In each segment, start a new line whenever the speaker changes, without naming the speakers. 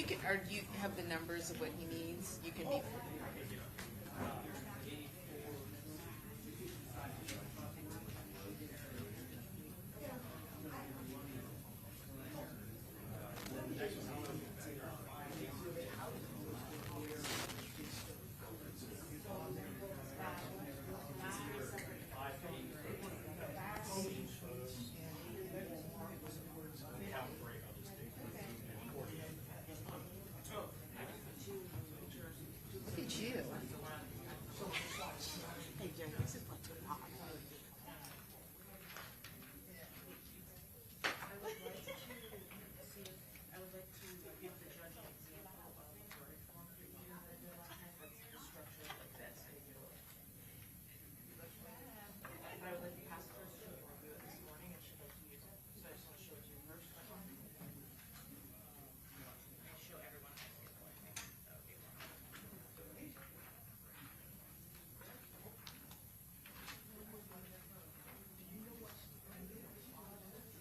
You can, or do you have the numbers of what he needs? You can be. Look at you.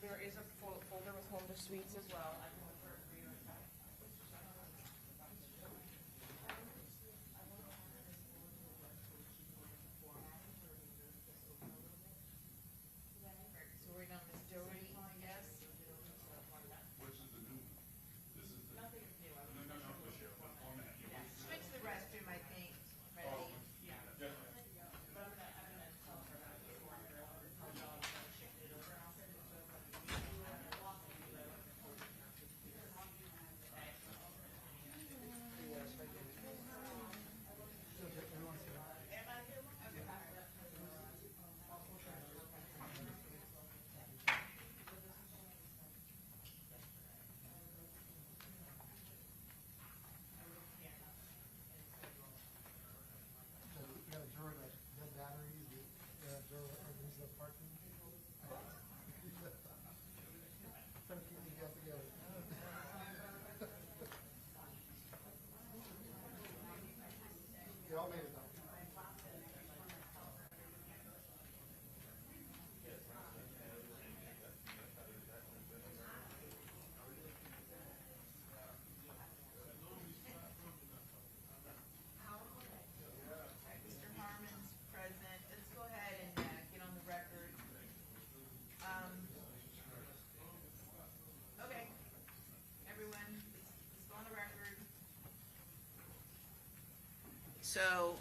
There is a folder with home to suites as well. I can refer for you in fact.
So we're on Miss Jody, yes?
Which is the new one? This is the.
Nothing is new.
No, for sure, but on that.
She went to the restroom, I think. Ready?
Yeah.
Definitely.
But I'm gonna tell her about it before I go. I'll shift it over. I'll send it to her.
You got a juror that's dead battery, you got a juror that opens the parking. Trying to keep you guys together. You all made it though.
Mr. Harmon's present. Let's go ahead and get on the record. Okay. Everyone, let's go on the record. So,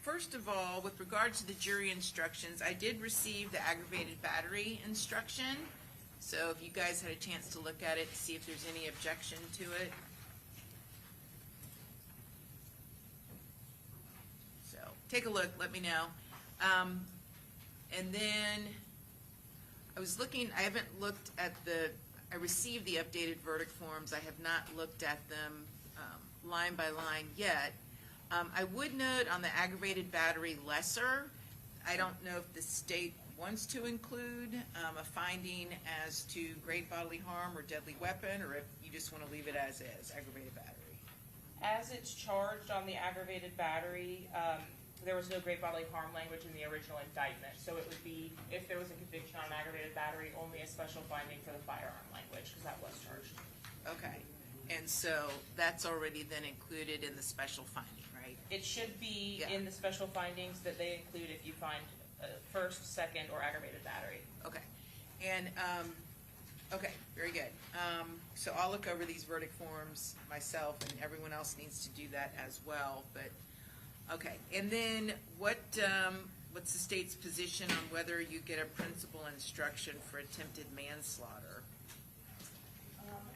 first of all, with regards to the jury instructions, I did receive the aggravated battery instruction. So if you guys had a chance to look at it, to see if there's any objection to it. So, take a look, let me know. And then, I was looking, I haven't looked at I received the updated verdict forms. I have not looked at them line by line yet. I would note on the aggravated battery lesser, I don't know if the state wants to include a finding as to great bodily harm or deadly weapon, or if you just want to leave it as is, aggravated battery.
As it's charged on the aggravated battery, there was no great bodily harm language in the original indictment. So it would be, if there was a conviction on aggravated battery, only a special finding for the firearm language, because that was charged.
Okay, and so that's already then included in the special finding, right?
It should be
Yeah.
in the special findings that they include if you find first, second, or aggravated battery.
Okay, and, okay, very good. So I'll look over these verdict forms myself, and everyone else needs to do that as well, but, okay. And then what's the state's position on whether you get a principal instruction for attempted manslaughter?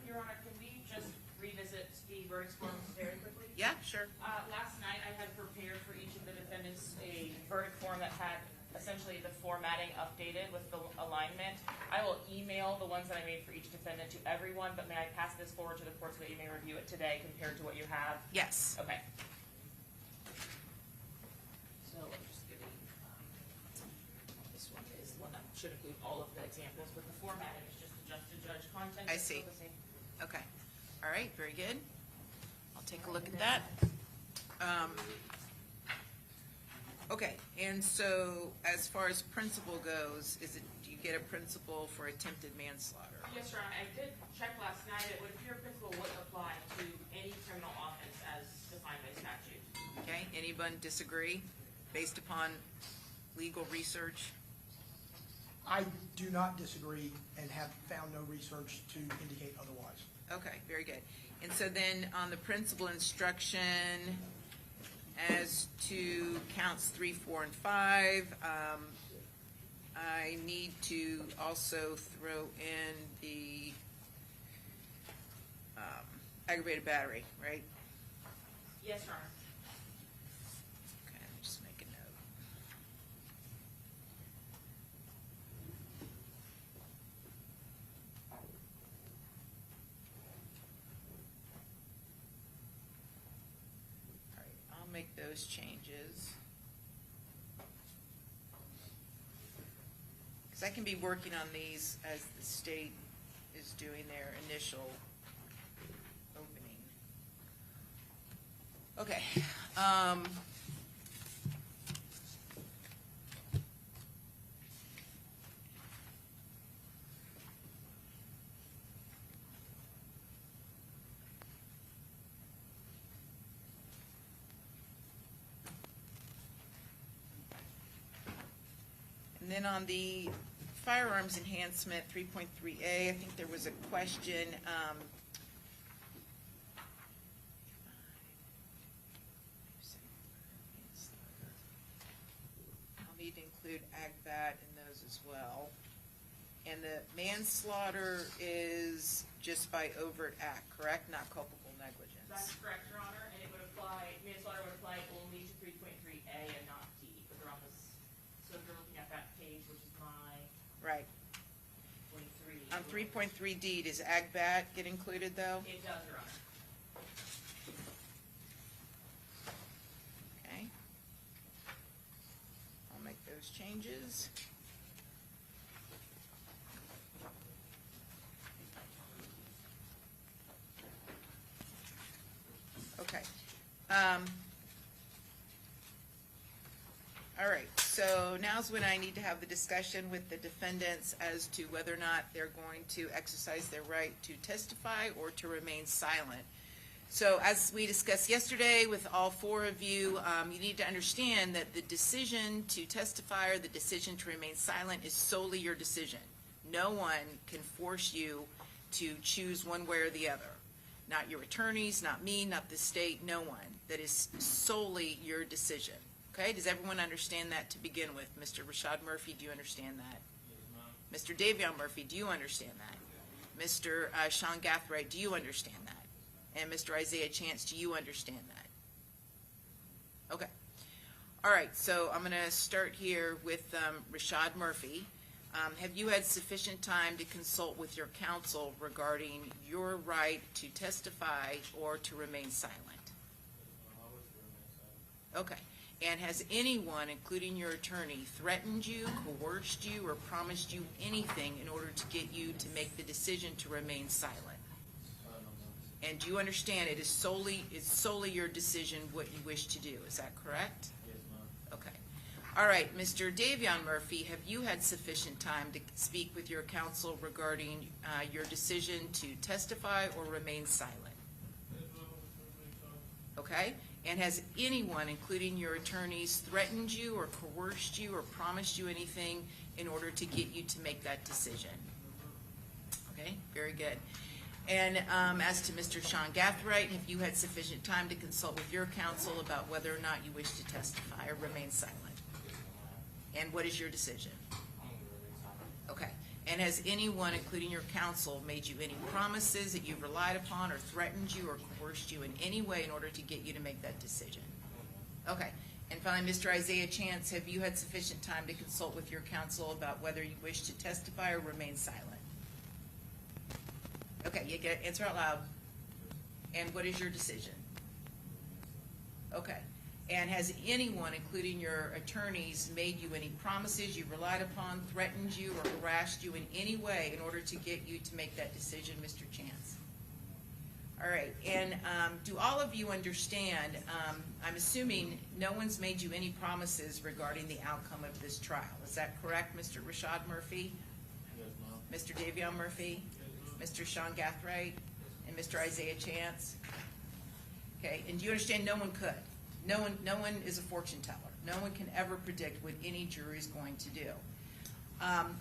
Your Honor, can we just revisit the verdict forms very quickly?
Yeah, sure.
Last night I had prepared for each of the defendants a verdict form that had essentially the formatting updated with the alignment. I will email the ones that I made for each defendant to everyone, but may I pass this forward to the court so that you may review it today compared to what you have?
Yes.
Okay. So let me just give you, this one is one that should include all of the examples, but the formatting is just adjusted judge content.
I
is
see.
still the same.
Okay, all right, very good. I'll take a look at that. Okay, and so as far as principle goes, do you get a principle for attempted manslaughter?
Yes, Your Honor, I did check last night. It would appear principle would apply to any criminal offense as defined by statute.
Okay, anyone disagree based upon legal research?
I do not disagree and have found no research to indicate otherwise.
Okay, very good. And so then on the principal instruction, as to counts 3, 4, and 5, I need to also throw in the aggravated battery, right?
Yes, Your Honor.
Okay, let me just make a note. All right, I'll make those changes. Because I can be working on these as the state is doing their initial opening. Okay. And then on the firearms enhancement, 3.3A, I think there was a question. I'll need to include agbat in those as well. And the manslaughter is just by overt act, correct? Not culpable negligence.
That's correct, Your Honor, and it would apply, manslaughter would apply only to 3.3A and not D, because they're on this, so if you're looking at that page, which is my
Right.
23.
On 3.3D, does agbat get included, though?
It does, Your Honor.
Okay. I'll make those changes. Okay. All right, so now's when I need to have the discussion with the defendants as to whether or not they're going to exercise their right to testify or to remain silent. So as we discussed yesterday with all four of you, you need to understand that the decision to testify or the decision to remain silent is solely your decision. No one can force you to choose one way or the other. Not your attorneys, not me, not the state, no one. That is solely your decision. Okay, does everyone understand that to begin with? Mr. Rashad Murphy, do you understand that? Yes, ma'am. Mr. Davion Murphy, do you understand that? Mr. Sean Gathright, do you understand that? And Mr. Isaiah Chance, do you understand that? Okay. All right, so I'm going to start here with Rashad Murphy. Have you had sufficient time to consult with your counsel regarding your right to testify or to remain silent? Okay. And has anyone, including your attorney, threatened you, coerced you, or promised you anything in order to get you to make the decision to remain silent? And do you understand it is solely your decision what you wish to do? Is that correct?
Yes, ma'am.
Okay. All right, Mr. Davion Murphy, have you had sufficient time to speak with your counsel regarding your decision to testify or remain silent? Okay. And has anyone, including your attorneys, threatened you or coerced you or promised you anything in order to get you to make that decision? Okay, very good. And as to Mr. Sean Gathright, have you had sufficient time to consult with your counsel about whether or not you wish to testify or remain silent? And what is your decision? Okay. And has anyone, including your counsel, made you any promises that you've relied upon or threatened you or coerced you in any way in order to get you to make that decision? Okay. And finally, Mr. Isaiah Chance, have you had sufficient time to consult with your counsel about whether you wish to testify or remain silent? Okay, you get answer out loud. And what is your decision? Okay. And has anyone, including your attorneys, made you any promises you relied upon, threatened you, or harassed you in any way in order to get you to make that decision, Mr. Chance? All right, and do all of you understand, I'm assuming no one's made you any promises regarding the outcome of this trial. Is that correct, Mr. Rashad Murphy?
Yes, ma'am.
Mr. Davion Murphy? Mr. Sean Gathright? And Mr. Isaiah Chance? Okay, and do you understand no one could? No one is a fortune teller. No one can ever predict what any jury is going to do.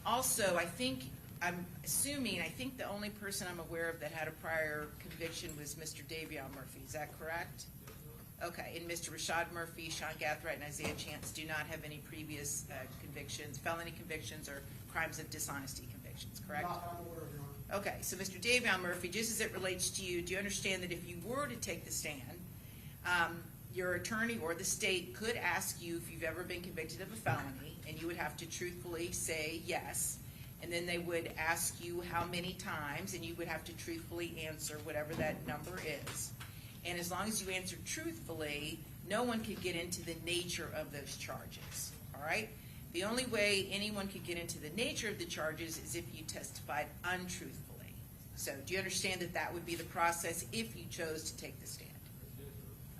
Also, I think the only person I'm aware of that had a prior conviction was Mr. Davion Murphy. Is that correct? Okay, and Mr. Rashad Murphy, Sean Gathright, and Isaiah Chance do not have any previous convictions, felony convictions, or crimes of dishonesty convictions, correct?
Not that I'm aware of, Your Honor.
Okay, so Mr. Davion Murphy, just as it relates to you, do you understand that if you were to take the stand, your attorney or the state could ask you if you've ever been convicted of a felony, and you would have to truthfully say yes, and then they would ask you how many times, and you would have to truthfully answer whatever that number is. And as long as you answer truthfully, no one could get into the nature of those charges, all right? The only way anyone could get into the nature of the charges is if you testified untruthfully. So do you understand that that would be the process if you chose to take the stand?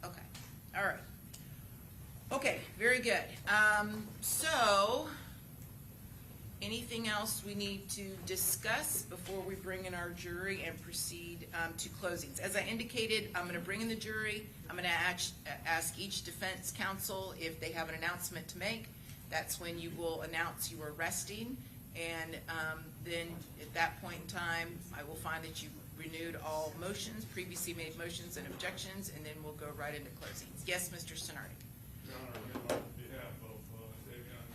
Okay, all right. Okay, very good. So, anything else we need to discuss before we bring in our jury and proceed to closings? As I indicated, I'm going to bring in the jury. I'm going to ask each defense counsel if they have an announcement to make. That's when you will announce you are resting, and then at that point in time, I will find that you renewed all motions, previously made motions and objections, and then we'll go right into closings. Yes, Mr. Sonardi.
Your Honor, on behalf of Davion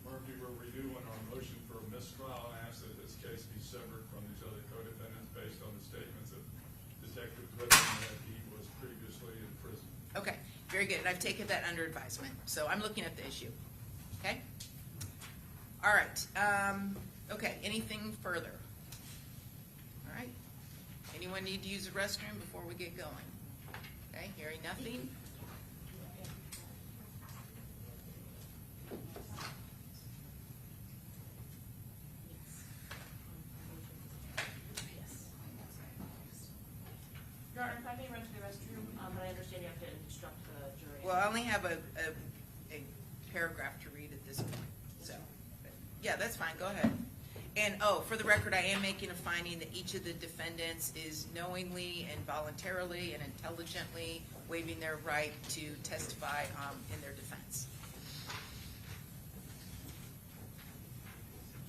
Murphy, we're renewing our motion for a mistrial and ask that this case be severed from these other co-defendants based on the statements of Detective Clifton that he was previously in prison.
Okay, very good. And I've taken that under advisement. So I'm looking at the issue. Okay? All right. Okay, anything further? All right. Anyone need to use the restroom before we get going? Okay, hearing nothing.
Your Honor, if I may run to the restroom, but I understand you have to instruct the jury.
Well, I only have a paragraph to read at this point. So, yeah, that's fine. Go ahead. And, for the record, I am making a finding that each of the defendants is knowingly and voluntarily and intelligently waiving their right to testify in their defense.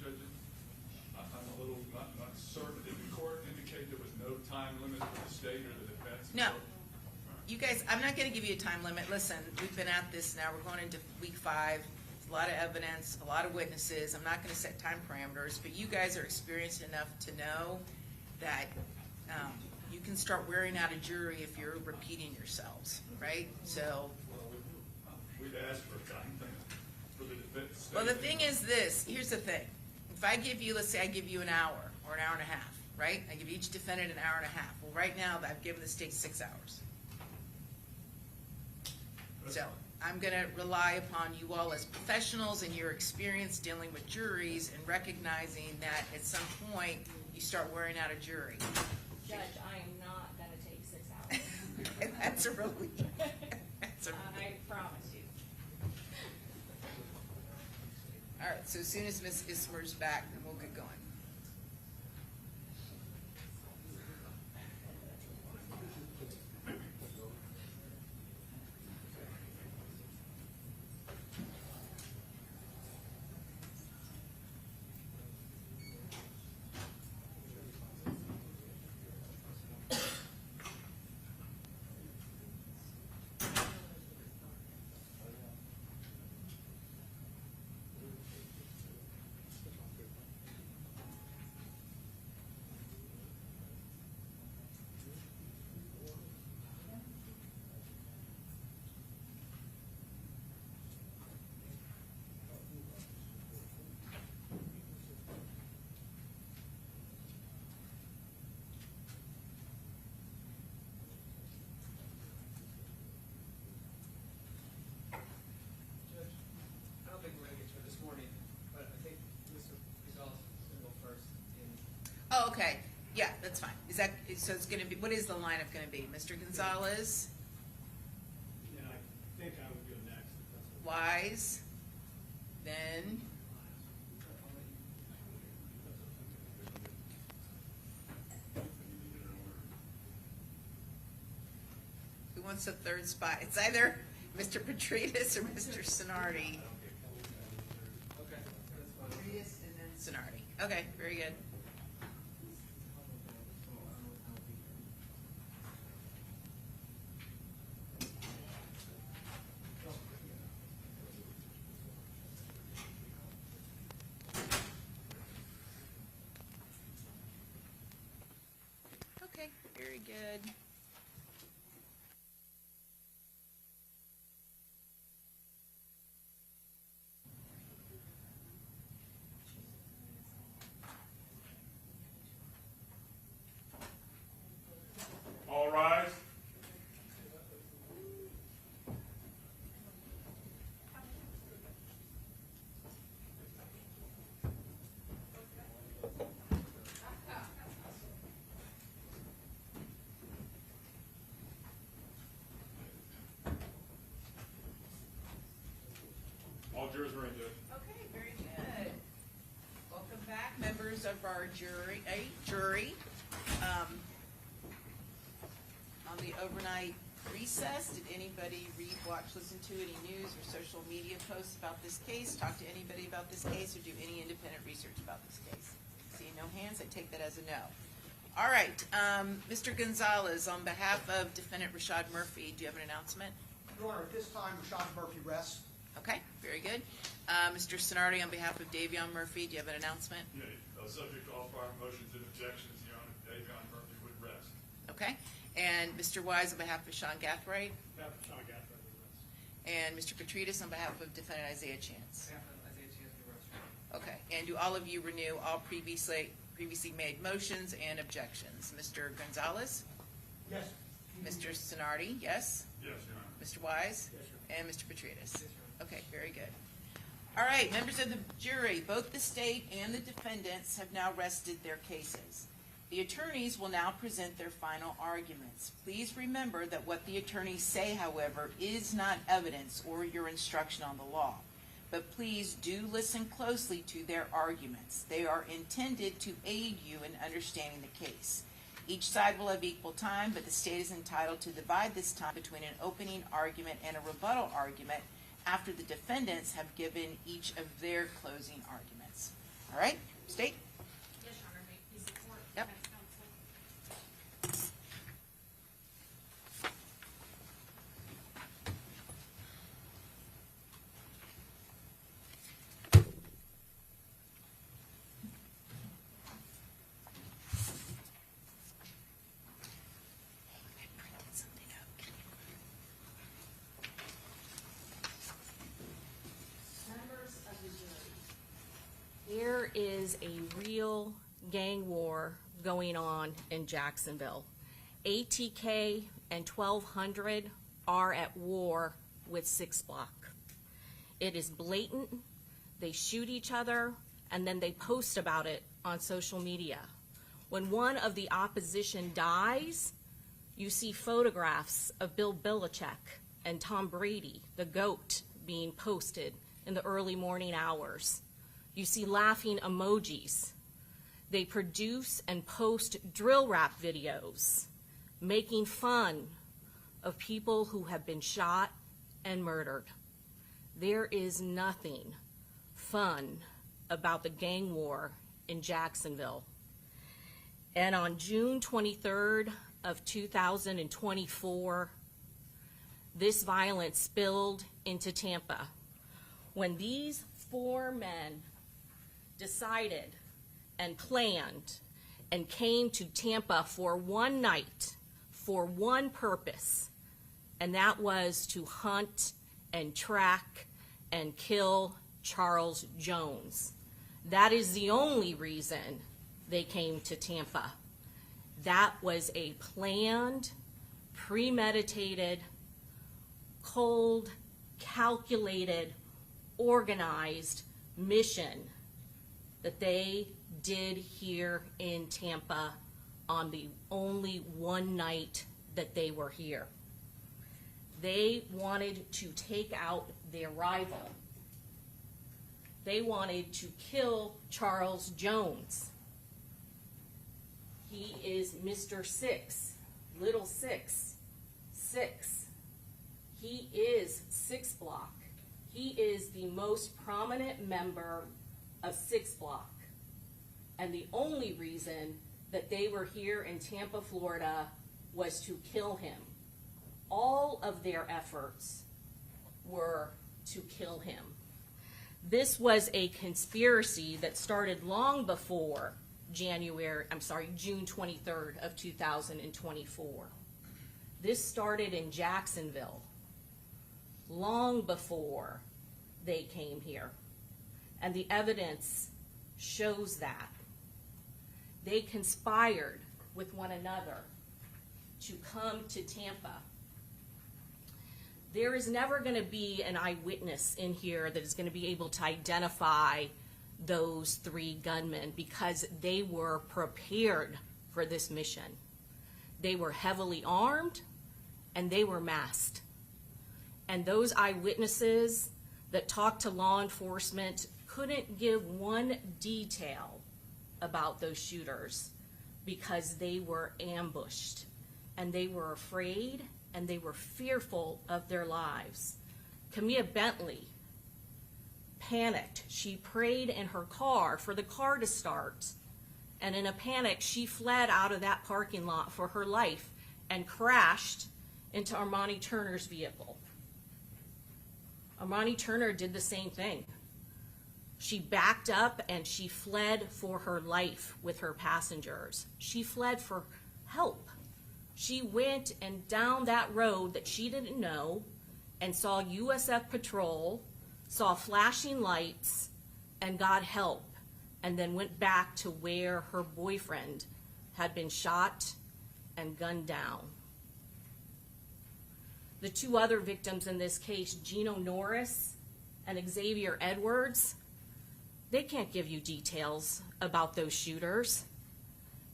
Judge, I'm a little not certain. Did the court indicate there was no time limit for the state or the defense?
No. You guys, I'm not going to give you a time limit. Listen, we've been at this now. We're going into week 5. There's a lot of evidence, a lot of witnesses. I'm not going to set time parameters, but you guys are experienced enough to know that you can start wearing out a jury if you're repeating yourselves, right? So,
We'd asked for a time limit for the defense.
well, the thing is this. Here's the thing. If I give you, let's say I give you an hour or an hour and a half, right? I give each defendant an hour and a half. Well, right now, I've given the state 6 hours. So I'm going to rely upon you all as professionals and your experience dealing with juries and recognizing that at some point you start wearing out a jury.
Judge, I am not gonna take 6 hours.
And that's a relief. That's a relief.
I promise you.
All right, so as soon as Ms. Ismer's back, then we'll get going.
Oh, okay.
Yeah, that's fine. Is that, so it's gonna be, what is the lineup gonna be? Mr. Gonzalez,
Yeah, I think I would go next. If that's what-
Wise, then who wants a third spot? It's either Mr. Petrides or Mr. Sonardi.
Okay, that's fine.
Petrides and then Sonardi. Okay, very good. Okay, very good.
All rise. All jurors are in, Judge.
Okay, very good. Welcome back, members of our jury. On the overnight recess, did anybody read, watch, listen to any news or social media posts about this case? Talk to anybody about this case or do any independent research about this case? Seeing no hands, I take that as a no. All right, Mr. Gonzalez, on behalf of Defendant Rashad Murphy, do you have an announcement?
Your Honor, at this time, Rashad Murphy rests.
Okay, very good. Mr. Sonardi, on behalf of Davion Murphy, do you have an announcement?
Yeah, subject to all prior motions and objections, Your Honor, Davion Murphy would rest.
Okay, and Mr. Wise, on behalf of Sean Gathright,
Sean Gathright would rest.
and Mr. Petrides, on behalf of Defendant Isaiah Chance.
Isaiah Chance would rest.
Okay, and do all of you renew all previously made motions and objections? Mr. Gonzalez?
Yes.
Mr. Sonardi, yes?
Yes, Your Honor.
Mr. Wise?
Yes, sir.
And Mr. Petrides?
Yes, sir.
Okay, very good. All right, members of the jury, both the state and the defendants have now rested their cases. The attorneys will now present their final arguments. Please remember that what the attorneys say, however, is not evidence or your instruction on the law. But please do listen closely to their arguments. They are intended to aid you in understanding the case. Each side will have equal time, but the state is entitled to divide this time between an opening argument and a rebuttal argument after the defendants have given each of their closing arguments. All right, state?
Yes, Your Honor, may I please report?
Yep.
Defense counsel.
I printed something out.
Members of the jury, there is a real gang war going on in Jacksonville. ATK and 1200 are at war with 6 Block. It is blatant. They shoot each other, and then they post about it on social media. When one of the opposition dies, you see photographs of Bill Belichick and Tom Brady, the GOAT, being posted in the early morning hours. You see laughing emojis. They produce and post drill rap videos, making fun of people who have been shot and murdered. There is nothing fun about the gang war in Jacksonville. And on June 23rd of 2024, this violence spilled into Tampa when these 4 men decided and planned and came to Tampa for one night, for one purpose, and that was to hunt and track and kill Charles Jones. That is the only reason they came to Tampa. That was a planned, premeditated, cold, calculated, organized mission that they did here in Tampa on the only one night that they were here. They wanted to take out their rival. They wanted to kill Charles Jones. He is Mr. Six, Little Six, Six. He is Six Block. He is the most prominent member of Six Block. And the only reason that they were here in Tampa, Florida, was to kill him. All of their efforts were to kill him. This was a conspiracy that started long before June 23rd of 2024. This started in Jacksonville long before they came here. And the evidence shows that. They conspired with one another to come to Tampa. There is never going to be an eyewitness in here that is going to be able to identify those three gunmen because they were prepared for this mission. They were heavily armed and they were masked. And those eyewitnesses that talked to law enforcement couldn't give one detail about those shooters because they were ambushed and they were afraid and they were fearful of their lives. Camilla Bentley panicked. She prayed in her car for the car to start, and in a panic she fled out of that parking lot for her life and crashed into Armani Turner's vehicle. Armani Turner did the same thing. She backed up and she fled for her life with her passengers. She fled for help. She went and down that road that she didn't know and saw USF patrol, saw flashing lights, and got help, and then went back to where her boyfriend had been shot and gunned down. The two other victims in this case, Gino Norris and Xavier Edwards, they can't give you details about those shooters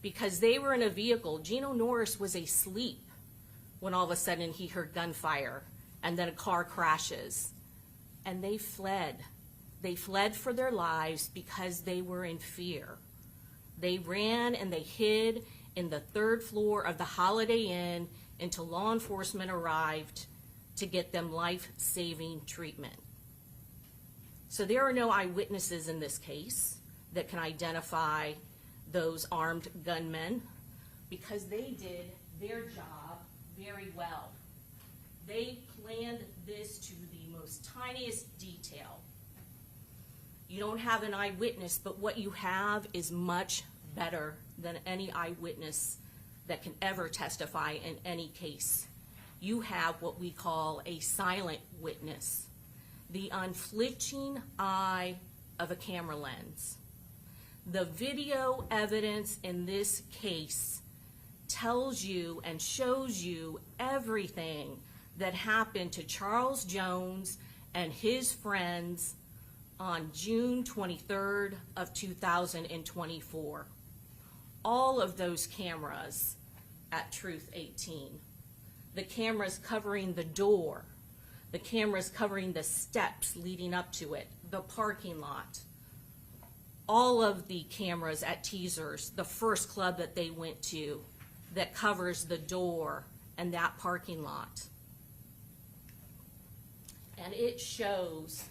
because they were in a vehicle. Gino Norris was asleep when all of a sudden he heard gunfire and then a car crashes. And they fled. They fled for their lives because they were in fear. They ran and they hid in the third floor of the Holiday Inn until law enforcement arrived to get them life-saving treatment. So there are no eyewitnesses in this case that can identify those armed gunmen because they did their job very well. They planned this to the most tiniest detail. You don't have an eyewitness, but what you have is much better than any eyewitness that can ever testify in any case. You have what we call a silent witness, the unflinching eye of a camera lens. The video evidence in this case tells you and shows you everything that happened to Charles Jones and his friends on June 23rd of 2024. All of those cameras at Truth 18. The cameras covering the door, the cameras covering the steps leading up to it, the parking lot. All of the cameras at Teasers, the first club that they went to that covers the door and that parking lot. And it shows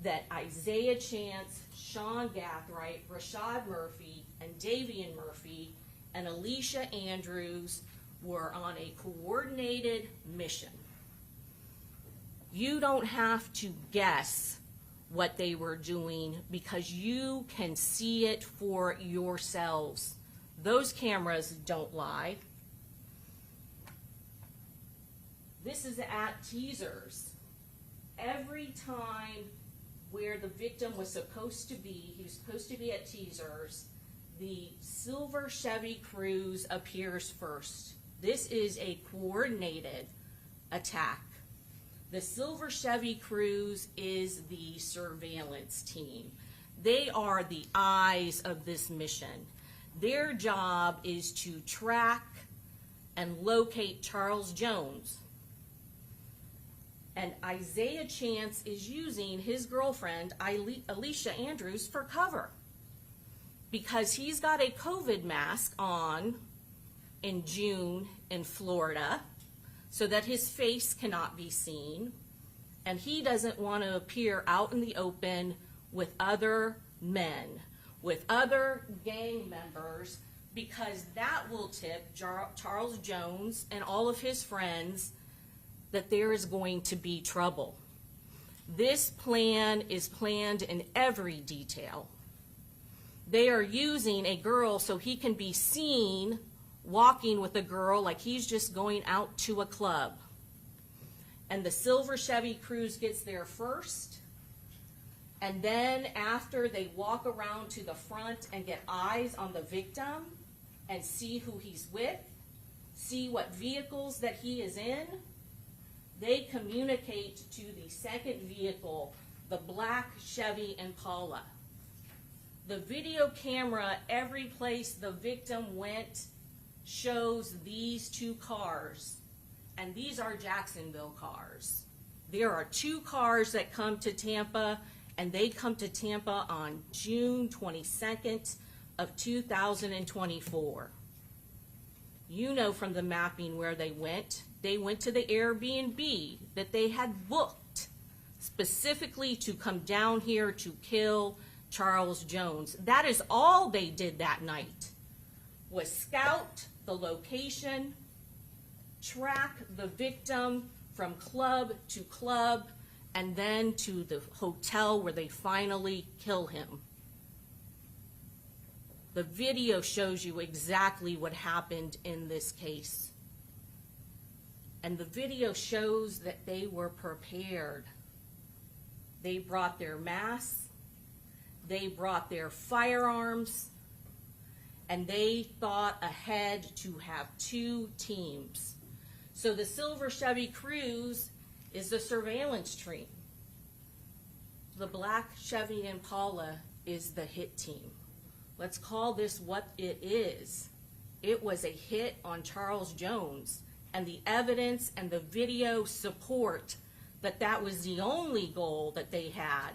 that Isaiah Chance, Sean Gathright, Rashad Murphy, and Davion Murphy, and Alicia Andrews were on a coordinated mission. You don't have to guess what they were doing because you can see it for yourselves. Those cameras don't lie. This is at Teasers. Every time where the victim was supposed to be, he was supposed to be at Teasers, the silver Chevy Cruze appears first. This is a coordinated attack. The silver Chevy Cruze is the surveillance team. They are the eyes of this mission. Their job is to track and locate Charles Jones. And Isaiah Chance is using his girlfriend, Alicia Andrews, for cover. Because he's got a COVID mask on in June in Florida so that his face cannot be seen. And he doesn't want to appear out in the open with other men, with other gang members, because that will tip Charles Jones and all of his friends that there is going to be trouble. This plan is planned in every detail. They are using a girl so he can be seen walking with a girl like he's just going out to a club. And the silver Chevy Cruze gets there first, and then after they walk around to the front and get eyes on the victim and see who he's with, see what vehicles that he is in, they communicate to the second vehicle, the black Chevy Impala. The video camera, every place the victim went, shows these two cars. And these are Jacksonville cars. There are two cars that come to Tampa, and they come to Tampa on June 22nd of 2024. You know from the mapping where they went. They went to the Airbnb that they had booked specifically to come down here to kill Charles Jones. That is all they did that night, was scout the location, track the victim from club to club, and then to the hotel where they finally kill him. The video shows you exactly what happened in this case. And the video shows that they were prepared. They brought their masks, they brought their firearms, and they thought ahead to have two teams. So the silver Chevy Cruze is the surveillance team. The black Chevy Impala is the hit team. Let's call this what it is. It was a hit on Charles Jones, and the evidence and the video support that that was the only goal that they had.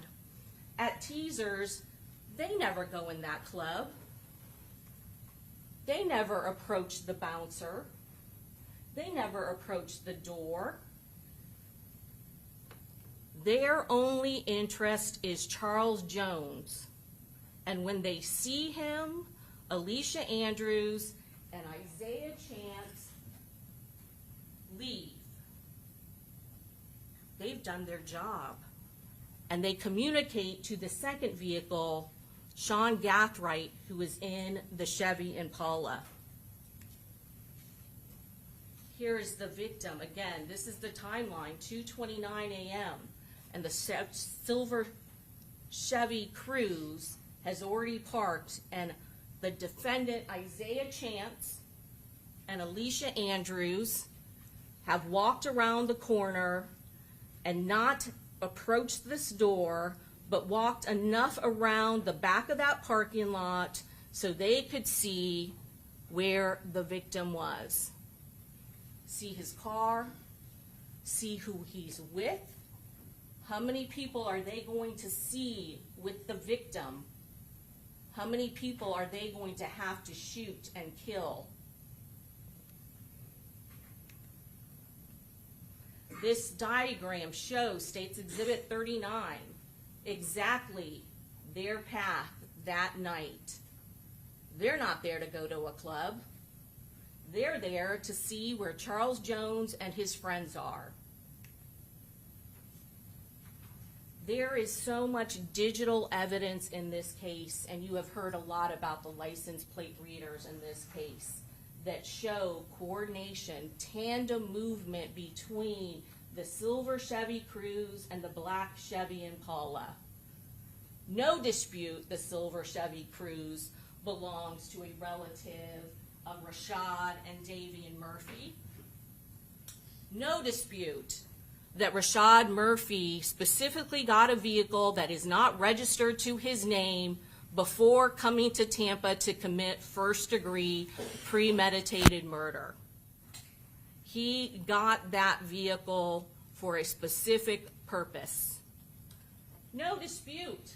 At Teasers, they never go in that club. They never approach the bouncer. They never approach the door. Their only interest is Charles Jones. And when they see him, Alicia Andrews and Isaiah Chance leave. They've done their job. And they communicate to the second vehicle, Sean Gathright, who is in the Chevy Impala. Here is the victim. Again, this is the timeline, 2:29 a.m. And the silver Chevy Cruze has already parked, and the defendant, Isaiah Chance and Alicia Andrews, have walked around the corner and not approached this door, but walked enough around the back of that parking lot so they could see where the victim was. See his car, see who he's with. How many people are they going to see with the victim? How many people are they going to have to shoot and kill? This diagram shows, states Exhibit 39, exactly their path that night. They're not there to go to a club. They're there to see where Charles Jones and his friends are. There is so much digital evidence in this case, and you have heard a lot about the license plate readers in this case, that show coordination, tandem movement between the silver Chevy Cruze and the black Chevy Impala. No dispute the silver Chevy Cruze belongs to a relative of Rashad and Davion Murphy. No dispute that Rashad Murphy specifically got a vehicle that is not registered to his name, before coming to Tampa to commit first-degree premeditated murder. He got that vehicle for a specific purpose. No dispute.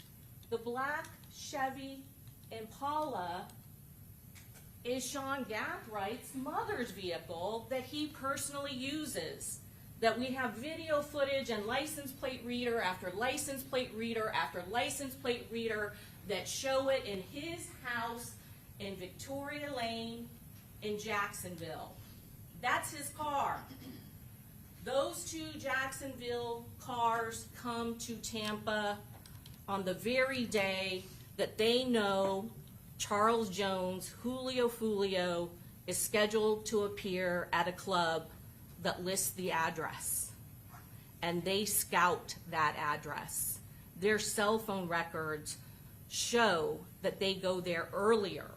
The black Chevy Impala is Sean Gathright's mother's vehicle that he personally uses. That we have video footage and license plate reader after license plate reader after license plate reader that show it in his house in Victoria Lane in Jacksonville. That's his car. Those two Jacksonville cars come to Tampa on the very day that they know Charles Jones, Julio Foolio, is scheduled to appear at a club that lists the address. And they scout that address. Their cell phone records show that they go there earlier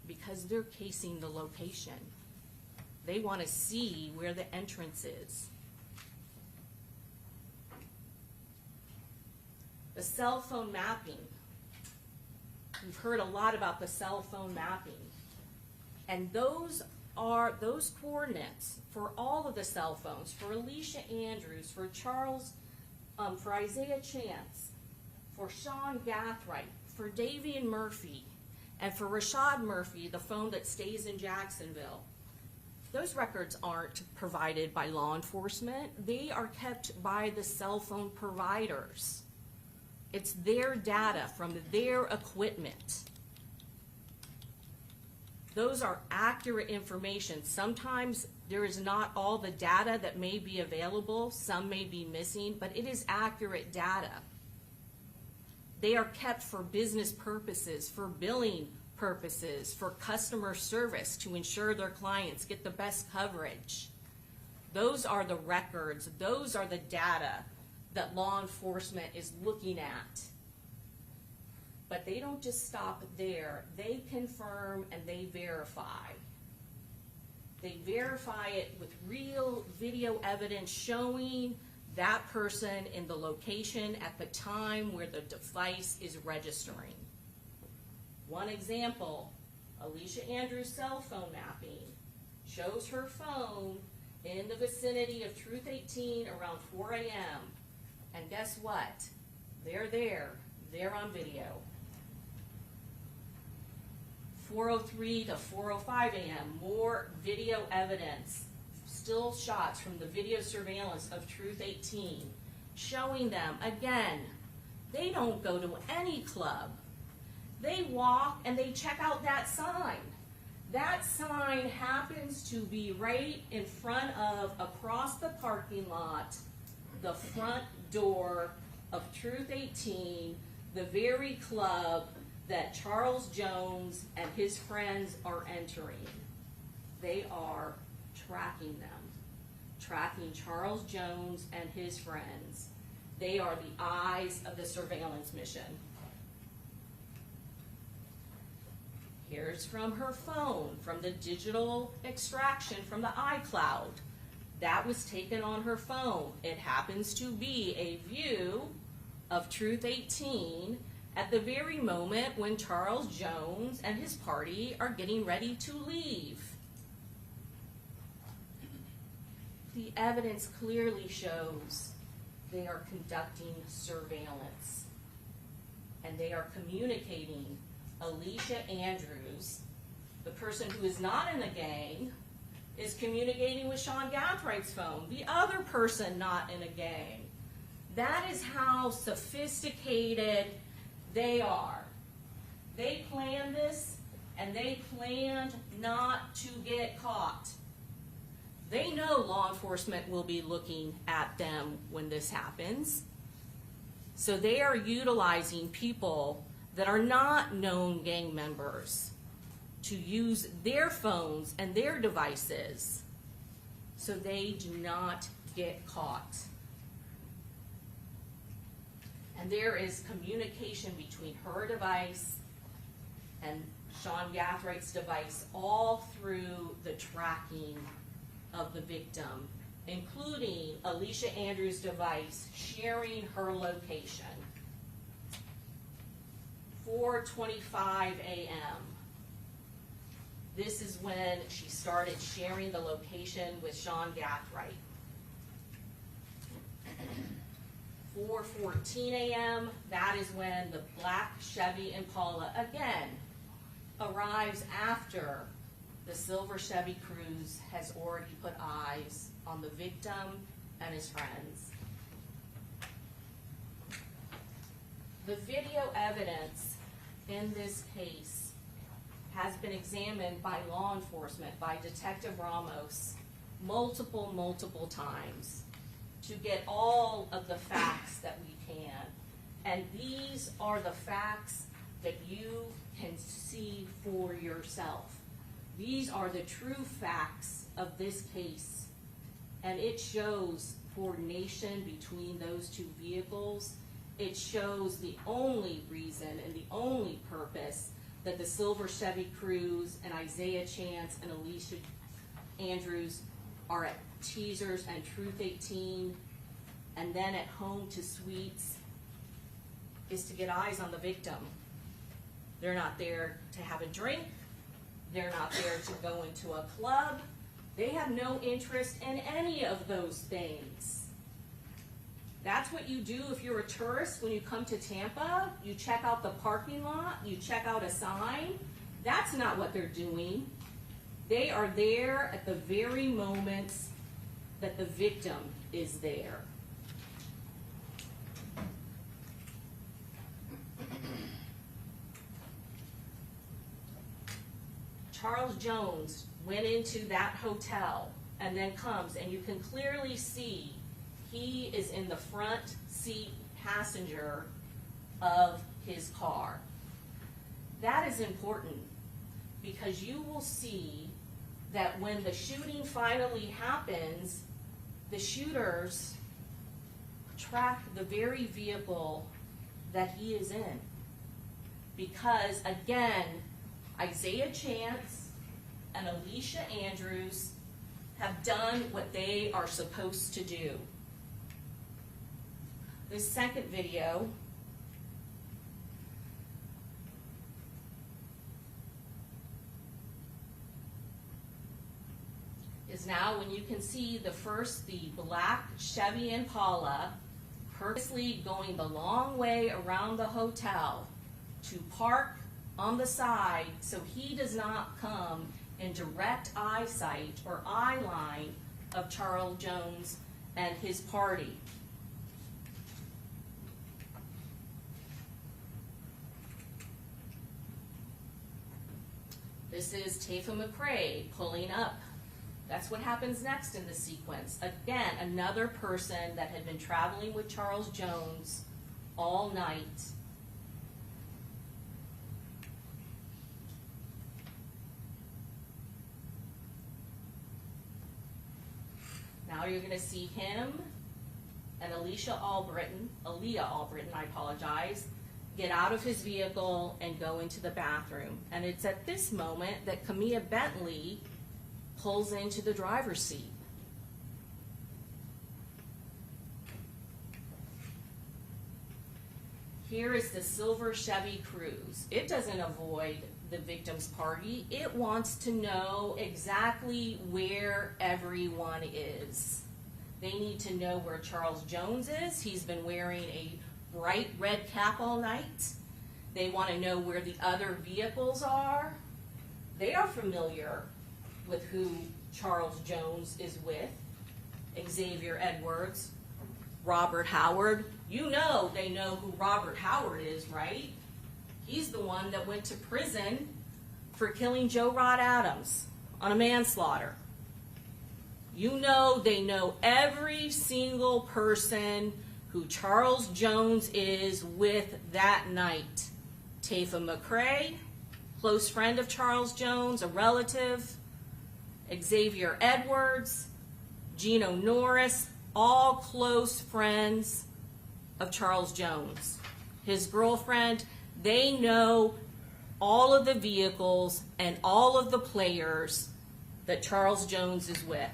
because they're casing the location. They want to see where the entrance is. The cell phone mapping. We've heard a lot about the cell phone mapping. And those coordinates for all of the cell phones, for Alicia Andrews, for Charles, for Isaiah Chance, for Sean Gathright, for Davion Murphy, and for Rashad Murphy, the phone that stays in Jacksonville. Those records aren't provided by law enforcement. They are kept by the cell phone providers. It's their data from their equipment. Those are accurate information. Sometimes there is not all the data that may be available. Some may be missing, but it is accurate data. They are kept for business purposes, for billing purposes, for customer service to ensure their clients get the best coverage. Those are the records. Those are the data that law enforcement is looking at. But they don't just stop there. They confirm and they verify. They verify it with real video evidence showing that person in the location at the time where the device is registering. One example, Alicia Andrews' cell phone mapping shows her phone in the vicinity of Truth 18 around 4 a.m. And guess what? They're there. They're on video. 4:03 to 4:05 a.m., more video evidence, still shots from the video surveillance of Truth 18, showing them, again, they don't go to any club. They walk and they check out that sign. That sign happens to be right in front of, across the parking lot, the front door of Truth 18, the very club that Charles Jones and his friends are entering. They are tracking them, tracking Charles Jones and his friends. They are the eyes of the surveillance mission. Here's from her phone, from the digital extraction from the iCloud. That was taken on her phone. It happens to be a view of Truth 18 at the very moment when Charles Jones and his party are getting ready to leave. The evidence clearly shows they are conducting surveillance and they are communicating. Alicia Andrews, the person who is not in the gang, is communicating with Sean Gathright's phone, the other person not in a gang. That is how sophisticated they are. They planned this, and they planned not to get caught. They know law enforcement will be looking at them when this happens. So they are utilizing people that are not known gang members to use their phones and their devices so they do not get caught. And there is communication between her device and Sean Gathright's device all through the tracking of the victim, including Alicia Andrews' device sharing her location. 4:25 a.m. This is when she started sharing the location with Sean Gathright. 4:14 a.m., that is when the black Chevy Impala again arrives after the silver Chevy Cruze has already put eyes on the victim and his friends. The video evidence in this case has been examined by law enforcement, by Detective Ramos, multiple times to get all of the facts that we can. And these are the facts that you can see for yourself. These are the true facts of this case. And it shows coordination between those two vehicles. It shows the only reason and the only purpose that the silver Chevy Cruze and Isaiah Chance and Alicia Andrews are at Teasers and Truth 18 and then at Home to Suites is to get eyes on the victim. They're not there to have a drink. They're not there to go into a club. They have no interest in any of those things. That's what you do if you're a tourist when you come to Tampa. You check out the parking lot, you check out a sign. That's not what they're doing. They are there at the very moments that the victim is there. Charles Jones went into that hotel and then comes, and you can clearly see he is in the front seat passenger of his car. That is important because you will see that when the shooting finally happens, the shooters track the very vehicle that he is in. Because again, Isaiah Chance and Alicia Andrews have done what they are supposed to do. The second video is now when you can see the black Chevy Impala purposely going the long way around the hotel to park on the side so he does not come in direct eyesight or eye line of Charles Jones and his party. This is Tafa McRae pulling up. That's what happens next in the sequence. Again, another person that had been traveling with Charles Jones all night. Now you're going to see him and Aaliyah Albritton, I apologize, get out of his vehicle and go into the bathroom. And it's at this moment that Camilla Bentley pulls into the driver's seat. Here is the silver Chevy Cruze. It doesn't avoid the victim's party. It wants to know exactly where everyone is. They need to know where Charles Jones is. He's been wearing a bright red cap all night. They want to know where the other vehicles are. They are familiar with who Charles Jones is with. Xavier Edwards, Robert Howard. You know they know who Robert Howard is, right? He's the one that went to prison for killing Joe Rod Adams on a manslaughter. You know they know every single person who Charles Jones is with that night. Tafa McRae, close friend of Charles Jones, a relative. Xavier Edwards, Gino Norris, all close friends of Charles Jones. His girlfriend, they know all of the vehicles and all of the players that Charles Jones is with.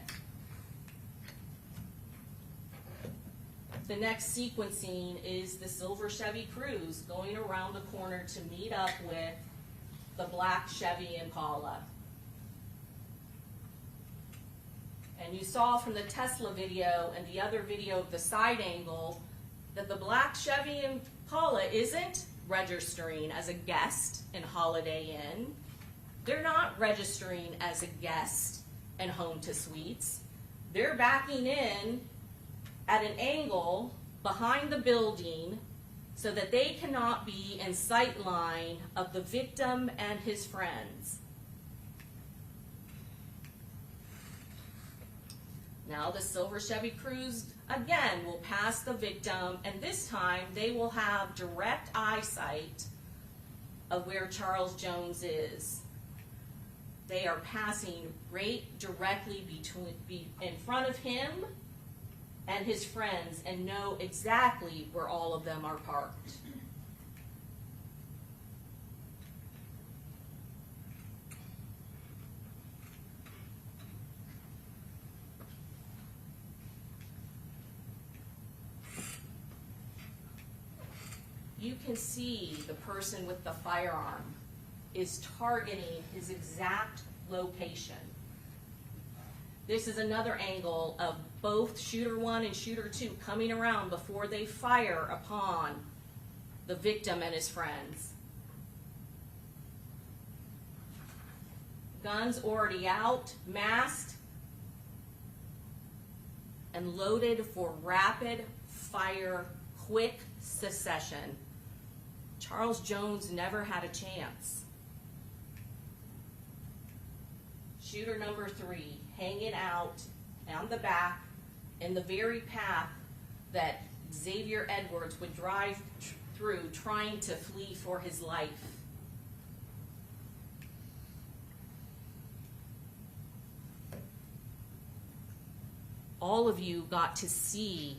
the next sequencing is the silver Chevy Cruze going around the corner to meet up with the black Chevy Impala. And you saw from the Tesla video and the other video of the side angle that the black Chevy Impala isn't registering as a guest in Holiday Inn. They're not registering as a guest in Home to Suites. They're backing in at an angle behind the building so that they cannot be in sight line of the victim and his friends. Now the silver Chevy Cruze again will pass the victim, and this time they will have direct eyesight of where Charles Jones is. They are passing right directly in front of him and his friends and know exactly where all of them are parked. You can see the person with the firearm is targeting his exact location. This is another angle of both shooter 1 and shooter 2 coming around before they fire upon the victim and his friends. Guns already out, masked, and loaded for rapid fire, quick succession. Charles Jones never had a chance. Shooter number 3, hanging out on the back in the very path that Xavier Edwards would drive through trying to flee for his life. All of you got to see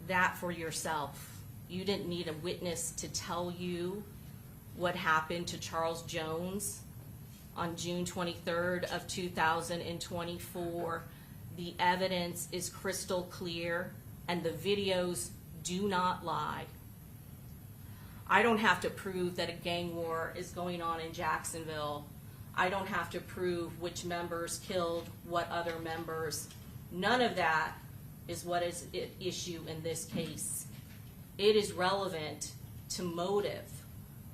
that for yourself. You didn't need a witness to tell you what happened to Charles Jones on June 23rd of 2024. The evidence is crystal clear and the videos do not lie. I don't have to prove that a gang war is going on in Jacksonville. I don't have to prove which members killed what other members. None of that is what is at issue in this case. It is relevant to motive,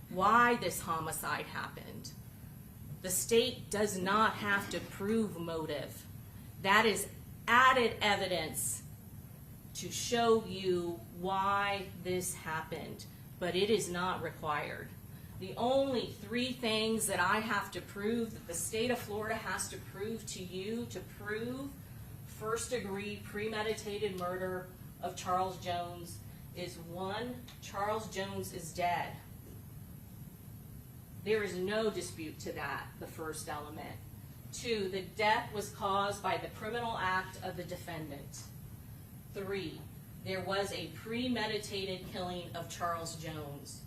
why this homicide happened. The state does not have to prove motive. That is added evidence to show you why this happened, but it is not required. The only 3 things that I have to prove, that the state of Florida has to prove to you to prove first-degree premeditated murder of Charles Jones is 1, Charles Jones is dead. There is no dispute to that, the first element. 2, the death was caused by the criminal act of the defendant. 3, there was a premeditated killing of Charles Jones.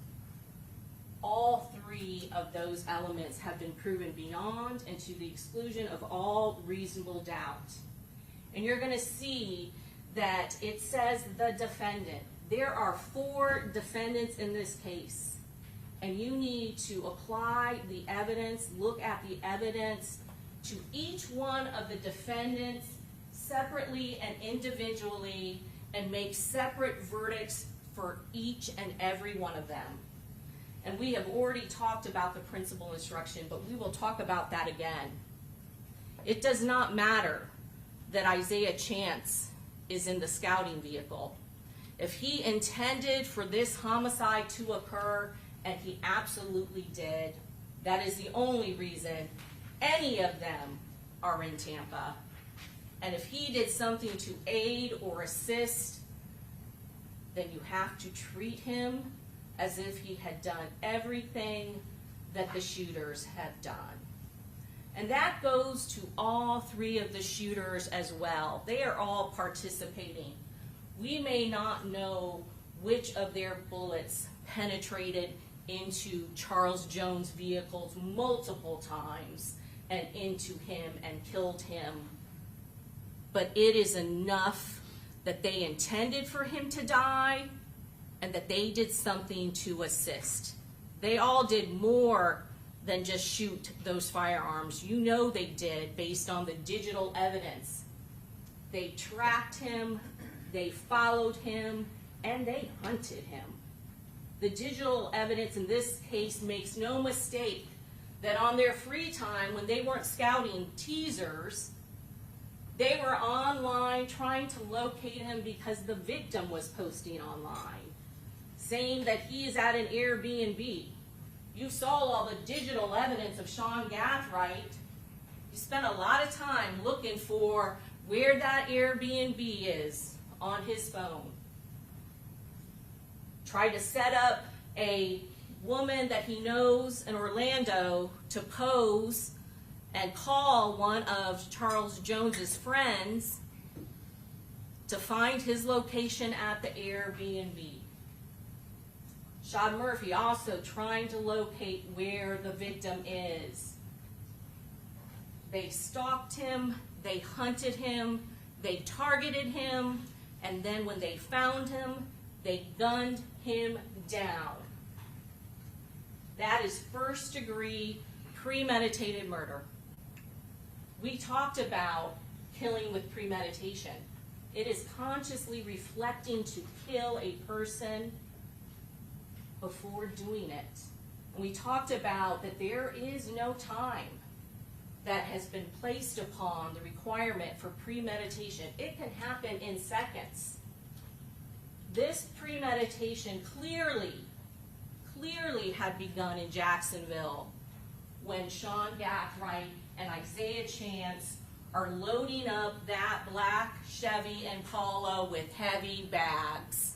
All 3 of those elements have been proven beyond and to the exclusion of all reasonable doubt. And you're going to see that it says the defendant. There are 4 defendants in this case. And you need to apply the evidence, look at the evidence to each one of the defendants separately and individually and make separate verdicts for each and every one of them. And we have already talked about the principal instruction, but we will talk about that again. It does not matter that Isaiah Chance is in the scouting vehicle. If he intended for this homicide to occur, and he absolutely did, that is the only reason any of them are in Tampa. And if he did something to aid or assist, then you have to treat him as if he had done everything that the shooters have done. And that goes to all 3 of the shooters as well. They are all participating. We may not know which of their bullets penetrated into Charles Jones' vehicles multiple times and into him and killed him. But it is enough that they intended for him to die, and that they did something to assist. They all did more than just shoot those firearms. You know they did, based on the digital evidence. They tracked him, they followed him, and they hunted him. The digital evidence in this case makes no mistake that on their free time, when they weren't scouting teasers, they were online trying to locate him because the victim was posting online, saying that he is at an Airbnb. You saw all the digital evidence of Sean Gathright. You spent a lot of time looking for where that Airbnb is on his phone. Tried to set up a woman that he knows in Orlando to pose and call one of Charles Jones's friends to find his location at the Airbnb. Rashad Murphy also trying to locate where the victim is. They stalked him, they hunted him, they targeted him, and then when they found him, they gunned him down. That is first-degree premeditated murder. We talked about killing with premeditation. It is consciously reflecting to kill a person before doing it. And we talked about that there is no time that has been placed upon the requirement for premeditation. It can happen in seconds. This premeditation clearly had begun in Jacksonville when Sean Gathright and Isaiah Chance are loading up that black Chevy Impala with heavy bags.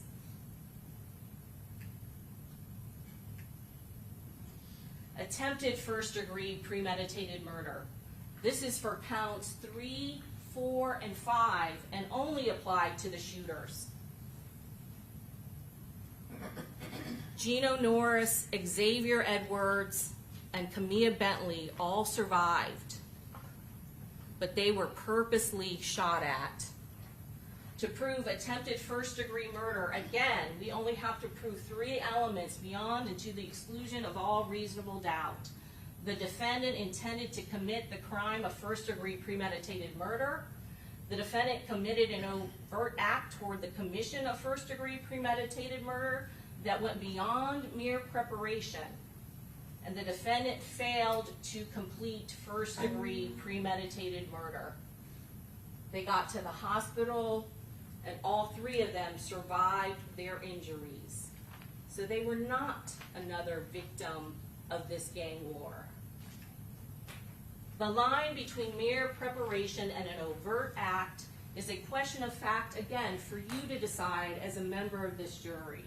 Attempted first-degree premeditated murder. This is for counts 3, 4, and 5, and only applied to the shooters. Gino Norris, Xavier Edwards, and Camilla Bentley all survived, but they were purposely shot at. To prove attempted first-degree murder, again, we only have to prove 3 elements beyond and to the exclusion of all reasonable doubt. The defendant intended to commit the crime of first-degree premeditated murder. The defendant committed an overt act toward the commission of first-degree premeditated murder that went beyond mere preparation. And the defendant failed to complete first-degree premeditated murder. They got to the hospital, and all 3 of them survived their injuries. So they were not another victim of this gang war. The line between mere preparation and an overt act is a question of fact, again, for you to decide as a member of this jury.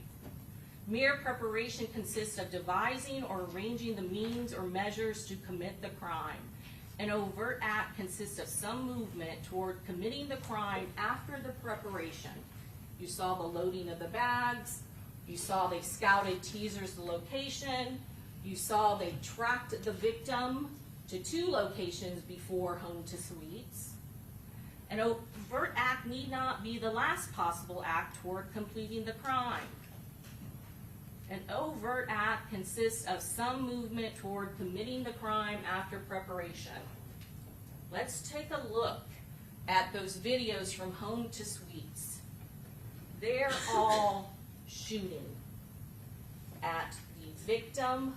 Mere preparation consists of devising or arranging the means or measures to commit the crime. An overt act consists of some movement toward committing the crime after the preparation. You saw the loading of the bags. You saw they scouted teasers the location. You saw they tracked the victim to 2 locations before Home to Suites. An overt act need not be the last possible act toward completing the crime. An overt act consists of some movement toward committing the crime after preparation. Let's take a look at those videos from Home to Suites. They're all shooting at the victim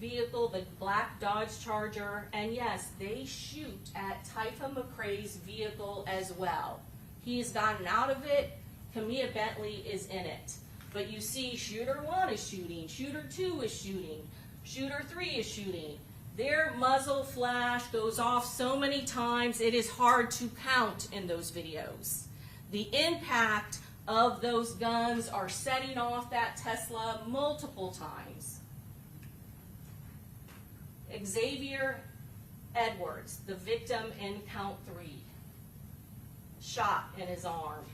vehicle, the black Dodge Charger, and yes, they shoot at Typha McCrae's vehicle as well. He's gotten out of it. Camilla Bentley is in it. But you see, shooter 1 is shooting, shooter 2 is shooting, shooter 3 is shooting. Their muzzle flash goes off so many times, it is hard to count in those videos. The impact of those guns are setting off that Tesla multiple times. Xavier Edwards, the victim in count 3, shot in his arm.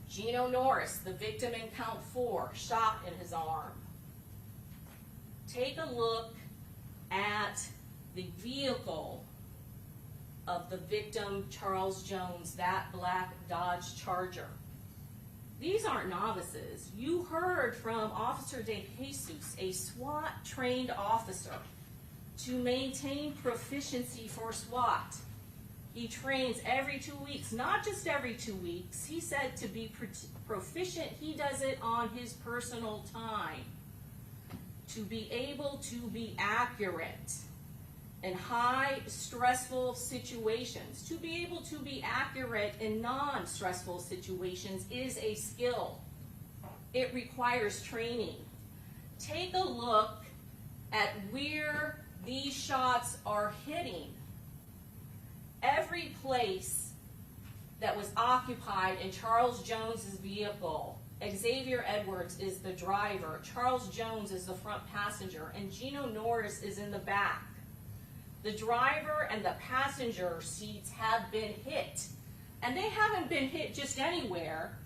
Gino Norris, the victim in count 4, shot in his arm. Take a look at the vehicle of the victim, Charles Jones, that black Dodge Charger. These aren't novices. You heard from Officer De Jesus, a SWAT-trained officer, to maintain proficiency for SWAT. He trains every 2 weeks, not just every 2 weeks. He said to be proficient, he does it on his personal time. To be able to be accurate in high stressful situations, to be able to be accurate in non-stressful situations is a skill. It requires training. Take a look at where these shots are hitting. Every place that was occupied in Charles Jones's vehicle, Xavier Edwards is the driver, Charles Jones is the front passenger, and Gino Norris is in the back. The driver and the passenger seats have been hit. And they haven't been hit just anywhere.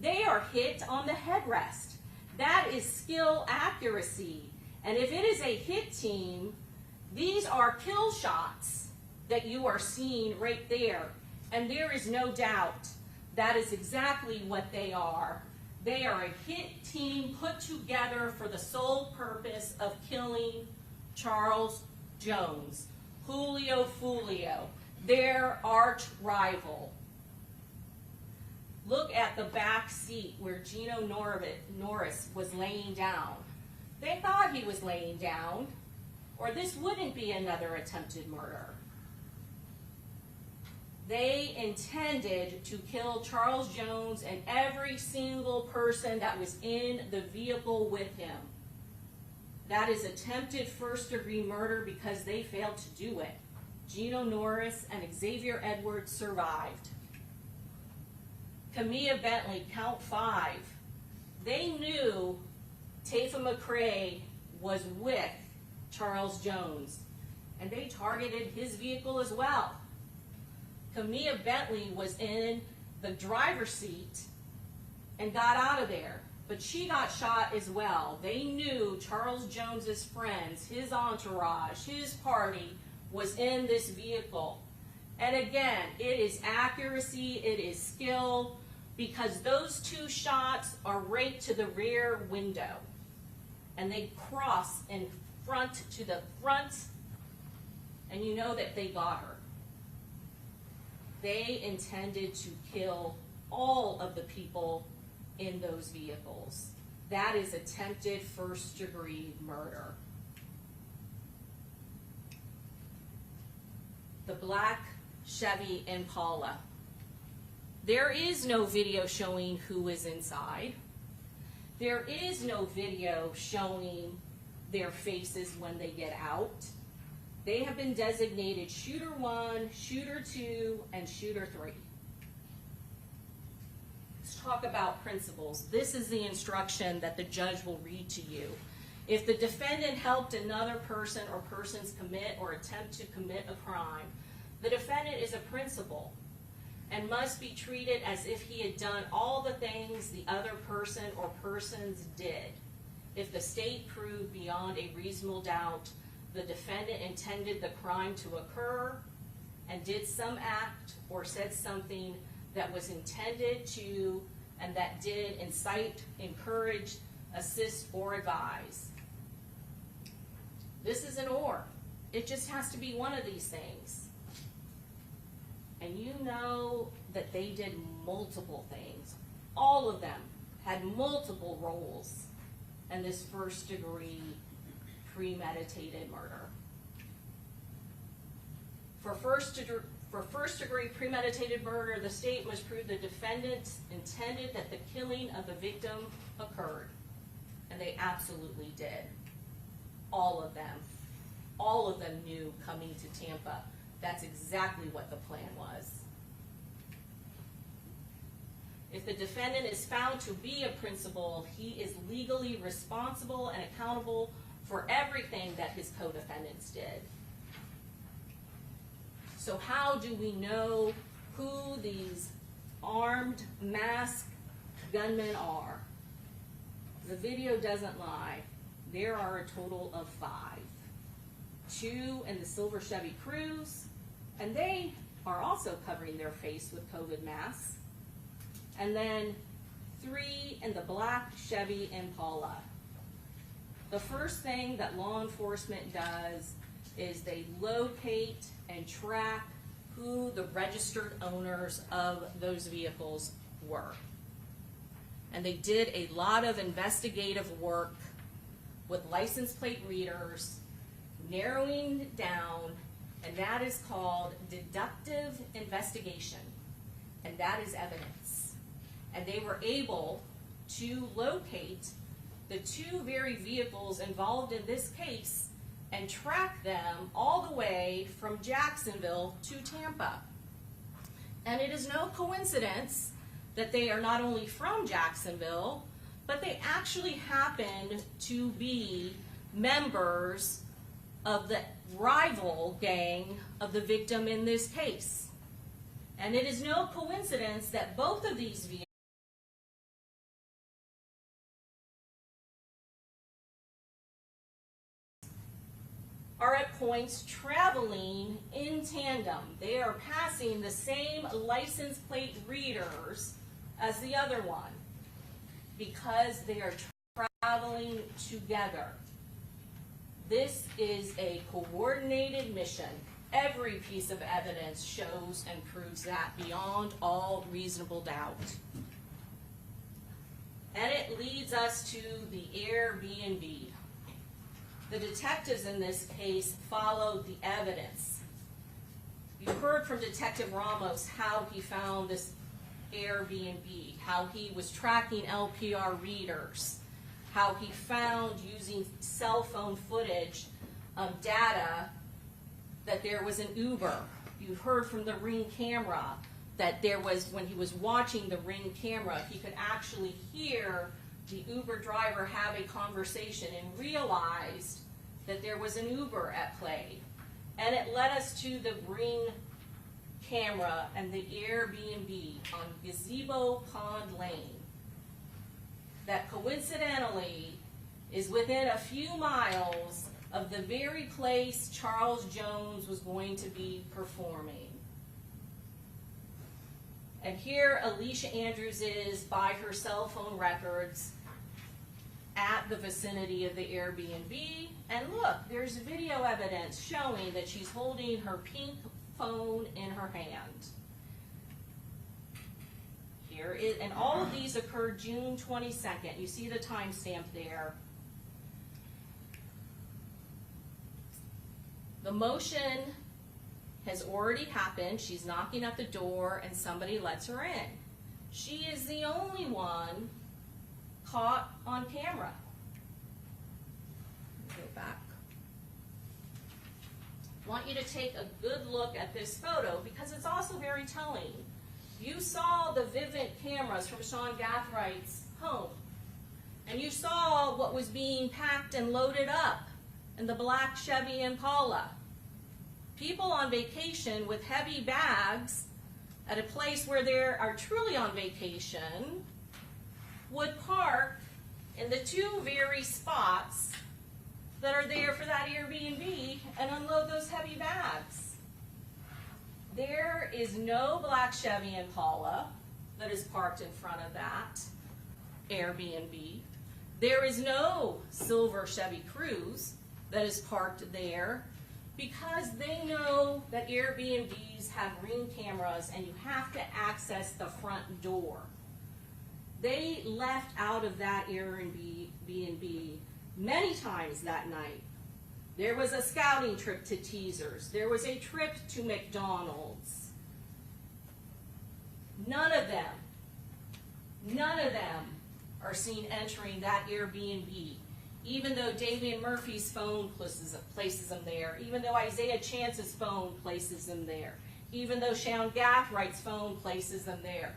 They are hit on the headrest. That is skill accuracy. And if it is a hit team, these are kill shots that you are seeing right there. And there is no doubt that is exactly what they are. They are a hit team put together for the sole purpose of killing Charles Jones. Julio Foolio, their arch rival. Look at the back seat where Gino Norris was laying down. They thought he was laying down, or this wouldn't be another attempted murder. They intended to kill Charles Jones and every single person that was in the vehicle with him. That is attempted first-degree murder because they failed to do it. Gino Norris and Xavier Edwards survived. Camilla Bentley, count 5. They knew Tafa McRae was with Charles Jones, and they targeted his vehicle as well. Camilla Bentley was in the driver's seat and got out of there. But she got shot as well. They knew Charles Jones's friends, his entourage, his party was in this vehicle. And again, it is accuracy, it is skill, because those 2 shots are right to the rear window. And they cross in front to the front, and you know that they got her. They intended to kill all of the people in those vehicles. That is attempted first-degree murder. The black Chevy Impala. There is no video showing who is inside. There is no video showing their faces when they get out. They have been designated shooter 1, shooter 2, and shooter 3. Let's talk about principles. This is the instruction that the judge will read to you. If the defendant helped another person or persons commit or attempt to commit a crime, the defendant is a principal and must be treated as if he had done all the things the other person or persons did. If the state proved beyond a reasonable doubt the defendant intended the crime to occur and did some act or said something that was intended to and that did incite, encourage, assist, or advise. This is an or. It just has to be one of these things. And you know that they did multiple things. All of them had multiple roles in this first-degree premeditated murder. For first-degree premeditated murder, the state must prove the defendant intended that the killing of the victim occurred. And they absolutely did. All of them. All of them knew coming to Tampa. That's exactly what the plan was. If the defendant is found to be a principal, he is legally responsible and accountable for everything that his co-defendants did. So how do we know who these armed, masked gunmen are? The video doesn't lie. There are a total of 5. 2 in the silver Chevy Cruze, and they are also covering their face with COVID masks. And then 3 in the black Chevy Impala. The first thing that law enforcement does is they locate and track who the registered owners of those vehicles were. And they did a lot of investigative work with license plate readers, narrowing it down, and that is called deductive investigation, and that is evidence. And they were able to locate the 2 very vehicles involved in this case and track them all the way from Jacksonville to Tampa. And it is no coincidence that they are not only from Jacksonville, but they actually happen to be members of the rival gang of the victim in this case. And it is no coincidence that both of these vehicles are at points traveling in tandem. They are passing the same license plate readers as the other one because they are traveling together. This is a coordinated mission. Every piece of evidence shows and proves that beyond all reasonable doubt. And it leads us to the Airbnb. The detectives in this case followed the evidence. You heard from Detective Ramos how he found this Airbnb, how he was tracking LPR readers, how he found using cell phone footage data that there was an Uber. You heard from the Ring camera that there was, when he was watching the Ring camera, he could actually hear the Uber driver have a conversation and realized that there was an Uber at play. And it led us to the Ring camera and the Airbnb on Gazebo Pond Lane that coincidentally is within a few miles of the very place Charles Jones was going to be performing. And here Alicia Andrews is by her cell phone records at the vicinity of the Airbnb. And look, there's video evidence showing that she's holding her pink phone in her hand. Here is, and all of these occurred June 22nd. You see the timestamp there. The motion has already happened. She's knocking at the door and somebody lets her in. She is the only one caught on camera. Go back. I want you to take a good look at this photo because it's also very telling. You saw the Vivint cameras from Rashad Gaathright's home, and you saw what was being packed and loaded up in the black Chevy Impala. People on vacation with heavy bags at a place where they are truly on vacation would park in the 2 very spots that are there for that Airbnb and unload those heavy bags. There is no black Chevy Impala that is parked in front of that Airbnb. There is no silver Chevy Cruze that is parked there because they know that Airbnbs have Ring cameras and you have to access the front door. They left out of that Airbnb many times that night. There was a scouting trip to Teasers. There was a trip to McDonald's. None of them are seen entering that Airbnb, even though Davion Murphy's phone places them there, even though Isaiah Chance's phone places them there, even though Sean Gathright's phone places them there.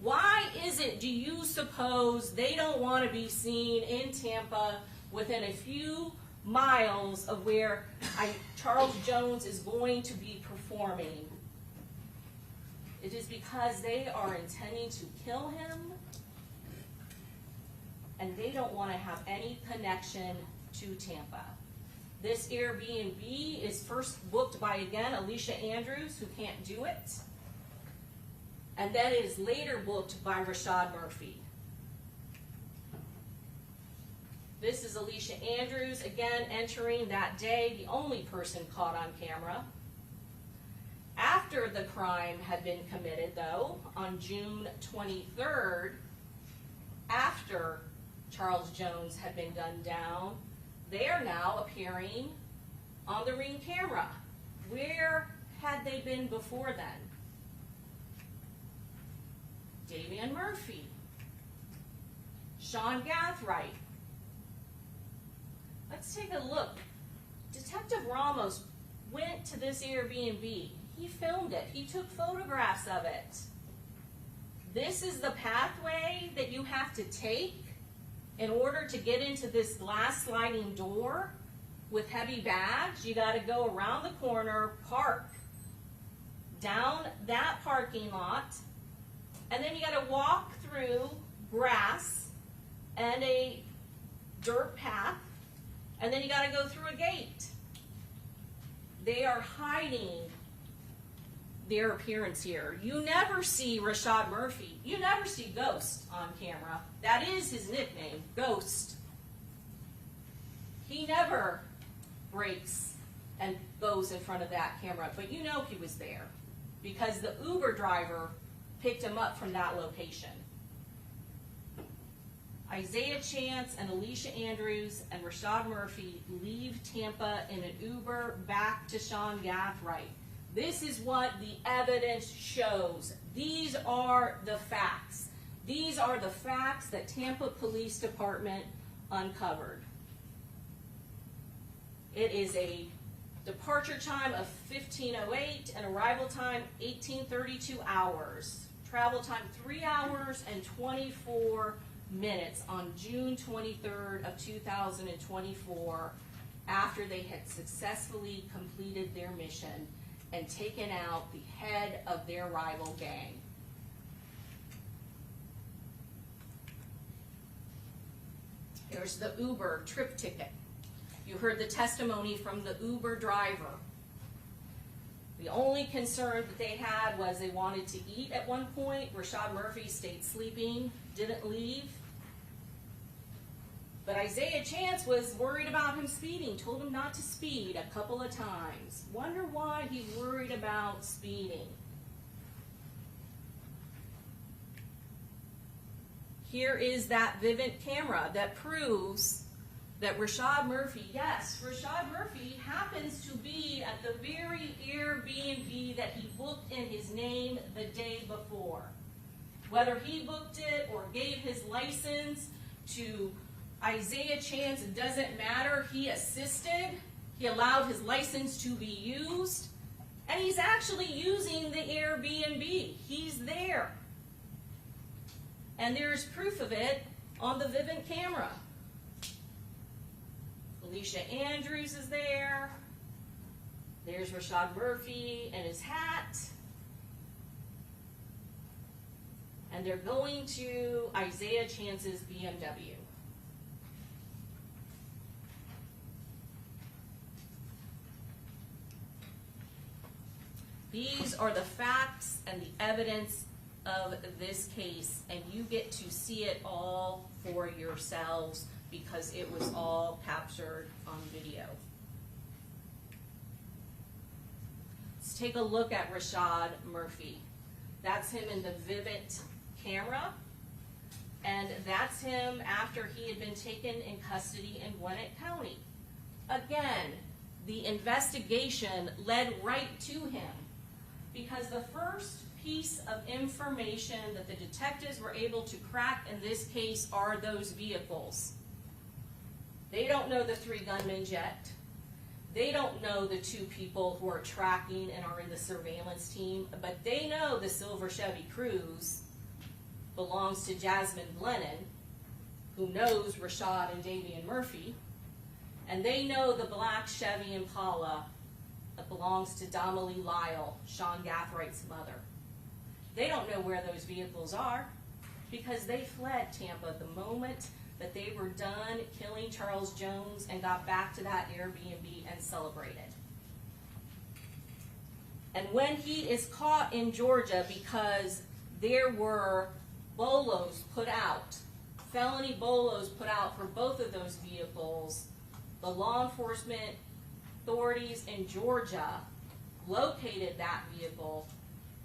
Why is it, do you suppose, they don't want to be seen in Tampa within a few miles of where Charles Jones is going to be performing? It is because they are intending to kill him and they don't want to have any connection to Tampa. This Airbnb is first booked by, again, Alicia Andrews, who can't do it. And then it is later booked by Rashad Murphy. This is Alicia Andrews, again, entering that day, the only person caught on camera. After the crime had been committed, though, on June 23rd, after Charles Jones had been gunned down, they are now appearing on the Ring camera. Where had they been before then? Davion Murphy, Rashad Gathright. Let's take a look. Detective Ramos went to this Airbnb. He filmed it. He took photographs of it. This is the pathway that you have to take in order to get into this glass sliding door with heavy bags. You got to go around the corner, park down that parking lot, and then you got to walk through grass and a dirt path, and then you got to go through a gate. They are hiding their appearance here. You never see Rashad Murphy. You never see Ghost on camera. That is his nickname, Ghost. He never breaks and goes in front of that camera, but you know he was there because the Uber driver picked him up from that location. Isaiah Chance and Alicia Andrews and Rashad Murphy leave Tampa in an Uber back to Rashad Gathright. This is what the evidence shows. These are the facts. These are the facts that Tampa Police Department uncovered. It is a departure time of 15:08 and arrival time 18:32 hours. Travel time 3 hours and 24 minutes on June 23rd of 2024 after they had successfully completed their mission and taken out the head of their rival gang. Here's the Uber trip ticket. You heard the testimony from the Uber driver. The only concern that they had was they wanted to eat at one point. Rashad Murphy stayed sleeping, didn't leave. But Isaiah Chance was worried about him speeding, told him not to speed a couple of times. Wonder why he's worried about speeding. Here is that Vivint camera that proves that Rashad Murphy, yes, Rashad Murphy happens to be at the very Airbnb that he booked in his name the day before. Whether he booked it or gave his license to Isaiah Chance, it doesn't matter. He assisted. He allowed his license to be used. And he's actually using the Airbnb. He's there. And there's proof of it on the Vivint camera. Alicia Andrews is there. There's Rashad Murphy and his hat. And they're going to Isaiah Chance's BMW. These are the facts and the evidence of this case, and you get to see it all for yourselves because it was all captured on video. Let's take a look at Rashad Murphy. That's him in the Vivint camera, and that's him after he had been taken in custody in Gwinnett County. Again, the investigation led right to him because the first piece of information that the detectives were able to crack in this case are those vehicles. They don't know the 3 gunmen yet. They don't know the 2 people who are tracking and are in the surveillance team, but they know the silver Chevy Cruze belongs to Jasmine Glennon, who knows Rashad and Davion Murphy, and they know the black Chevy Impala that belongs to Damalie Lyle, Rashad Gaathright's mother. They don't know where those vehicles are because they fled Tampa the moment that they were done killing Charles Jones and got back to that Airbnb and celebrated. And when he is caught in Georgia, because there were bolos put out, felony bolos put out for both of those vehicles, the law enforcement authorities in Georgia located that vehicle,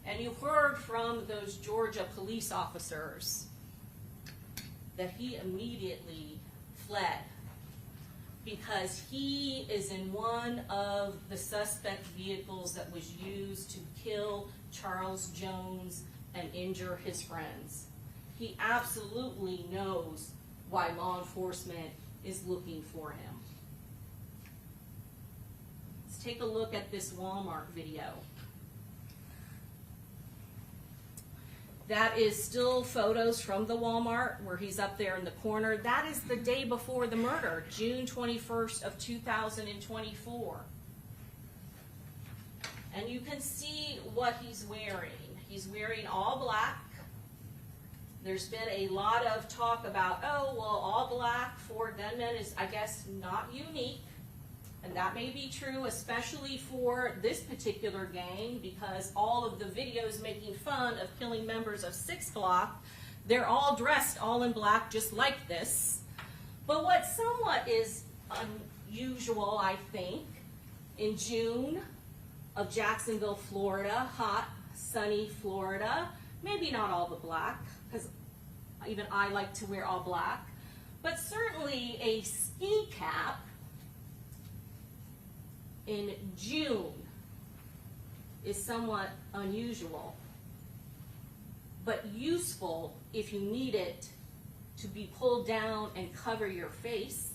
and you heard from those Georgia police officers that he immediately fled because he is in one of the suspect vehicles that was used to kill Charles Jones and injure his friends. He absolutely knows why law enforcement is looking for him. Let's take a look at this Walmart video. That is still photos from the Walmart where he's up there in the corner. That is the day before the murder, June 21st of 2024. And you can see what he's wearing. He's wearing all black. There's been a lot of talk about, oh, well, all black for gunmen is, I guess, not unique. And that may be true, especially for this particular gang, because all of the videos making fun of killing members of 6 Block, they're all dressed all in black just like this. But what somewhat is unusual, I think, in June of Jacksonville, Florida, hot, sunny Florida, maybe not all the black, because even I like to wear all black, but certainly a ski cap in June is somewhat unusual, but useful if you need it to be pulled down and cover your face.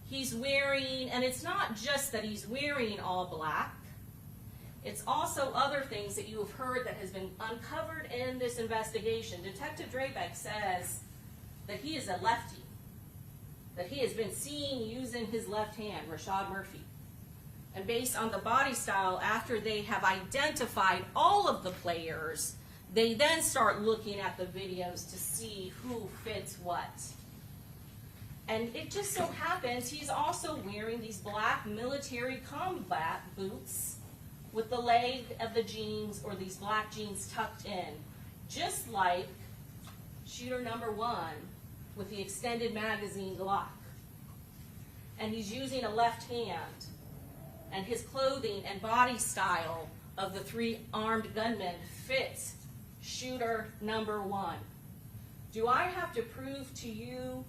He's wearing, and it's not just that he's wearing all black, it's also other things that you have heard that has been uncovered in this investigation. Detective Draybeck says that he is a lefty, that he has been seen using his left hand, Rashad Murphy. And based on the body style, after they have identified all of the players, they then start looking at the videos to see who fits what. And it just so happens he's also wearing these black military combat boots with the leg of the jeans, or these black jeans tucked in, just like shooter number 1 with the extended magazine Glock. And he's using a left hand, and his clothing and body style of the 3 armed gunmen fits shooter number 1. Do I have to prove to you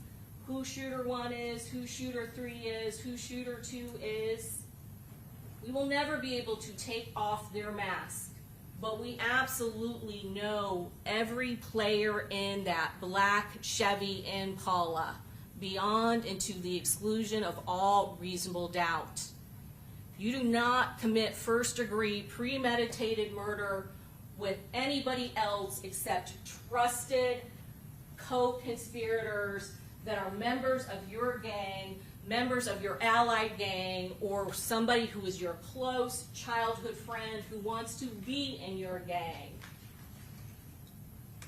who shooter 1 is, who shooter 3 is, who shooter 2 is? We will never be able to take off their mask, but we absolutely know every player in that black Chevy Impala, beyond and to the exclusion of all reasonable doubt. You do not commit first-degree premeditated murder with anybody else except trusted co-conspirators that are members of your gang, members of your allied gang, or somebody who is your close childhood friend who wants to be in your gang.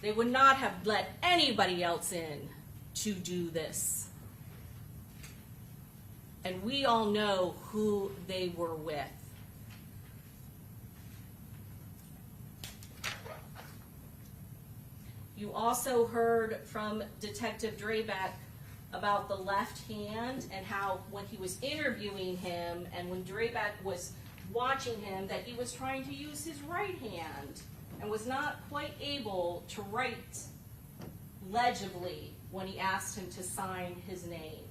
They would not have let anybody else in to do this. And we all know who they were with. You also heard from Detective Draybeck about the left hand and how when he was interviewing him and when Draybeck was watching him that he was trying to use his right hand and was not quite able to write legibly when he asked him to sign his name.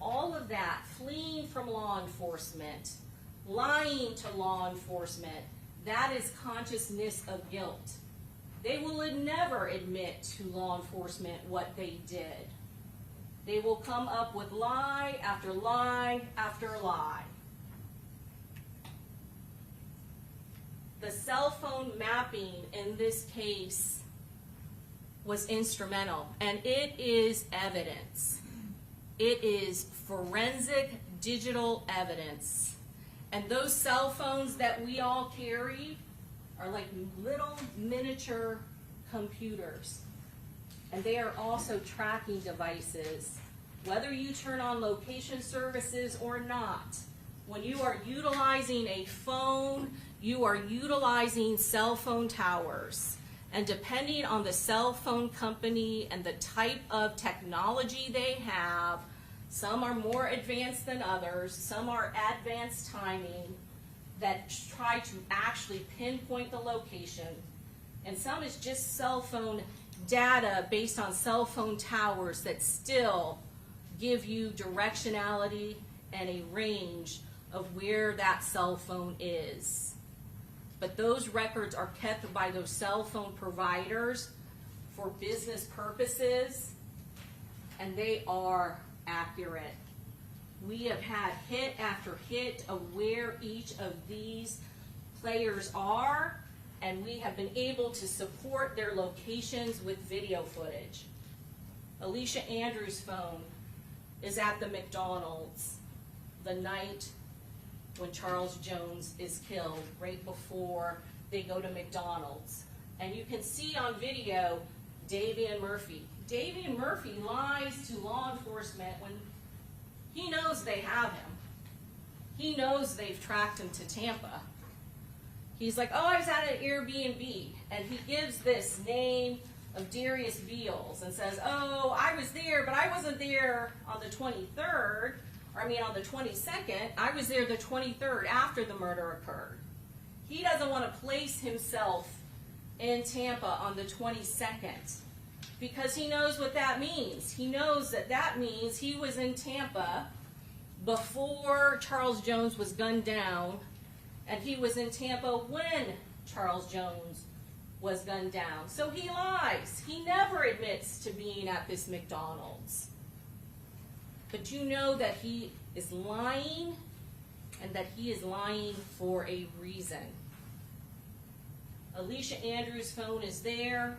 All of that, fleeing from law enforcement, lying to law enforcement, that is consciousness of guilt. They will never admit to law enforcement what they did. They will come up with lie after lie after lie. The cell phone mapping in this case was instrumental, and it is evidence. It is forensic digital evidence. And those cell phones that we all carry are like little miniature computers. and they are also tracking devices. Whether you turn on location services or not, when you are utilizing a phone, you are utilizing cell phone towers. And depending on the cell phone company and the type of technology they have, some are more advanced than others, some are advanced timing that try to actually pinpoint the location, and some is just cell phone data based on cell phone towers that still give you directionality and a range of where that cell phone is. But those records are kept by those cell phone providers for business purposes, and they are accurate. We have had hit after hit of where each of these players are, and we have been able to support their locations with video footage. Alicia Andrews' phone is at the McDonald's the night when Charles Jones is killed, right before they go to McDonald's. And you can see on video Davion Murphy. Davion Murphy lies to law enforcement when he knows they have him. He knows they've tracked him to Tampa. He's like, oh, I was at an Airbnb, and he gives this name of Darius Beals and says, oh, I was there, but I wasn't there on the 23rd, or I mean on the 22nd. I was there the 23rd after the murder occurred. He doesn't want to place himself in Tampa on the 22nd because he knows what that means. He knows that that means he was in Tampa before Charles Jones was gunned down, and he was in Tampa when Charles Jones was gunned down. So he lies. He never admits to being at this McDonald's. But you know that he is lying, and that he is lying for a reason. Alicia Andrews' phone is there,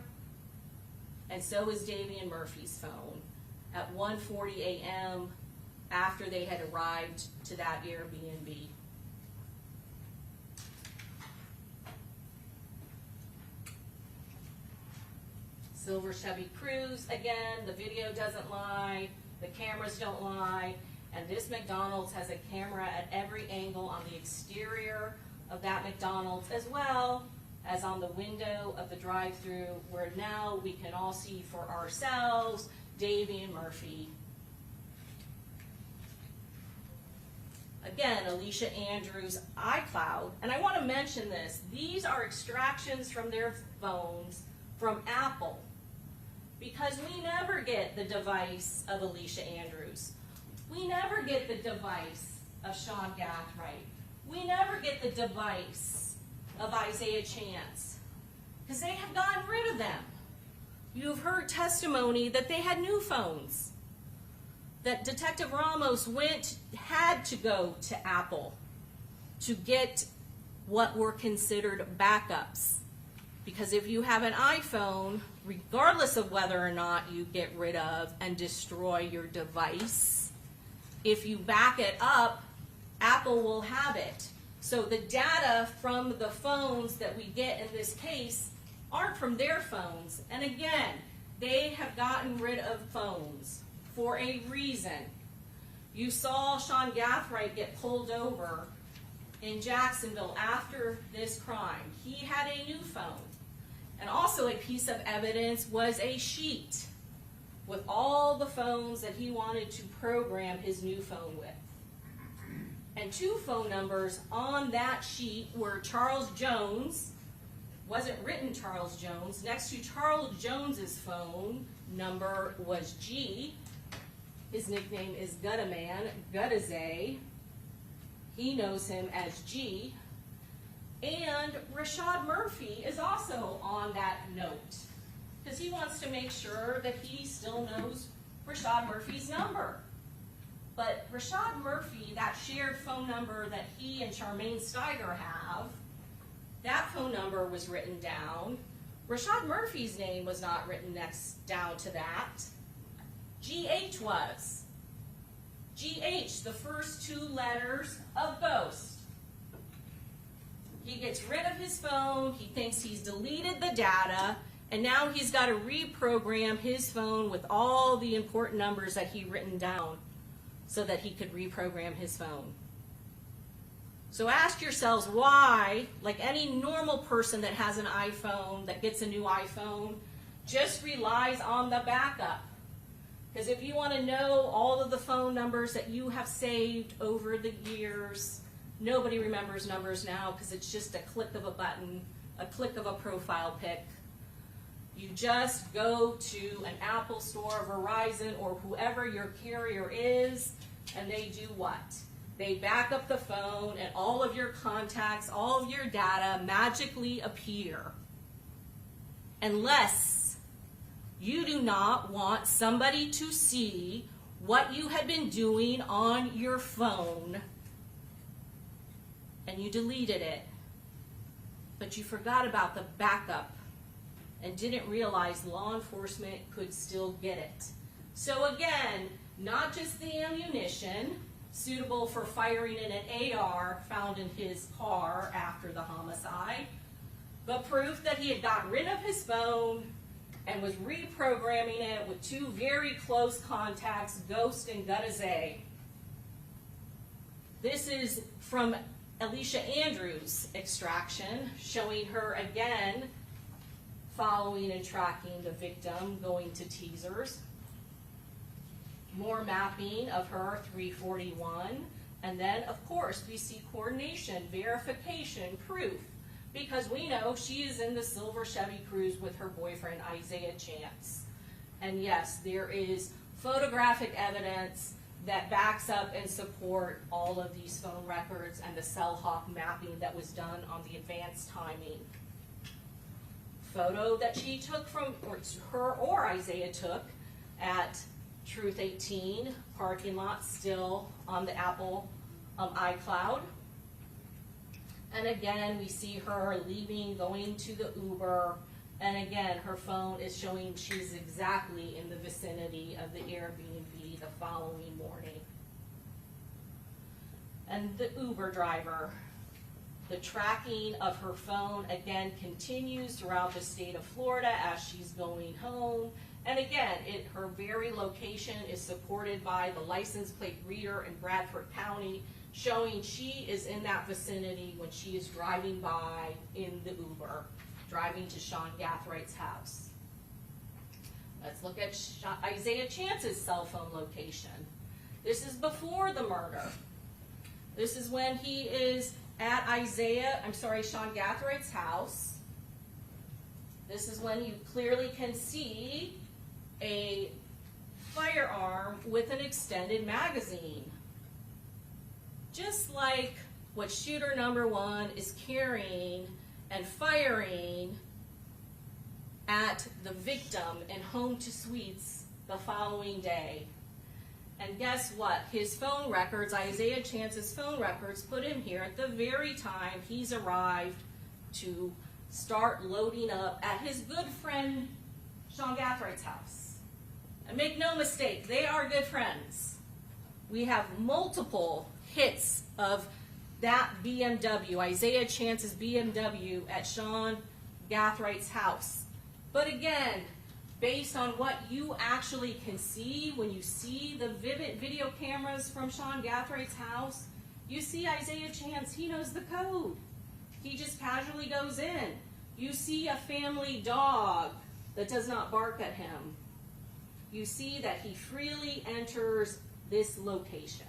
and so is Davion Murphy's phone at 1:40 a.m. after they had arrived to that Airbnb. Silver Chevy Cruze, again, the video doesn't lie, the cameras don't lie, and this McDonald's has a camera at every angle on the exterior of that McDonald's, as well as on the window of the drive-thru, where now we can all see for ourselves Davion Murphy. Again, Alicia Andrews' iCloud, and I want to mention this, these are extractions from their phones from Apple, because we never get the device of Alicia Andrews. We never get the device of Sean Gathright. We never get the device of Isaiah Chance, because they have gotten rid of them. You've heard testimony that they had new phones, that Detective Ramos had to go to Apple to get what were considered backups. Because if you have an iPhone, regardless of whether or not you get rid of and destroy your device, if you back it up, Apple will have it. So the data from the phones that we get in this case aren't from their phones. And again, they have gotten rid of phones for a reason. You saw Sean Gathright get pulled over in Jacksonville after this crime. He had a new phone. And also a piece of evidence was a sheet with all the phones that he wanted to program his new phone with. And two phone numbers on that sheet were Charles Jones, wasn't written Charles Jones. Next to Charles Jones's phone number was G. His nickname is Guttaman, Guttazay. He knows him as G. And Rashad Murphy is also on that note, because he wants to make sure that he still knows Rashad Murphy's number. But Rashad Murphy, that shared phone number that he and Charmaine Steiger have, that phone number was written down. Rashad Murphy's name was not written down to that. GH was. GH, the first two letters of Ghost. He gets rid of his phone, he thinks he's deleted the data, And now he's got to reprogram his phone with all the important numbers that he written down so that he could reprogram his phone. So ask yourselves why, like any normal person that has an iPhone, that gets a new iPhone, just relies on the backup. Because if you want to know all of the phone numbers that you have saved over the years, nobody remembers numbers now because it's just a click of a button, a click of a profile pic. You just go to an Apple store, Verizon, or whoever your carrier is, and they do what? They back up the phone, and all of your contacts, all of your data magically appear. Unless you do not want somebody to see what you had been doing on your phone, and you deleted it, but you forgot about the backup and didn't realize law enforcement could still get it. So again, not just the ammunition suitable for firing in an AR found in his car after the homicide, but proof that he had gotten rid of his phone and was reprogramming it with two very close contacts, Ghost and Gutazay. This is from Alicia Andrews' extraction, showing her again following and tracking the victim, going to teasers. More mapping of her 341, and then of course we see coordination, verification, proof, because we know she is in the silver Chevy Cruze with her boyfriend Isaiah Chance. And yes, there is photographic evidence that backs up and support all of these phone records and the cell hawk mapping that was done on the advanced timing. Photo that she took from, or her or Isaiah took at Truth 18, parking lot still on the Apple iCloud. And again, we see her leaving, going to the Uber, and again, her phone is showing she's exactly in the vicinity of the Airbnb the following morning. And the Uber driver, the tracking of her phone again continues throughout the state of Florida as she's going home. And again, her very location is supported by the license plate reader in Bradford County, showing she is in that vicinity when she is driving by in the Uber, driving to Sean Gathright's house. Let's look at Isaiah Chance's cell phone location. This is before the murder. This is when he is at Sean Gathright's house. This is when you clearly can see a firearm with an extended magazine. Just like what shooter number one is carrying and firing at the victim in Home to Suites the following day. And guess what? His phone records, Isaiah Chance's phone records, put him here at the very time he's arrived to start loading up at his good friend Sean Gathright's house. And make no mistake, they are good friends. We have multiple hits of that BMW, Isaiah Chance's BMW at Sean Gathright's house. But again, based on what you actually can see when you see the vivid video cameras from Sean Gathright's house, you see Isaiah Chance, he knows the code. He just casually goes in. You see a family dog that does not bark at him. You see that he freely enters this location.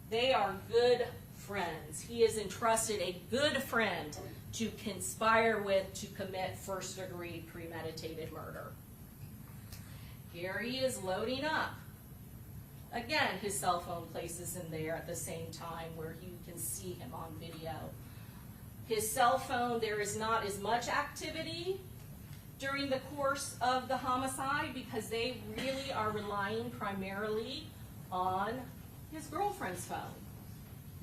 They are good friends. He has entrusted a good friend to conspire with to commit first-degree premeditated murder. Here he is loading up. Again, his cell phone places in there at the same time where you can see him on video. His cell phone, there is not as much activity during the course of the homicide because they really are relying primarily on his girlfriend's phone.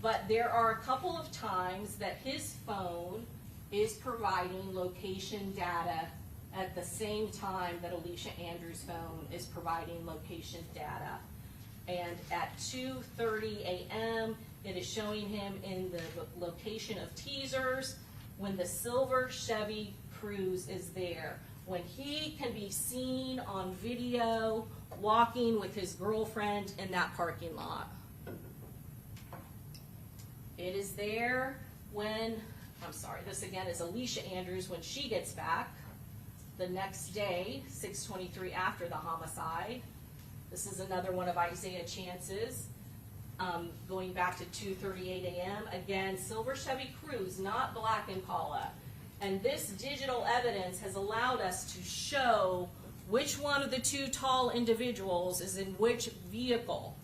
But there are a couple of times that his phone is providing location data at the same time that Alicia Andrews' phone is providing location data. And at 2:30 a.m., it is showing him in the location of teasers when the silver Chevy Cruze is there. when he can be seen on video walking with his girlfriend in that parking lot. It is there when, I'm sorry, this again is Alicia Andrews when she gets back the next day, 6:23 after the homicide. This is another one of Isaiah Chance's, going back to 2:38 a.m. Again, silver Chevy Cruze, not black Impala. And this digital evidence has allowed us to show which one of the two tall individuals is in which vehicle.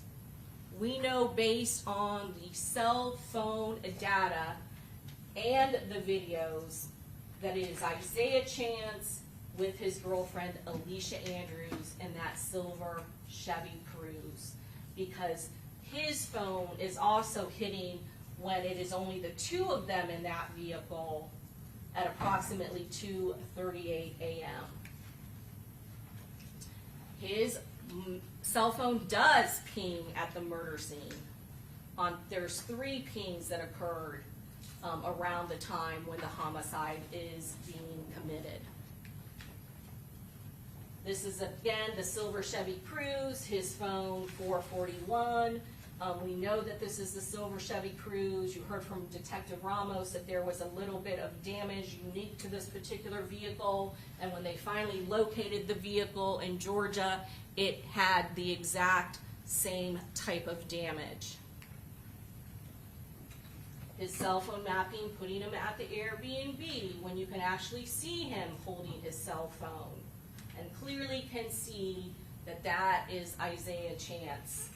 We know based on the cell phone data and the videos that it is Isaiah Chance with his girlfriend Alicia Andrews in that silver Chevy Cruze, because his phone is also hitting when it is only the two of them in that vehicle at approximately 2:38 a.m. His cell phone does ping at the murder scene. There's 3 pings that occurred around the time when the homicide is being committed. This is again the silver Chevy Cruze, his phone 441. We know that this is the silver Chevy Cruze. You heard from Detective Ramos that there was a little bit of damage unique to this particular vehicle, and when they finally located the vehicle in Georgia, it had the exact same type of damage. His cell phone mapping, putting him at the Airbnb when you can actually see him holding his cell phone, and clearly can see that that is Isaiah Chance.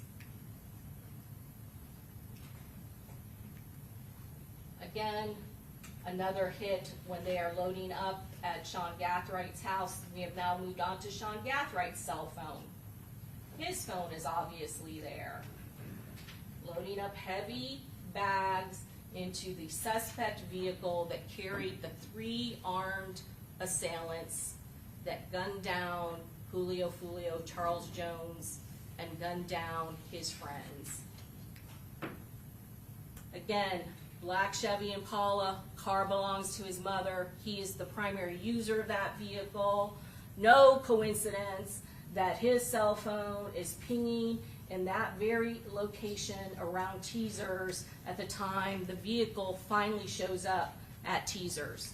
Again, another hit when they are loading up at Sean Gathright's house. We have now moved on to Sean Gathright's cell phone. His phone is obviously there. Loading up heavy bags into the suspect vehicle that carried the 3 armed assailants that gunned down Julio Foolio, Charles Jones, and gunned down his friends. Again, black Chevy Impala, car belongs to his mother. He is the primary user of that vehicle. No coincidence that his cell phone is pinging in that very location around Teasers at the time the vehicle finally shows up at Teasers.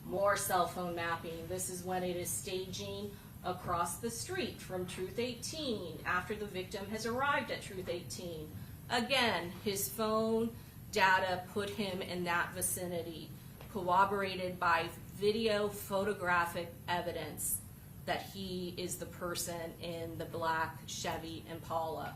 More cell phone mapping. This is when it is staging across the street from Truth 18 after the victim has arrived at Truth 18. Again, his phone data put him in that vicinity, corroborated by video photographic evidence that he is the person in the black Chevy Impala.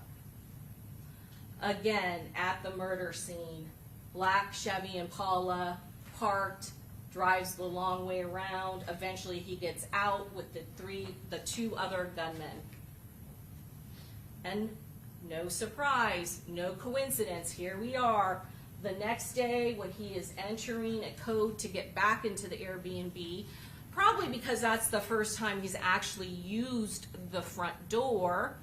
Again, at the murder scene, black Chevy Impala parked, drives the long way around. Eventually he gets out with the 2 other gunmen. And no surprise, no coincidence, here we are the next day when he is entering a code to get back into the Airbnb, probably because that's the first time he's actually used the front door.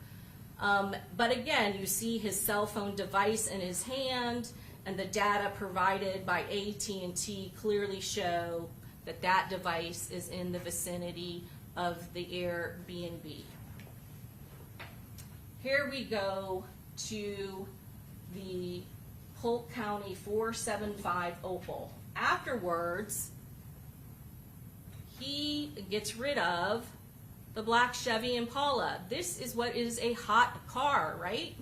But again, you see his cell phone device in his hand, and the data provided by AT&T clearly show that that device is in the vicinity of the Airbnb. Here we go to the Polk County 475 Opal. Afterwards, he gets rid of the black Chevy Impala. This is what is a hot car, right?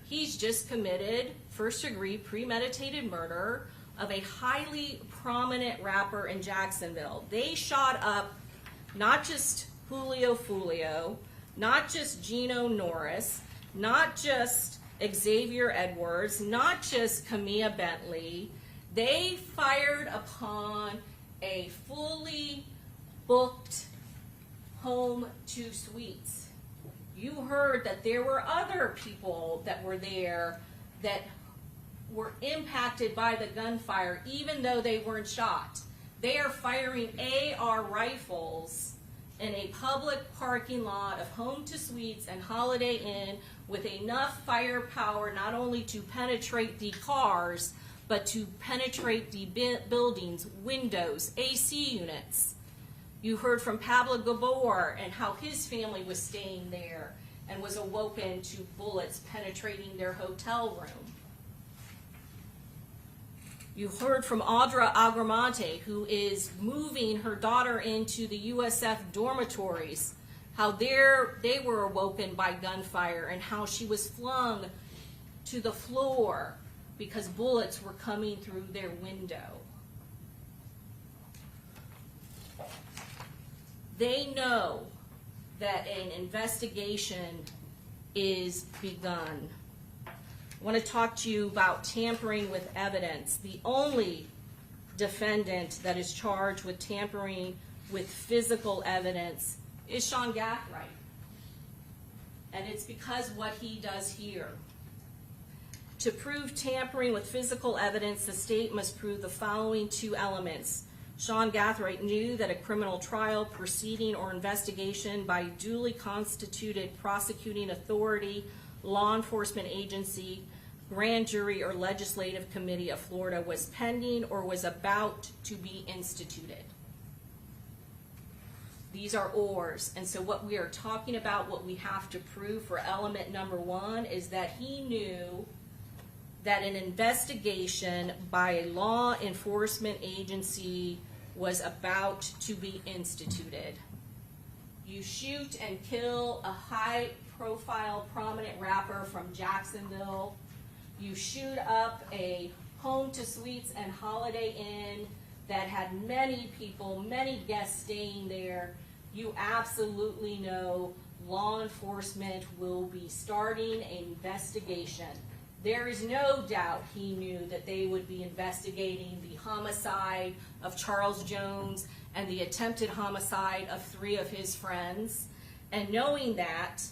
He's just committed first-degree premeditated murder of a highly prominent rapper in Jacksonville. They shot up not just Julio Foolio, not just Gino Norris, not just Xavier Edwards, not just Camilla Bentley. They fired upon a fully booked home 2 suites. You heard that there were other people that were there that were impacted by the gunfire, even though they weren't shot. They are firing AR rifles in a public parking lot of Home to Suites and Holiday Inn with enough firepower not only to penetrate the cars, but to penetrate the buildings, windows, AC units. You heard from Pablo Gabor and how his family was staying there and was awoken to bullets penetrating their hotel room. You heard from Audra Agramonte, who is moving her daughter into the USF dormitories, how they were awoken by gunfire and how she was flung to the floor because bullets were coming through their window. They know that an investigation is begun. I want to talk to you about tampering with evidence. The only defendant that is charged with tampering with physical evidence is Sean Gathright. And it's because what he does here. To prove tampering with physical evidence, the state must prove the following two elements. Sean Gathright knew that a criminal trial, proceeding, or investigation by duly constituted prosecuting authority, law enforcement agency, grand jury, or legislative committee of Florida was pending or was about to be instituted. These are ors, and so what we are talking about, what we have to prove for element number one, is that he knew that an investigation by a law enforcement agency was about to be instituted. You shoot and kill a high-profile, prominent rapper from Jacksonville. You shoot up a home to suites and Holiday Inn that had many people, many guests staying there. You absolutely know law enforcement will be starting an investigation. There is no doubt he knew that they would be investigating the homicide of Charles Jones and the attempted homicide of 3 of his friends. And knowing that,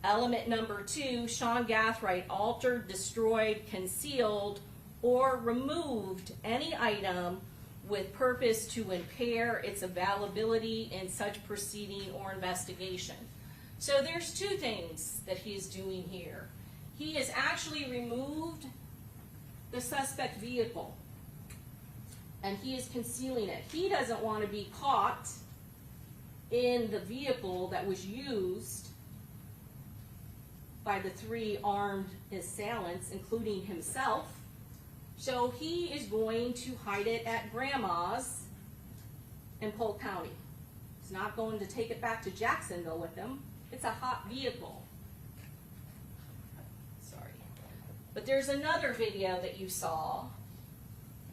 element number 2, Sean Gathright altered, destroyed, concealed, or removed any item with purpose to impair its availability in such proceeding or investigation. So there's 2 things that he is doing here. He has actually removed the suspect vehicle, and he is concealing it. He doesn't want to be caught in the vehicle that was used by the 3 armed assailants, including himself. So he is going to hide it at Grandma's in Polk County. He's not going to take it back to Jacksonville with him. It's a hot vehicle. But there's another video that you saw,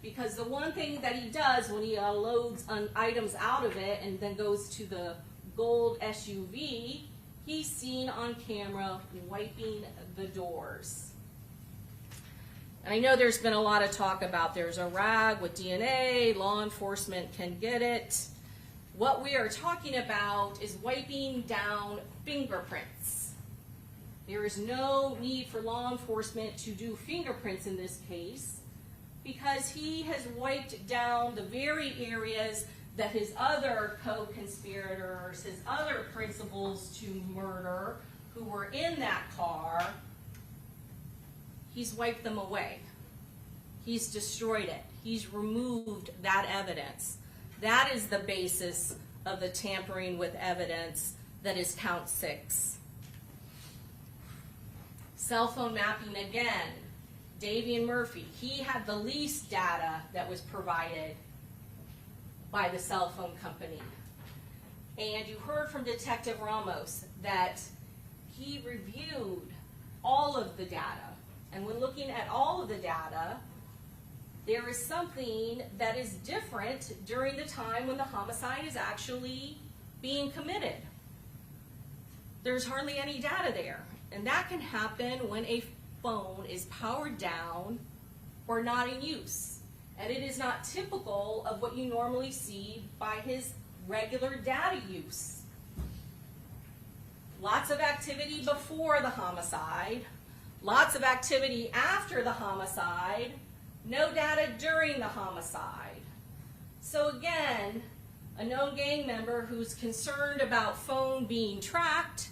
because the one thing that he does when he loads items out of it and then goes to the gold SUV, he's seen on camera wiping the doors. And I know there's been a lot of talk about there's a rag with DNA, law enforcement can get it. What we are talking about is wiping down fingerprints. There is no need for law enforcement to do fingerprints in this case because he has wiped down the very areas that his other co-conspirators, his other principals to murder who were in that car, he's wiped them away. He's destroyed it. He's removed that evidence. That is the basis of the tampering with evidence that is count 6. Cell phone mapping again. Davion Murphy, he had the lease data that was provided by the cell phone company. And you heard from Detective Ramos that he reviewed all of the data. And when looking at all of the data, there is something that is different during the time when the homicide is actually being committed. There's hardly any data there. And that can happen when a phone is powered down or not in use. And it is not typical of what you normally see by his regular data use. Lots of activity before the homicide, lots of activity after the homicide, no data during the homicide. So again, a known gang member who's concerned about phone being tracked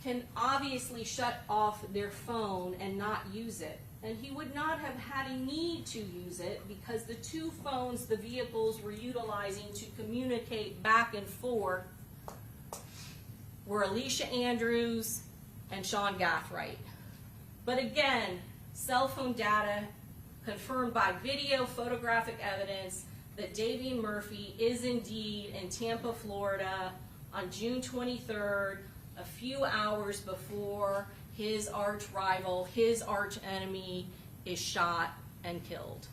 can obviously shut off their phone and not use it. And he would not have had a need to use it because the two phones the vehicles were utilizing to communicate back and forth were Alicia Andrews and Sean Gathright. But again, cell phone data confirmed by video photographic evidence that Davion Murphy is indeed in Tampa, Florida on June 23rd, a few hours before his arch rival, his arch enemy, is shot and killed.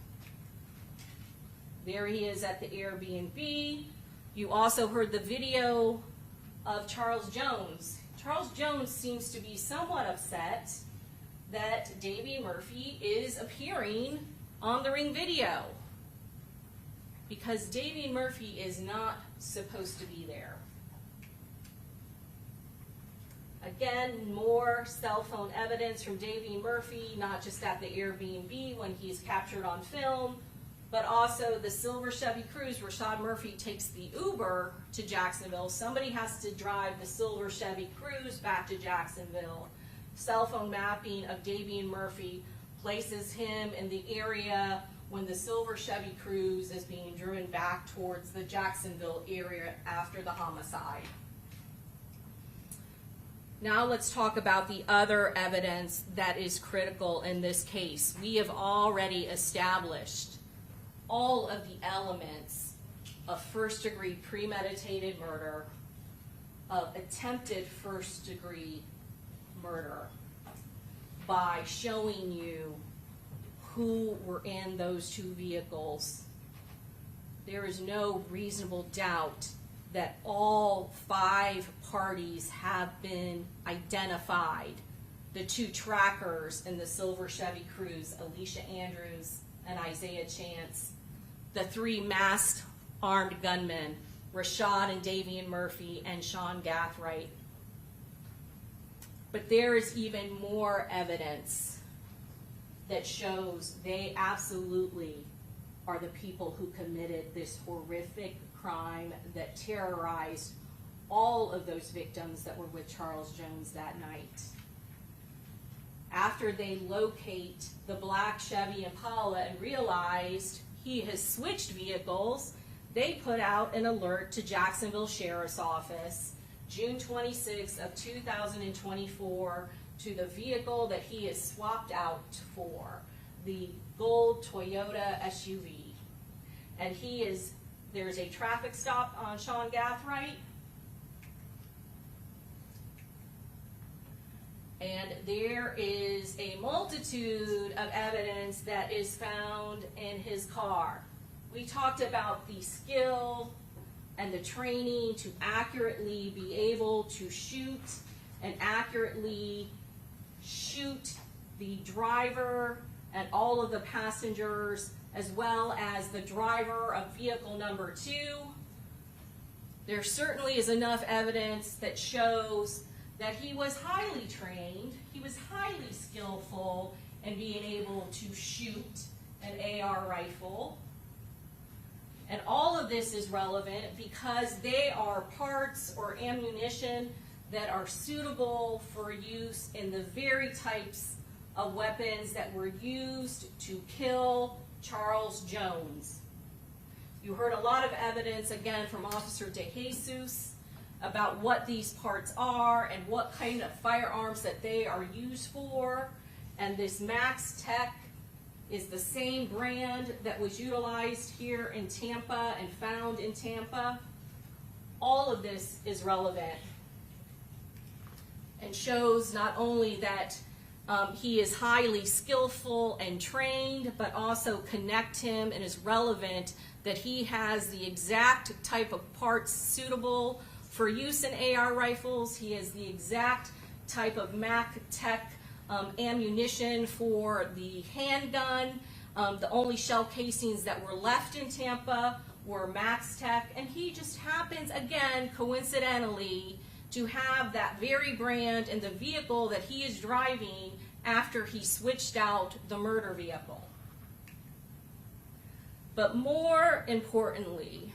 There he is at the Airbnb. You also heard the video of Charles Jones. Charles Jones seems to be somewhat upset that Davion Murphy is appearing on the Ring video because Davion Murphy is not supposed to be there. Again, more cell phone evidence from Davion Murphy, not just at the Airbnb when he's captured on film, but also the silver Chevy Cruze. Rashad Murphy takes the Uber to Jacksonville. Somebody has to drive the silver Chevy Cruze back to Jacksonville. Cell phone mapping of Davion Murphy places him in the area when the silver Chevy Cruze is being driven back towards the Jacksonville area after the homicide. Now let's talk about the other evidence that is critical in this case. We have already established all of the elements of first-degree premeditated murder, of attempted first-degree murder, by showing you who were in those two vehicles. There is no reasonable doubt that all 5 parties have been identified. The 2 trackers in the silver Chevy Cruze, Alicia Andrews and Isaiah Chance. The 3 masked armed gunmen, Rashad and Davion Murphy and Sean Gathright. But there is even more evidence that shows they absolutely are the people who committed this horrific crime that terrorized all of those victims that were with Charles Jones that night. After they locate the black Chevy Impala and realized he has switched vehicles, they put out an alert to Jacksonville Sheriff's Office, June 26th of 2024, to the vehicle that he is swapped out for, the gold Toyota SUV. And there's a traffic stop on Sean Gathright, and there is a multitude of evidence that is found in his car. We talked about the skill and the training to accurately be able to shoot and accurately shoot the driver and all of the passengers, as well as the driver of vehicle number 2. There certainly is enough evidence that shows that he was highly trained, he was highly skillful in being able to shoot an AR rifle. And all of this is relevant because they are parts or ammunition that are suitable for use in the very types of weapons that were used to kill Charles Jones. You heard a lot of evidence, again, from Officer DeJesus about what these parts are and what kind of firearms that they are used for. And this Max Tech is the same brand that was utilized here in Tampa and found in Tampa. All of this is relevant and shows not only that he is highly skillful and trained, but also connect him and is relevant that he has the exact type of parts suitable for use in AR rifles. He has the exact type of Mac Tech ammunition for the handgun. The only shell casings that were left in Tampa were Max Tech, and he just happens, again, coincidentally, to have that very brand in the vehicle that he is driving after he switched out the murder vehicle. But more importantly,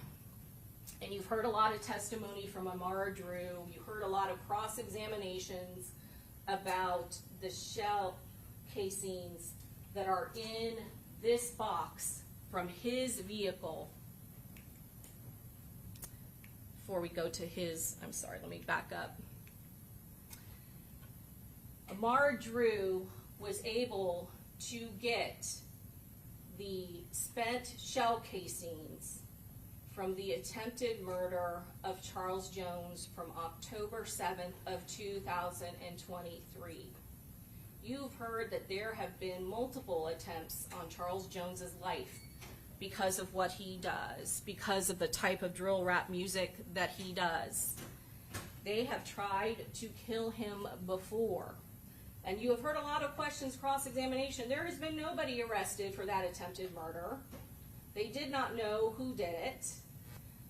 And you've heard a lot of testimony from Amara Drew. You heard a lot of cross-examinations about the shell casings that are in this box from his vehicle. Before we go to his, I'm sorry, let me back up. Amara Drew was able to get the spent shell casings from the attempted murder of Charles Jones from October 7th of 2023. You've heard that there have been multiple attempts on Charles Jones's life because of what he does, because of the type of drill rap music that he does. They have tried to kill him before. And you have heard a lot of questions, cross-examination. There has been nobody arrested for that attempted murder. They did not know who did it.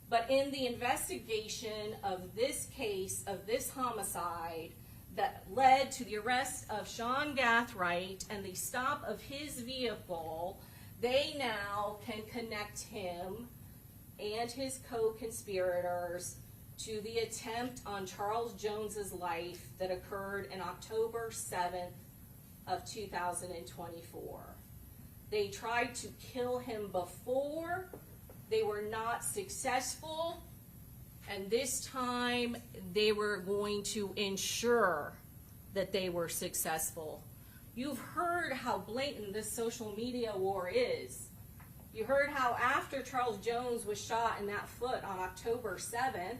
But in the investigation of this case, of this homicide, that led to the arrest of Rashad Gathright and the stop of his vehicle, they now can connect him and his co-conspirators to the attempt on Charles Jones's life that occurred in October 7th of 2024. They tried to kill him before. They were not successful, and this time they were going to ensure that they were successful. You've heard how blatant this social media war is. You heard how after Charles Jones was shot in that foot on October 7th,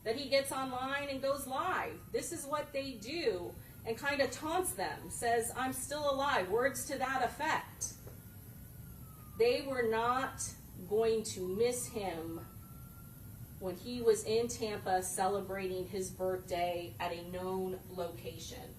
that he gets online and goes live. This is what they do, and kind of taunts them, says, "I'm still alive," words to that effect. They were not going to miss him when he was in Tampa celebrating his birthday at a known location.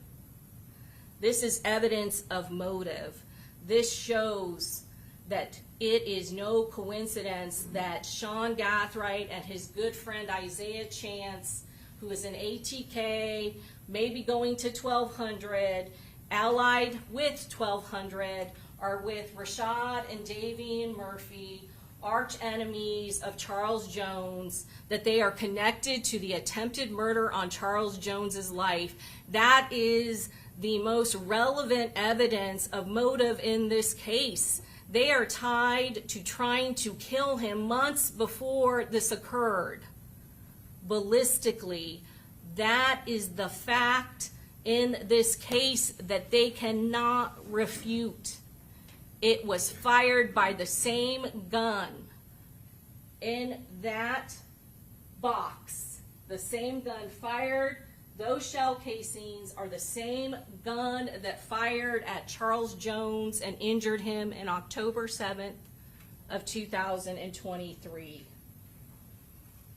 This is evidence of motive. This shows that it is no coincidence that Rashad Gathright and his good friend Isaiah Chance, who is an ATK, maybe going to 1200, allied with 1200, are with Rashad and Davion Murphy, arch enemies of Charles Jones, that they are connected to the attempted murder on Charles Jones's life. That is the most relevant evidence of motive in this case. They are tied to trying to kill him months before this occurred. Ballistically, that is the fact in this case that they cannot refute. It was fired by the same gun in that box. The same gun fired. Those shell casings are the same gun that fired at Charles Jones and injured him in October 7th of 2023.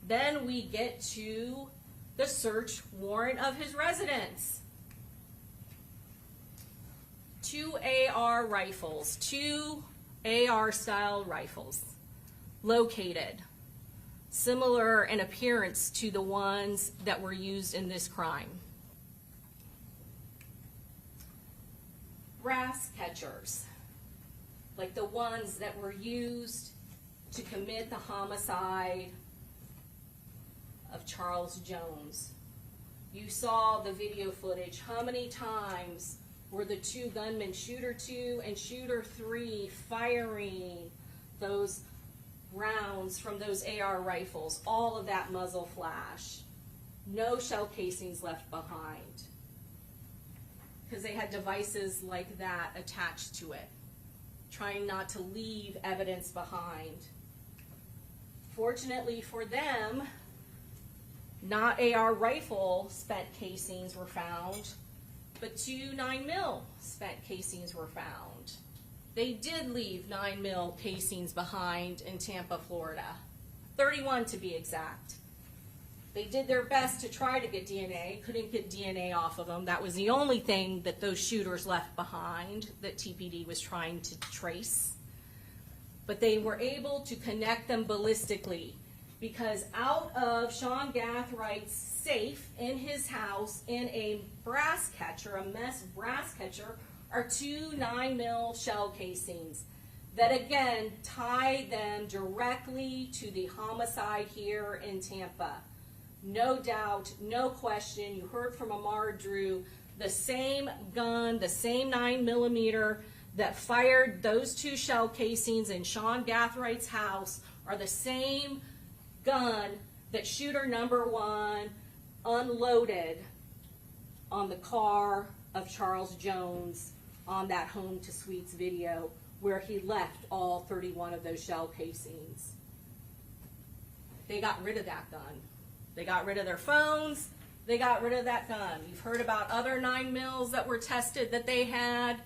Then we get to the search warrant of his residence. 2 AR rifles, 2 AR-style rifles, located, similar in appearance to the ones that were used in this crime. Brass catchers, like the ones that were used to commit the homicide of Charles Jones. You saw the video footage. How many times were the two gunmen, shooter 2 and shooter 3, firing those rounds from those AR rifles? All of that muzzle flash. No shell casings left behind, because they had devices like that attached to it, trying not to leave evidence behind. Fortunately for them, not AR rifle spent casings were found, but 2 9mm spent casings were found. They did leave 9mm casings behind in Tampa, Florida. 31 to be exact. They did their best to try to get DNA, couldn't get DNA off of them. That was the only thing that those shooters left behind that TPD was trying to trace. But they were able to connect them ballistically, because out of Rashad Gaathright's safe in his house, in a brass catcher, a mesh brass catcher, are 2 9mm shell casings. that again tie them directly to the homicide here in Tampa. No doubt, no question. You heard from Amar Drew, the same gun, the same 9mm that fired those 2 shell casings in Sean Gathright's house are the same gun that shooter number 1 unloaded on the car of Charles Jones on that Home to Suites video where he left all 31 of those shell casings. They got rid of that gun. They got rid of their phones. They got rid of that gun. You've heard about other 9mm that were tested that they had.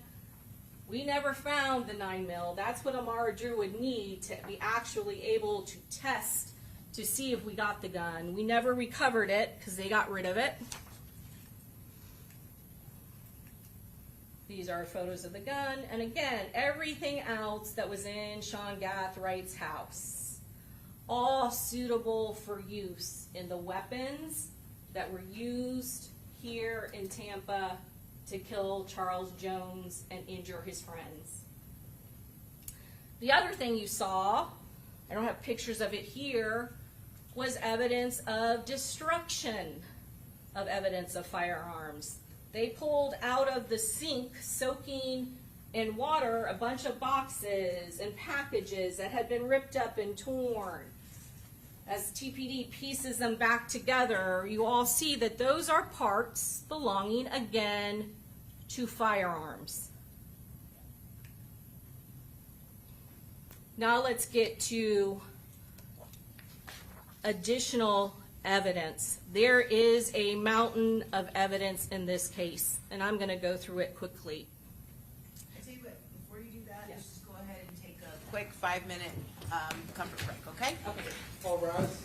We never found the 9mm. That's what Amara Drew would need to be actually able to test to see if we got the gun. We never recovered it because they got rid of it. These are photos of the gun. And again, everything else that was in Sean Gathright's house. All suitable for use in the weapons that were used here in Tampa to kill Charles Jones and injure his friends. The other thing you saw, I don't have pictures of it here, was evidence of destruction of evidence of firearms. They pulled out of the sink, soaking in water, a bunch of boxes and packages that had been ripped up and torn. As TPD pieces them back together, you all see that those are parts belonging again to firearms. Now let's get to additional evidence. There is a mountain of evidence in this case, and I'm going to go through it quickly.
I tell you what, before you do that,
Yes.
let's just go ahead and take a quick 5-minute comfort break, okay?
Okay.
All rise.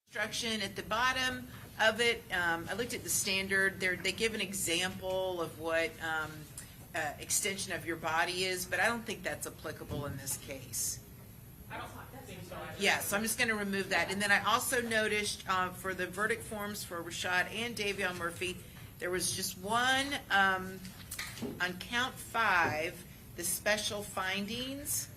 Instruction at the bottom of it, I looked at the standard. They give an example of what extension of your body is, but I don't think that's applicable in this case.
I don't think so. either.
Yeah, so I'm just going to remove that. And then I also noticed for the verdict forms for Rashad and Davion Murphy, there was just one on count 5, the special findings.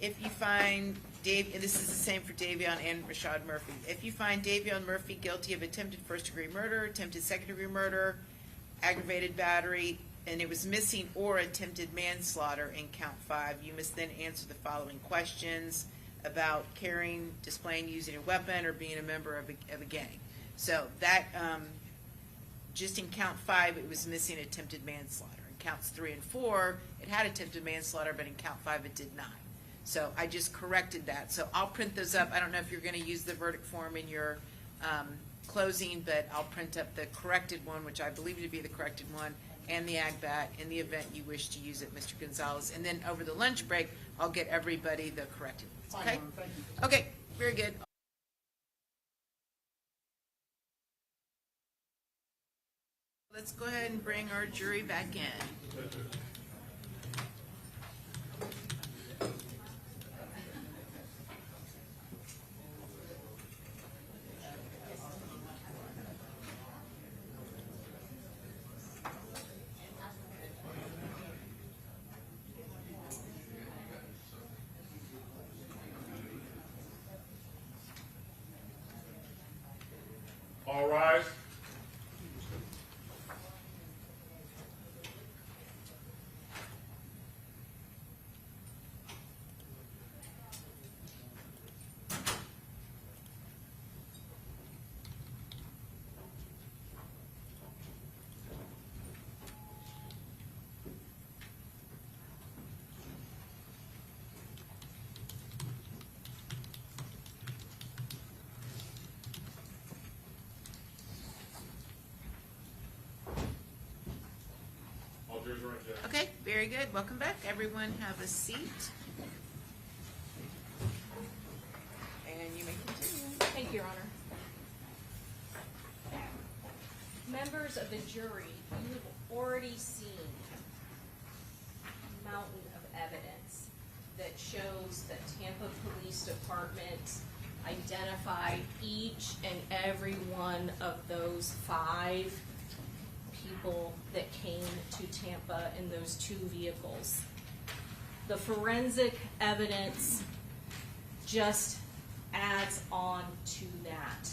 If you find and this is the same for Davion and Rashad Murphy. If you find Davion Murphy guilty of attempted first-degree murder, attempted second-degree murder, aggravated battery, and it was missing or attempted manslaughter in count 5, you must then answer the following questions about carrying, displaying, using a weapon, or being a member of a gang. So that, just in count 5, it was missing attempted manslaughter. In counts 3 and 4, it had attempted manslaughter, but in count 5, it did not. So I just corrected that. So I'll print those up. I don't know if you're going to use the verdict form in your closing, but I'll print up the corrected one, which I believe to be the corrected one, and the AGBAT in the event you wish to use it, Mr. Gonzalez. And then over the lunch break, I'll get everybody the corrected ones. Okay?
Thank you.
Okay, very good. Let's go ahead and bring our jury back in.
All rise. drink yet.
Okay, very good. Welcome back. Everyone have a seat. And you may continue.
Thank you, Your Honor. Members of the jury, you have already seen a mountain of evidence that shows that Tampa Police Department identified each and every one of those 5 people that came to Tampa in those 2 vehicles. The forensic evidence just adds on to that.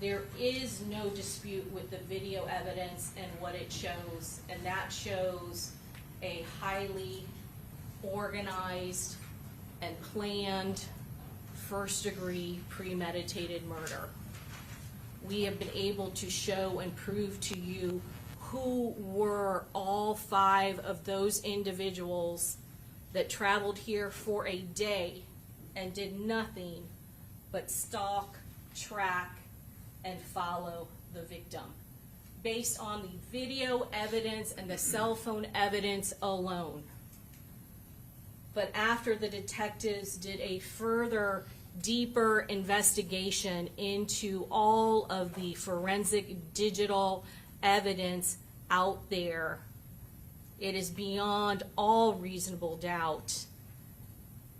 There is no dispute with the video evidence and what it shows, and that shows a highly organized and planned first-degree premeditated murder. We have been able to show and prove to you who were all 5 of those individuals that traveled here for a day and did nothing but stalk, track, and follow the victim. Based on the video evidence and the cell phone evidence alone. But after the detectives did a further, deeper investigation into all of the forensic digital evidence out there, it is beyond all reasonable doubt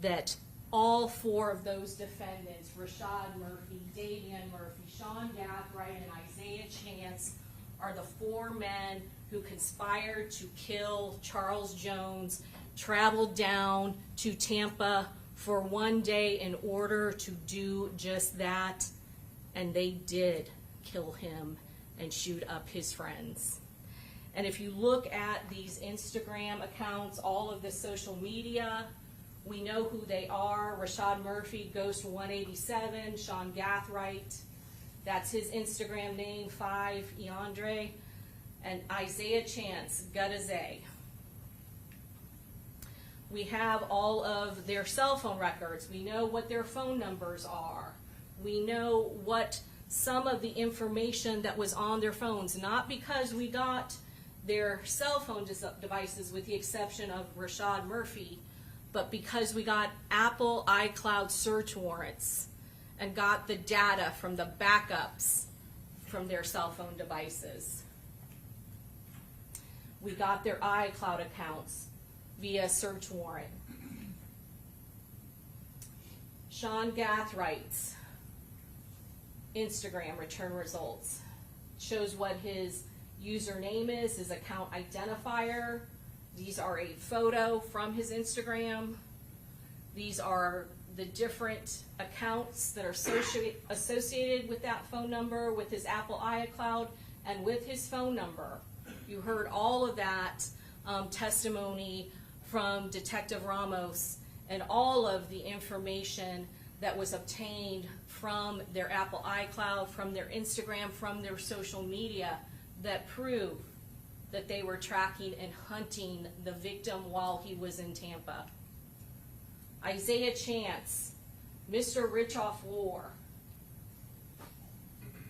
that all 4 of those defendants, Rashad Murphy, Davion Murphy, Sean Gathright, and Isaiah Chance, are the 4 men who conspired to kill Charles Jones, traveled down to Tampa for one day in order to do just that, and they did kill him and shoot up his friends. And if you look at these Instagram accounts, all of the social media, we know who they are. Rashad Murphy, Ghost 187, Sean Gathright, that's his Instagram name, 5 Andre, and Isaiah Chance, Gutaze. We have all of their cell phone records. We know what their phone numbers are. We know what some of the information that was on their phones, not because we got their cell phone devices with the exception of Rashad Murphy, but because we got Apple iCloud search warrants and got the data from the backups from their cell phone devices. We got their iCloud accounts via search warrant. Sean Gathwright's Instagram return results shows what his username is, his account identifier. These are a photo from his Instagram. These are the different accounts that are associated with that phone number, with his Apple iCloud, and with his phone number. You heard all of that testimony from Detective Ramos and all of the information that was obtained from their Apple iCloud, from their Instagram, from their social media that prove that they were tracking and hunting the victim while he was in Tampa. Isaiah Chance, Mr. Richoff War.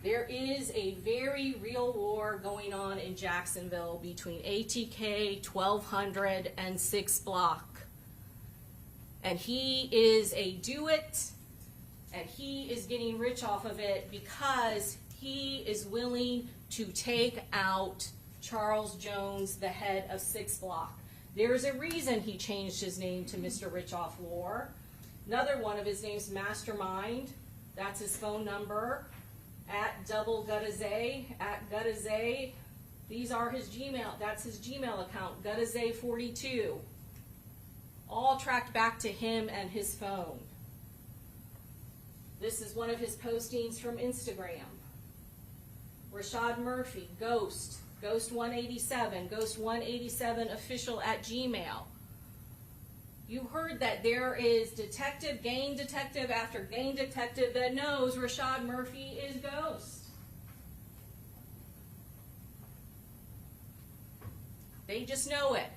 There is a very real war going on in Jacksonville between ATK, 1200, and 6 Block. And he is a do-it, and he is getting rich off of it because he is willing to take out Charles Jones, the head of 6 Block. There is a reason he changed his name to Mr. Richoff War. Another one of his names, Mastermind. That's his phone number. At double Gutaze, at Gutaze. These are his Gmail. That's his Gmail account, Gutaze42. All tracked back to him and his phone. This is one of his postings from Instagram. Rashad Murphy, Ghost 187, Ghost 187 official at Gmail. You heard that there is detective, gang detective after gang detective that knows Rashad Murphy is Ghost. They just know it.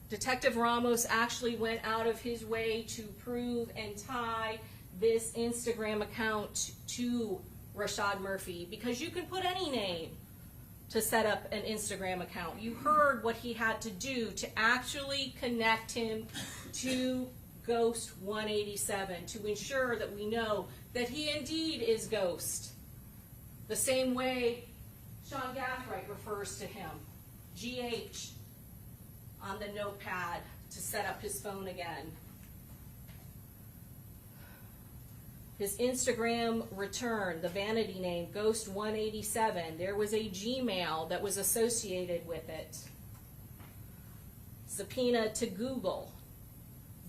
Detective Ramos actually went out of his way to prove and tie this Instagram account to Rashad Murphy, because you can put any name to set up an Instagram account. You heard what he had to do to actually connect him to Ghost 187 to ensure that we know that he indeed is Ghost. The same way Sean Gathright refers to him, GH, on the notepad to set up his phone again. His Instagram return, the vanity name, Ghost 187, there was a Gmail that was associated with it. Subpoena to Google.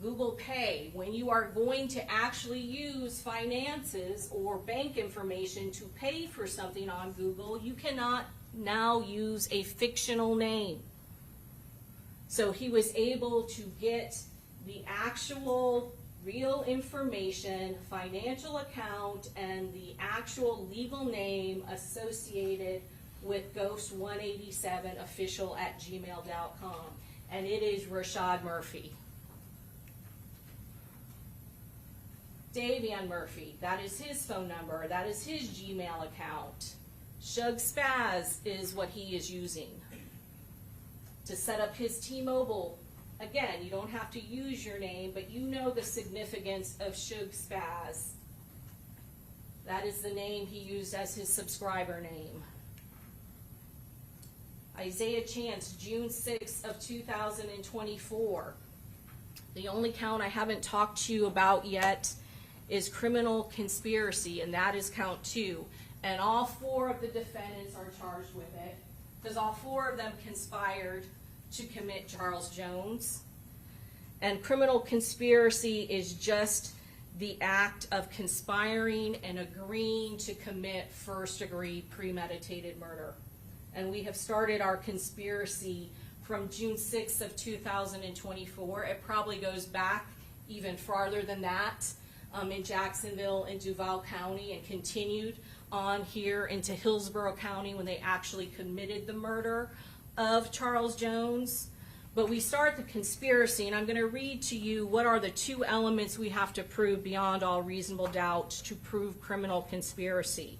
Google Pay, when you are going to actually use finances or bank information to pay for something on Google, you cannot now use a fictional name. So he was able to get the actual real information, financial account, and the actual legal name associated with Ghost 187 official at gmail.com. And it is Rashad Murphy. Davion Murphy, that is his phone number, that is his Gmail account. Shug Spaz is what he is using to set up his T-Mobile. Again, you don't have to use your name, but you know the significance of Shug Spaz. That is the name he used as his subscriber name. Isaiah Chance, June 6th of 2024. The only count I haven't talked to you about yet is criminal conspiracy, and that is count 2. And all 4 of the defendants are charged with it, because all 4 of them conspired to commit Charles Jones. And criminal conspiracy is just the act of conspiring and agreeing to commit first-degree premeditated murder. And we have started our conspiracy from June 6th of 2024. It probably goes back even farther than that, in Jacksonville and Duval County, and continued on here into Hillsborough County when they actually committed the murder of Charles Jones. But we start the conspiracy, and I'm going to read to you what are the 2 elements we have to prove beyond all reasonable doubt to prove criminal conspiracy.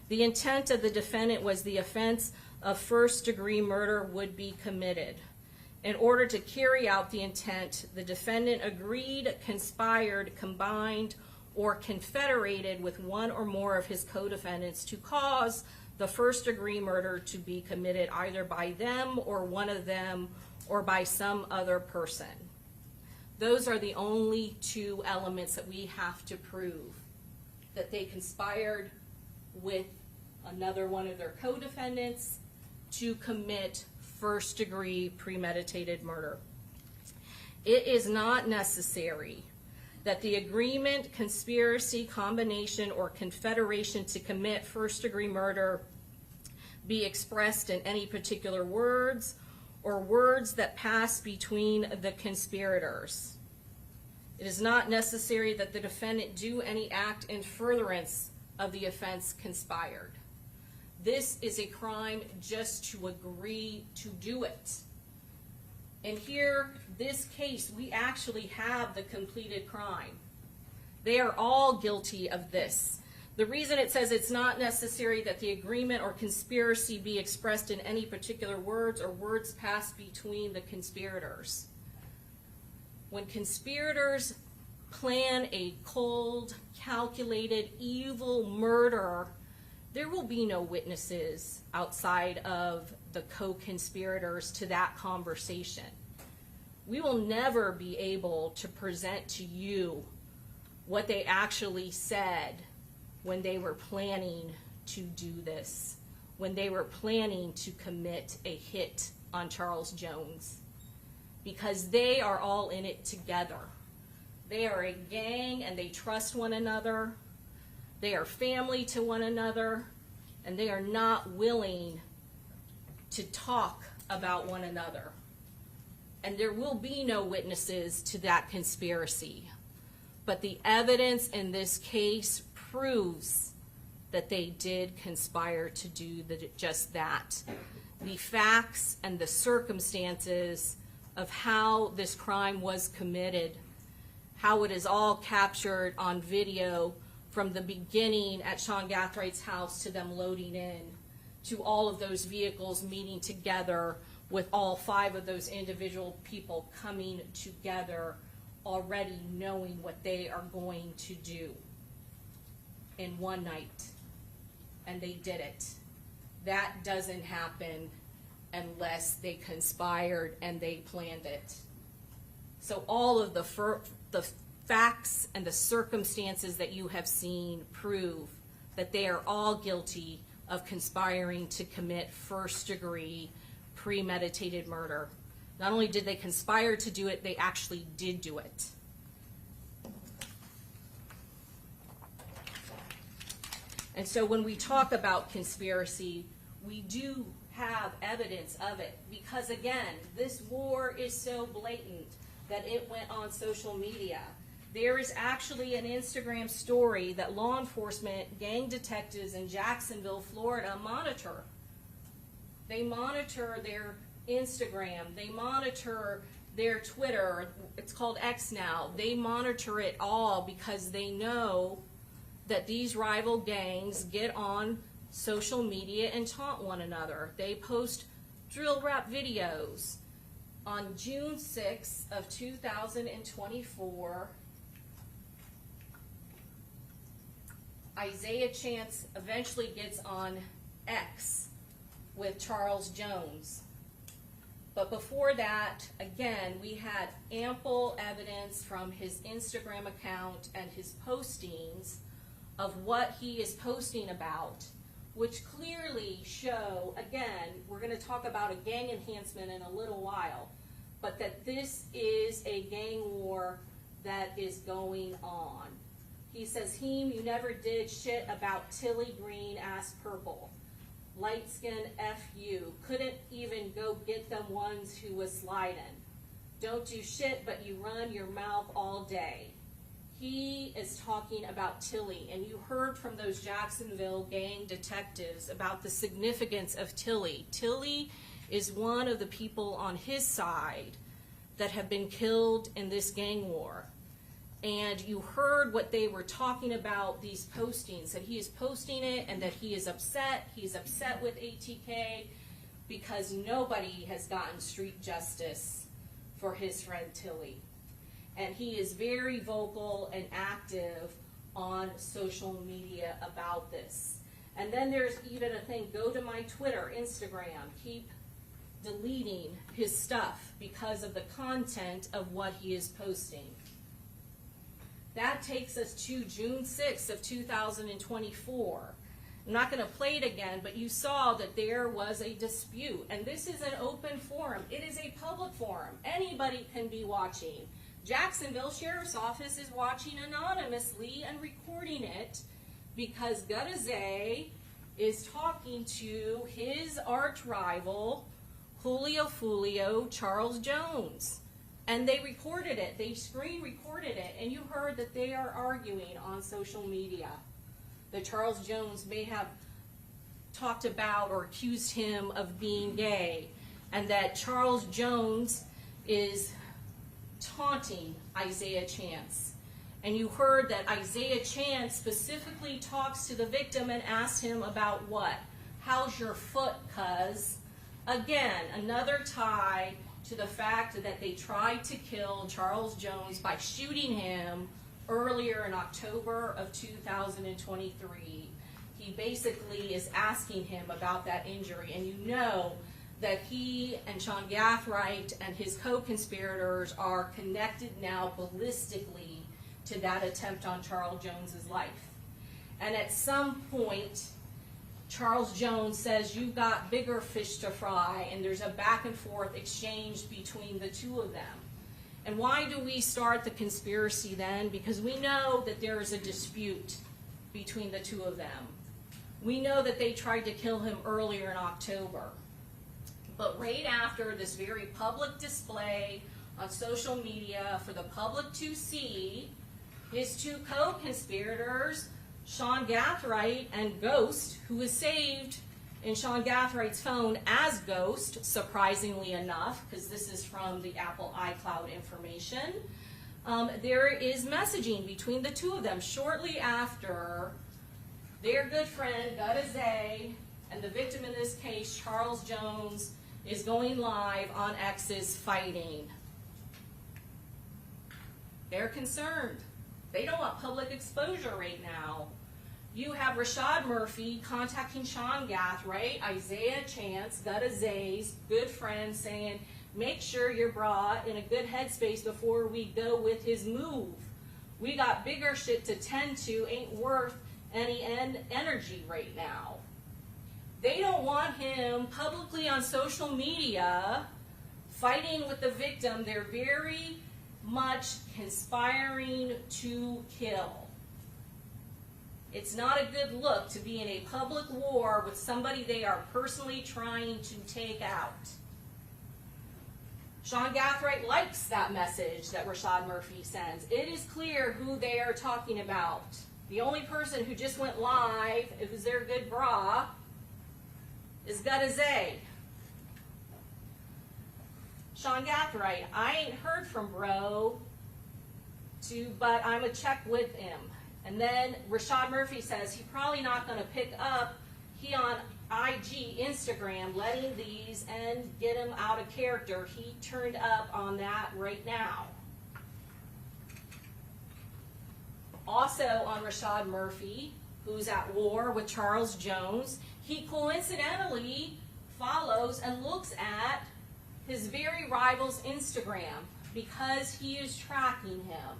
The intent of the defendant was the offense of first-degree murder would be committed. In order to carry out the intent, the defendant agreed, conspired, combined, or confederated with one or more of his co-defendants to cause the first-degree murder to be committed either by them or one of them or by some other person. Those are the only 2 elements that we have to prove, that they conspired with another one of their co-defendants to commit first-degree premeditated murder. It is not necessary that the agreement, conspiracy, combination, or confederation to commit first-degree murder be expressed in any particular words or words that pass between the conspirators. It is not necessary that the defendant do any act in furtherance of the offense conspired. This is a crime just to agree to do it. And here, this case, we actually have the completed crime. They are all guilty of this. The reason it says it's not necessary that the agreement or conspiracy be expressed in any particular words or words passed between the conspirators. When conspirators plan a cold, calculated, evil murder, there will be no witnesses outside of the co-conspirators to that conversation. We will never be able to present to you what they actually said when they were planning to do this, when they were planning to commit a hit on Charles Jones, because they are all in it together. They are a gang and they trust one another. They are family to one another, and they are not willing to talk about one another. And there will be no witnesses to that conspiracy. But the evidence in this case proves that they did conspire to do just that. The facts and the circumstances of how this crime was committed, how it is all captured on video from the beginning at Sean Gathright's house to them loading in, to all of those vehicles meeting together with all 5 of those individual people coming together already knowing what they are going to do in one night. And they did it. That doesn't happen unless they conspired and they planned it. So all of the facts and the circumstances that you have seen prove that they are all guilty of conspiring to commit first-degree premeditated murder. Not only did they conspire to do it, they actually did do it. And so when we talk about conspiracy, we do have evidence of it, because again, this war is so blatant that it went on social media. There is actually an Instagram story that law enforcement, gang detectives in Jacksonville, Florida monitor. They monitor their Instagram, they monitor their Twitter, it's called X now. They monitor it all because they know that these rival gangs get on social media and taunt one another. They post drill rap videos. On June 6th of 2024, Isaiah Chance eventually gets on X with Charles Jones. But before that, again, we had ample evidence from his Instagram account and his postings of what he is posting about, which clearly show, again, we're going to talk about a gang enhancement in a little while, but that this is a gang war that is going on. He says, "Heem, you never did shit about Tilly Green ass purple. Light skin F you. Couldn't even go get them ones who was sliding. Don't do shit, but you run your mouth all day." He is talking about Tilly, and you heard from those Jacksonville gang detectives about the significance of Tilly. Tilly is one of the people on his side that have been killed in this gang war. And you heard what they were talking about, these postings, that he is posting it and that he is upset. He's upset with ATK because nobody has gotten street justice for his friend Tilly. And he is very vocal and active on social media about this. And then there's even a thing, go to my Twitter, Instagram, keep deleting his stuff because of the content of what he is posting. That takes us to June 6th of 2024. I'm not going to play it again, but you saw that there was a dispute. And this is an open forum. It is a public forum. Anybody can be watching. Jacksonville Sheriff's Office is watching anonymously and recording it because Gathright is talking to his arch rival, Julio Foolio, Charles Jones. And they recorded it, they screen recorded it, and you heard that they are arguing on social media that Charles Jones may have talked about or accused him of being gay, and that Charles Jones is taunting Isaiah Chance. And you heard that Isaiah Chance specifically talks to the victim and asks him about what? How's your foot, cuz? Again, another tie to the fact that they tried to kill Charles Jones by shooting him earlier in October of 2023. He basically is asking him about that injury, and you know that he and Sean Gathright and his co-conspirators are connected now ballistically to that attempt on Charles Jones's life. And at some point, Charles Jones says, "You've got bigger fish to fry," and there's a back and forth exchange between the two of them. And why do we start the conspiracy then? Because we know that there is a dispute between the two of them. We know that they tried to kill him earlier in October. But right after this very public display on social media for the public to see, his two co-conspirators, Sean Gathright and Ghost, who is saved in Sean Gathright's phone as Ghost, surprisingly enough, because this is from the Apple iCloud information. There is messaging between the two of them shortly after their good friend Gathright and the victim in this case, Charles Jones, is going live on X's fighting. They're concerned. They don't want public exposure right now. You have Rashad Murphy contacting Sean Gathright, Isaiah Chance, Gutta Zay's good friend, saying, make sure you're brought in a good headspace before we go with his move. We got bigger shit to tend to, ain't worth any energy right now. They don't want him publicly on social media fighting with the victim. They're very much conspiring to kill. It's not a good look to be in a public war with somebody they are personally trying to take out. Sean Gathright likes that message that Rashad Murphy sends. It is clear who they are talking about. The only person who just went live, it was their good bra, is Gutta Zay. Sean Gathright, I ain't heard from bro, but I'm going to check with him. And then Rashad Murphy says he's probably not going to pick up. He on IG, Instagram, letting these and get him out of character. He turned up on that right now. Also on Rashad Murphy, who's at war with Charles Jones, he coincidentally follows and looks at his very rival's Instagram because he is tracking him.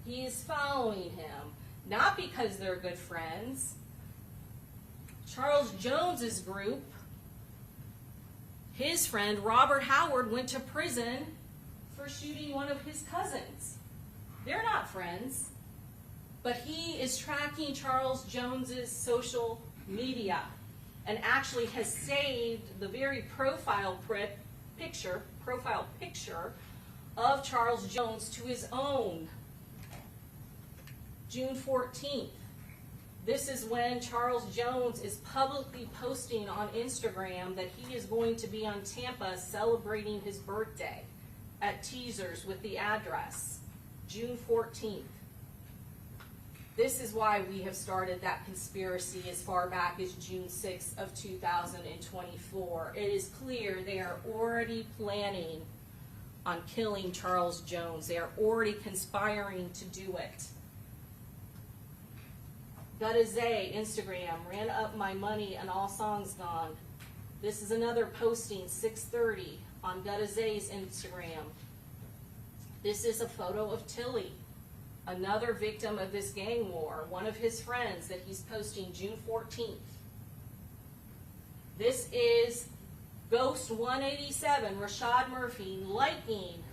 He is following him, not because they're good friends. Charles Jones's group, his friend Robert Howard went to prison for shooting one of his cousins. They're not friends, but he is tracking Charles Jones's social media and actually has saved the very profile picture of Charles Jones to his own. June 14th. This is when Charles Jones is publicly posting on Instagram that he is going to be on Tampa celebrating his birthday at Teasers with the address, June 14th. This is why we have started that conspiracy as far back as June 6th of 2024. It is clear they are already planning on killing Charles Jones. They are already conspiring to do it. Gutta Zay, Instagram, ran up my money and all songs gone. This is another posting, 6:30 on Gutta Zay's Instagram. This is a photo of Tilly, another victim of this gang war, one of his friends that he's posting June 14th. This is Ghost 187, Rashad Murphy, liking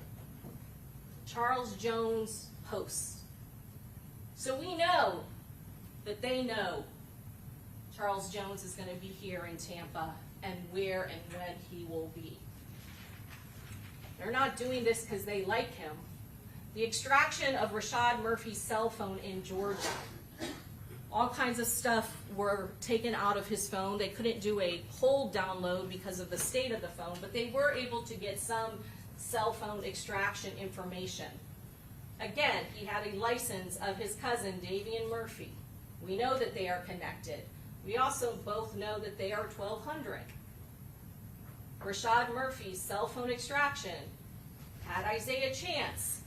Charles Jones' posts. So we know that they know Charles Jones is going to be here in Tampa and where and when he will be. They're not doing this because they like him. The extraction of Rashad Murphy's cell phone in Georgia. All kinds of stuff were taken out of his phone. They couldn't do a whole download because of the state of the phone, but they were able to get some cell phone extraction information. Again, he had a license of his cousin, Davion Murphy. We know that they are connected. We also both know that they are 1,200. Rashad Murphy's cell phone extraction had Isaiah Chance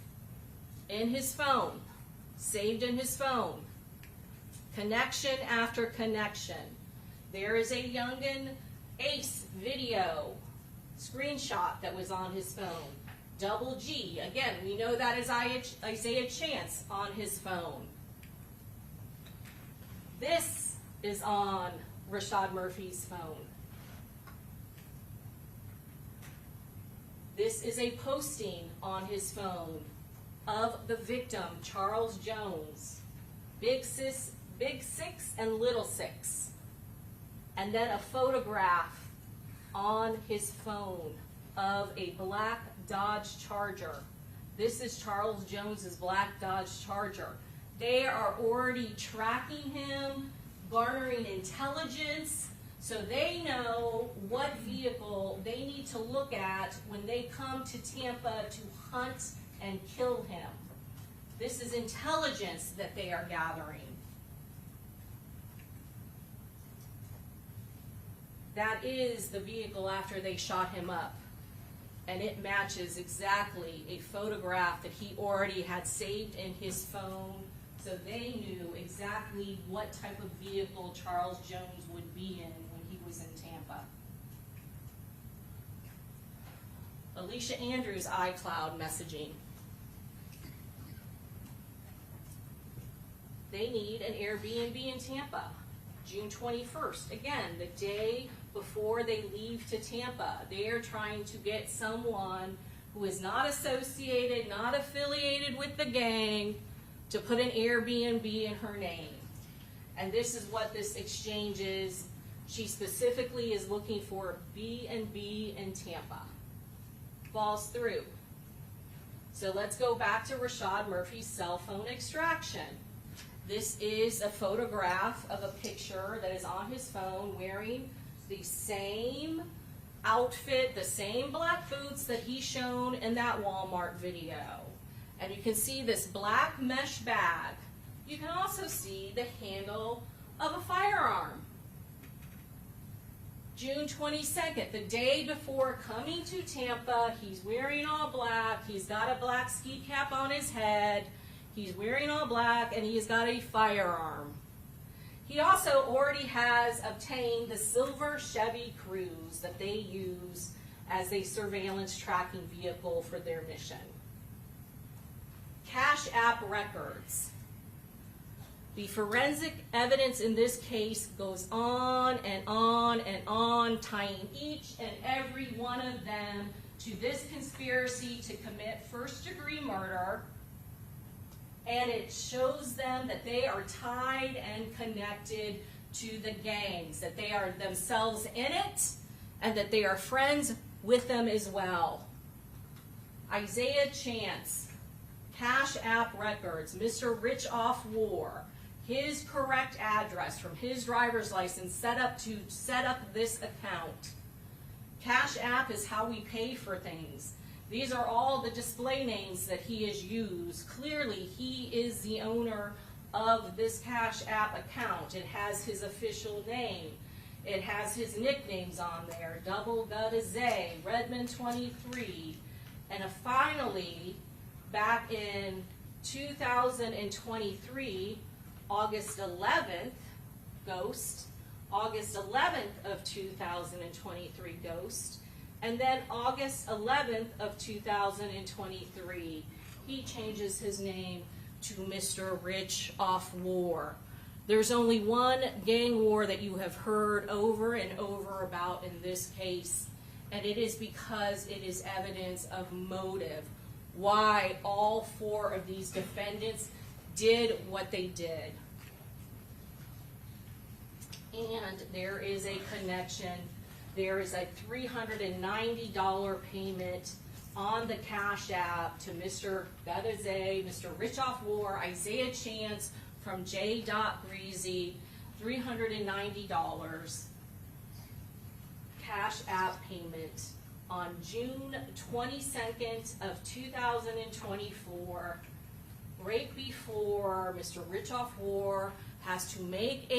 in his phone, saved in his phone. Connection after connection. There is a Youngin Ace video screenshot that was on his phone. Double G, again, we know that is Isaiah Chance on his phone. This is on Rashad Murphy's phone. This is a posting on his phone of the victim, Charles Jones. Big Six and Little Six. And then a photograph on his phone of a black Dodge Charger. This is Charles Jones's black Dodge Charger. They are already tracking him, garnering intelligence, so they know what vehicle they need to look at when they come to Tampa to hunt and kill him. This is intelligence that they are gathering. That is the vehicle after they shot him up. And it matches exactly a photograph that he already had saved in his phone, so they knew exactly what type of vehicle Charles Jones would be in when he was in Tampa. Alicia Andrews' iCloud messaging. They need an Airbnb in Tampa, June 21st. Again, the day before they leave to Tampa. They are trying to get someone who is not associated, not affiliated with the gang, to put an Airbnb in her name. And this is what this exchange is. She specifically is looking for B&B in Tampa. Falls through. So let's go back to Rashad Murphy's cell phone extraction. This is a photograph of a picture that is on his phone wearing the same outfit, the same black boots that he's shown in that Walmart video. And you can see this black mesh bag. You can also see the handle of a firearm. June 22nd, the day before coming to Tampa, he's wearing all black, he's got a black ski cap on his head, he's wearing all black, and he's got a firearm. He also already has obtained the silver Chevy Cruze that they use as a surveillance tracking vehicle for their mission. Cash App records. The forensic evidence in this case goes on and on and on, tying each and every one of them to this conspiracy to commit first-degree murder. And it shows them that they are tied and connected to the gangs, that they are themselves in it, and that they are friends with them as well. Isaiah Chance, Cash App records, Mr. Rich Off War, his correct address from his driver's license set up this account. Cash App is how we pay for things. These are all the display names that he has used. Clearly, he is the owner of this Cash App account. It has his official name. It has his nicknames on there, Double Gutazay, Redmond 23. And finally, back in 2023, August 11th, Ghost, August 11th of 2023, Ghost, and then August 11th of 2023, he changes his name to Mr. Rich Off War. There's only one gang war that you have heard over and over about in this case, and it is because it is evidence of motive, why all four of these defendants did what they did. And there is a connection. There is a $390 payment on the Cash App to Mr. Gutazay, Mr. Rich Off War, Isaiah Chance from J. Greasy, $390 Cash App payment on June 22nd of 2024, right before Mr. Rich Off War has to make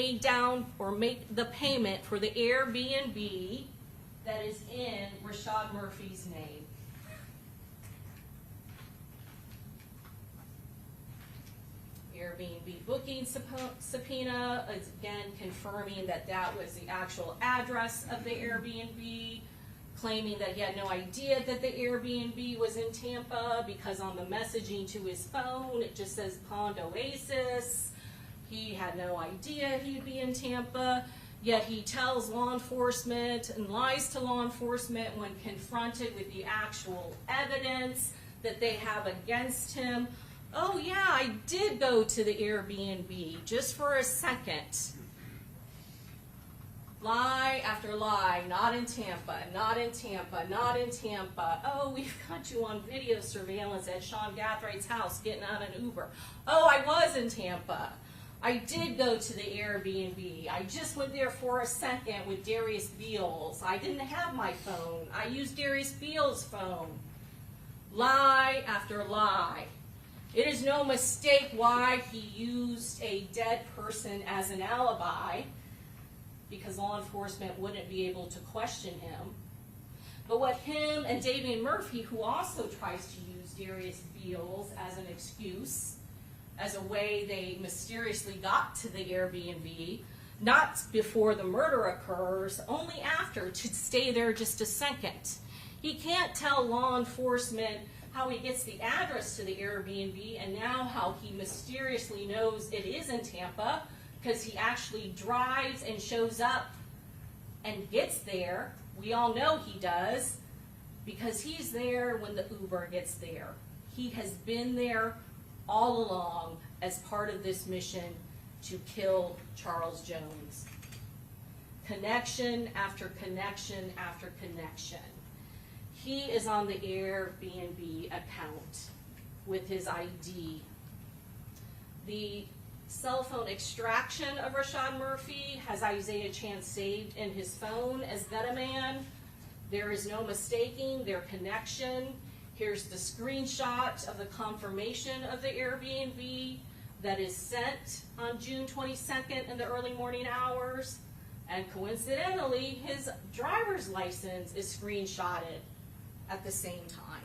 make the payment for the Airbnb that is in Rashad Murphy's name. Airbnb booking subpoena, again confirming that that was the actual address of the Airbnb, claiming that he had no idea that the Airbnb was in Tampa because on the messaging to his phone it just says Pond Oasis. He had no idea he'd be in Tampa, yet he tells law enforcement and lies to law enforcement when confronted with the actual evidence that they have against him. Oh yeah, I did go to the Airbnb just for a second. Lie after lie, not in Tampa, not in Tampa, not in Tampa. Oh, we've got you on video surveillance at Sean Gathright's house getting on an Uber. Oh, I was in Tampa. I did go to the Airbnb. I just went there for a second with Darius Beals. I didn't have my phone. I used Darius Beals' phone. Lie after lie. It is no mistake why he used a dead person as an alibi. because law enforcement wouldn't be able to question him. But what him and Davion Murphy, who also tries to use Darius Beals as an excuse, as a way they mysteriously got to the Airbnb, not before the murder occurs, only after, to stay there just a second. He can't tell law enforcement how he gets the address to the Airbnb and now how he mysteriously knows it is in Tampa, because he actually drives and shows up and gets there. We all know he does, because he's there when the Uber gets there. He has been there all along as part of this mission to kill Charles Jones. Connection after connection after connection. He is on the Airbnb account with his ID. The cell phone extraction of Rashad Murphy has Isaiah Chance saved in his phone as Gunman. There is no mistaking their connection. Here's the screenshot of the confirmation of the Airbnb that is sent on June 22nd in the early morning hours. And coincidentally, his driver's license is screenshotted at the same time.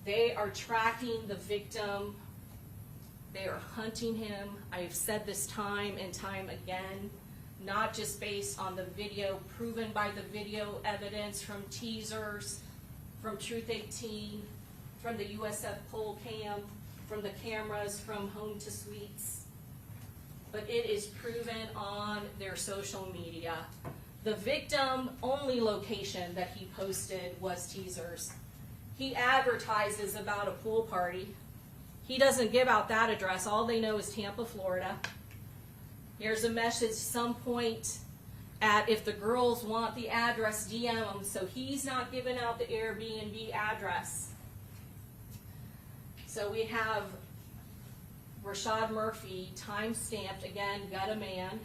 They are tracking the victim. They are hunting him. I have said this time and time again, not just based on the video, proven by the video evidence from teasers, from Truth 18, from the USF poll cam, from the cameras from Home to Suites, but it is proven on their social media. The victim only location that he posted was teasers. He advertises about a pool party. He doesn't give out that address. All they know is Tampa, Florida. Here's a message some point at, if the girls want the address, DM them. So he's not giving out the Airbnb address. So we have Rashad Murphy, time-stamped, again, got a man,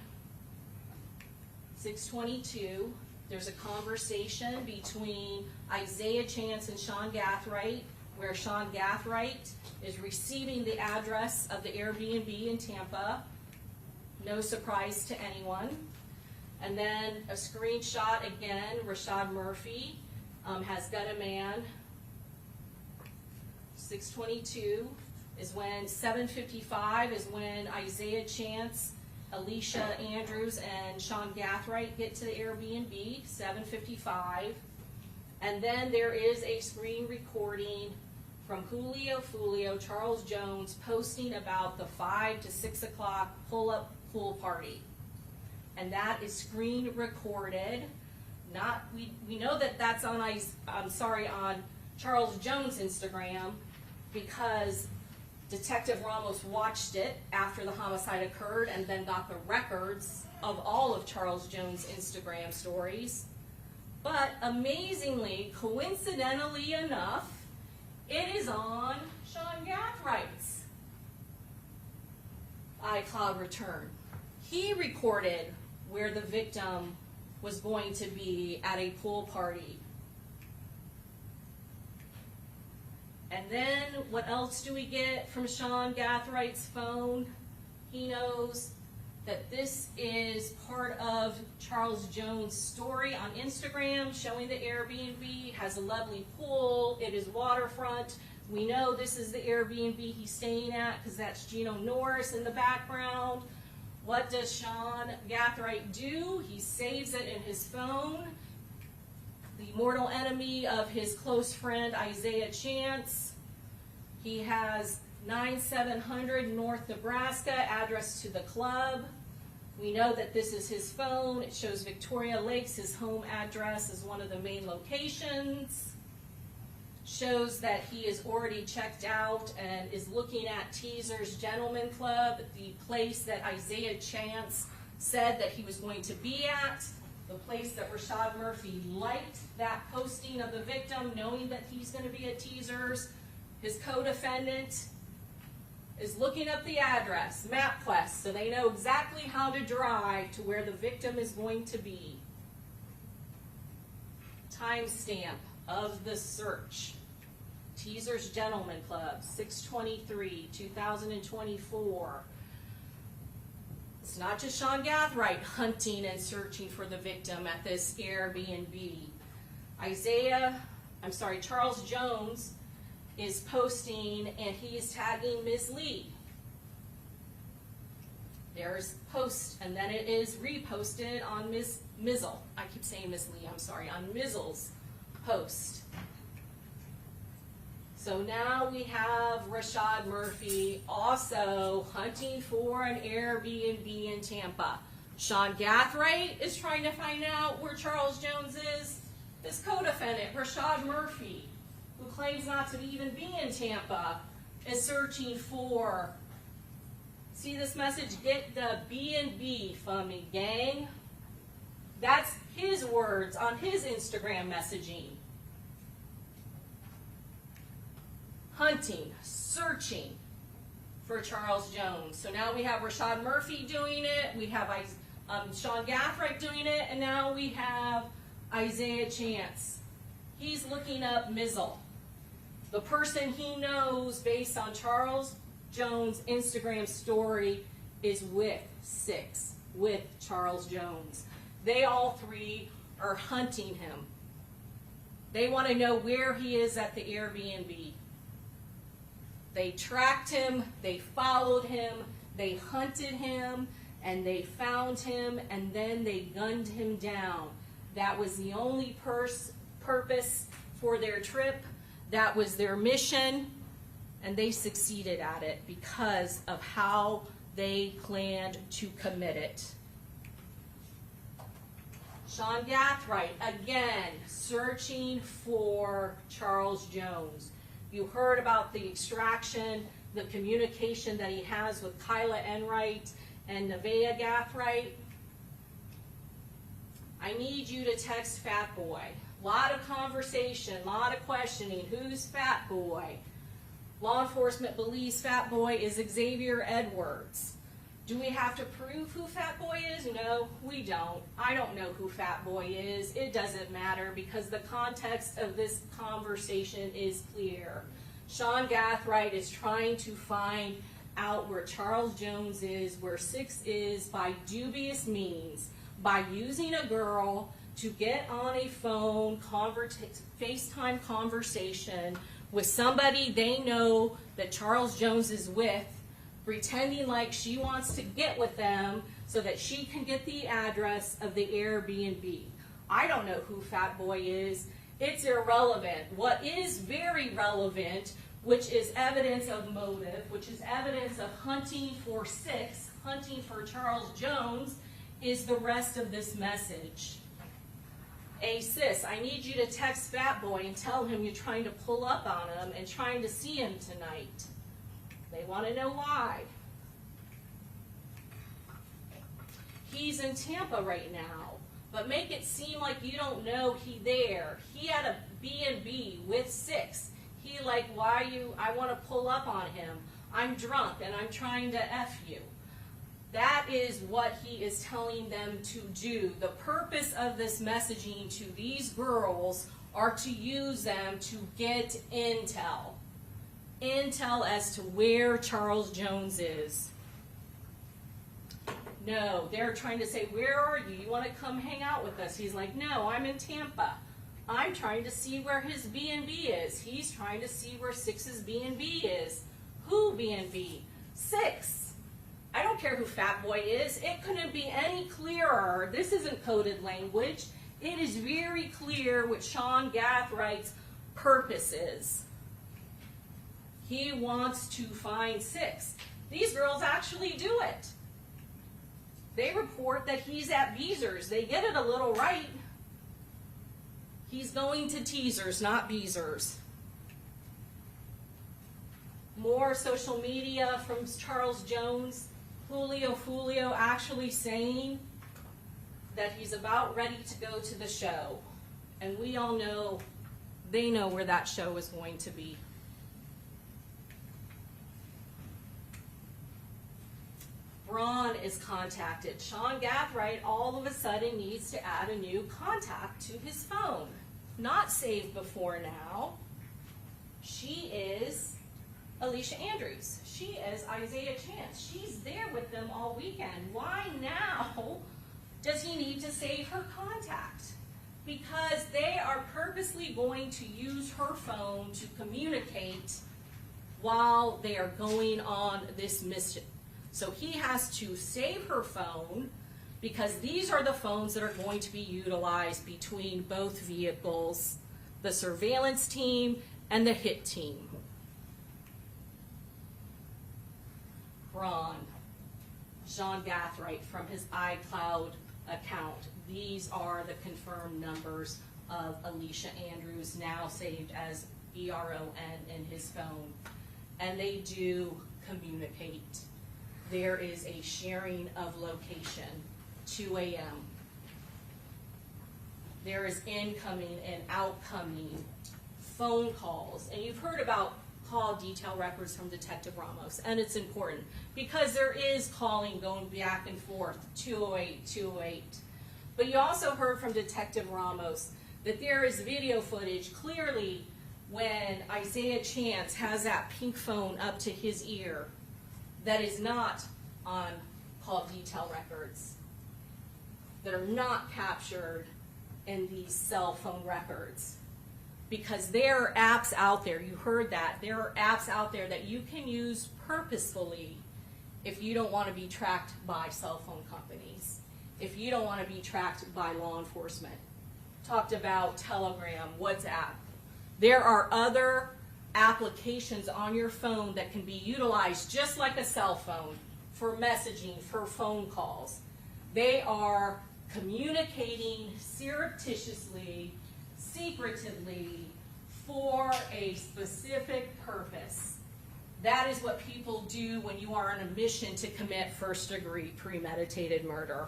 6:22. There's a conversation between Isaiah Chance and Sean Gathright, where Sean Gathright is receiving the address of the Airbnb in Tampa. No surprise to anyone. And then a screenshot again, Rashad Murphy has got a man. 6:22 is when, 7:55 is when Isaiah Chance, Alicia Andrews, and Sean Gathright get to the Airbnb, 7:55. And then there is a screen recording from Julio Foolio, Charles Jones, posting about the 5 to 6 o'clock pull-up pool party. And that is screen recorded. We know that that's on, on Charles Jones' Instagram, because Detective Ramos watched it after the homicide occurred and then got the records of all of Charles Jones' Instagram stories. But amazingly, coincidentally enough, it is on Sean Gathright's iCloud return. He recorded where the victim was going to be at a pool party. And then what else do we get from Sean Gathright's phone? He knows that this is part of Charles Jones' story on Instagram, showing the Airbnb, has a lovely pool, it is waterfront. We know this is the Airbnb he's staying at because that's Gino Norris in the background. What does Sean Gathright do? He saves it in his phone. The mortal enemy of his close friend Isaiah Chance. He has 9700 North Nebraska, address to the club. We know that this is his phone. It shows Victoria Lakes, his home address, as one of the main locations. Shows that he is already checked out and is looking at Teaser's Gentleman Club, the place that Isaiah Chance said that he was going to be at, the place that Rashad Murphy liked that posting of the victim, knowing that he's going to be at Teaser's. His co-defendant is looking up the address, MapQuest, so they know exactly how to drive to where the victim is going to be. Timestamp of the search. Teaser's Gentleman Club, 6/23/2024. It's not just Sean Gathright hunting and searching for the victim at this Airbnb. Charles Jones is posting and he is tagging Ms. Lee. There's post, and then it is reposted on Ms. Mizzle. I keep saying Ms. Lee, I'm sorry, on Mizzle's post. So now we have Rashad Murphy also hunting for an Airbnb in Tampa. Sean Gathright is trying to find out where Charles Jones is. This co-defendant, Rashad Murphy, who claims not to even be in Tampa, is searching for, see this message, get the B&B from me, gang. That's his words on his Instagram messaging. Hunting, searching for Charles Jones. So now we have Rashad Murphy doing it, we have Sean Gathright doing it, and now we have Isaiah Chance. He's looking up Mizzle, the person he knows based on Charles Jones' Instagram story is with Charles Jones. They all three are hunting him. They want to know where he is at the Airbnb. They tracked him, they followed him, they hunted him, and they found him, and then they gunned him down. That was the only purpose for their trip. That was their mission, and they succeeded at it because of how they planned to commit it. Sean Gathright, again, searching for Charles Jones. You heard about the extraction, the communication that he has with Kyla Enright and Nevaeh Gathright. I need you to text Fat Boy. A lot of conversation, a lot of questioning. Who's Fat Boy? Law enforcement believes Fat Boy is Xavier Edwards. Do we have to prove who Fat Boy is? No, we don't. I don't know who Fat Boy is. It doesn't matter because the context of this conversation is clear. Sean Gathright is trying to find out where Charles Jones is, where Six is, by dubious means, by using a girl to get on a phone, FaceTime conversation with somebody they know that Charles Jones is with, pretending like she wants to get with them so that she can get the address of the Airbnb. I don't know who Fat Boy is. It's irrelevant. What is very relevant, which is evidence of motive, which is evidence of hunting for Six, hunting for Charles Jones, is the rest of this message. Hey sis, I need you to text Fat Boy and tell him you're trying to pull up on him and trying to see him tonight. They want to know why. He's in Tampa right now, but make it seem like you don't know he there. He had a B&B with Six. He like, I want to pull up on him. I'm drunk and I'm trying to F you. That is what he is telling them to do. The purpose of this messaging to these girls are to use them to get intel. Intel as to where Charles Jones is. No, they're trying to say, where are you? You want to come hang out with us? He's like, no, I'm in Tampa. I'm trying to see where his B&B is. He's trying to see where Six's B&B is. Who B&B? Six. I don't care who Fat Boy is. It couldn't be any clearer. This isn't coded language. It is very clear what Sean Gathwright's purpose is. He wants to find Six. These girls actually do it. They report that he's at Beezer's. They get it a little right. He's going to Teasers, not Beezer's. More social media from Charles Jones. Julio Foolio actually saying that he's about ready to go to the show. And we all know, they know where that show is going to be. Braun is contacted. Sean Gathright all of a sudden needs to add a new contact to his phone. Not saved before now. She is Alicia Andrews. She is Isaiah Chance. She's there with them all weekend. Why now does he need to save her contact? Because they are purposely going to use her phone to communicate while they are going on this mission. So he has to save her phone because these are the phones that are going to be utilized between both vehicles, the surveillance team and the hit team. Ron, Jean Gathright from his iCloud account. These are the confirmed numbers of Alicia Andrews, now saved as ERON in his phone. And they do communicate. There is a sharing of location, 2 a.m. There is incoming and outcoming phone calls. And you've heard about call detail records from Detective Ramos, and it's important because there is calling going back and forth, 208, 208. But you also heard from Detective Ramos that there is video footage clearly when Isaiah Chance has that pink phone up to his ear that is not on call detail records, that are not captured in these cell phone records. Because there are apps out there, you heard that, there are apps out there that you can use purposefully if you don't want to be tracked by cell phone companies, if you don't want to be tracked by law enforcement. Talked about Telegram, WhatsApp. There are other applications on your phone that can be utilized just like a cell phone for messaging, for phone calls. They are communicating surreptitiously, secretively, for a specific purpose. That is what people do when you are on a mission to commit first-degree premeditated murder.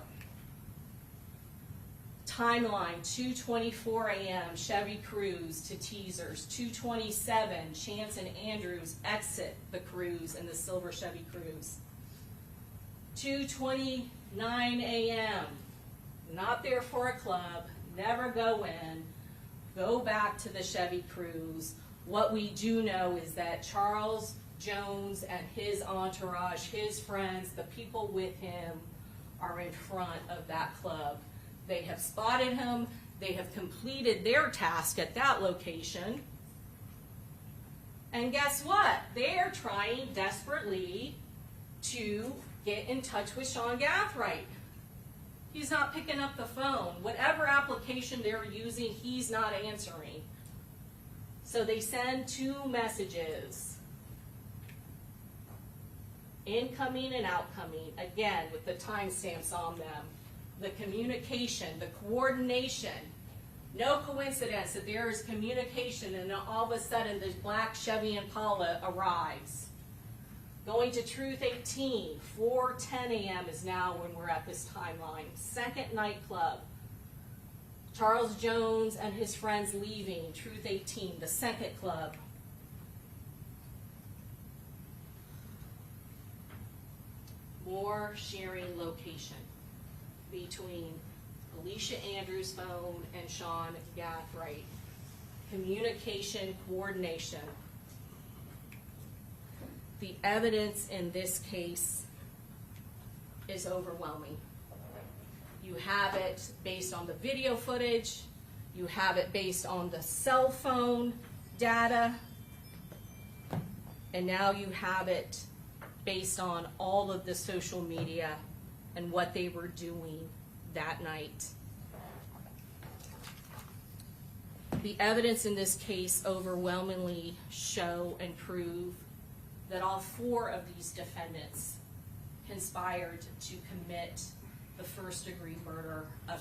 Timeline, 2:24 a.m., Chevy Cruze to Teasers. 2:27, Chance and Andrews exit the Cruze in the silver Chevy Cruze. 2:29 a.m., not there for a club, never go in, go back to the Chevy Cruze. What we do know is that Charles Jones and his entourage, his friends, the people with him, are in front of that club. They have spotted him. They have completed their task at that location. And guess what? They are trying desperately to get in touch with Sean Gathright. He's not picking up the phone. Whatever application they're using, he's not answering. So they send 2 messages, incoming and outcoming, again with the timestamps on them. The communication, the coordination. No coincidence that there is communication and then all of a sudden the black Chevy Impala arrives. Going to Truth 18, 4:10 a.m. is now when we're at this timeline. Second nightclub. Charles Jones and his friends leaving Truth 18, the second club. More sharing location between Alicia Andrews' phone and Sean Gathright. Communication, coordination. The evidence in this case is overwhelming. You have it based on the video footage. You have it based on the cell phone data. And now you have it based on all of the social media and what they were doing that night. The evidence in this case overwhelmingly show and prove that all 4 of these defendants conspired to commit the first-degree murder of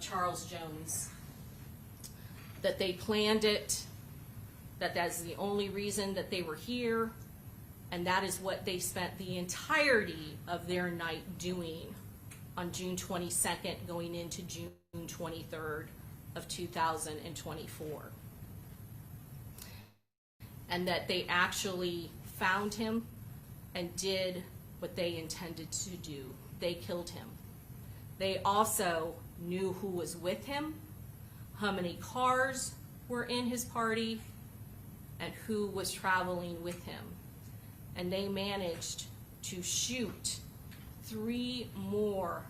Charles Jones. That they planned it, that that's the only reason that they were here, and that is what they spent the entirety of their night doing on June 22nd going into June 23rd of 2024. And that they actually found him and did what they intended to do. They killed him. They also knew who was with him, how many cars were in his party, and who was traveling with him. And they managed to shoot 3 more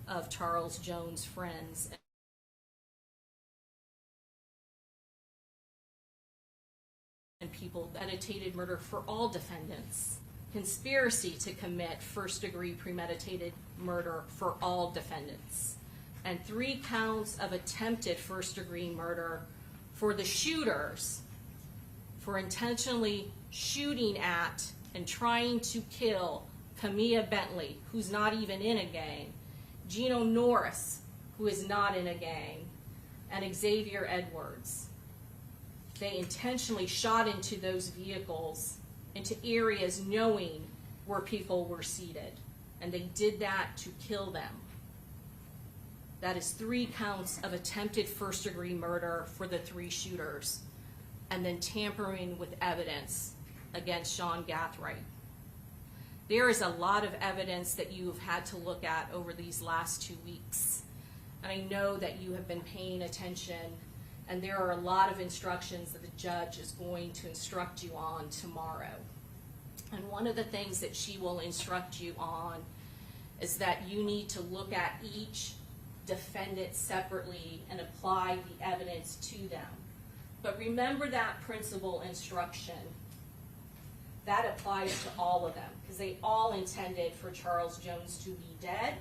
of Charles Jones' friends. And people premeditated murder for all defendants. Conspiracy to commit first-degree premeditated murder for all defendants. And 3 counts of attempted first-degree murder for the shooters for intentionally shooting at and trying to kill Camilla Bentley, who's not even in a gang, Gino Norris, who is not in a gang, and Xavier Edwards. They intentionally shot into those vehicles, into areas knowing where people were seated, and they did that to kill them. That is 3 counts of attempted first-degree murder for the 3 shooters, and then tampering with evidence against Sean Gathright. There is a lot of evidence that you have had to look at over these last 2 weeks, and I know that you have been paying attention, and there are a lot of instructions that the judge is going to instruct you on tomorrow. And one of the things that she will instruct you on is that you need to look at each defendant separately and apply the evidence to them. But remember that principal instruction. That applies to all of them, because they all intended for Charles Jones to be dead,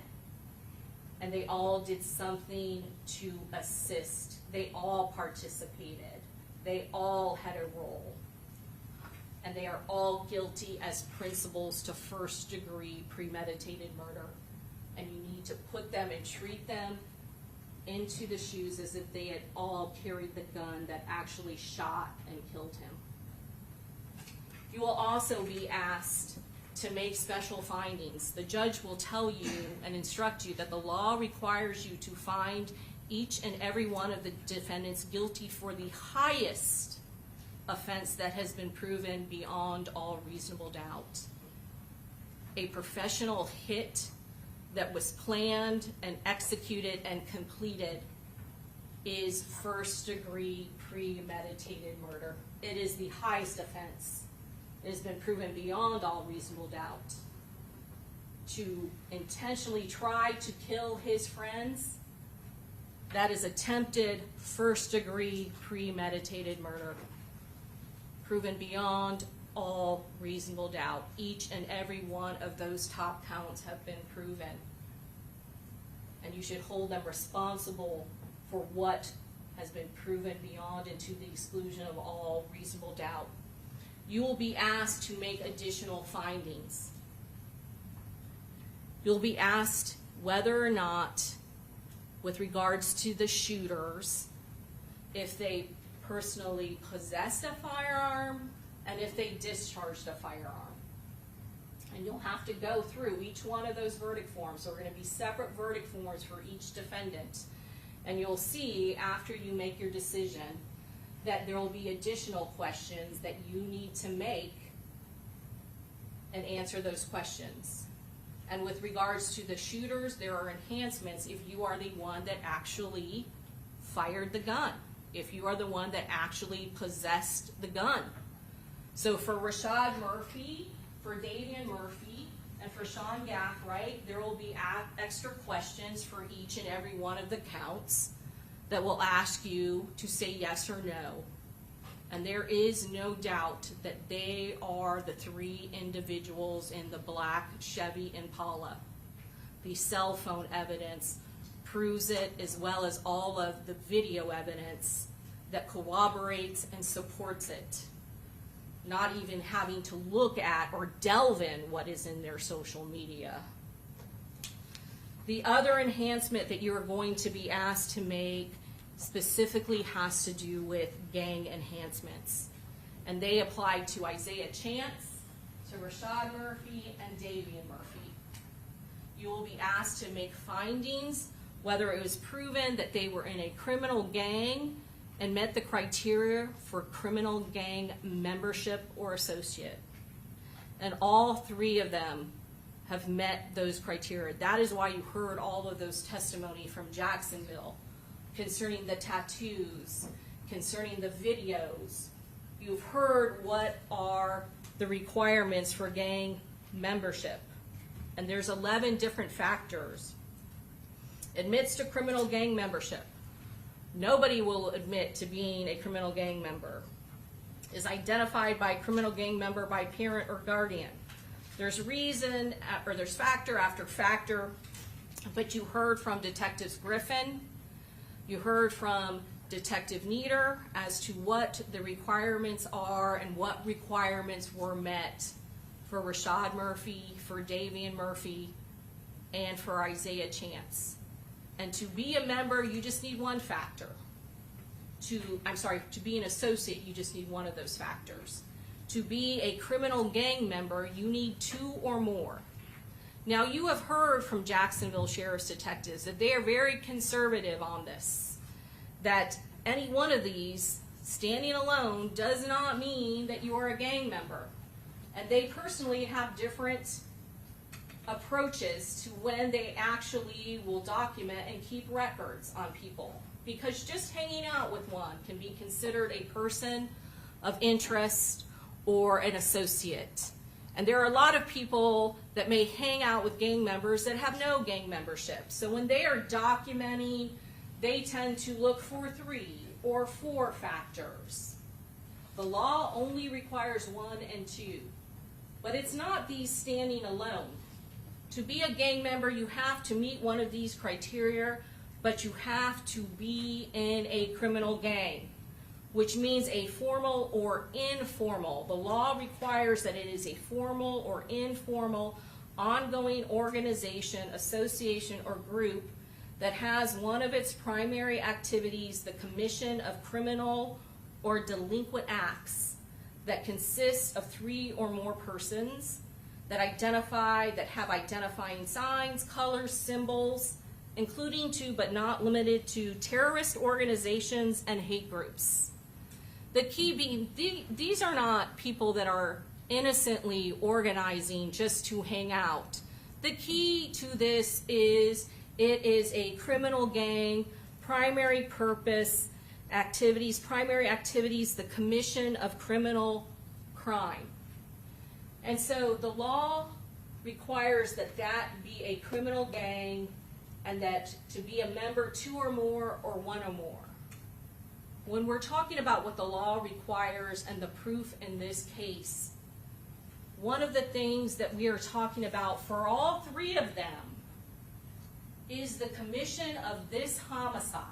and they all did something to assist. They all participated. They all had a role. And they are all guilty as principals to first-degree premeditated murder. And you need to put them and treat them into the shoes as if they had all carried the gun that actually shot and killed him. You will also be asked to make special findings. The judge will tell you and instruct you that the law requires you to find each and every one of the defendants guilty for the highest offense that has been proven beyond all reasonable doubt. A professional hit that was planned and executed and completed is first-degree premeditated murder. It is the highest offense. It has been proven beyond all reasonable doubt. To intentionally try to kill his friends, that is attempted first-degree premeditated murder, proven beyond all reasonable doubt. Each and every one of those top counts have been proven. And you should hold them responsible for what has been proven beyond and to the exclusion of all reasonable doubt. You will be asked to make additional findings. You'll be asked whether or not, with regards to the shooters, if they personally possessed a firearm and if they discharged a firearm. And you'll have to go through each one of those verdict forms. So there are going to be separate verdict forms for each defendant. And you'll see after you make your decision that there will be additional questions that you need to make and answer those questions. And with regards to the shooters, there are enhancements if you are the one that actually fired the gun, if you are the one that actually possessed the gun. So for Rashad Murphy, for Davion Murphy, and for Sean Gathright, there will be extra questions for each and every one of the counts that will ask you to say yes or no. And there is no doubt that they are the 3 individuals in the black Chevy Impala. The cell phone evidence proves it, as well as all of the video evidence that corroborates and supports it. Not even having to look at or delve in what is in their social media. The other enhancement that you are going to be asked to make specifically has to do with gang enhancements. And they apply to Isaiah Chance, to Rashad Murphy, and Davion Murphy. You will be asked to make findings whether it was proven that they were in a criminal gang and met the criteria for criminal gang membership or associate. And all 3 of them have met those criteria. That is why you heard all of those testimony from Jacksonville concerning the tattoos, concerning the videos, you've heard what are the requirements for gang membership. And there's 11 different factors. Admits to criminal gang membership. Nobody will admit to being a criminal gang member. Is identified by criminal gang member by parent or guardian. There's reason, or there's factor after factor, but you heard from Detectives Griffin, you heard from Detective Nieder as to what the requirements are and what requirements were met for Rashad Murphy, for Davion Murphy, and for Isaiah Chance. And to be a member, you just need one factor. To be an associate, you just need one of those factors. To be a criminal gang member, you need 2 or more. Now, you have heard from Jacksonville Sheriff's detectives that they are very conservative on this, that any one of these, standing alone, does not mean that you are a gang member. And they personally have different approaches to when they actually will document and keep records on people. Because just hanging out with one can be considered a person of interest or an associate. And there are a lot of people that may hang out with gang members that have no gang membership. So when they are documenting, they tend to look for 3 or 4 factors. The law only requires 1 and 2. But it's not these standing alone. To be a gang member, you have to meet one of these criteria, but you have to be in a criminal gang, which means a formal or informal. The law requires that it is a formal or informal ongoing organization, association, or group that has one of its primary activities the commission of criminal or delinquent acts that consists of 3 or more persons that have identifying signs, colors, symbols, including to but not limited to terrorist organizations and hate groups. The key being, these are not people that are innocently organizing just to hang out. The key to this is it is a criminal gang, primary purpose activities, the commission of criminal crime. And so the law requires that that be a criminal gang and that to be a member 2 or more or 1 or more. When we're talking about what the law requires and the proof in this case, one of the things that we are talking about for all 3 of them is the commission of this homicide,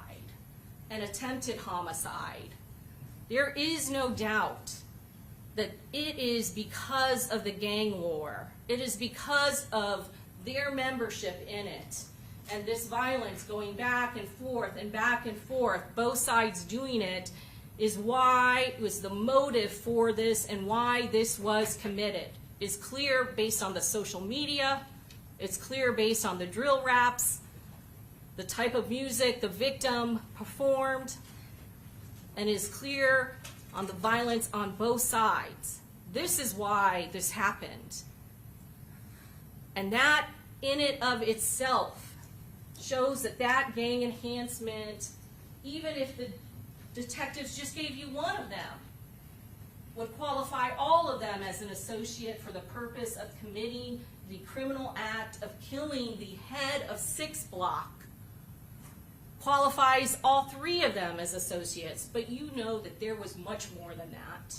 an attempted homicide. There is no doubt that it is because of the gang war. It is because of their membership in it. And this violence going back and forth, both sides doing it, is why it was the motive for this and why this was committed. It's clear based on the social media, it's clear based on the drill raps, the type of music the victim performed, and is clear on the violence on both sides. This is why this happened. And that in it of itself shows that that gang enhancement, even if the detectives just gave you one of them, would qualify all of them as an associate for the purpose of committing the criminal act of killing the head of 6 Block. Qualifies all 3 of them as associates, but you know that there was much more than that.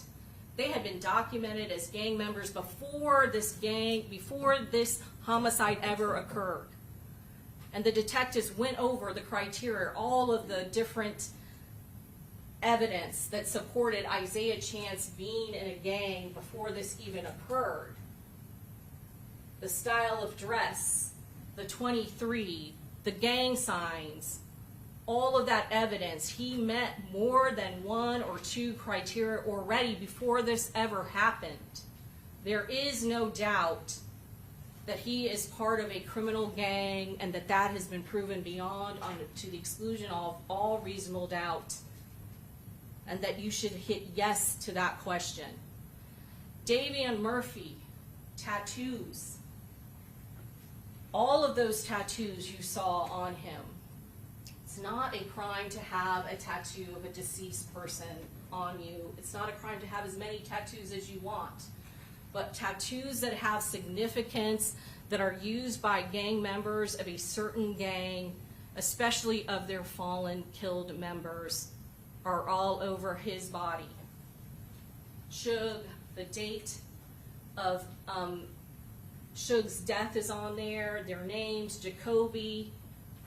They had been documented as gang members before this homicide ever occurred. And the detectives went over the criteria, all of the different evidence that supported Isaiah Chance being in a gang before this even occurred. The style of dress, the 23, the gang signs, all of that evidence, he met more than 1 or 2 criteria already before this ever happened. There is no doubt that he is part of a criminal gang and that that has been proven beyond to the exclusion of all reasonable doubt, and that you should hit yes to that question. Davion Murphy, tattoos. All of those tattoos you saw on him. It's not a crime to have a tattoo of a deceased person on you. It's not a crime to have as many tattoos as you want. But tattoos that have significance, that are used by gang members of a certain gang, especially of their fallen, killed members, are all over his body. Suge, the date of Suge's death is on there, their names, Jacoby,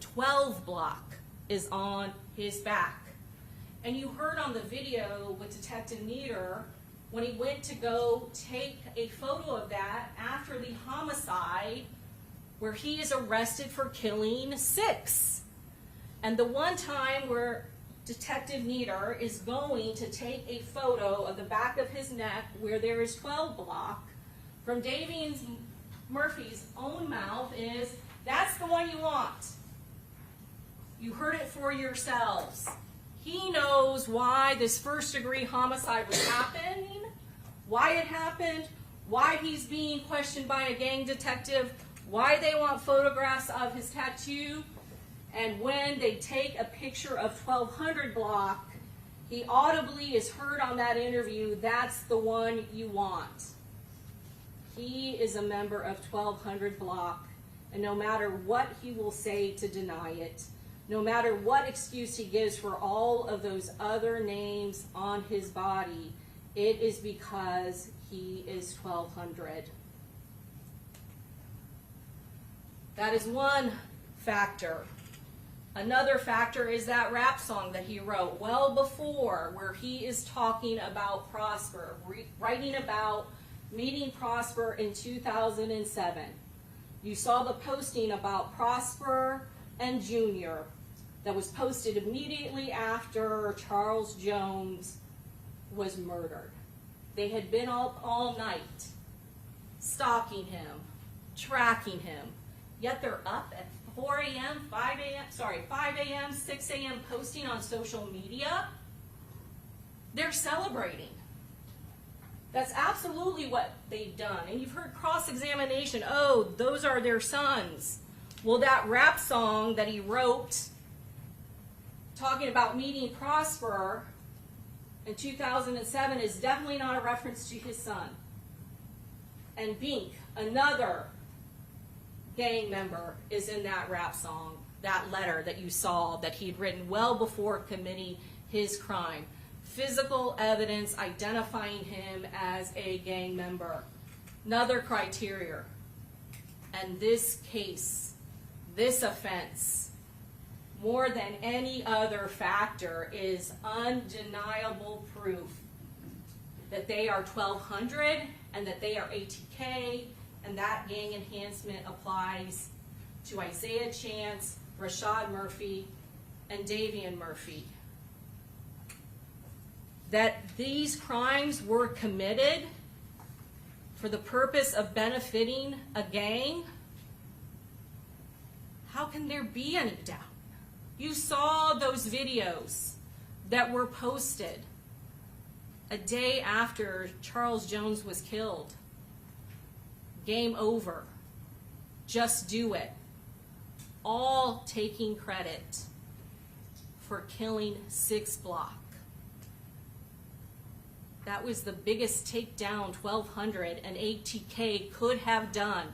12 block is on his back. And you heard on the video with Detective Nieder, when he went to go take a photo of that after the homicide, where he is arrested for killing 6. And the one time where Detective Nieder is going to take a photo of the back of his neck where there is 12 block, from Davion Murphy's own mouth is, that's the one you want. You heard it for yourselves. He knows why this first-degree homicide was happening, why it happened, why he's being questioned by a gang detective, why they want photographs of his tattoo, and when they take a picture of 1200 block, he audibly is heard on that interview, that's the one you want. He is a member of 1200 block, and no matter what he will say to deny it, no matter what excuse he gives for all of those other names on his body, it is because he is 1200. That is one factor. Another factor is that rap song that he wrote well before, where he is talking about Prosper, writing about meeting Prosper in 2007. You saw the posting about Prosper and Junior that was posted immediately after Charles Jones was murdered. They had been up all night, stalking him, tracking him, yet they're up at 4 a.m., 5 a.m., 6 a.m. posting on social media. They're celebrating. That's absolutely what they've done. And you've heard cross-examination, oh, those are their sons. Well, that rap song that he wrote talking about meeting Prosper in 2007 is definitely not a reference to his son. And Bink, another gang member, is in that rap song, that letter that you saw that he'd written well before committing his crime. Physical evidence identifying him as a gang member. Another criteria. And this case, this offense, more than any other factor, is undeniable proof that they are 1200 and that they are ATK, and that gang enhancement applies to Isaiah Chance, Rashad Murphy, and Davion Murphy. That these crimes were committed for the purpose of benefiting a gang, how can there be any doubt? You saw those videos that were posted a day after Charles Jones was killed. Game over. Just do it. All taking credit for killing 6 block. That was the biggest takedown 1200 and ATK could have done.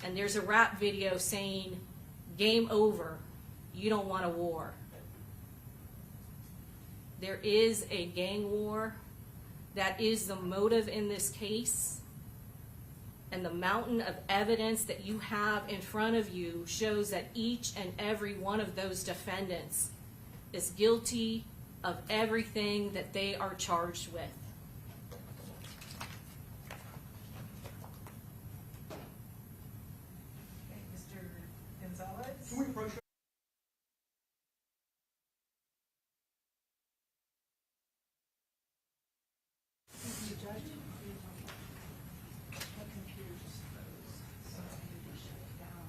And there's a rap video saying, game over, you don't want a war. There is a gang war. That is the motive in this case. And the mountain of evidence that you have in front of you shows that each and every one of those defendants is guilty of everything that they are charged with.
Okay, Mr. Gonzalez?
Can we approach?
Thank you, Judge. My computer's froze, so I need to shut it down.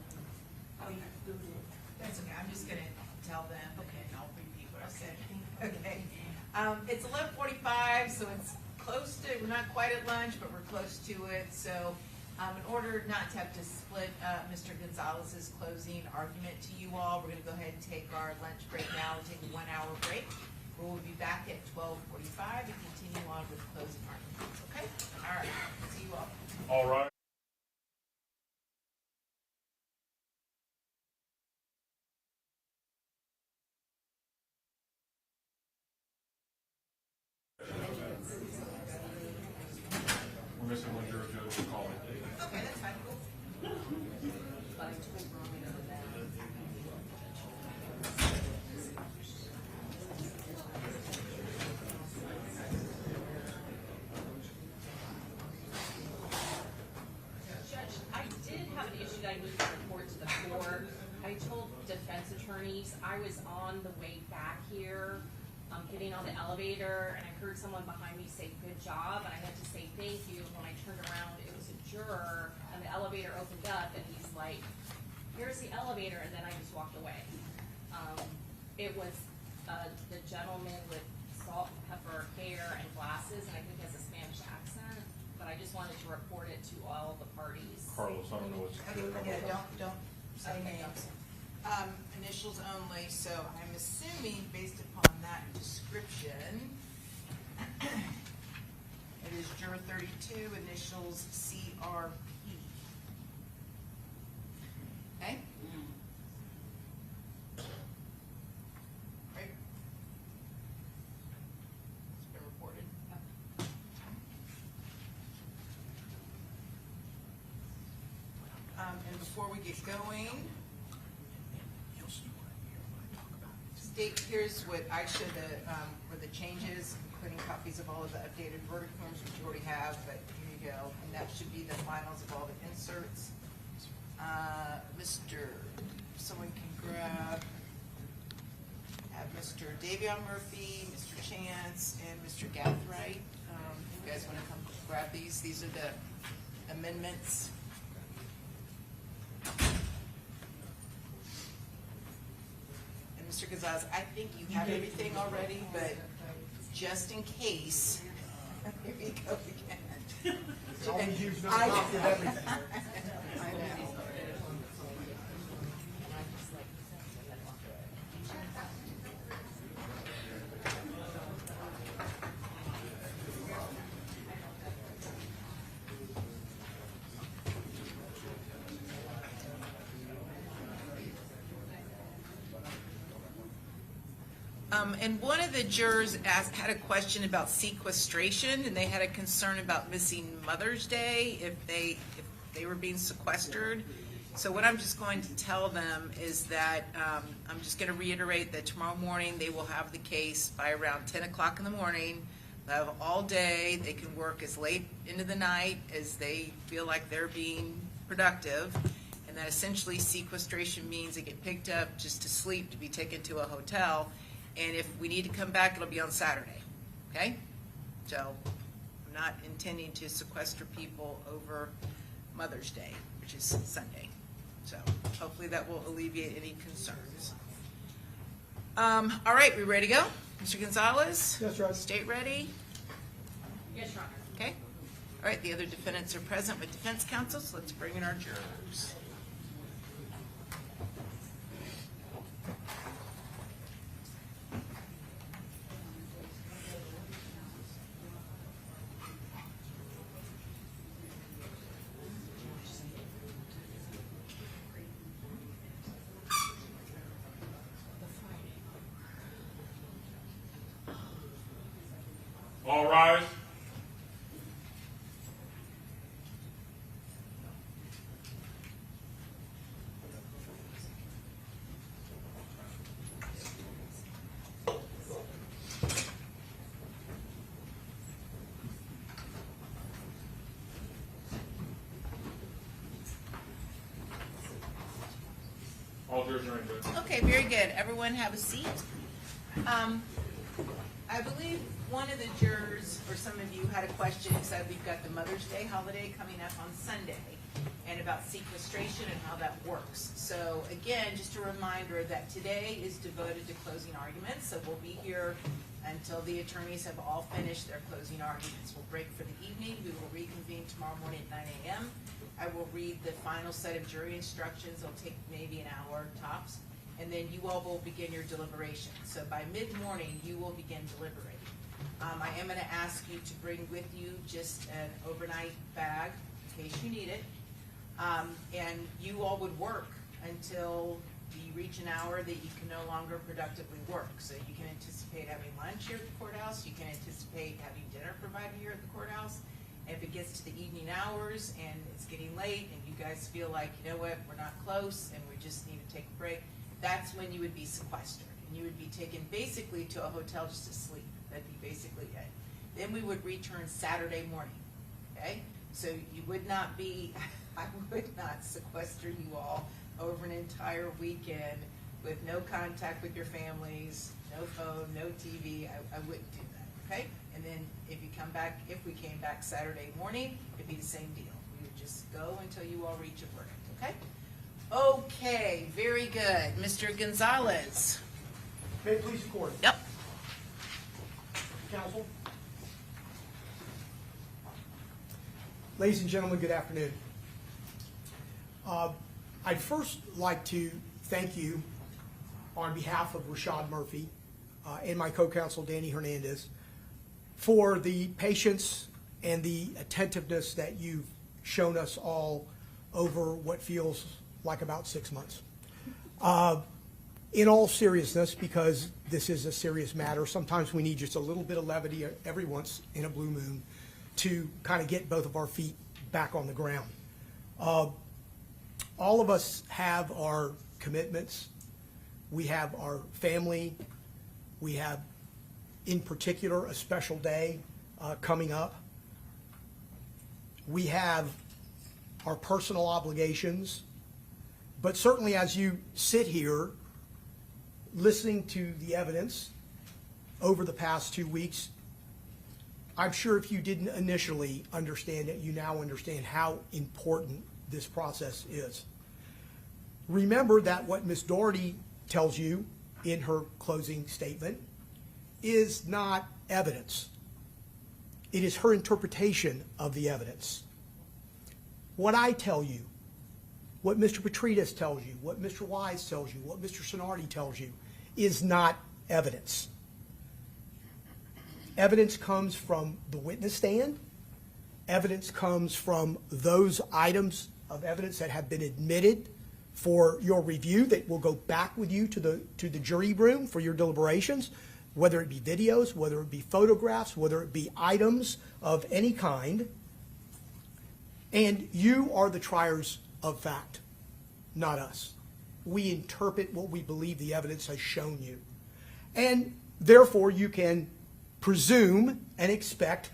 Oh, you booted it. That's okay, I'm just gonna tell them, okay, and I'll repeat what I said. Okay. It's 11:45, so it's close to, we're not quite at lunch, but we're close to it. So in order not to have to split Mr. Gonzalez's closing argument to you all, we're gonna go ahead and take our lunch break now and take a 1 hour break. We'll be back at 12:45 and continue on with closing arguments, okay? All right, see you all.
All right. We're missing one juror, Judge, we'll call it.
Okay, that's fine.
Judge, I did have an issue that I need to report to the court. I told defense attorneys I was on the way back here, getting on the elevator, and I heard someone behind me say, "Good job," and I had to say thank you. When I turned around, it was a juror, and the elevator opened up, and he's like, "Here's the elevator," and then I just walked away. It was the gentleman with salt and pepper hair and glasses, and I think he has a Spanish accent, but I just wanted to report it to all the parties.
Carlos, I don't know what's juror number.
Yeah, don't say names. Initials only, so I'm assuming based upon that description, it is juror 32, initials CRP. Okay? Right? It's been reported. And before we get going, state, here's what I showed were the changes, including copies of all of the updated verdict forms, which you already have, but here you go. And that should be the finals of all the inserts. Someone can grab, have Mr. Davion Murphy, Mr. Chance, and Mr. Gathright. You guys want to come grab these? These are the amendments. And Mr. Gonzalez, I think you have everything already, but just in case, here we go again.
Always use no copy of everything.
I know. And one of the jurors had a question about sequestration, and they had a concern about missing Mother's Day if they were being sequestered. So what I'm just going to tell them is that I'm just going to reiterate that tomorrow morning they will have the case by around 10 o'clock in the morning. They'll have all day. They can work as late into the night as they feel like they're being productive. And that essentially sequestration means they get picked up just to sleep, to be taken to a hotel. And if we need to come back, it'll be on Saturday, okay? So I'm not intending to sequester people over Mother's Day, which is Sunday. So hopefully that will alleviate any concerns. All right, we ready to go? Mr. Gonzalez?
Yes, Your Honor.
State ready?
Yes, Your Honor.
Okay. All right, the other defendants are present with defense counsel, so let's bring in our jurors.
All rise. All jurors are in, Judge.
Okay, very good. Everyone have a seat. I believe one of the jurors, or some of you, had a question. It said we've got the Mother's Day holiday coming up on Sunday, and about sequestration and how that works. So again, just a reminder that today is devoted to closing arguments, so we'll be here until the attorneys have all finished their closing arguments. We'll break for the evening. We will reconvene tomorrow morning at 9 a.m. I will read the final set of jury instructions. It'll take maybe an hour tops. And and then you all will begin your deliberation. So by mid-morning, you will begin deliberating. I am going to ask you to bring with you just an overnight bag in case you need it. And you all would work until you reach an hour that you can no longer productively work. So you can anticipate having lunch here at the courthouse, you can anticipate having dinner provided here at the courthouse. And if it gets to the evening hours and it's getting late and you guys feel like, you know what, we're not close and we just need to take a break, that's when you would be sequestered. And you would be taken basically to a hotel just to sleep. That'd be basically it. Then we would return Saturday morning, okay? So you would not be, I would not sequester you all over an entire weekend with no contact with your families, no phone, no TV. I wouldn't do that, okay? And then if you come back, if we came back Saturday morning, it'd be the same deal. We would just go until you all reach a verdict, okay? Okay, very good. Mr. Gonzalez.
May it please the court.
Yep.
Counsel. Ladies and gentlemen, good afternoon. I'd first like to thank you on behalf of Rashad Murphy and my co-counsel Danny Hernandez for the patience and the attentiveness that you've shown us all over what feels like about 6 months. In all seriousness, because this is a serious matter, sometimes we need just a little bit of levity every once in a blue moon to kind of get both of our feet back on the ground. All of us have our commitments. We have our family. We have, in particular, a special day coming up. We have our personal obligations. But certainly as you sit here listening to the evidence over the past 2 weeks, I'm sure if you didn't initially understand it, you now understand how important this process is. Remember that what Ms. Doherty tells you in her closing statement is not evidence. It is her interpretation of the evidence. What I tell you, what Mr. Petrides tells you, what Mr. Wise tells you, what Mr. Sonardi tells you is not evidence. Evidence comes from the witness stand. Evidence comes from those items of evidence that have been admitted for your review that will go back with you to the jury room for your deliberations, whether it be videos, whether it be photographs, whether it be items of any kind. And you are the triers of fact, not us. We interpret what we believe the evidence has shown you. And therefore, you can presume and expect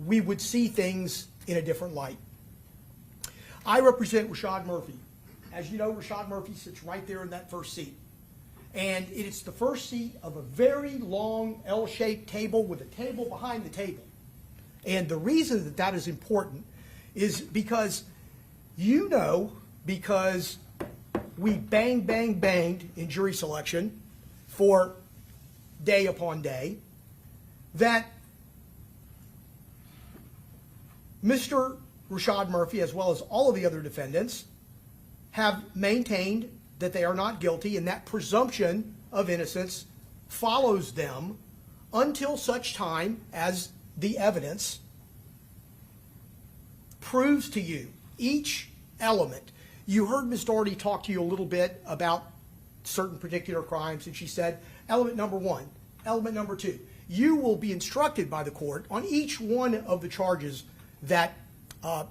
we would see things in a different light. I represent Rashad Murphy. As you know, Rashad Murphy sits right there in that first seat. And it is the first seat of a very long L-shaped table with a table behind the table. And the reason that that is important is because you know, because we banged in jury selection for day upon day, that Mr. Rashad Murphy, as well as all of the other defendants, have maintained that they are not guilty, and that presumption of innocence follows them until such time as the evidence proves to you each element. You heard Ms. Doherty talk to you a little bit about certain particular crimes, and she said, element number 1, element number 2. You will be instructed by the court on each one of the charges that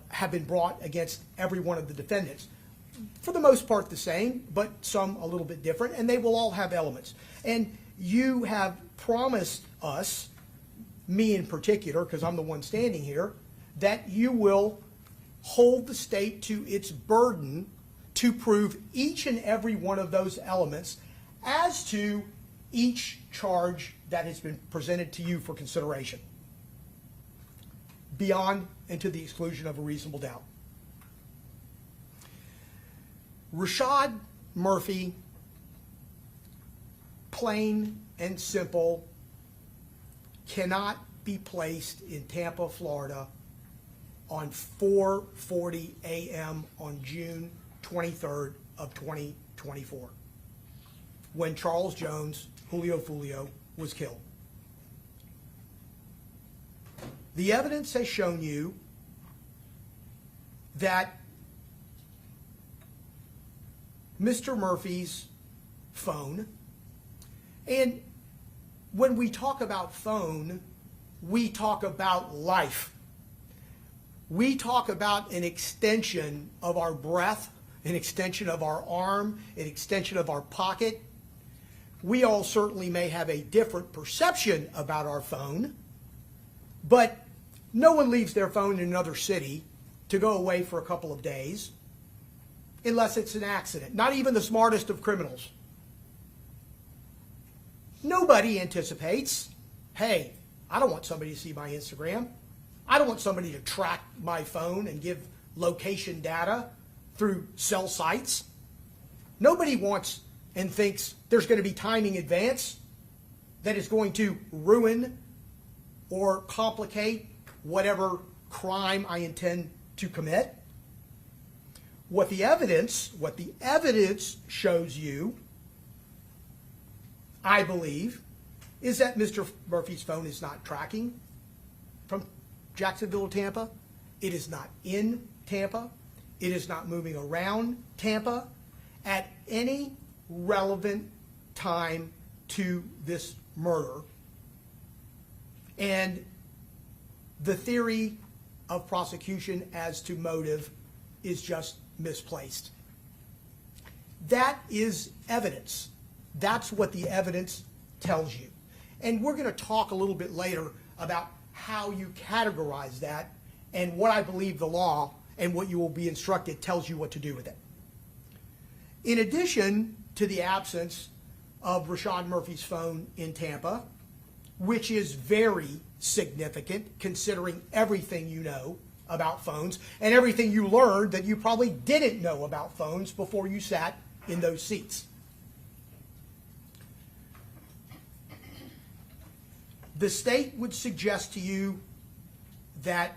have been brought against every one of the defendants. For the most part the same, but some a little bit different, and they will all have elements. And you have promised us, me in particular, because I'm the one standing here, that you will hold the state to its burden to prove each and every one of those elements as to each charge that has been presented to you for consideration, beyond and to the exclusion of a reasonable doubt. Rashad Murphy, plain and simple, cannot be placed in Tampa, Florida on 4:40 a.m. on June 23rd of 2024. when Charles Jones, Julio Foolio, was killed. The evidence has shown you that Mr. Murphy's phone, and when we talk about phone, we talk about life. We talk about an extension of our breath, an extension of our arm, an extension of our pocket. We all certainly may have a different perception about our phone, but no one leaves their phone in another city to go away for a couple of days unless it's an accident. Not even the smartest of criminals. Nobody anticipates, hey, I don't want somebody to see my Instagram. I don't want somebody to track my phone and give location data through cell sites. Nobody wants and thinks there's going to be timing advance that is going to ruin or complicate whatever crime I intend to commit. What the evidence shows you, I believe, is that Mr. Murphy's phone is not tracking from Jacksonville to Tampa. It is not in Tampa. It is not moving around Tampa at any relevant time to this murder. And the theory of prosecution as to motive is just misplaced. That is evidence. That's what the evidence tells you. And we're going to talk a little bit later about how you categorize that and what I believe the law and what you will be instructed tells you what to do with it. In addition to the absence of Rashad Murphy's phone in Tampa, which is very significant considering everything you know about phones and everything you learned that you probably didn't know about phones before you sat in those seats. The state would suggest to you that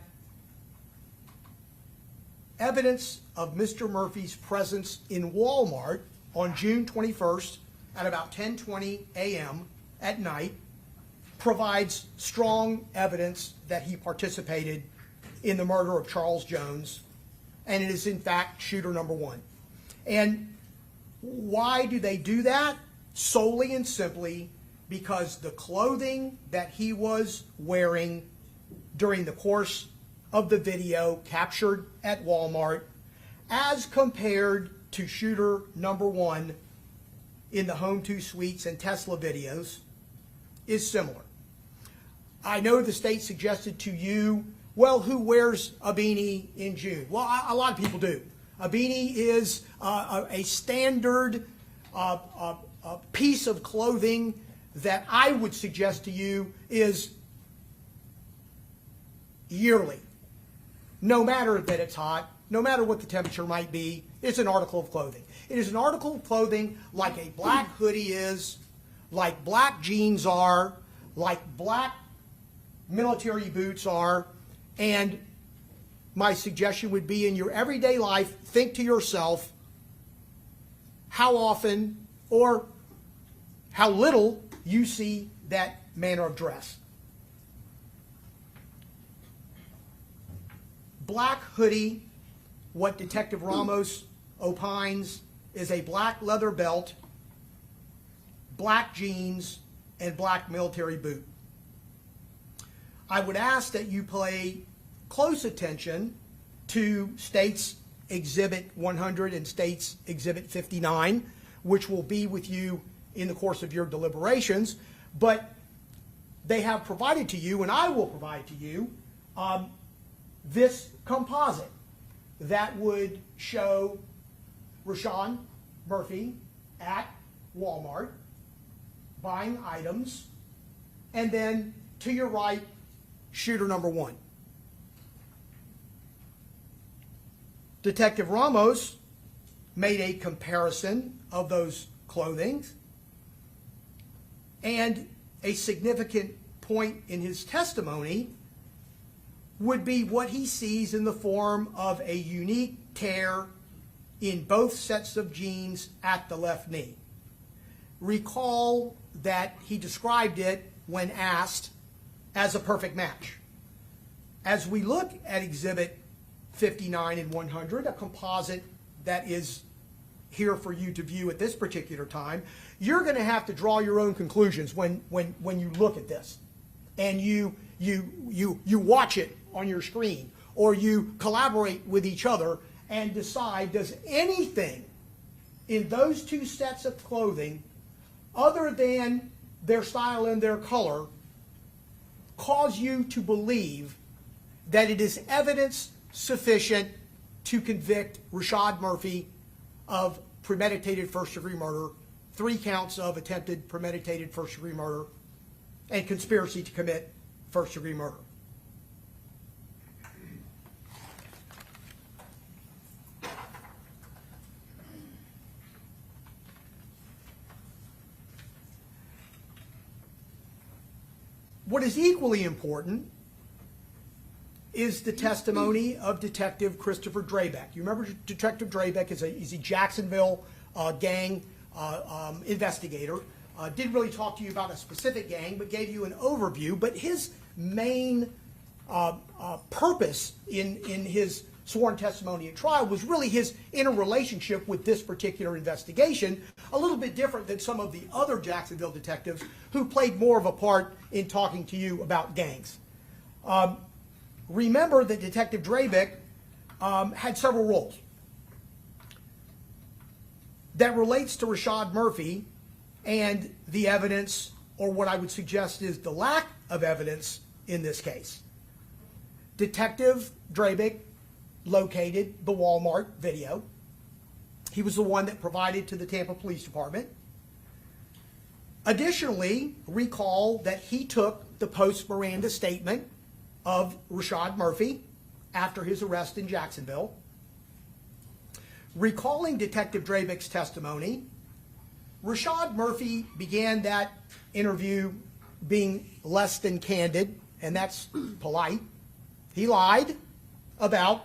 evidence of Mr. Murphy's presence in Walmart on June 21st at about 10:20 a.m. at night provides strong evidence that he participated in the murder of Charles Jones, and it is in fact shooter number one. And why do they do that? Solely and simply because the clothing that he was wearing during the course of the video captured at Walmart, as compared to shooter number one in the Home 2 Suites and Tesla videos, is similar. I know the state suggested to you, well, who wears a beanie in June? Well, a lot of people do. A beanie is a standard piece of clothing that I would suggest to you is yearly. No matter that it's hot, no matter what the temperature might be, it's an article of clothing. It is an article of clothing like a black hoodie is, like black jeans are, like black military boots are, and my suggestion would be in your everyday life, think to yourself how often or how little you see that manner of dress. Black hoodie, what Detective Ramos opines is a black leather belt, black jeans, and black military boot. I would ask that you pay close attention to State's Exhibit 100 and State's Exhibit 59, which will be with you in the course of your deliberations, but they have provided to you, and I will provide to you, this composite that would show Rashad Murphy at Walmart buying items, and then to your right, shooter number one. Detective Ramos made a comparison of those clothing, and a significant point in his testimony would be what he sees in the form of a unique tear in both sets of jeans at the left knee. recall that he described it when asked as a perfect match. As we look at Exhibit 59 and 100, a composite that is here for you to view at this particular time, you're going to have to draw your own conclusions when you look at this. And you watch it on your screen, or you collaborate with each other and decide, does anything in those two sets of clothing, other than their style and their color, cause you to believe that it is evidence sufficient to convict Rashad Murphy of premeditated first-degree murder, 3 counts of attempted premeditated first-degree murder, and conspiracy to commit first-degree murder? What is equally important is the testimony of Detective Christopher Draybeck. You remember Detective Draybeck is a Jacksonville gang investigator. Didn't really talk to you about a specific gang, but gave you an overview. But his main purpose in his sworn testimony at trial was really his interrelationship with this particular investigation, a little bit different than some of the other Jacksonville detectives who played more of a part in talking to you about gangs. Remember that Detective Draybeck had several roles. That relates to Rashad Murphy and the evidence, or what I would suggest is the lack of evidence in this case. Detective Draybeck located the Walmart video. He was the one that provided to the Tampa Police Department. Additionally, recall that he took the post-Miranda statement of Rashad Murphy after his arrest in Jacksonville. Recalling Detective Draybeck's testimony, Rashad Murphy began that interview being less than candid, and that's polite. He lied about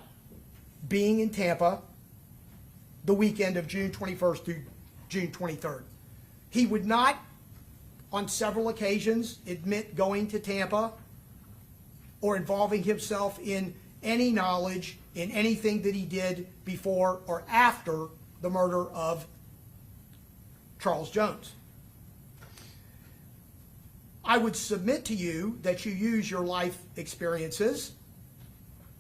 being in Tampa the weekend of June 21st through June 23rd. He would not, on several occasions, admit going to Tampa or involving himself in any knowledge in anything that he did before or after the murder of Charles Jones. I would submit to you that you use your life experiences.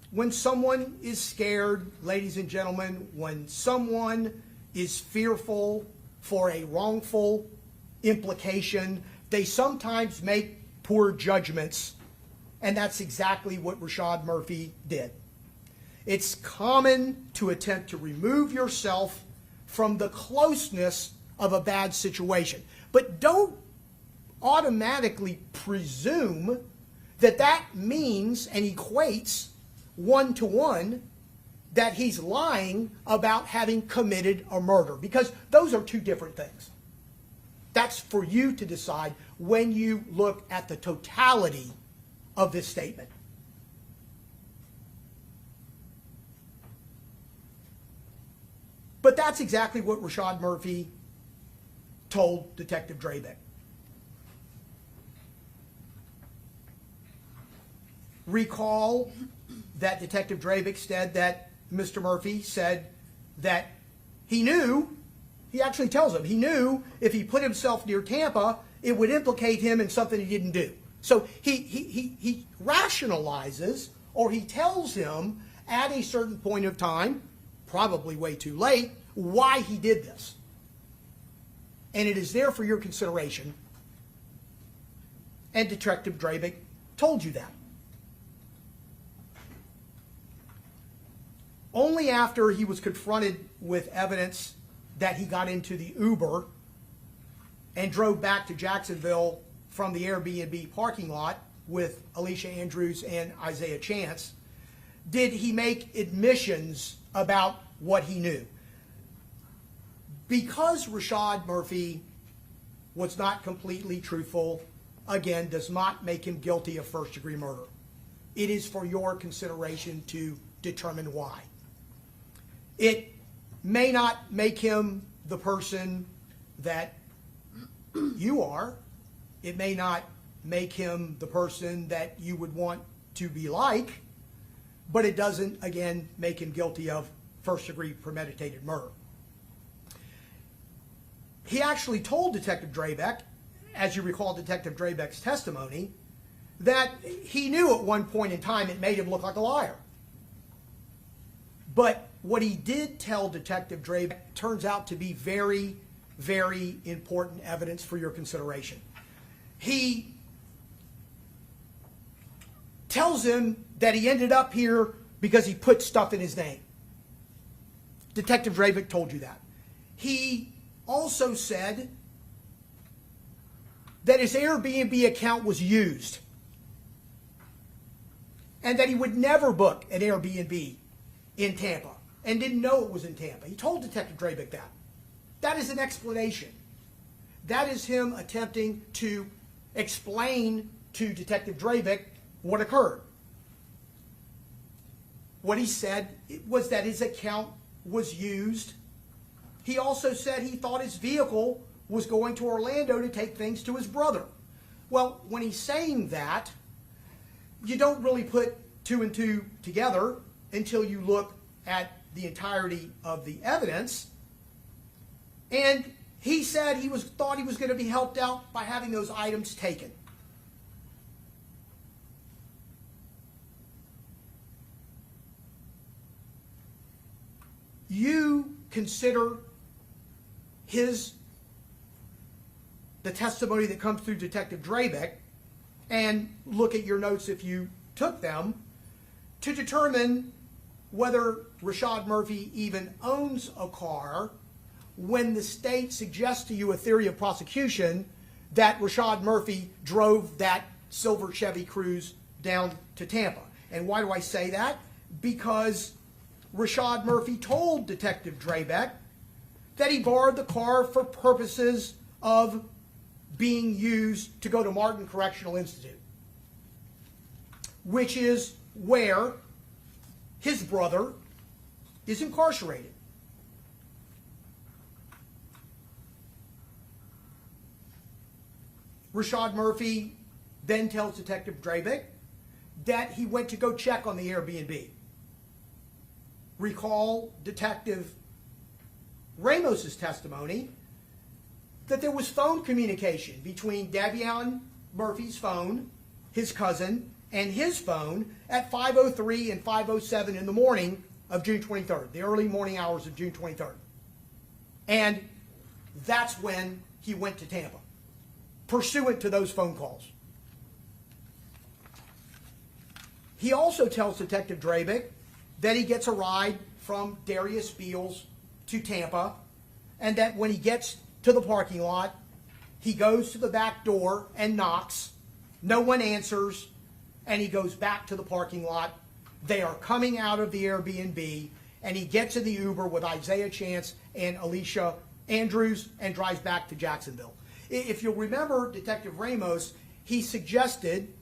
When someone is scared, ladies and gentlemen, when someone is fearful for a wrongful implication, they sometimes make poor judgments, and that's exactly what Rashad Murphy did. It's common to attempt to remove yourself from the closeness of a bad situation, but don't automatically presume that that means and equates one-to-one that he's lying about having committed a murder, because those are two different things. That's for you to decide when you look at the totality of this statement. But that's exactly what Rashad Murphy told Detective Draybeck. Recall that Detective Draybeck said that Mr. Murphy said that he knew, he actually tells him, he knew if he put himself near Tampa, it would implicate him in something he didn't do. So he rationalizes, or he tells him at a certain point of time, probably way too late, why he did this. And it is there for your consideration. And Detective Draybeck told you that. Only after he was confronted with evidence that he got into the Uber and drove back to Jacksonville from the Airbnb parking lot with Alicia Andrews and Isaiah Chance did he make admissions about what he knew. Because Rashad Murphy was not completely truthful, again, does not make him guilty of first-degree murder. It is for your consideration to determine why. It may not make him the person that you are. It may not make him the person that you would want to be like, but it doesn't, again, make him guilty of first-degree premeditated murder. He actually told Detective Draybeck, as you recall Detective Draybeck's testimony, that he knew at one point in time it made him look like a liar. But what he did tell Detective Draybeck turns out to be very, very important evidence for your consideration. He tells him that he ended up here because he put stuff in his name. Detective Draybeck told you that. He also said that his Airbnb account was used and that he would never book an Airbnb in Tampa and didn't know it was in Tampa. He told Detective Draybeck that. That is an explanation. That is him attempting to explain to Detective Draybeck what occurred. What he said was that his account was used. He also said he thought his vehicle was going to Orlando to take things to his brother. Well, when he's saying that, you don't really put two and two together until you look at the entirety of the evidence. And he said he thought he was going to be helped out by having those items taken. You consider the testimony that comes through Detective Draybeck and look at your notes if you took them to determine whether Rashad Murphy even owns a car when the state suggests to you a theory of prosecution that Rashad Murphy drove that silver Chevy Cruze down to Tampa. And why do I say that? Because Rashad Murphy told Detective Draybeck that he borrowed the car for purposes of being used to go to Martin Correctional Institute, which is where his brother is incarcerated. Rashad Murphy then tells Detective Draybeck that he went to go check on the Airbnb. Recall Detective Ramos's testimony that there was phone communication between Davion Murphy's phone, his cousin, and his phone at 5:03 and 5:07 in the morning of June 23rd, the early morning hours of June 23rd. And that's when he went to Tampa, pursuant to those phone calls. He also tells Detective Draybeck that he gets a ride from Darius Beals to Tampa, and that when he gets to the parking lot, he goes to the back door and knocks. No one answers, and he goes back to the parking lot. They are coming out of the Airbnb, and he gets in the Uber with Isaiah Chance and Alicia Andrews and drives back to Jacksonville. If you'll remember Detective Ramos, he suggested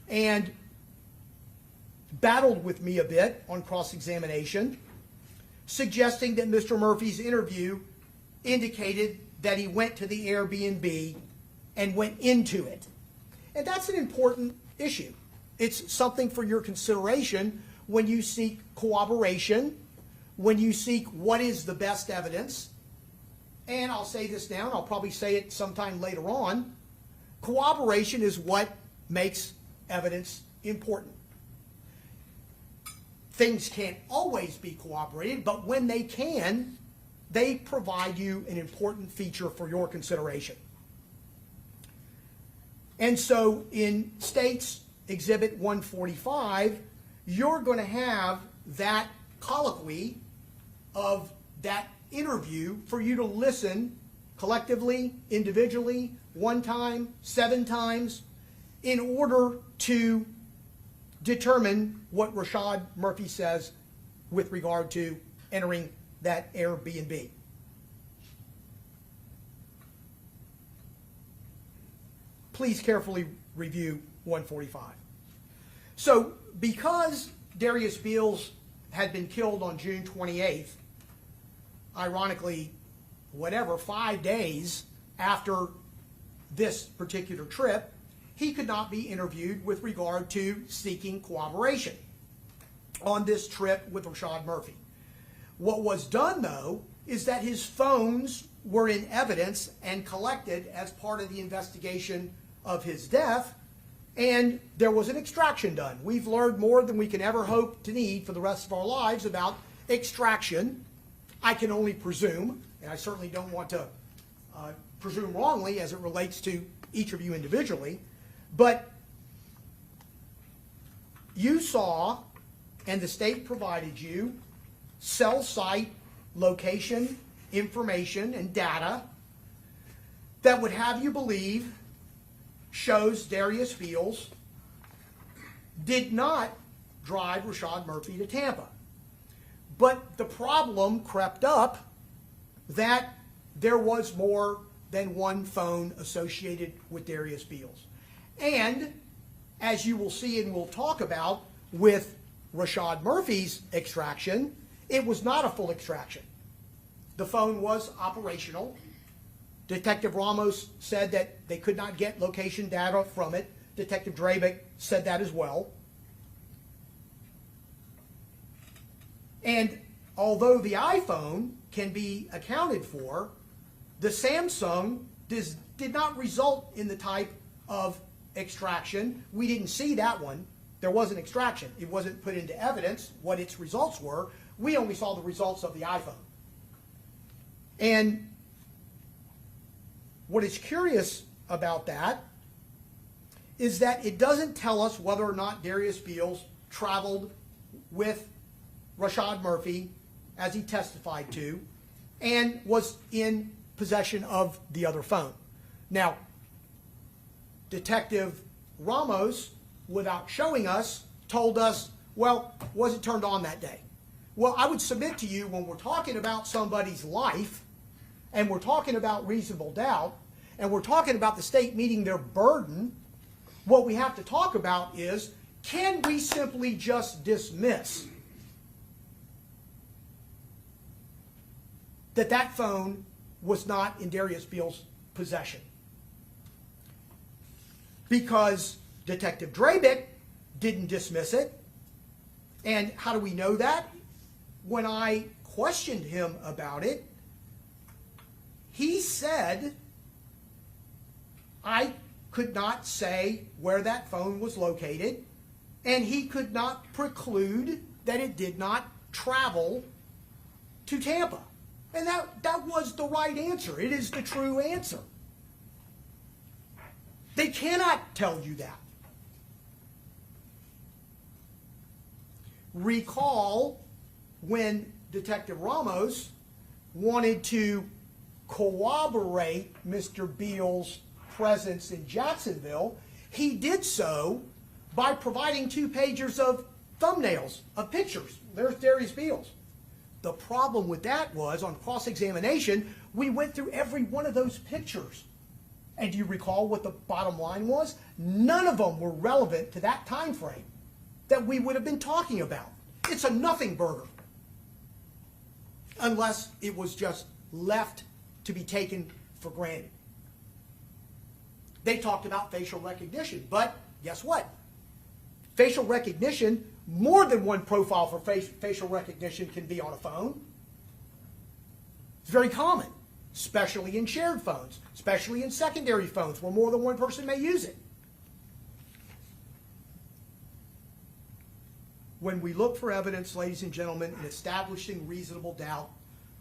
and battled with me a bit on cross-examination, suggesting that Mr. Murphy's interview indicated that he went to the Airbnb and went into it. And that's an important issue. It's something for your consideration when you seek corroboration, when you seek what is the best evidence. And I'll say this now, and I'll probably say it sometime later on. Corroboration is what makes evidence important. Things can't always be corroborated, but when they can, they provide you an important feature for your consideration. And so in State's Exhibit 145, you're going to have that colloquy of that interview for you to listen collectively, individually, one time, 7 times, in order to determine what Rashad Murphy says with regard to entering that Airbnb. Please carefully review 145. So, because Darius Beals had been killed on June 28th, ironically, 5 days after this particular trip, he could not be interviewed with regard to seeking cooperation on this trip with Rashad Murphy. What was done, though, is that his phones were in evidence and collected as part of the investigation of his death, and there was an extraction done. We've learned more than we can ever hope to need for the rest of our lives about extraction. I can only presume, and I certainly don't want to presume wrongly as it relates to each of you individually, but you saw, and the state provided you, cell site location, information, and data that would have you believe shows Darius Beals did not drive Rashad Murphy to Tampa. But the problem crept up that there was more than one phone associated with Darius Beals. And as you will see and we'll talk about with Rashad Murphy's extraction, it was not a full extraction. The phone was operational. Detective Ramos said that they could not get location data from it. Detective Trey'Vionne said that as well. And although the iPhone can be accounted for, the Samsung did not result in the type of extraction. We didn't see that one. There was an extraction. It wasn't put into evidence what its results were. We only saw the results of the iPhone. And what is curious about that is that it doesn't tell us whether or not Darius Beals traveled with Rashad Murphy, as he testified to, and was in possession of the other phone. Now, Detective Ramos, without showing us, told us, well, wasn't turned on that day. Well, I would submit to you, when we're talking about somebody's life, and we're talking about reasonable doubt, and we're talking about the state meeting their burden, what we have to talk about is, can we simply just dismiss that phone was not in Darius Beals' possession? Because Detective Trey'Vionne didn't dismiss it. And how do we know that? When I questioned him about it, he said, I could not say where that phone was located, and he could not preclude that it did not travel to Tampa. And that was the right answer. It is the true answer. They cannot tell you that. Recall when Detective Ramos wanted to corroborate Mr. Beals' presence in Jacksonville, he did so by providing 2 pages of thumbnails of pictures. There's Darius Beals. The problem with that was, on cross-examination, we went through every one of those pictures. And do you recall what the bottom line was? None of them were relevant to that time frame that we would have been talking about. It's a nothing burger. Unless it was just left to be taken for granted. They talked about facial recognition, but guess what? Facial recognition, more than one profile for facial recognition can be on a phone. It's very common, especially in shared phones, especially in secondary phones where more than one person may use it. When we look for evidence, ladies and gentlemen, in establishing reasonable doubt,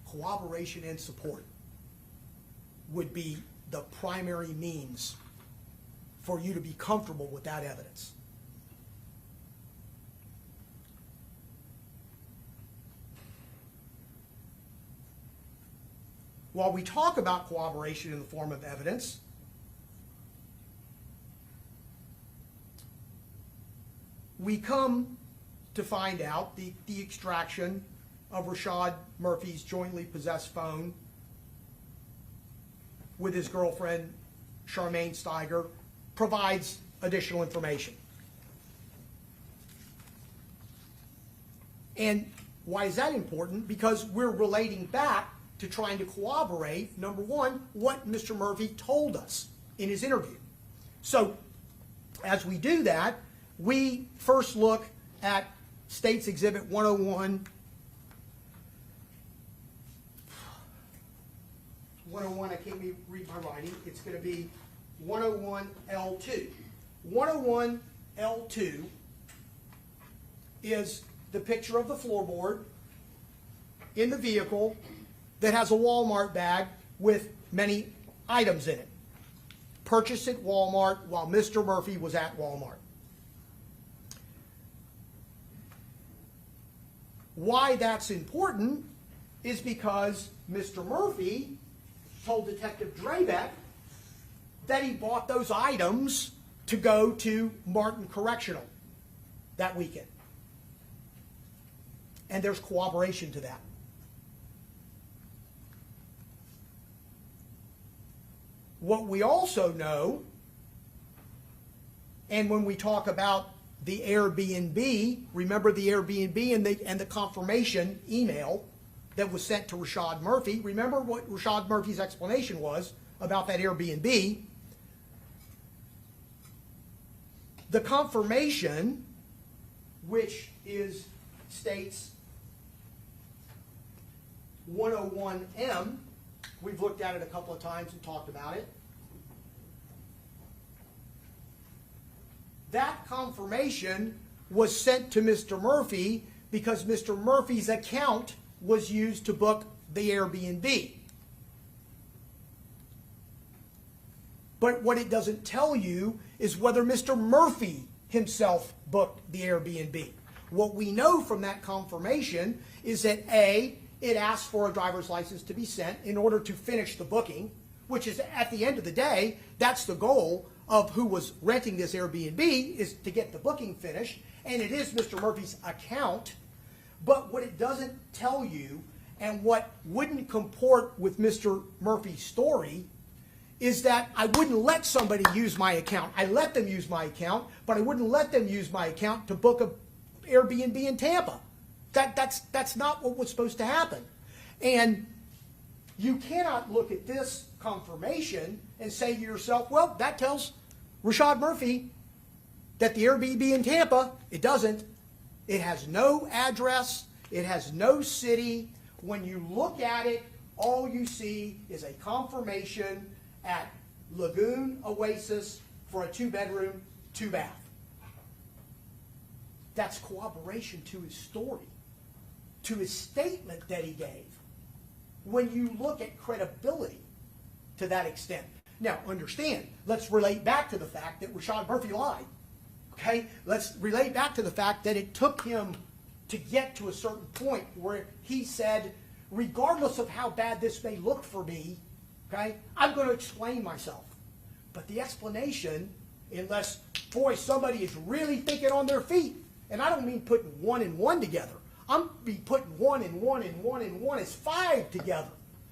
cooperation and support would be the primary means for you to be comfortable with that evidence. While we talk about cooperation in the form of evidence, we come to find out the extraction of Rashad Murphy's jointly possessed phone with his girlfriend, Charmaine Steiger, provides additional information. And why is that important? Because we're relating back to trying to corroborate, number one, what Mr. Murphy told us in his interview. So as we do that, we first look at State's Exhibit 101. 101, I can't read my writing. It's going to be 101L2. 101L2 is the picture of the floorboard in the vehicle that has a Walmart bag with many items in it. Purchased at Walmart while Mr. Murphy was at Walmart. Why that's important is because Mr. Murphy told Detective Draybeck that he bought those items to go to Martin Correctional that weekend. And there's corroboration to that. What we also know, and when we talk about the Airbnb, remember the Airbnb and the confirmation email that was sent to Rashad Murphy. Remember what Rashad Murphy's explanation was about that Airbnb. The confirmation, which states 101M, we've looked at it a couple of times and talked about it. That confirmation was sent to Mr. Murphy because Mr. Murphy's account was used to book the Airbnb. But what it doesn't tell you is whether Mr. Murphy himself booked the Airbnb. What we know from that confirmation is that A, it asked for a driver's license to be sent in order to finish the booking, which is, at the end of the day, that's the goal of who was renting this Airbnb, is to get the booking finished, and it is Mr. Murphy's account. But what it doesn't tell you, and what wouldn't comport with Mr. Murphy's story, is that I wouldn't let somebody use my account. I let them use my account, but I wouldn't let them use my account to book an Airbnb in Tampa. That's not what was supposed to happen. And you cannot look at this confirmation and say to yourself, well, that tells Rashad Murphy that the Airbnb in Tampa, it doesn't. It has no address. It has no city. When you look at it, all you see is a confirmation at Lagoon Oasis for a 2-bedroom, 2-bath. That's corroboration to his story, to his statement that he gave. When you look at credibility to that extent. Now, understand, let's relate back to the fact that Rashad Murphy lied. Okay? Let's relate back to the fact that it took him to get to a certain point where he said, regardless of how bad this may look for me, okay, I'm going to explain myself. But the explanation, unless, boy, somebody is really thinking on their feet, and I don't mean putting 1 and 1 together. I'm be putting 1 and 1 and 1 and 1 is 5 together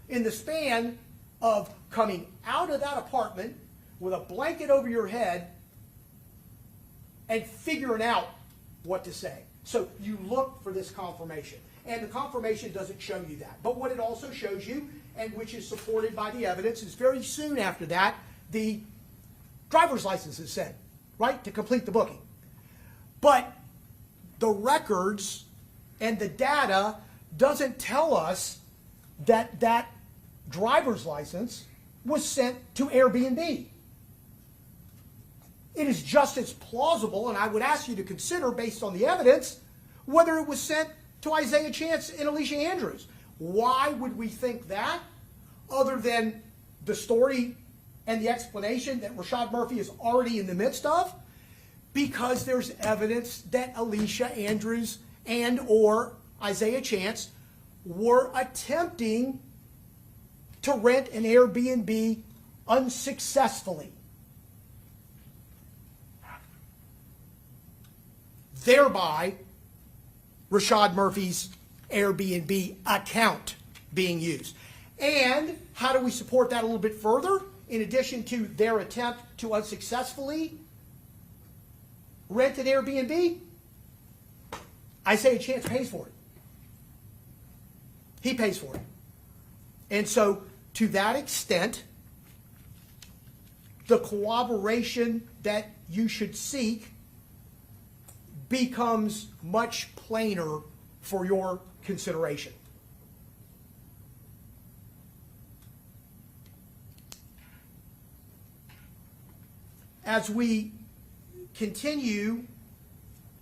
in the span of coming out of that apartment with a blanket over your head and figuring out what to say. So you look for this confirmation. And the confirmation doesn't show you that. But what it also shows you, and which is supported by the evidence, is very soon after that, the driver's license is sent, right, to complete the booking. But the records and the data doesn't tell us that that driver's license was sent to Airbnb. It is just as plausible, and I would ask you to consider, based on the evidence, whether it was sent to Isaiah Chance and Alicia Andrews. Why would we think that, other than the story and the explanation that Rashad Murphy is already in the midst of? Because there's evidence that Alicia Andrews and or Isaiah Chance were attempting to rent an Airbnb unsuccessfully, thereby Rashad Murphy's Airbnb account being used. And how do we support that a little bit further? In addition to their attempt to unsuccessfully rent an Airbnb, Isaiah Chance pays for it. He pays for it. And so, to that extent, the cooperation that you should seek becomes much plainer for your consideration. As we continue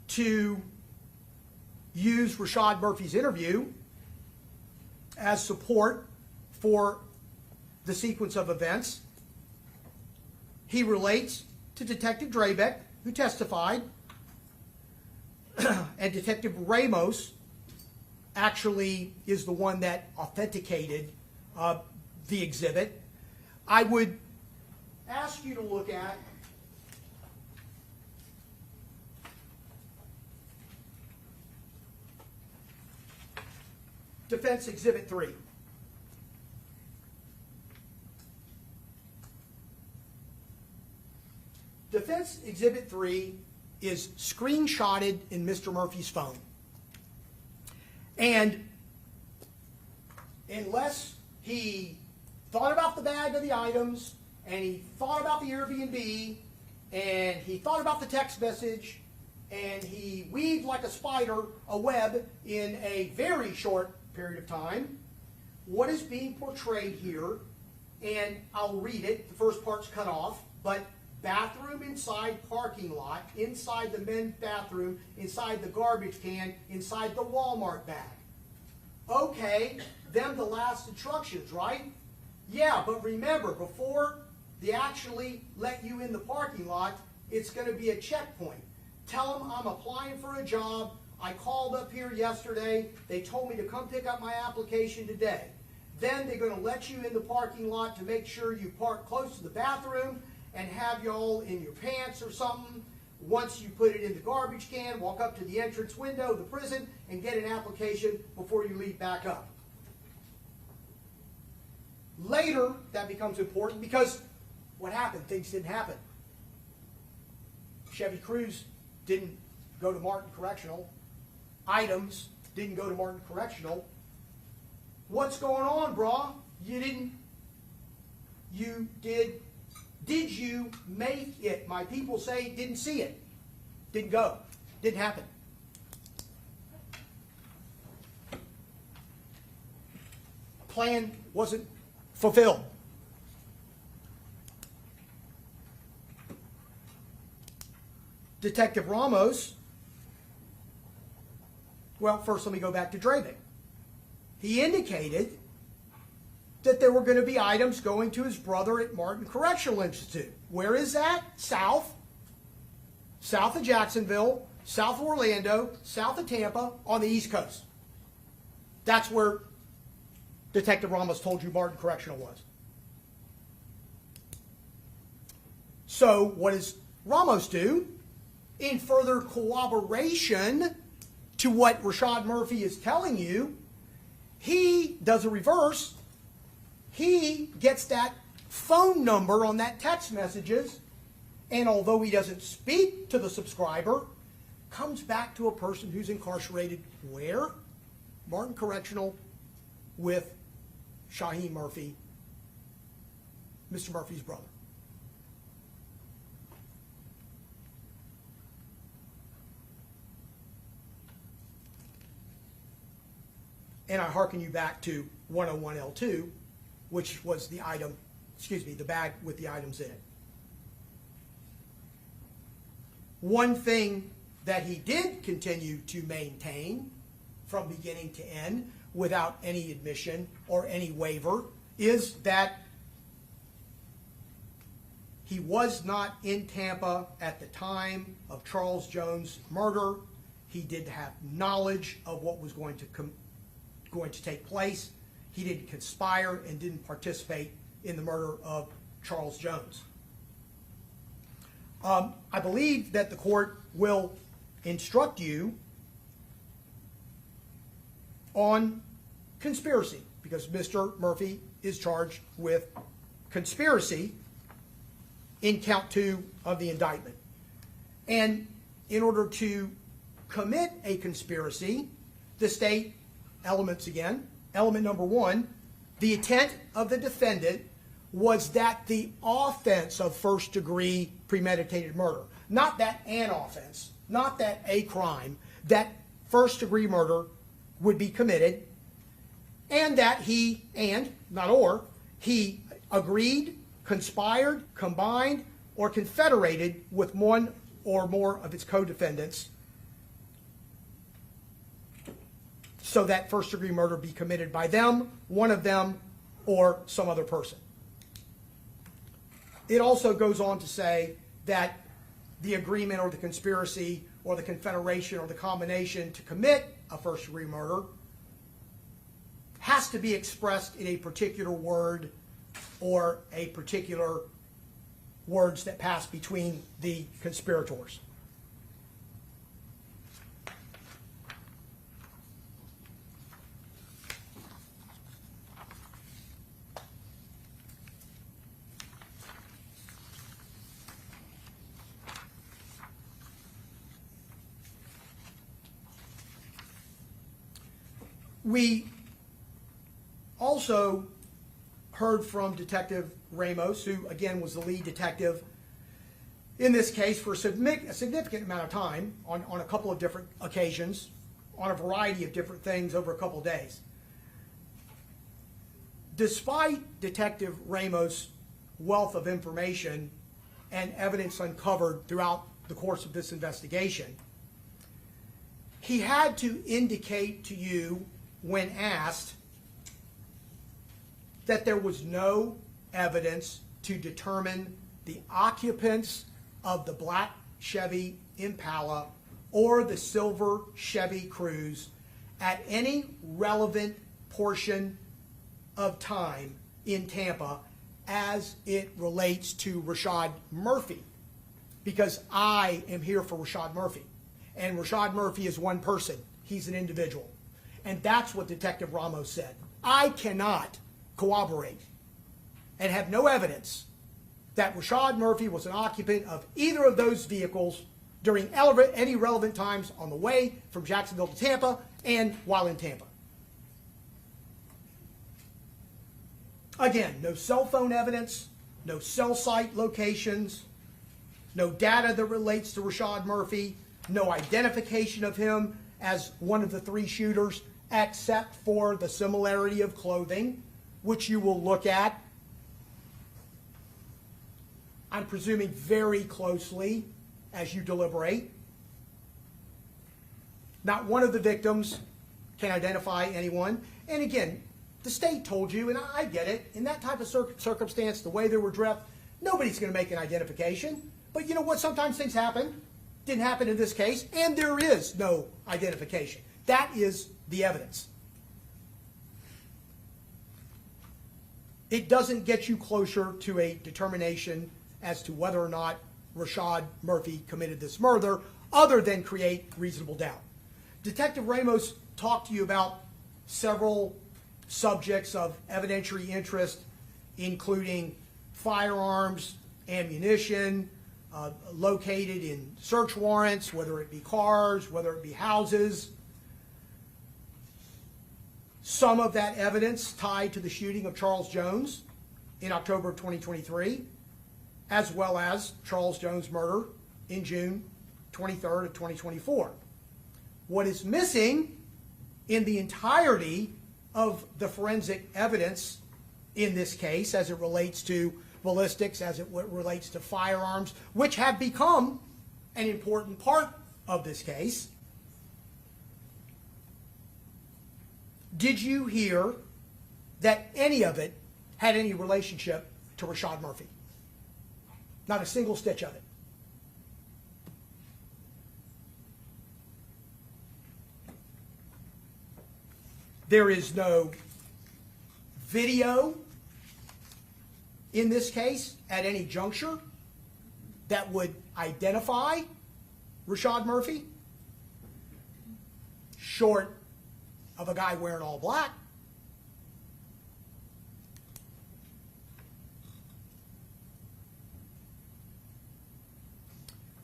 to use Rashad Murphy's interview as support for the sequence of events, he relates to Detective Draybeck, who testified, and Detective Ramos actually is the one that authenticated the exhibit. I would ask you to look at Defense Exhibit 3. Defense Exhibit 3 is screenshotted in Mr. Murphy's phone. And unless he thought about the bag of the items, and he thought about the Airbnb, and he thought about the text message, and he weaved like a spider a web in a very short period of time, what is being portrayed here, and I'll read it, the first part's cut off, but bathroom inside parking lot, inside the men's bathroom, inside the garbage can, inside the Walmart bag. Okay, them the last instructions, right? Yeah, but remember, before they actually let you in the parking lot, it's going to be a checkpoint. Tell them I'm applying for a job. I called up here yesterday. They told me to come pick up my application today. Then they're going to let you in the parking lot to make sure you park close to the bathroom and have y'all in your pants or something. Once you put it in the garbage can, walk up to the entrance window of the prison and get an application before you leave back up. Later, that becomes important because what happened? Things didn't happen. Chevy Cruz didn't go to Martin Correctional. Items didn't go to Martin Correctional. What's going on, brah? Did you make it? My people say didn't see it. Didn't go. Didn't happen. Plan wasn't fulfilled. Detective Ramos, well, first let me go back to Draybeck. He indicated that there were going to be items going to his brother at Martin Correctional Institute. Where is that? South of Jacksonville, south of Orlando, south of Tampa, on the East Coast. That's where Detective Ramos told you Martin Correctional was. So what does Ramos do? In further corroboration to what Rashad Murphy is telling you, he does a reverse. He gets that phone number on that text messages, and although he doesn't speak to the subscriber, comes back to a person who's incarcerated where? Martin Correctional with Shaheem Murphy, Mr. Murphy's brother. And I hearken you back to 101L2, which was the item, the bag with the items in it. One thing that he did continue to maintain from beginning to end without any admission or any waiver is that he was not in Tampa at the time of Charles Jones' murder. He did have knowledge of what was going to take place. He didn't conspire and didn't participate in the murder of Charles Jones. I believe that the court will instruct you on conspiracy because Mr. Murphy is charged with conspiracy in count 2 of the indictment. And in order to commit a conspiracy, the state elements again. Element number 1, the intent of the defendant was that the offense of first-degree premeditated murder, not that an offense, not that a crime, that first-degree murder would be committed, and that he agreed, conspired, combined, or confederated with one or more of its co-defendants so that first-degree murder be committed by them, one of them, or some other person. It also goes on to say that the agreement or the conspiracy or the confederation or the combination to commit a first-degree murder has to be expressed in a particular word or a particular words that pass between the conspirators. We also heard from Detective Ramos, who again was the lead detective in this case for a significant amount of time on a couple of different occasions, on a variety of different things over a couple of days. Despite Detective Ramos' wealth of information and evidence uncovered throughout the course of this investigation, he had to indicate to you when asked that there was no evidence to determine the occupants of the black Chevy Impala or the silver Chevy Cruze at any relevant portion of time in Tampa as it relates to Rashad Murphy, because I am here for Rashad Murphy, and Rashad Murphy is one person. He's an individual. And that's what Detective Ramos said. I cannot corroborate and have no evidence that Rashad Murphy was an occupant of either of those vehicles during any relevant times on the way from Jacksonville to Tampa and while in Tampa. Again, no cell phone evidence, no cell site locations, no data that relates to Rashad Murphy, no identification of him as one of the three shooters, except for the similarity of clothing, which you will look at, I'm presuming, very closely as you deliberate. Not one of the victims can identify anyone. And again, the state told you, and I get it, in that type of circumstance, the way they were dressed, nobody's going to make an identification. But you know what? Sometimes things happen. Didn't happen in this case, and there is no identification. That is the evidence. It doesn't get you closer to a determination as to whether or not Rashad Murphy committed this murder, other than create reasonable doubt. Detective Ramos talked to you about several subjects of evidentiary interest, including firearms, ammunition, located in search warrants, whether it be cars, whether it be houses. Some of that evidence tied to the shooting of Charles Jones in October of 2023, as well as Charles Jones' murder in June 23rd of 2024. What is missing in the entirety of the forensic evidence in this case, as it relates to ballistics, as it relates to firearms, which have become an important part of this case. Did you hear that any of it had any relationship to Rashad Murphy? Not a single stitch of it. There is no video in this case at any juncture that would identify Rashad Murphy, short of a guy wearing all black.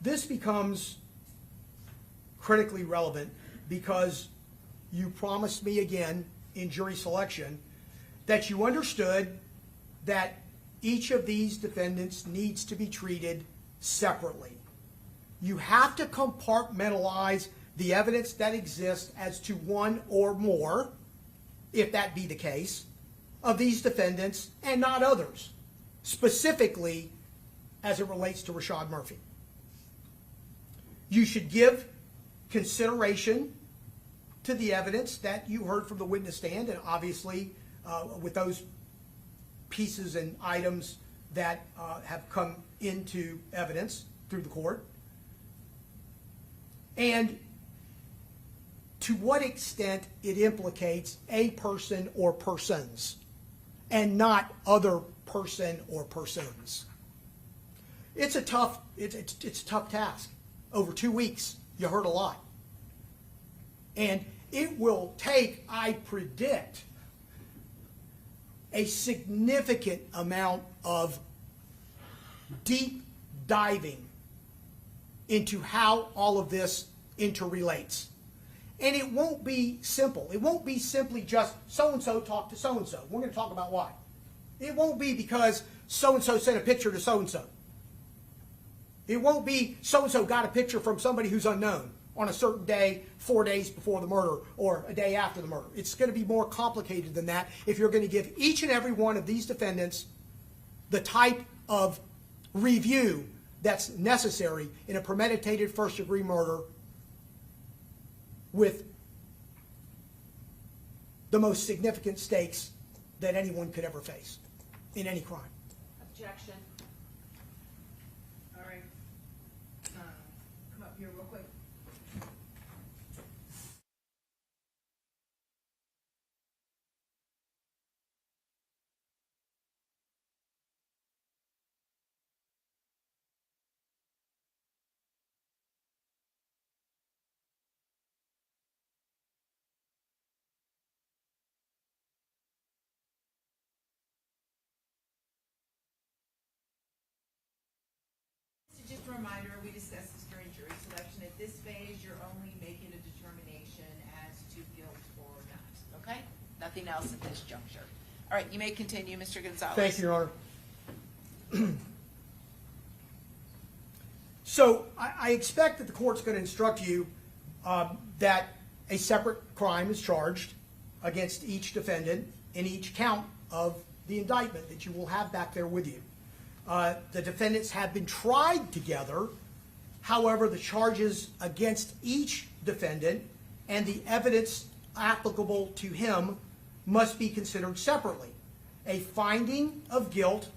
This becomes critically relevant because you promised me again in jury selection that you understood that each of these defendants needs to be treated separately. You have to compartmentalize the evidence that exists as to one or more, if that be the case, of these defendants and not others, specifically as it relates to Rashad Murphy. You should give consideration to the evidence that you heard from the witness stand, and obviously with those pieces and items that have come into evidence through the court, and to what extent it implicates a person or persons and not other person or persons. It's a tough task. Over 2 weeks, you heard a lot. And it will take, I predict, a significant amount of deep diving into how all of this interrelates. And it won't be simple. It won't be simply just so-and-so talked to so-and-so. We're going to talk about why. It won't be because so-and-so sent a picture to so-and-so. It won't be so-and-so got a picture from somebody who's unknown on a certain day, 4 days before the murder, or a day after the murder. It's going to be more complicated than that if you're going to give each and every one of these defendants the type of review that's necessary in a premeditated first-degree murder with the most significant stakes that anyone could ever face in any crime.
Objection.
All right. Come up here real quick. Just a reminder, we discussed this during jury selection. At this phase, you're only making a determination as to guilt or not, okay? Nothing else at this juncture. All right, you may continue, Mr. Gonzalez.
Thank you, Your Honor. So I expect that the court's going to instruct you that a separate crime is charged against each defendant in each count of the indictment that you will have back there with you. The defendants have been tried together. However, the charges against each defendant and the evidence applicable to him must be considered separately. A finding of guilt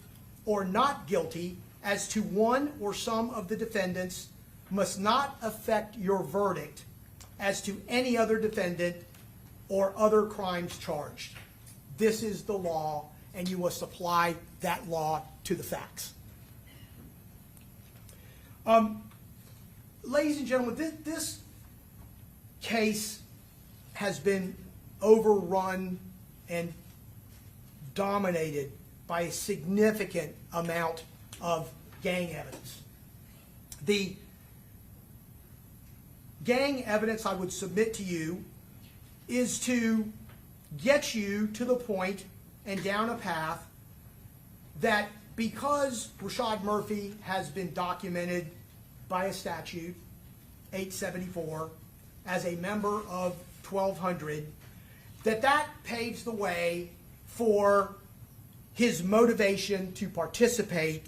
or not guilty as to one or some of the defendants must not affect your verdict as to any other defendant or other crimes charged. This is the law, and you must apply that law to the facts. Ladies and gentlemen, this case has been overrun and dominated by a significant amount of gang evidence. The gang evidence I would submit to you is to get you to the point and down a path that because Rashad Murphy has been documented by a statute, 874, as a member of 1200, that paves the way for his motivation to participate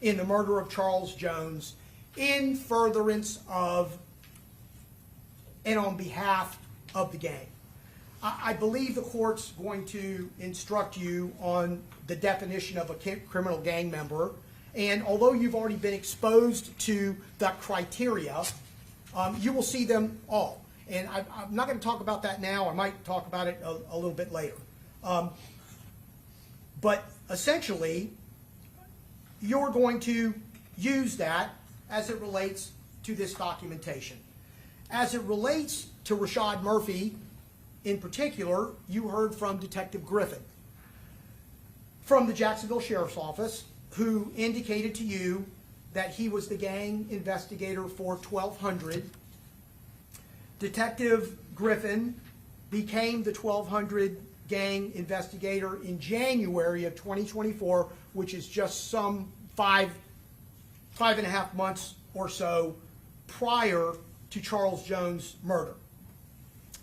in the murder of Charles Jones in furtherance of and on behalf of the gang. I believe the court's going to instruct you on the definition of a criminal gang member, and although you've already been exposed to the criteria, you will see them all. And I'm not going to talk about that now. I might talk about it a little bit later. But essentially, you're going to use that as it relates to this documentation. As it relates to Rashad Murphy, in particular, you heard from Detective Griffin from the Jacksonville Sheriff's Office, who indicated to you that he was the gang investigator for 1200. Detective Griffin became the 1200 gang investigator in January of 2024 which is just some five and a half months or so prior to Charles Jones' murder.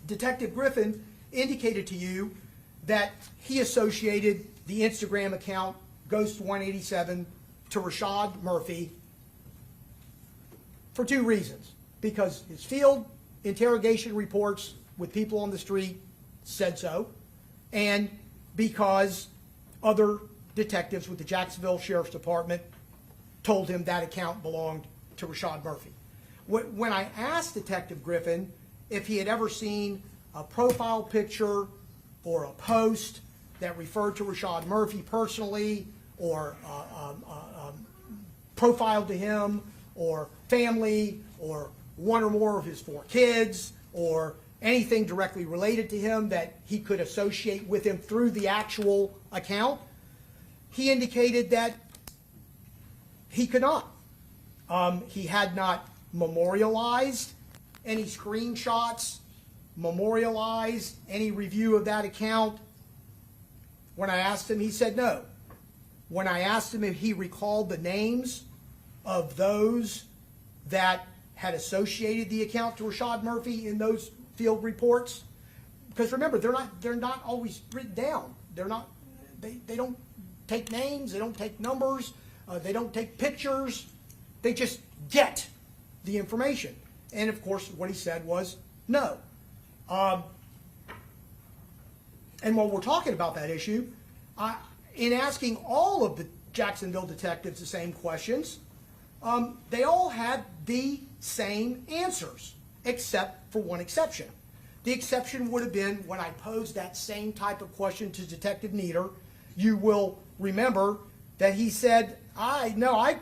Detective Griffin indicated to you that he associated the Instagram account Ghost 187 to Rashad Murphy for two reasons. Because his field interrogation reports with people on the street said so, and because other detectives with the Jacksonville Sheriff's Department told him that account belonged to Rashad Murphy. When I asked Detective Griffin if he had ever seen a profile picture or a post that referred to Rashad Murphy personally, or profiled to him, or family, or one or more of his 4 kids, or anything directly related to him that he could associate with him through the actual account, he indicated that he could not. He had not memorialized any screenshots, memorialized any review of that account. When I asked him, he said no. When I asked him if he recalled the names of those that had associated the account to Rashad Murphy in those field reports, because remember, they're not always written down. They don't take names, they don't take numbers, they don't take pictures. They just get the information. And of course, what he said was no. And while we're talking about that issue, in asking all of the Jacksonville detectives the same questions, they all had the same answers, except for one exception. The exception would have been when I posed that same type of question to Detective Nieder. You will remember that he said, I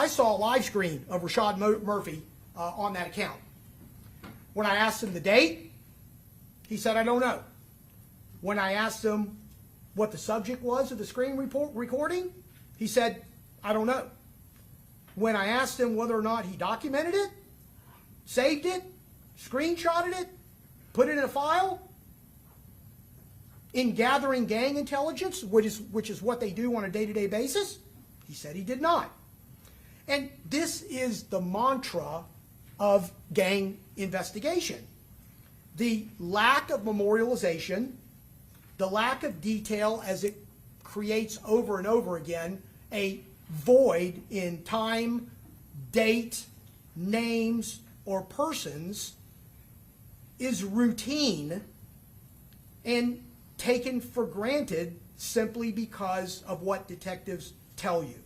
saw a live screen of Rashad Murphy on that account. When I asked him the date, he said, I don't know. When I asked him what the subject was of the screen recording, he said, I don't know. When I asked him whether or not he documented it, saved it, screenshotted it, put it in a file, in gathering gang intelligence, which is what they do on a day-to-day basis, he said he did not. And this is the mantra of gang investigation. The lack of memorialization, the lack of detail as it creates over and over again a void in time, date, names, or persons is routine and taken for granted simply because of what detectives tell you.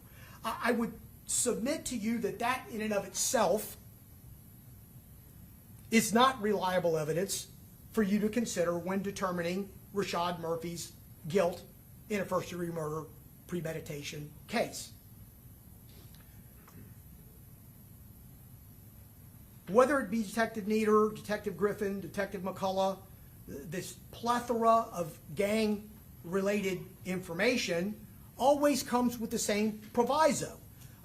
I would submit to you that that in and of itself is not reliable evidence for you to consider when determining Rashad Murphy's guilt in a first-degree murder premeditation case. Whether it be Detective Nieder, Detective Griffin, Detective McCullough, this plethora of gang-related information always comes with the same proviso.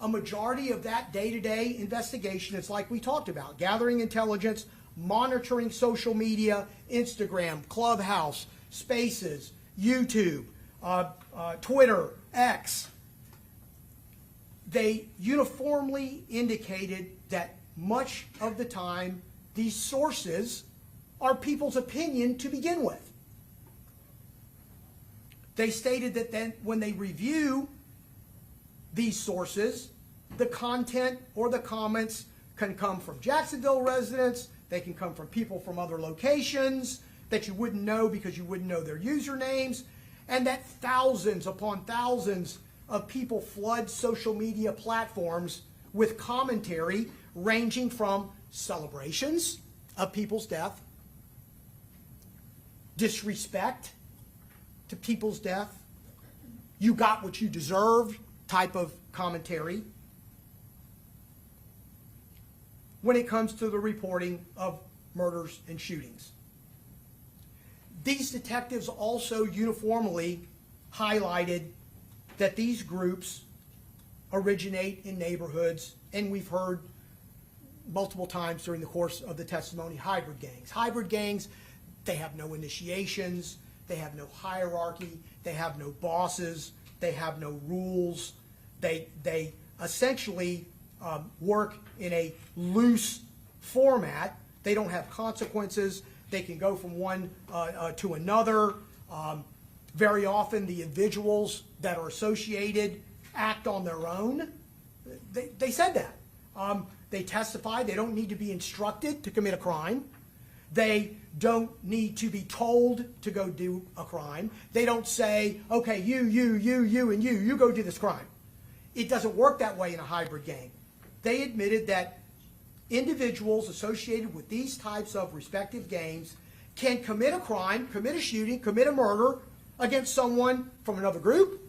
A majority of that day-to-day investigation is like we talked about, gathering intelligence, monitoring social media, Instagram, Clubhouse, Spaces, YouTube, Twitter, X. They uniformly indicated that much of the time these sources are people's opinion to begin with. They stated that then when they review these sources, the content or the comments can come from Jacksonville residents, they can come from people from other locations that you wouldn't know because you wouldn't know their usernames, and that thousands upon thousands of people flood social media platforms with commentary ranging from celebrations of people's death, disrespect to people's death, you got what you deserved type of commentary, when it comes to the reporting of murders and shootings. These detectives also uniformly highlighted that these groups originate in neighborhoods, and we've heard multiple times during the course of the testimony, hybrid gangs. Hybrid gangs, they have no initiations, they have no hierarchy, they have no bosses, They have no rules. They essentially work in a loose format. They don't have consequences. They can go from one to another. Very often the individuals that are associated act on their own. They said that. They testify. They don't need to be instructed to commit a crime. They don't need to be told to go do a crime. They don't say, okay, you, and you go do this crime. It doesn't work that way in a hybrid gang. They admitted that individuals associated with these types of respective gangs can commit a crime, commit a shooting, commit a murder against someone from another group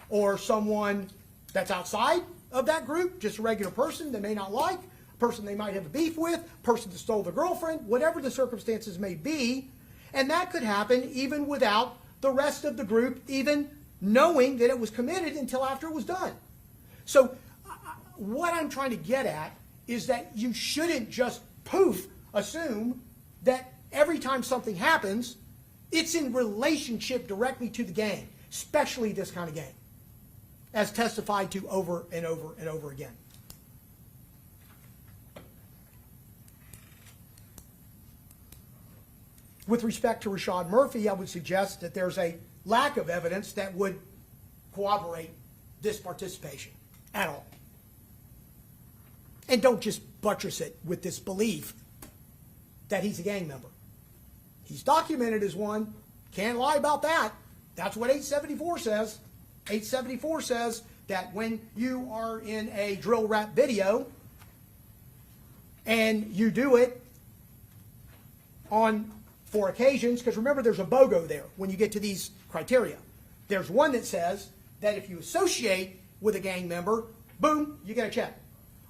or someone that's outside of that group, just a regular person they may not like, a person they might have a beef with, a person that stole their girlfriend, whatever the circumstances may be. And that could happen even without the rest of the group even knowing that it was committed until after it was done. So what I'm trying to get at is that you shouldn't just poof assume that every time something happens, it's in relationship directly to the gang, especially this kind of gang, as testified to over and over and over again. With respect to Rashad Murphy, I would suggest that there's a lack of evidence that would corroborate this participation at all. And don't just buttress it with this belief that he's a gang member. He's documented as one. Can't lie about that. That's what 874 says. 874 says that when you are in a drill rap video and you do it on 4 occasions, because remember there's a BOGO there when you get to these criteria. There's one that says that if you associate with a gang member, boom, you get a check.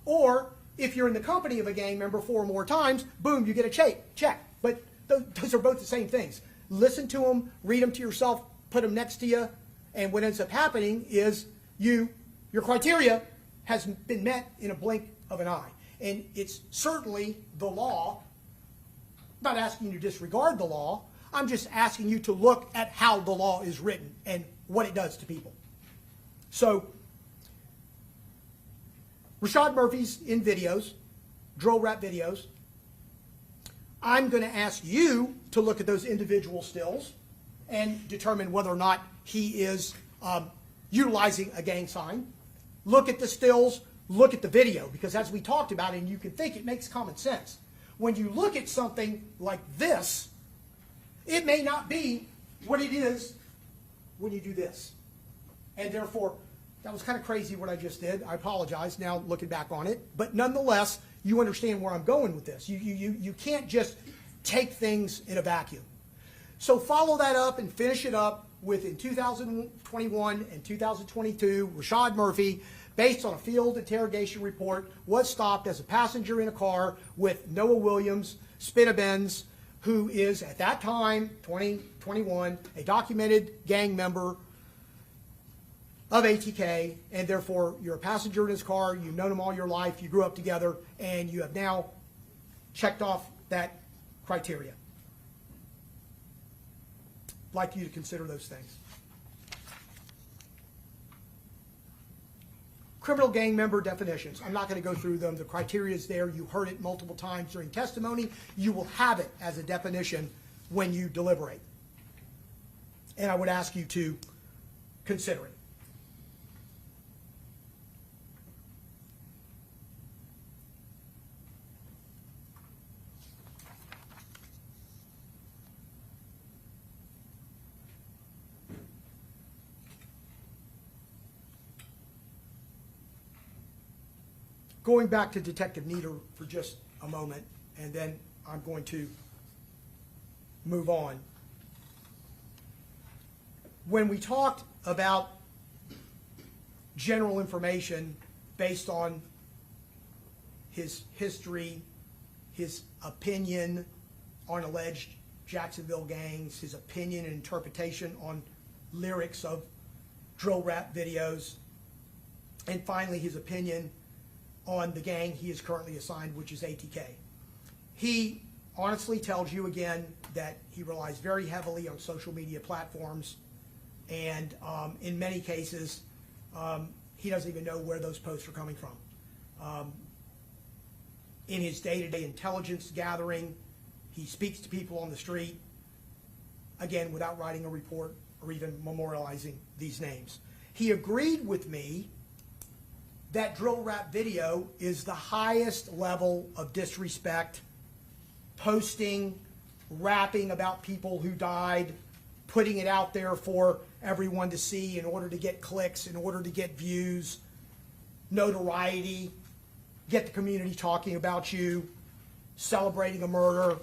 Or if you're in the company of a gang member 4 or more times, boom, you get a check. But those are both the same things. Listen to them, read them to yourself, put them next to you, and what ends up happening is your criteria has been met in a blink of an eye. And it's certainly the law. I'm not asking you to disregard the law. I'm just asking you to look at how the law is written and what it does to people. So, Rashad Murphy's in videos, drill rap videos. I'm going to ask you to look at those individual stills and determine whether or not he is utilizing a gang sign. Look at the stills, look at the video, because as we talked about, and you can think it makes common sense. When you look at something like this, it may not be what it is when you do this. And therefore, that was kind of crazy what I just did. I apologize now looking back on it. But nonetheless, you understand where I'm going with this. You can't just take things in a vacuum. So follow that up and finish it up with, in 2021 and 2022, Rashad Murphy, based on a field interrogation report, was stopped as a passenger in a car with Noah Williams, Spinabenz, who is at that time, 2021, a documented gang member of ATK, and therefore you're a passenger in his car, you've known him all your life, you grew up together, and you have now checked off that criteria. I'd like you to consider those things. Criminal gang member definitions. I'm not going to go through them. The criteria is there. You heard it multiple times during testimony. You will have it as a definition when you deliberate. And I would ask you to consider it. Going back to Detective Nieder for just a moment, and then I'm going to move on. When we talked about general information based on his history, his opinion on alleged Jacksonville gangs, his opinion and interpretation on lyrics of drill rap videos, and finally his opinion on the gang he is currently assigned, which is ATK. He honestly tells you again that he relies very heavily on social media platforms And in many cases, he doesn't even know where those posts are coming from. In his day-to-day intelligence gathering, he speaks to people on the street, again, without writing a report or even memorializing these names. He agreed with me that drill rap video is the highest level of disrespect, posting, rapping about people who died, putting it out there for everyone to see in order to get clicks, in order to get views, notoriety, get the community talking about you, celebrating a murder.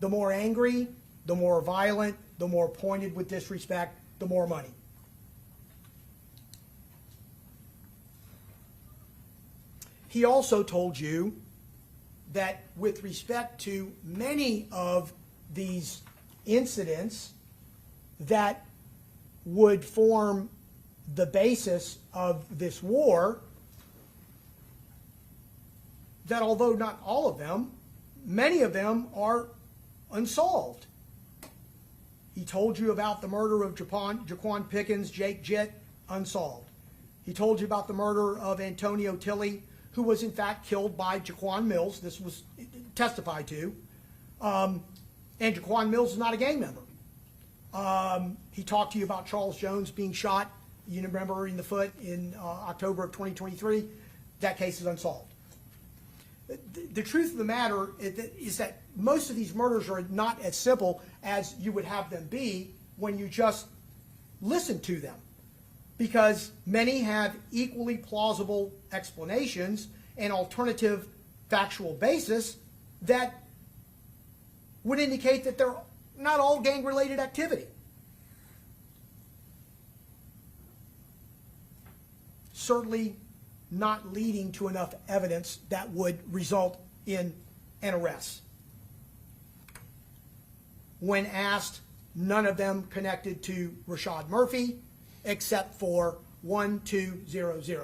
The more angry, the more violent, the more pointed with disrespect, the more money. He also told you that with respect to many of these incidents that would form the basis of this war, that although not all of them, many of them are unsolved. He told you about the murder of Jaquan Pickens, Jake Jitt, unsolved. He told you about the murder of Antonio Tilley, who was in fact killed by Jaquan Mills. This was testified to. And Jaquan Mills is not a gang member. He talked to you about Charles Jones being shot, you remember, in the foot in October of 2023. That case is unsolved. The truth of the matter is that most of these murders are not as simple as you would have them be when you just listen to them, because many have equally plausible explanations and alternative factual basis that would indicate that they're not all gang-related activity. Certainly not leading to enough evidence that would result in an arrest. When asked, none of them connected to Rashad Murphy, except for 1200,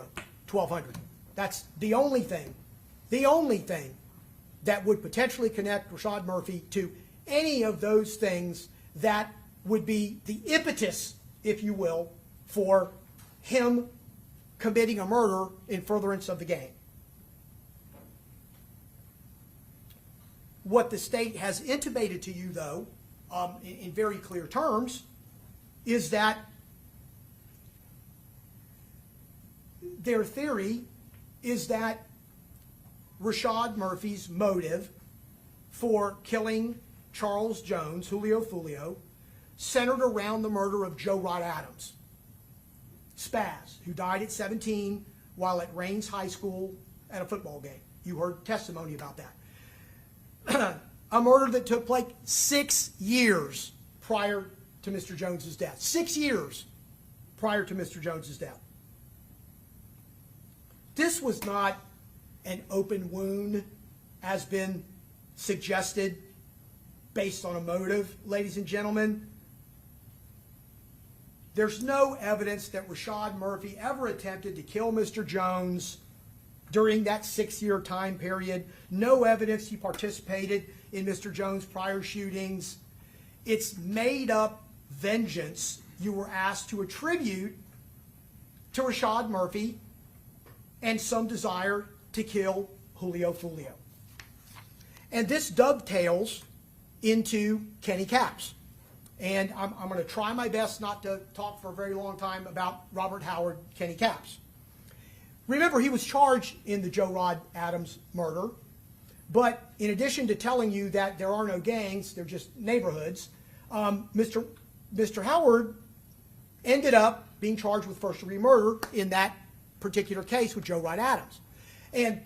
1200. That's the only thing that would potentially connect Rashad Murphy to any of those things that would be the impetus, if you will, for him committing a murder in furtherance of the gang. What the state has intimated to you, though, in very clear terms, is that their theory is that Rashad Murphy's motive for killing Charles Jones, Julio Foolio, centered around the murder of Joe Rod Adams, Spaz, who died at 17 while at Raines High School at a football game. You heard testimony about that. A murder that took place 6 years prior to Mr. Jones's death. 6 years prior to Mr. Jones's death. This was not an open wound, as been suggested, based on a motive, ladies and gentlemen. There's no evidence that Rashad Murphy ever attempted to kill Mr. Jones during that 6-year time period. No evidence he participated in Mr. Jones' prior shootings. It's made up vengeance you were asked to attribute to Rashad Murphy and some desire to kill Julio Foolio. And this dovetails into Kenny Capps. And I'm going to try my best not to talk for a very long time about Robert Howard, Kenny Capps. Remember, he was charged in the Joe Rod Adams murder, but in addition to telling you that there are no gangs, they're just neighborhoods, Mr. Howard ended up being charged with first-degree murder in that particular case with Joe Rod Adams. And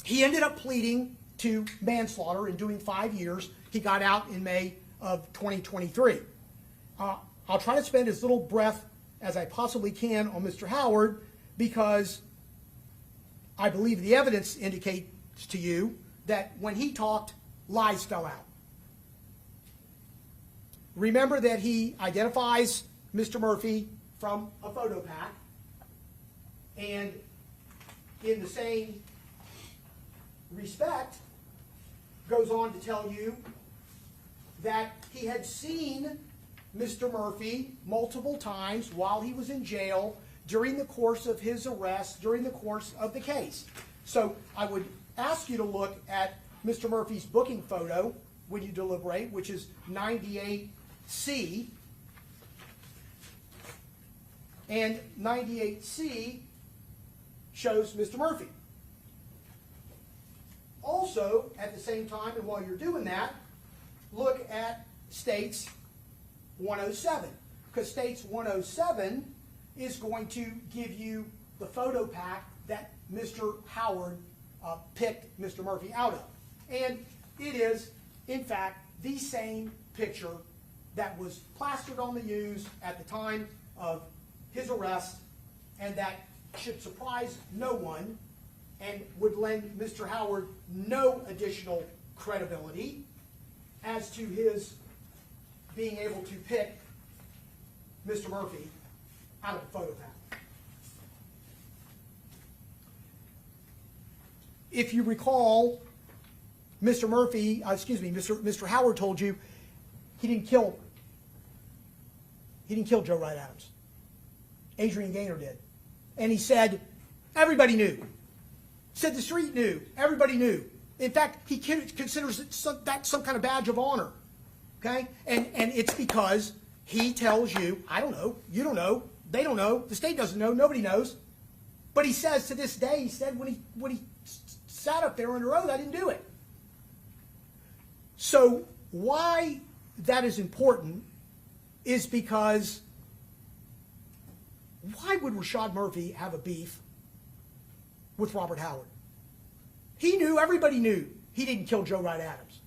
he ended up pleading to manslaughter and doing 5 years. He got out in May of 2023. I'll try to spend as little breath as I possibly can on Mr. Howard, because I believe the evidence indicates to you that when he talked, lies fell out. Remember that he identifies Mr. Murphy from a photo pack, and in the same respect goes on to tell you that he had seen Mr. Murphy multiple times while he was in jail during the course of his arrest, during the course of the case. So I would ask you to look at Mr. Murphy's booking photo when you deliberate, which is 98C. And 98C shows Mr. Murphy. Also, at the same time, and while you're doing that, look at States 107, because States 107 is going to give you the photo pack that Mr. Howard picked Mr. Murphy out of. And it is, in fact, the same picture that was plastered on the news at the time of his arrest, and that should surprise no one and would lend Mr. Howard no additional credibility as to his being able to pick Mr. Murphy out of the photo pack. If you recall, Mr. Howard told you he didn't kill Joe Wright Adams. Adrian Gaynor did. And he said, everybody knew. Said the street knew. Everybody knew. In fact, he considers that some kind of badge of honor. Okay? And it's because he tells you, I don't know, you don't know, they don't know, the state doesn't know, nobody knows. But he says to this day, he said when he sat up there under oath, I didn't do it. So why that is important is because why would Rashad Murphy have a beef with Robert Howard? He knew, everybody knew, he didn't kill Joe Wright Adams.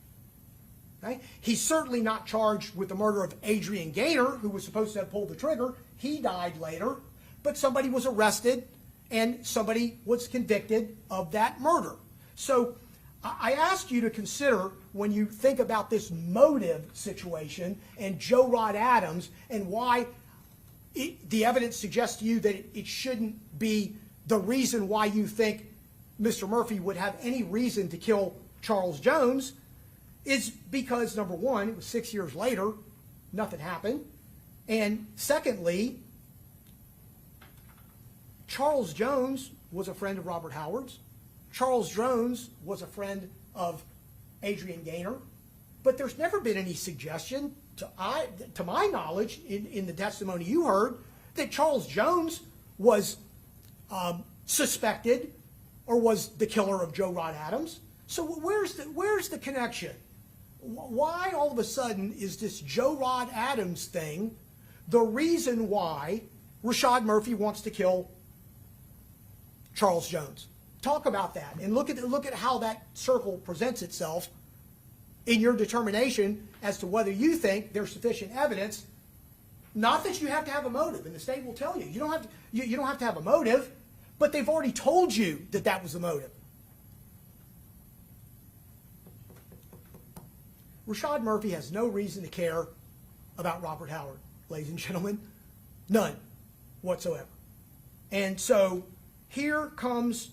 Okay? He's certainly not charged with the murder of Adrian Gaynor, who was supposed to have pulled the trigger. He died later, but somebody was arrested and somebody was convicted of that murder. So I ask you to consider, when you think about this motive situation and Joe Wright Adams and why the evidence suggests to you that it shouldn't be the reason why you think Mr. Murphy would have any reason to kill Charles Jones, is because, number one, it was 6 years later, nothing happened. And secondly, Charles Jones was a friend of Robert Howard's. Charles Jones was a friend of Adrian Gaynor. But there's never been any suggestion, to my knowledge, in the testimony you heard, that Charles Jones was suspected or was the killer of Joe Wright Adams. So where's the connection? Why all of a sudden is this Joe Wright Adams thing the reason why Rashad Murphy wants to kill Charles Jones? Talk about that and look at how that circle presents itself in your determination as to whether you think there's sufficient evidence. Not that you have to have a motive, and the state will tell you you don't have to have a motive, but they've already told you that that was the motive. Rashad Murphy has no reason to care about Robert Howard, ladies and gentlemen. None whatsoever. And so here comes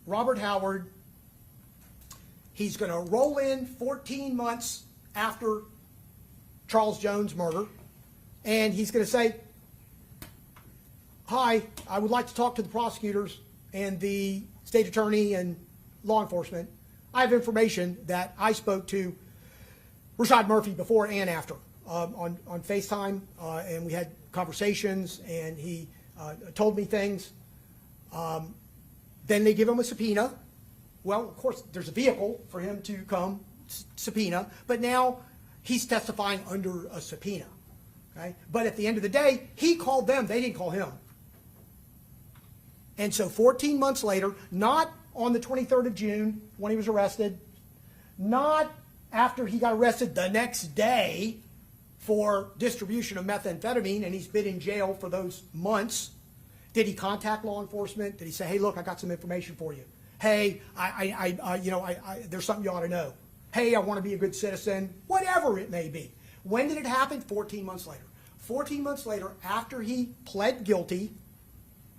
Robert Howard. He's going to roll in 14 months after Charles Jones' murder, and he's going to say, hi, I would like to talk to the prosecutors and the state attorney and law enforcement. I have information that I spoke to Rashad Murphy before and after on FaceTime, and we had conversations, and he told me things. Then they give him a subpoena. Well, of course, there's a vehicle for him to come subpoena, but now he's testifying under a subpoena. Okay? But at the end of the day, he called them. They didn't call him. And so 14 months later, not on the 23rd of June when he was arrested, not after he got arrested the next day for distribution of methamphetamine, and he's been in jail for those months, did he contact law enforcement? Did he say, hey, look, I got some information for you? Hey, there's something you ought to know. Hey, I want to be a good citizen. Whatever it may be. When did it happen? 14 months later. 14 months later, after he pled guilty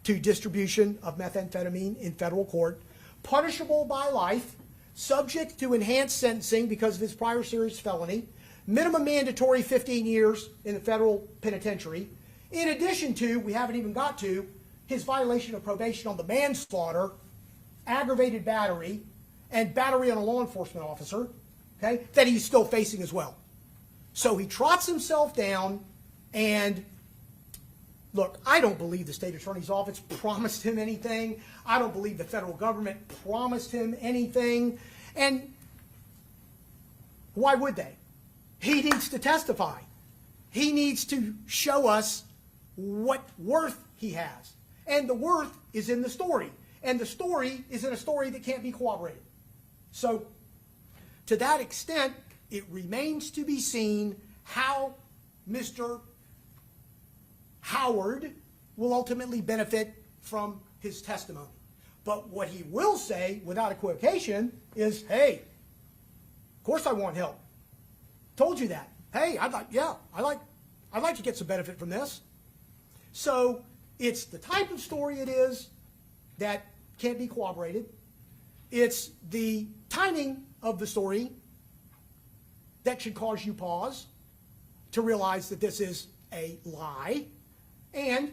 to distribution of methamphetamine in federal court, punishable by life, subject to enhanced sentencing because of his prior serious felony, minimum mandatory 15 years in the federal penitentiary, in addition to, we haven't even got to, his violation of probation on the manslaughter, aggravated battery, and battery on a law enforcement officer, okay, that he's still facing as well. So he trots himself down, and look, I don't believe the state attorney's office promised him anything. I don't believe the federal government promised him anything. And why would they? He needs to testify. He needs to show us what worth he has. And the worth is in the story. And the story is in a story that can't be corroborated. So, to that extent, it remains to be seen how Mr. Howard will ultimately benefit from his testimony. But what he will say, without equivocation, is, hey, of course I want help. Told you that. Hey, I'd like to get some benefit from this. So it's the type of story it is that can't be corroborated. It's the timing of the story that should cause you pause to realize that this is a lie, and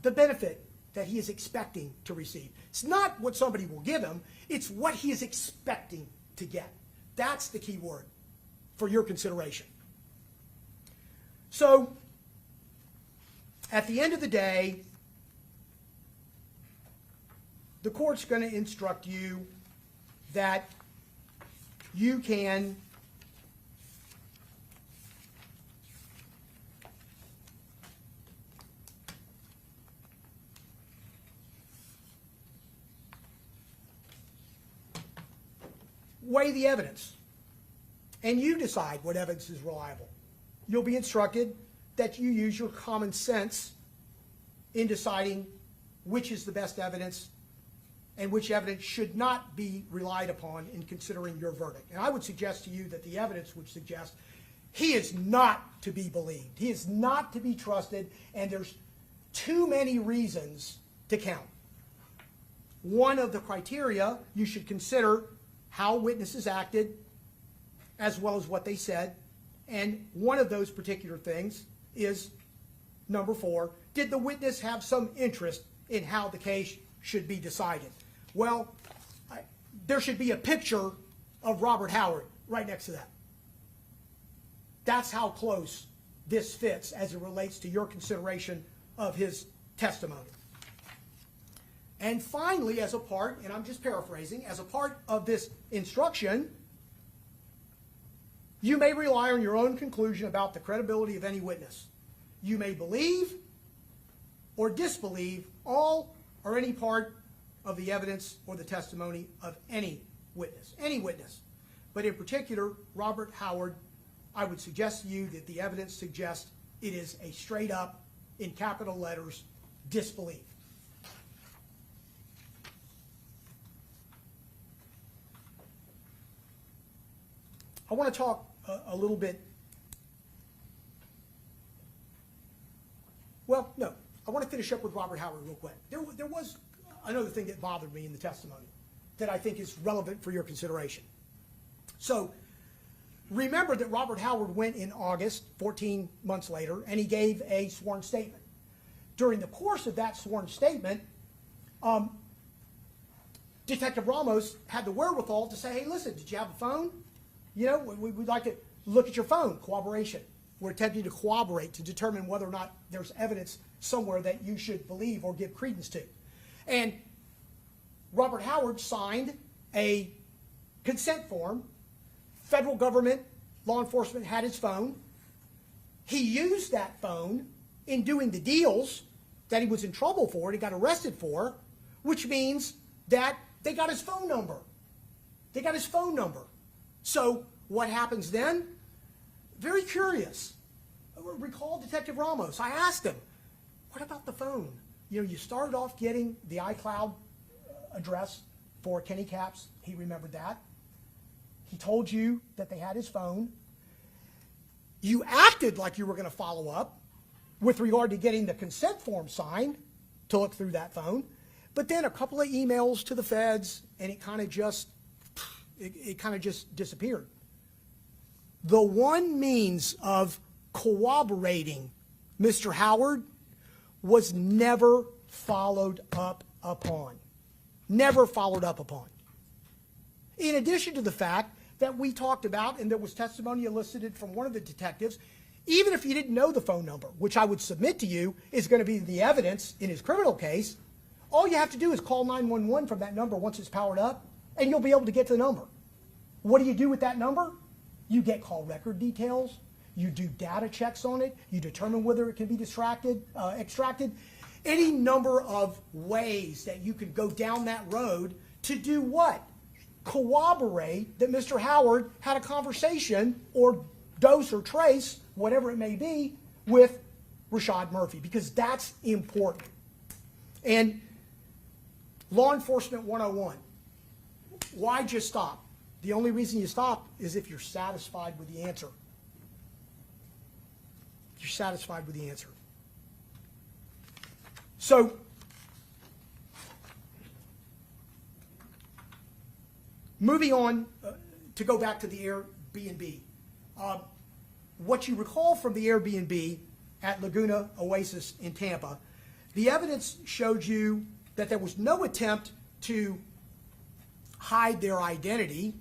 the benefit that he is expecting to receive. It's not what somebody will give him, it's what he is expecting to get. That's the key word for your consideration. So, at the end of the day, the court's going to instruct you that you can weigh the evidence, and you decide what evidence is reliable. You'll be instructed that you use your common sense in deciding which is the best evidence and which evidence should not be relied upon in considering your verdict. And I would suggest to you that the evidence would suggest he is not to be believed. He is not to be trusted, and there's too many reasons to count. One of the criteria you should consider how witnesses acted as well as what they said. And one of those particular things is, number 4, did the witness have some interest in how the case should be decided? Well, there should be a picture of Robert Howard right next to that. That's how close this fits as it relates to your consideration of his testimony. And finally, as a part, and I'm just paraphrasing, as a part of this instruction, you may rely on your own conclusion about the credibility of any witness. You may believe or disbelieve all or any part of the evidence or the testimony of any witness. Any witness. But in particular, Robert Howard, I would suggest to you that the evidence suggests it is a straight up, in capital letters, disbelief. I want to talk a little bit. Well, no. I want to finish up with Robert Howard real quick. There was another thing that bothered me in the testimony that I think is relevant for your consideration. So, remember that Robert Howard went in August, 14 months later, and he gave a sworn statement. During the course of that sworn statement, Detective Ramos had the wherewithal to say, hey, listen, did you have a phone? You know, we'd like to look at your phone, corroboration. We're attempting to corroborate to determine whether or not there's evidence somewhere that you should believe or give credence to. And Robert Howard signed a consent form. Federal government, law enforcement had his phone. He used that phone in doing the deals that he was in trouble for and he got arrested for, which means that they got his phone number. They got his phone number. So what happens then? Very curious. Recall Detective Ramos. I asked him, what about the phone? You know, you started off getting the iCloud address for Kenny Capps. He remembered that. He told you that they had his phone. You acted like you were going to follow up with regard to getting the consent form signed to look through that phone. But then a couple of emails to the feds, and it kind of just disappeared. the one means of corroborating Mr. Howard was never followed up upon. Never followed up upon. In addition to the fact that we talked about, and there was testimony elicited from one of the detectives, even if you didn't know the phone number, which I would submit to you is going to be the evidence in his criminal case, all you have to do is call 911 from that number once it's powered up, and you'll be able to get to the number. What do you do with that number? You get call record details. You do data checks on it. You determine whether it can be extracted. Any number of ways that you could go down that road to do what? Corroborate that Mr. Howard had a conversation or dose or trace, whatever it may be, with Rashad Murphy, because that's important. And Law Enforcement 101, why just stop? The only reason you stop is if you're satisfied with the answer. You're satisfied with the answer. So, moving on to go back to the Airbnb. What you recall from the Airbnb at Laguna Oasis in Tampa, the evidence showed you that there was no attempt to hide their identity,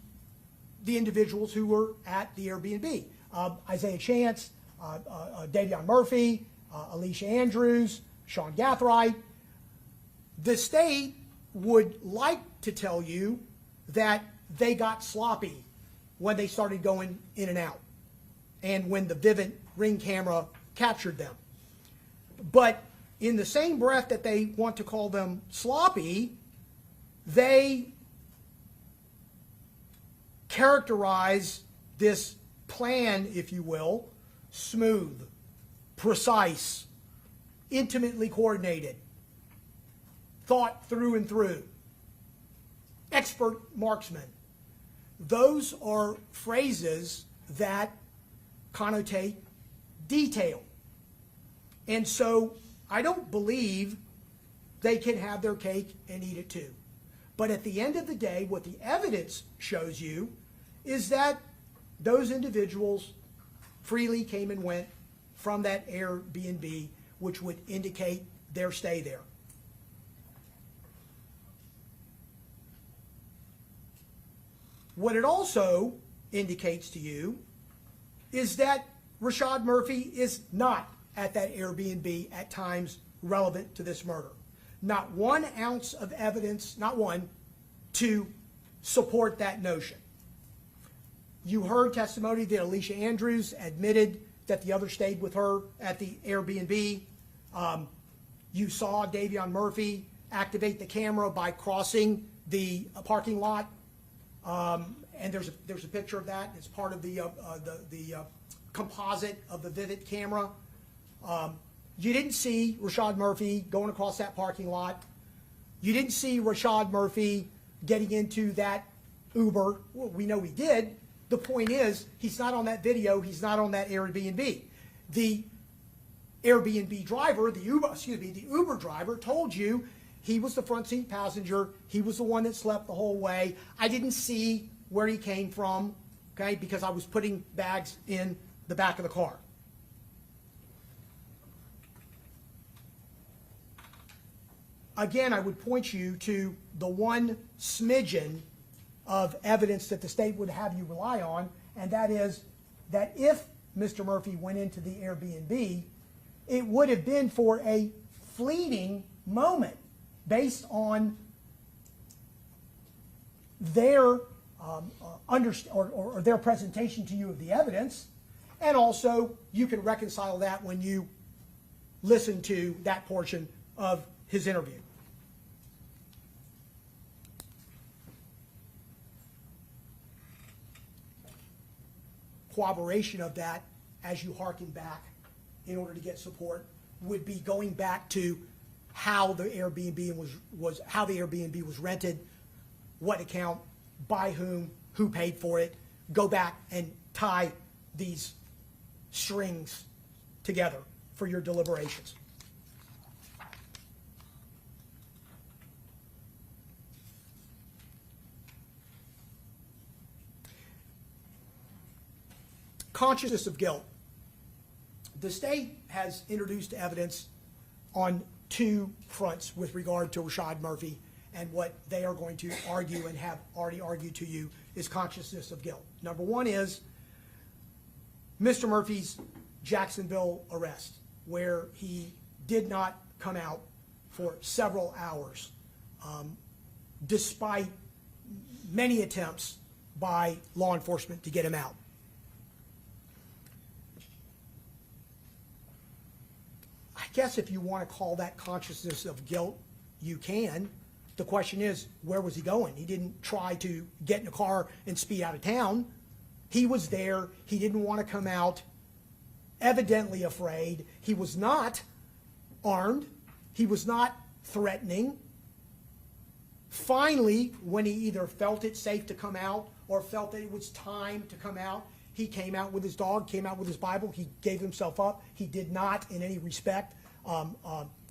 the individuals who were at the Airbnb. Isaiah Chance, Davion Murphy, Alicia Andrews, Sean Gathright. The state would like to tell you that they got sloppy when they started going in and out and when the Vivint Ring camera captured them. But in the same breath that they want to call them sloppy, they characterize this plan, if you will, smooth, precise, intimately coordinated, thought through and through, expert marksman. Those are phrases that connotate detail. And so I don't believe they can have their cake and eat it too. But at the end of the day, what the evidence shows you is that those individuals freely came and went from that Airbnb, which would indicate their stay there. What it also indicates to you is that Rashad Murphy is not at that Airbnb at times relevant to this murder. Not 1 ounce of evidence, not one, to support that notion. You heard testimony that Alicia Andrews admitted that the other stayed with her at the Airbnb. You saw Davion Murphy activate the camera by crossing the parking lot. And there's a picture of that. It's part of the composite of the Vivint camera. You didn't see Rashad Murphy going across that parking lot. You didn't see Rashad Murphy getting into that Uber. Well, we know he did. The point is, he's not on that video. He's not on that Airbnb. The Airbnb driver, the Uber driver told you he was the front seat passenger. He was the one that slept the whole way. I didn't see where he came from, okay, because I was putting bags in the back of the car. Again, I would point you to the one smidgen of evidence that the state would have you rely on, and that is that if Mr. Murphy went into the Airbnb, it would have been for a fleeting moment based on their or their presentation to you of the evidence, and also you can reconcile that when you listen to that portion of his interview. Corroboration of that, as you hearken back in order to get support, would be going back to how the Airbnb was rented, what account, by whom, who paid for it. Go back and tie these strings together for your deliberations. consciousness of guilt. The state has introduced evidence on two fronts with regard to Rashad Murphy, and what they are going to argue and have already argued to you is consciousness of guilt. Number one is Mr. Murphy's Jacksonville arrest, where he did not come out for several hours, despite many attempts by law enforcement to get him out. I guess if you want to call that consciousness of guilt, you can. The question is, where was he going? He didn't try to get in a car and speed out of town. He was there. He didn't want to come out, evidently afraid. He was not armed. He was not threatening. Finally, when he either felt it safe to come out or felt that it was time to come out, he came out with his dog, came out with his Bible. He gave himself up. He did not, in any respect,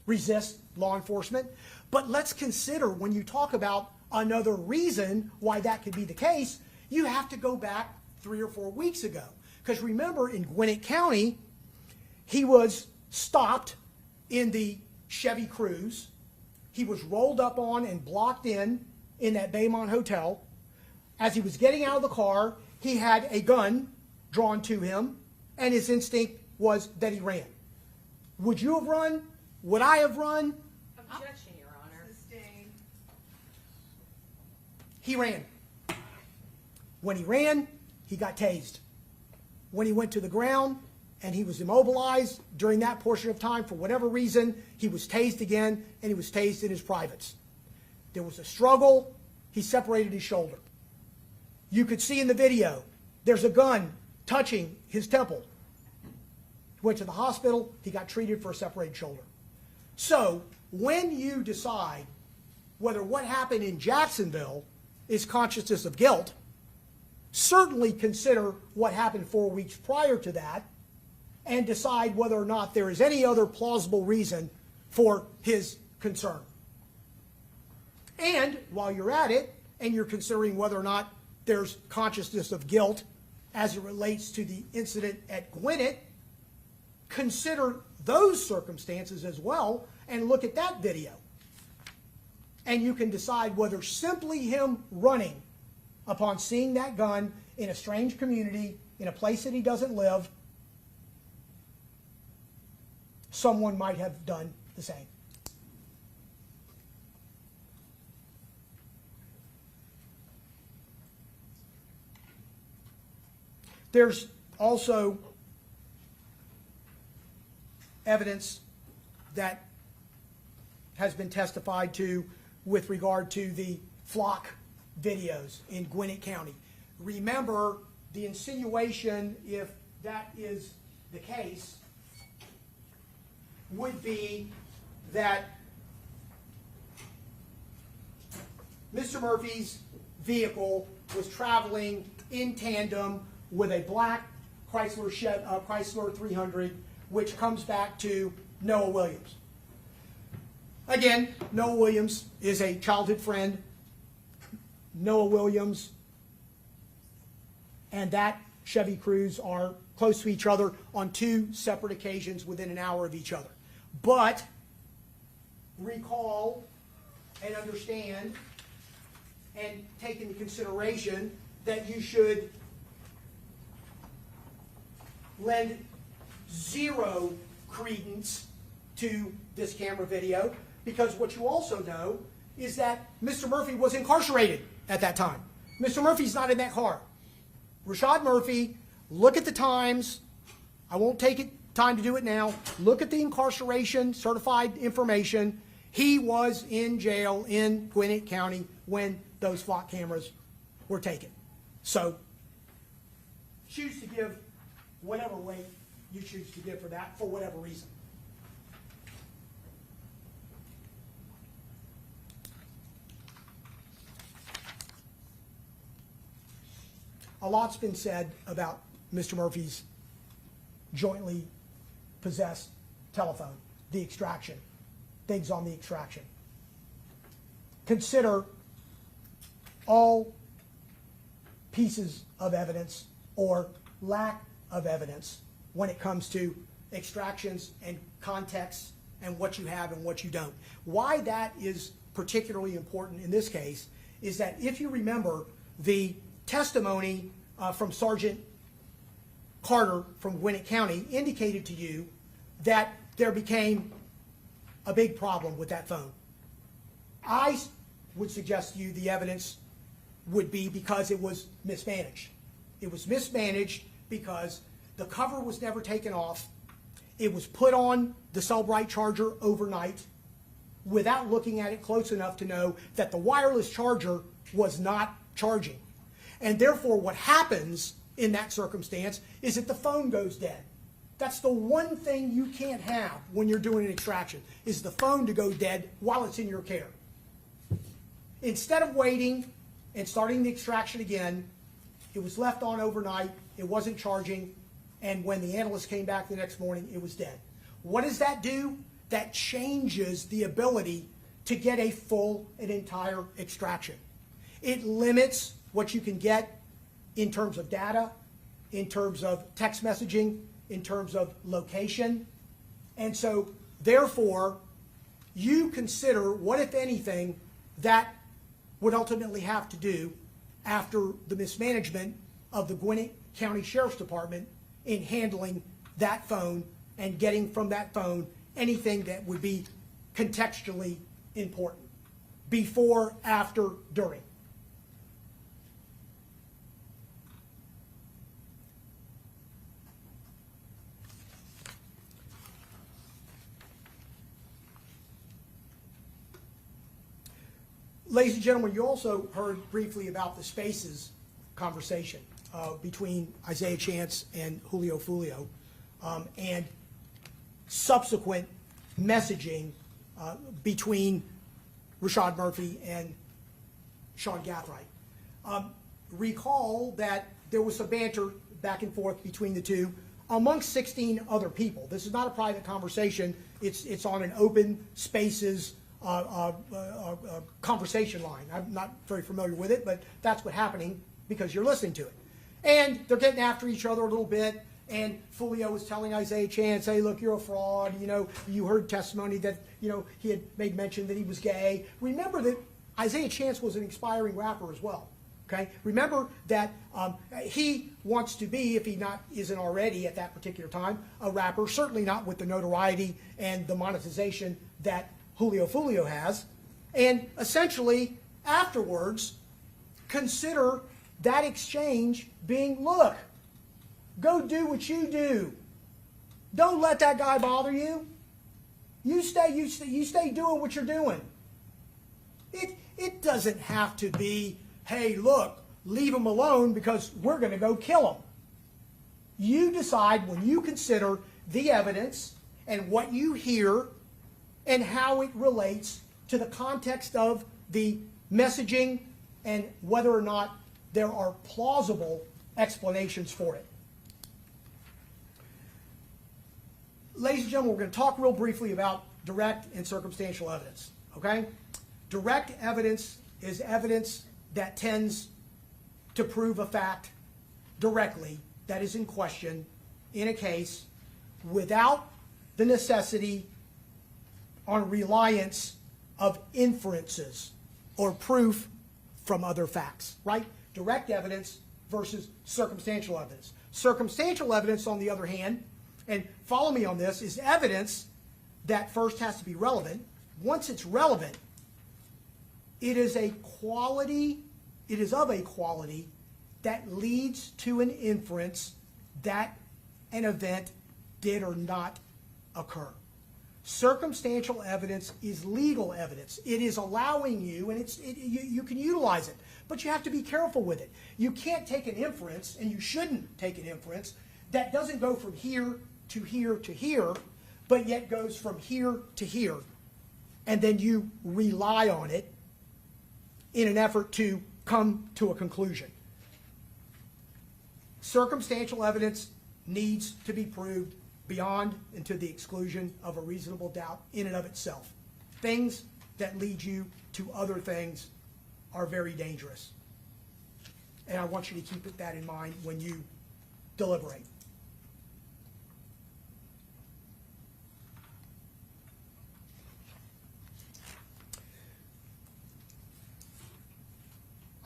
resist law enforcement. But let's consider, when you talk about another reason why that could be the case, you have to go back 3 or 4 weeks ago. Because remember, in Gwinnett County, he was stopped in the Chevy Cruze. He was rolled up on and blocked in that Baymont Hotel. As he was getting out of the car, he had a gun drawn to him, and his instinct was that he ran. Would you have run? Would I have run?
Objection, Your Honor.
Sustained.
He ran. When he ran, he got tased. When he went to the ground and he was immobilized during that portion of time, for whatever reason, he was tased again, and he was tased in his privates. There was a struggle. He separated his shoulder. You could see in the video, there's a gun touching his temple. He went to the hospital. He got treated for a separated shoulder. So when you decide whether what happened in Jacksonville is consciousness of guilt, certainly consider what happened 4 weeks prior to that and decide whether or not there is any other plausible reason for his concern. And while you're at it, and you're considering whether or not there's consciousness of guilt as it relates to the incident at Gwinnett, consider those circumstances as well and look at that video. And you can decide whether simply him running upon seeing that gun in a strange community, in a place that he doesn't live, someone might have done the same. There's also evidence that has been testified to with regard to the flock videos in Gwinnett County. Remember, the insinuation, if that is the case, would be that Mr. Murphy's vehicle was traveling in tandem with a black Chrysler 300, which comes back to Noah Williams. Again, Noah Williams is a childhood friend. Noah Williams and that Chevy Cruze are close to each other on 2 separate occasions within an hour of each other. But recall and understand and take into consideration that you should lend 0 credence to this camera video, because what you also know is that Mr. Murphy was incarcerated at that time. Mr. Murphy's not in that car. Rashad Murphy, look at the times. I won't take time to do it now. Look at the incarceration certified information. He was in jail in Gwinnett County when those flock cameras were taken. So choose to give whatever weight you choose to give for that, for whatever reason. A lot's been said about Mr. Murphy's jointly possessed telephone, the extraction, things on the extraction. Consider all pieces of evidence or lack of evidence when it comes to extractions and context and what you have and what you don't. Why that is particularly important in this case is that if you remember the testimony from Sergeant Carter from Gwinnett County indicated to you that there became a big problem with that phone. I would suggest to you the evidence would be because it was mismanaged. It was mismanaged because the cover was never taken off. It was put on the Cellbrite charger overnight without looking at it close enough to know that the wireless charger was not charging. And therefore what happens in that circumstance is that the phone goes dead. That's the one thing you can't have when you're doing an extraction, is the phone to go dead while it's in your care. Instead of waiting and starting the extraction again, it was left on overnight, it wasn't charging, and when the analyst came back the next morning, it was dead. What does that do? That changes the ability to get a full and entire extraction. It limits what you can get in terms of data, in terms of text messaging, in terms of location. And so, therefore, you consider what, if anything, that would ultimately have to do after the mismanagement of the Gwinnett County Sheriff's Department in handling that phone and getting from that phone anything that would be contextually important, before, after, during. Ladies and gentlemen, you also heard briefly about the Spaces conversation between Isaiah Chance and Julio Foolio, and subsequent messaging between Rashad Murphy and Rashad Gathright. Recall that there was some banter back and forth between the two amongst 16 other people. This is not a private conversation. It's on an open Spaces conversation line. I'm not very familiar with it, but that's what's happening because you're listening to it. And they're getting after each other a little bit, and Foolio was telling Isaiah Chance, hey, look, you're a fraud. You know, you heard testimony that, you know, he had made mention that he was gay. Remember that Isaiah Chance was an aspiring rapper as well. Okay? Remember that he wants to be, if he isn't already at that particular time, a rapper, certainly not with the notoriety and the monetization that Julio Foolio has, and essentially afterwards consider that exchange being, look, go do what you do. Don't let that guy bother you. You stay doing what you're doing. It doesn't have to be, hey, look, leave him alone because we're going to go kill him. You decide when you consider the evidence and what you hear and how it relates to the context of the messaging and whether or not there are plausible explanations for it. Ladies and gentlemen, we're going to talk real briefly about direct and circumstantial evidence, okay? Direct evidence is evidence that tends to prove a fact directly that is in question in a case without the necessity on reliance of inferences or proof from other facts, right? Direct evidence versus circumstantial evidence. Circumstantial evidence, on the other hand, and follow me on this, is evidence that first has to be relevant. Once it's relevant, it is of a quality that leads to an inference that an event did or not occur. Circumstantial evidence is legal evidence. It is allowing you, and you can utilize it, but you have to be careful with it. You can't take an inference, and you shouldn't take an inference, that doesn't go from here to here to here, but yet goes from here to here, and then you rely on it in an effort to come to a conclusion. Circumstantial evidence needs to be proved beyond and to the exclusion of a reasonable doubt in and of itself. Things that lead you to other things are very dangerous. And I want you to keep that in mind when you deliberate.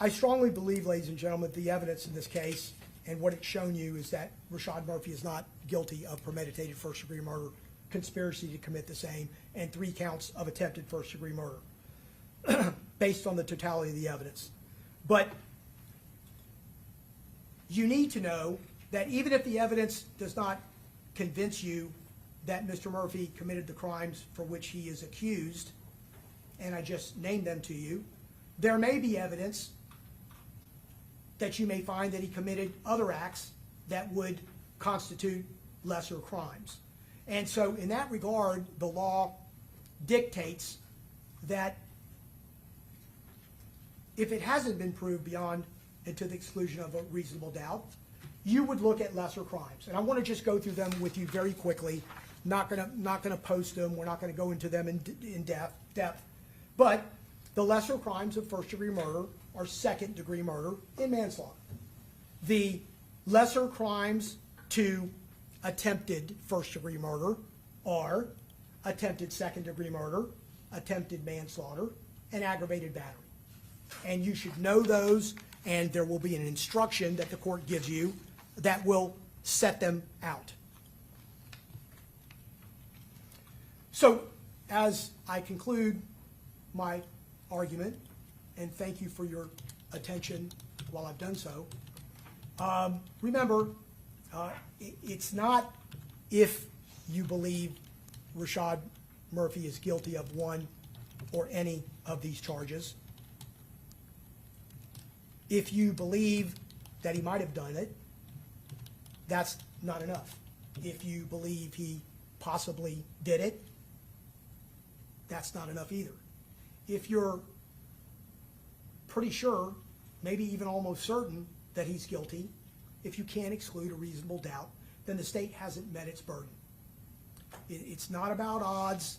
I strongly believe, ladies and gentlemen, the evidence in this case and what it's shown you is that Rashad Murphy is not guilty of premeditated first-degree murder, conspiracy to commit the same, and 3 counts of attempted first-degree murder, based on the totality of the evidence. But you need to know that even if the evidence does not convince you that Mr. Murphy committed the crimes for which he is accused, and I just named them to you, there may be evidence that you may find that he committed other acts that would constitute lesser crimes. And so in that regard, the law dictates that if it hasn't been proved beyond and to the exclusion of a reasonable doubt, you would look at lesser crimes. And I want to just go through them with you very quickly. Not gonna post them. We're not going to go into them in depth. But the lesser crimes of first-degree murder are second-degree murder and manslaughter. The lesser crimes to attempted first-degree murder are attempted second-degree murder, attempted manslaughter, and aggravated battery. And you should know those, and there will be an instruction that the court gives you that will set them out. So, as I conclude my argument, and thank you for your attention while I've done so, remember, it's not if you believe Rashad Murphy is guilty of one or any of these charges. If you believe that he might have done it, that's not enough. If you believe he possibly did it, that's not enough either. If you're pretty sure, maybe even almost certain, that he's guilty, if you can't exclude a reasonable doubt, then the state hasn't met its burden. It's not about odds.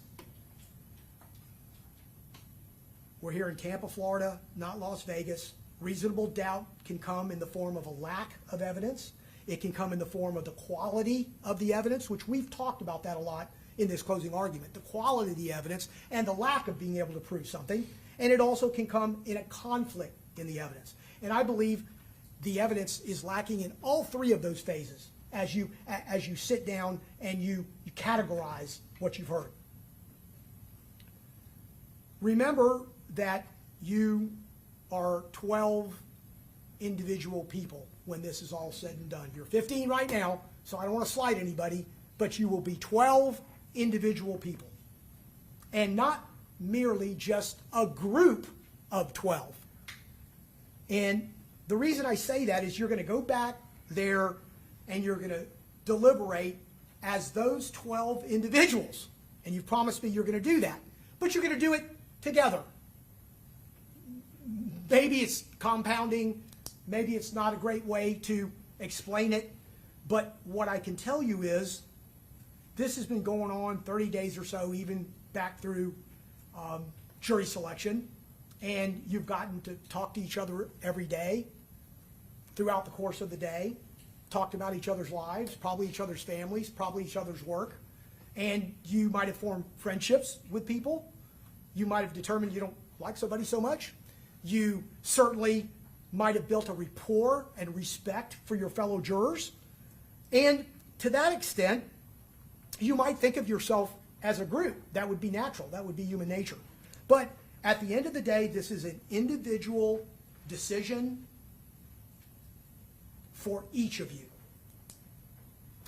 We're here in Tampa, Florida, not Las Vegas. Reasonable doubt can come in the form of a lack of evidence. It can come in the form of the quality of the evidence, which we've talked about that a lot in this closing argument, the quality of the evidence and the lack of being able to prove something. And it also can come in a conflict in the evidence. And I believe the evidence is lacking in all 3 of those phases as you sit down and you categorize what you've heard. Remember that you are 12 individual people when this is all said and done. You're 15 right now, so I don't want to slight anybody, but you will be 12 individual people. And not merely just a group of 12. And the reason I say that is you're going to go back there and you're going to deliberate as those 12 individuals. And you've promised me you're going to do that. But you're going to do it together. Maybe it's compounding. Maybe it's not a great way to explain it. But what I can tell you is this has been going on 30 days or so, even back through jury selection. And you've gotten to talk to each other every day throughout the course of the day, talked about each other's lives, probably each other's families, probably each other's work. And you might have formed friendships with people. You might have determined you don't like somebody so much. You certainly might have built a rapport and respect for your fellow jurors. And to that extent, you might think of yourself as a group. That would be natural. That would be human nature. But at the end of the day, this is an individual decision for each of you.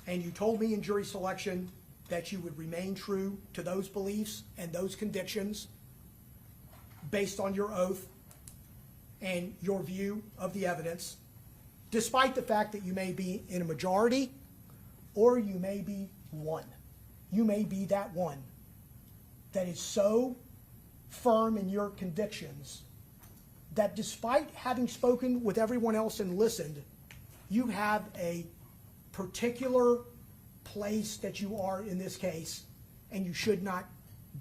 And you told me in jury selection that you would remain true to those beliefs and those convictions based on your oath and your view of the evidence, despite the fact that you may be in a majority or you may be one. You may be that one that is so firm in your convictions that despite having spoken with everyone else and listened, you have a particular place that you are in this case, and you should not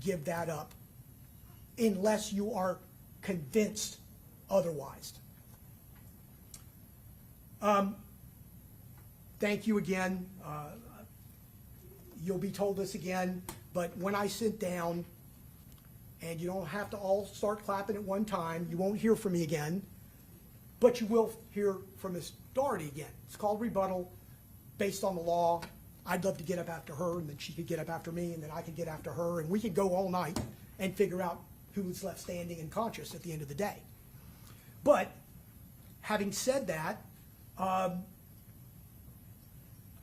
give that up unless you are convinced otherwise. Thank you again. You'll be told this again, but when I sit down, and you don't have to all start clapping at one time, you won't hear from me again. But you will hear from Ms. Doherty again. It's called rebuttal based on the law. I'd love to get up after her, and then she could get up after me, and then I could get after her, and we could go all night and figure out who was left standing and conscious at the end of the day. But having said that, the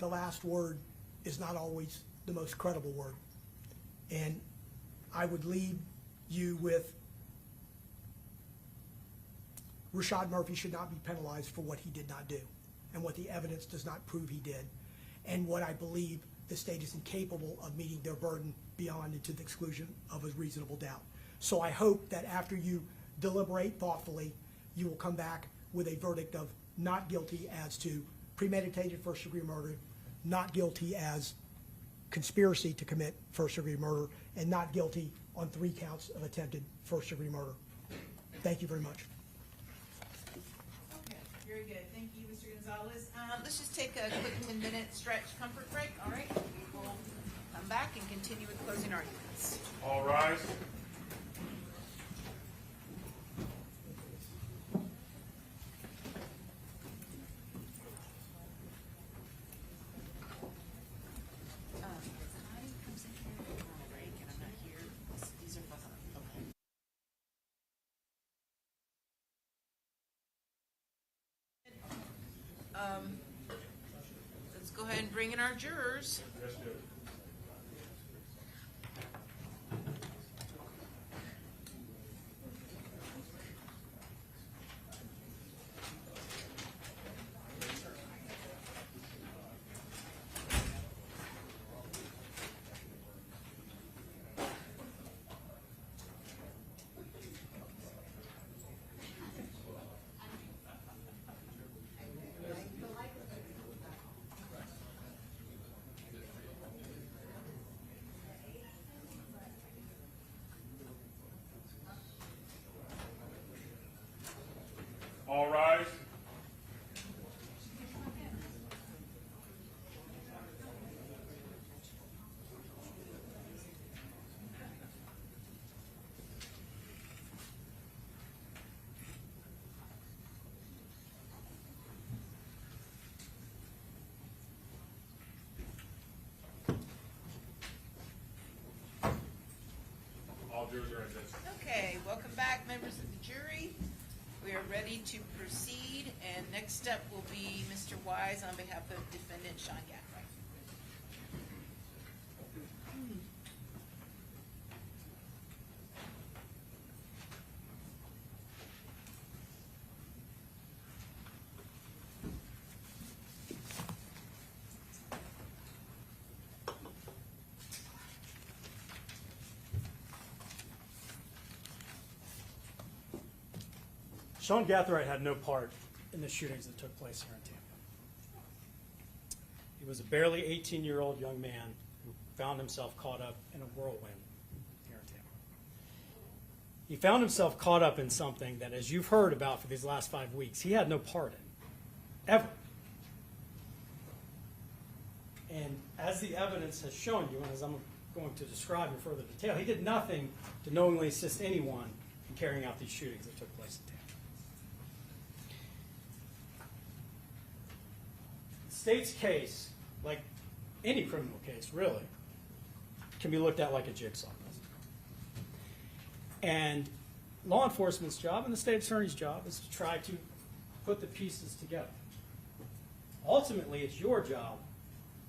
last word is not always the most credible word. And I would leave you with Rashad Murphy should not be penalized for what he did not do and what the evidence does not prove he did, and what I believe the state is incapable of meeting their burden beyond and to the exclusion of a reasonable doubt. So I hope that after you deliberate thoughtfully, you will come back with a verdict of not guilty as to premeditated first-degree murder, not guilty as conspiracy to commit first-degree murder, and not guilty on 3 counts of attempted first-degree murder. Thank you very much.
Okay, very good. Thank you, Mr. Gonzalez. Let's just take a quick 10-minute stretch comfort break, all right? We'll come back and continue with closing arguments.
All rise.
Let's go ahead and bring in our jurors.
Yes, Judge. All rise. All jurors are in this.
Okay, welcome back, members of the jury. We are ready to proceed, and next up will be Mr. Wise on behalf of defendant Sean Gathright.
Sean Gathright had no part in the shootings that took place here in Tampa. He was a barely 18-year-old young man who found himself caught up in a whirlwind here in Tampa. He found himself caught up in something that, as you've heard about for these last 5 weeks, he had no part in, ever. And as the evidence has shown you, and as I'm going to describe in further detail, he did nothing to knowingly assist anyone in carrying out these shootings that took place in Tampa. The state's case, like any criminal case really, can be looked at like a jigsaw puzzle. And law enforcement's job and the state attorney's job is to try to put the pieces together. Ultimately, it's your job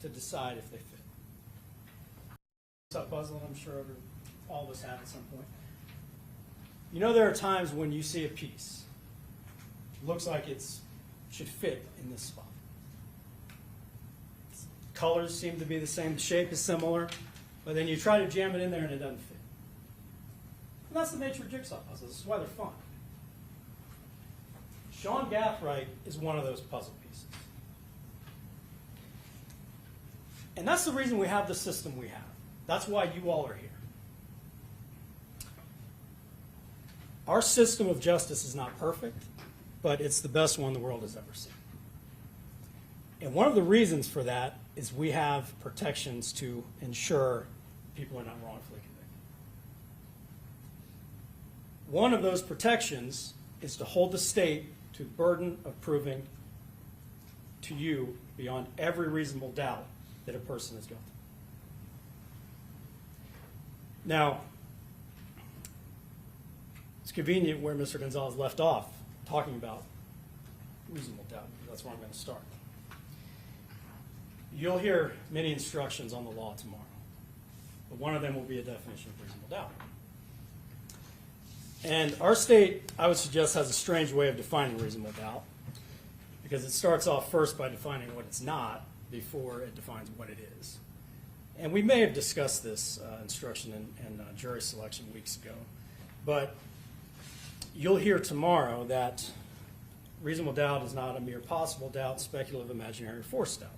to decide if they fit. Jigsaw puzzle, I'm sure all of us have at some point. You know, there are times when you see a piece, looks like it should fit in this spot. Colors seem to be the same, the shape is similar, but then you try to jam it in there and it doesn't fit. And that's the nature of jigsaw puzzles. This is why they're fun. Sean Gathright is one of those puzzle pieces. And that's the reason we have the system we have. That's why you all are here. Our system of justice is not perfect, but it's the best one the world has ever seen. And one of the reasons for that is we have protections to ensure people are not wrongfully convicted. One of those protections is to hold the state to the burden of proving to you beyond every reasonable doubt that a person is guilty. Now, it's convenient where Mr. Gonzalez left off talking about reasonable doubt. That's where I'm going to start. You'll hear many instructions on the law tomorrow, but one of them will be a definition of reasonable doubt. And our state, I would suggest, has a strange way of defining reasonable doubt, because it starts off first by defining what it's not before it defines what it is. And we may have discussed this instruction in jury selection weeks ago, but you'll hear tomorrow that reasonable doubt is not a mere possible doubt, speculative, imaginary, or forced doubt.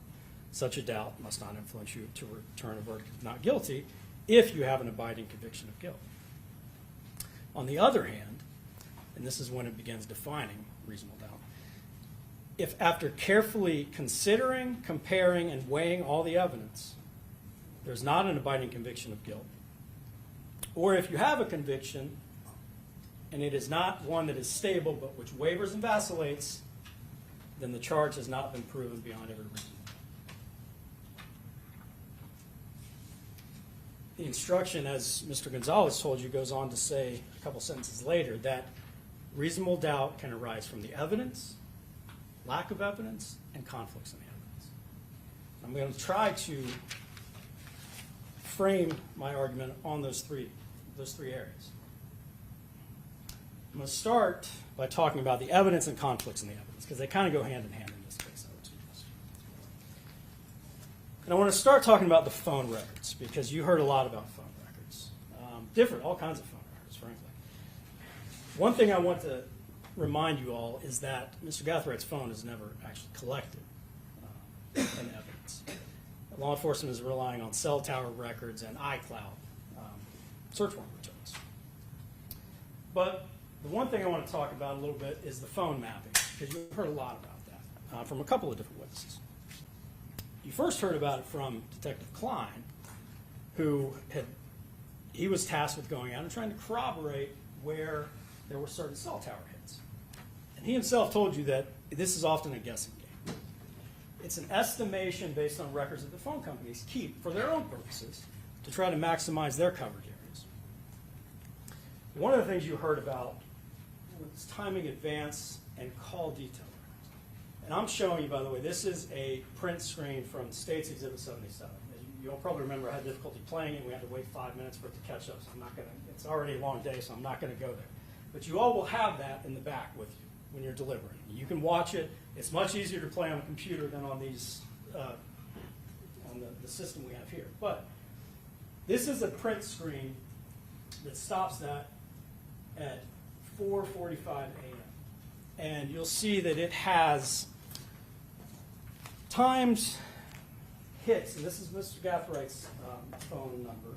Such a doubt must not influence you to return a verdict of not guilty if you have an abiding conviction of guilt. On the other hand, and this is when it begins defining reasonable doubt, if after carefully considering, comparing, and weighing all the evidence, there's not an abiding conviction of guilt, or if you have a conviction and it is not one that is stable but which wavers and vacillates, then the charge has not been proven beyond every reason. The instruction, as Mr. Gonzalez told you, goes on to say a couple sentences later that reasonable doubt can arise from the evidence, lack of evidence, and conflicts in the evidence. I'm going to try to frame my argument on those three areas. I'm going to start by talking about the evidence and conflicts in the evidence, because they kind of go hand in hand in this case, I would suggest. And I want to start talking about the phone records, because you heard a lot about phone records. All kinds of phone records, frankly. One thing I want to remind you all is that Mr. Gathright's phone is never actually collected in evidence. Law enforcement is relying on cell tower records and iCloud search warrant returns. But the one thing I want to talk about a little bit is the phone mapping, because you've heard a lot about that from a couple of different witnesses. You first heard about it from Detective Klein, who he was tasked with going out and trying to corroborate where there were certain cell tower hits. And he himself told you that this is often a guessing game. It's an estimation based on records that the phone companies keep for their own purposes to try to maximize their coverage areas. One of the things you heard about was timing advance and call detail records. And I'm showing you, by the way, this is a print screen from State's Exhibit 77. You'll probably remember I had difficulty playing it. We had to wait 5 minutes for it to catch up, so I'm not going to, it's already a long day, so I'm not going to go there. But you all will have that in the back with you when you're delivering. You can watch it. It's much easier to play on a computer than on these, on the system we have here. But this is a print screen that stops that at 4:45 a.m. And you'll see that it has times hits, and this is Mr. Gathright's phone number,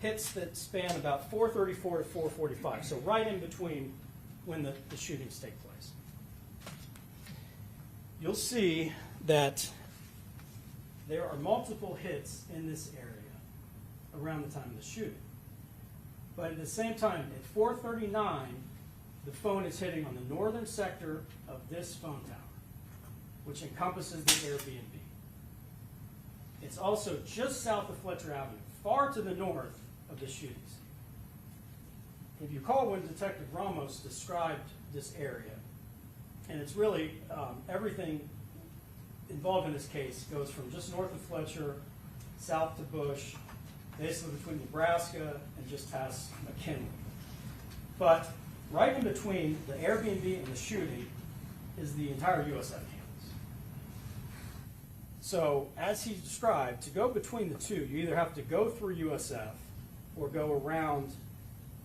hits that span about 4:34 to 4:45, so right in between when the shootings take place. You'll see that there are multiple hits in this area around the time of the shooting. But at the same time, at 4:39, the phone is hitting on the northern sector of this phone tower, which encompasses the Airbnb. It's also just south of Fletcher Avenue, far to the north of the shootings. If you recall when Detective Ramos described this area, and it's really everything involved in this case goes from just north of Fletcher, south to Bush, basically between Nebraska and just past McKinley. But right in between the Airbnb and the shooting is the entire USF campus. So, as he described, to go between the two, you either have to go through USF or go around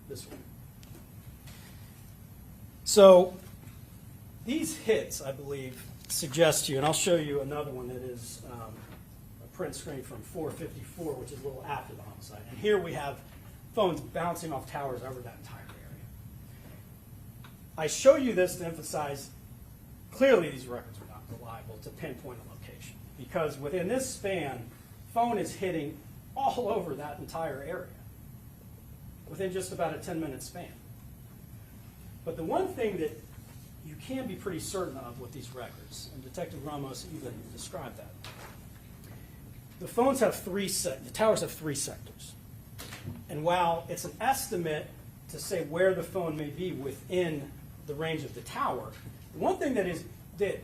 this way. So, these hits, I believe, suggest to you, and I'll show you another one that is a print screen from 4:54, which is a little after the homicide. And here we have phones bouncing off towers over that entire area. I show you this to emphasize, clearly these records are not reliable to pinpoint a location, because within this span, phone is hitting all over that entire area within just about a 10-minute span. But the one thing that you can be pretty certain of with these records, and Detective Ramos even described that. The phones have the towers have 3 sectors. And while it's an estimate to say where the phone may be within the range of the tower, the one thing that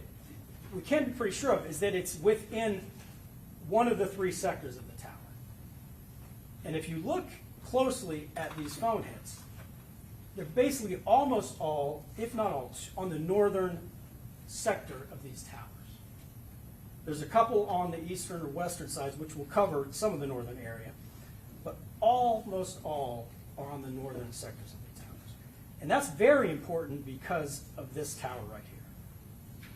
we can be pretty sure of is that it's within one of the 3 sectors of the tower. And if you look closely at these phone hits, they're basically almost all, if not all, on the northern sector of these towers. There's a couple on the eastern or western sides, which will cover some of the northern area, but almost all are on the northern sectors of the towers. And that's very important because of this tower right here.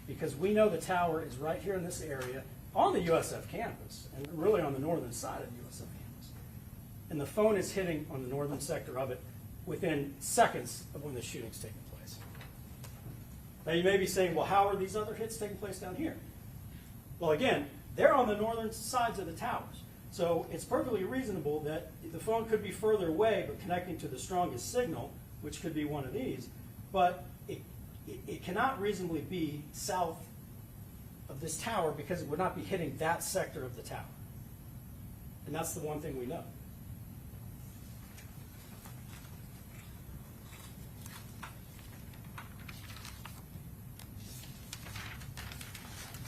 Because we know the tower is right here in this area on the USF campus, and really on the northern side of the USF campus. And the phone is hitting on the northern sector of it within seconds of when the shooting's taking place. Now you may be saying, well, how are these other hits taking place down here? Well, again, they're on the northern sides of the towers. So it's perfectly reasonable that the phone could be further away, but connecting to the strongest signal, which could be one of these, but it cannot reasonably be south of this tower because it would not be hitting that sector of the tower. And that's the one thing we know.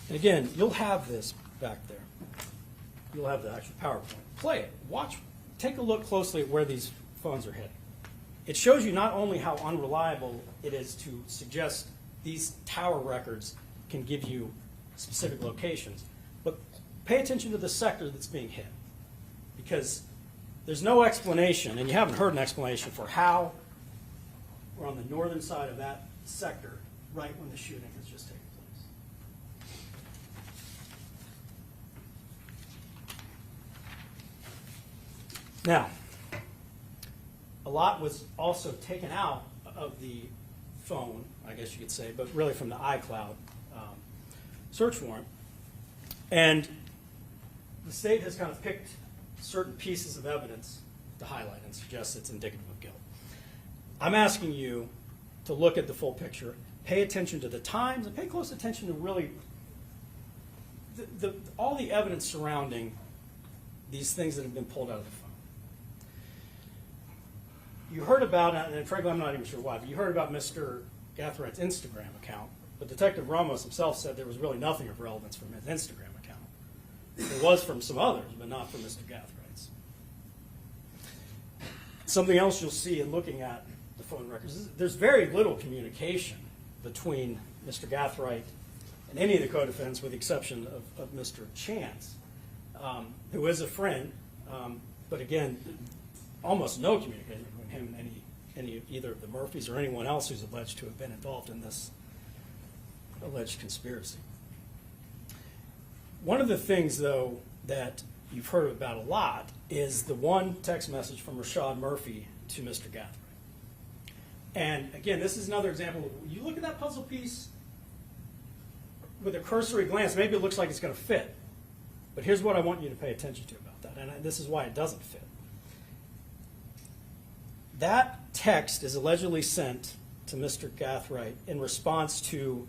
And again, you'll have this back there. You'll have the actual PowerPoint. Play it. Watch. Take a look closely at where these phones are hitting. It shows you not only how unreliable it is to suggest these tower records can give you specific locations, but pay attention to the sector that's being hit. Because there's no explanation, and you haven't heard an explanation for how we're on the northern side of that sector right when the shooting has just taken place. Now, a lot was also taken out of the phone, I guess you could say, but really from the iCloud search warrant. And the state has kind of picked certain pieces of evidence to highlight and suggest it's indicative of guilt. I'm asking you to look at the full picture, pay attention to the times, and pay close attention to really all the evidence surrounding these things that have been pulled out of the phone. You heard about, and frankly I'm not even sure why, but you heard about Mr. Gathright's Instagram account, but Detective Ramos himself said there was really nothing of relevance from his Instagram account. It was from some others, but not from Mr. Gathright's. Something else you'll see in looking at the phone records is there's very little communication between Mr. Gathright and any of the co-defendants, with the exception of Mr. Chance, who is a friend, but again, almost no communication between him and either of the Murphys or anyone else who's alleged to have been involved in this alleged conspiracy. One of the things, though, that you've heard about a lot is the one text message from Rashad Murphy to Mr. Gathright. And again, this is another example of, you look at that puzzle piece with a cursory glance, maybe it looks like it's going to fit. But here's what I want you to pay attention to about that, and this is why it doesn't fit. That text is allegedly sent to Mr. Gathright in response to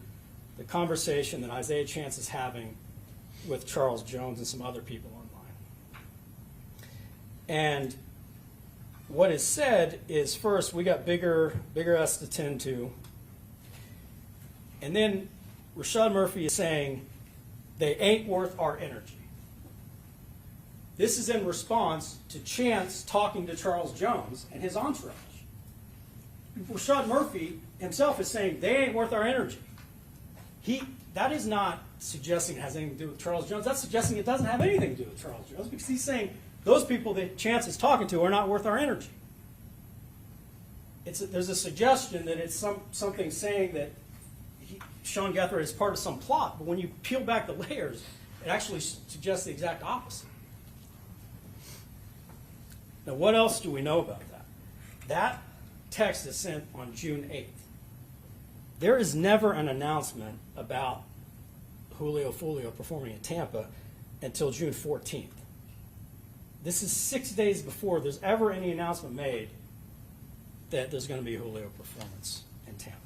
the conversation that Isaiah Chance is having with Charles Jones and some other people online. And what is said is, first, we got bigger S to tend to. And then Rashad Murphy is saying, they ain't worth our energy. This is in response to Chance talking to Charles Jones and his entourage. Rashad Murphy himself is saying, they ain't worth our energy. That is not suggesting it has anything to do with Charles Jones. That's suggesting it doesn't have anything to do with Charles Jones, because he's saying those people that Chance is talking to are not worth our energy. There's a suggestion that it's something saying that Sean Gathright is part of some plot, but when you peel back the layers, it actually suggests the exact opposite. Now, what else do we know about that? That text is sent on June 8th. There is never an announcement about Julio Foolio performing in Tampa until June 14th. This is 6 days before there's ever any announcement made that there's going to be a Julio performance in Tampa.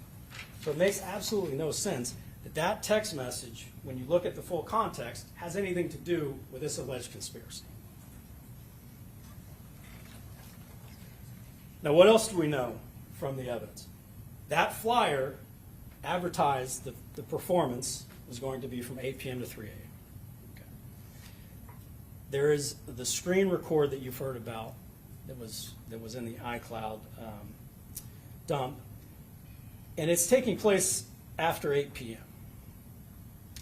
So it makes absolutely no sense that that text message, when you look at the full context, has anything to do with this alleged conspiracy. Now, what else do we know from the evidence? That flyer advertised the performance was going to be from 8 p.m. to 3 a.m. Okay. There is the screen record that you've heard about that was in the iCloud dump, and it's taking place after 8 p.m.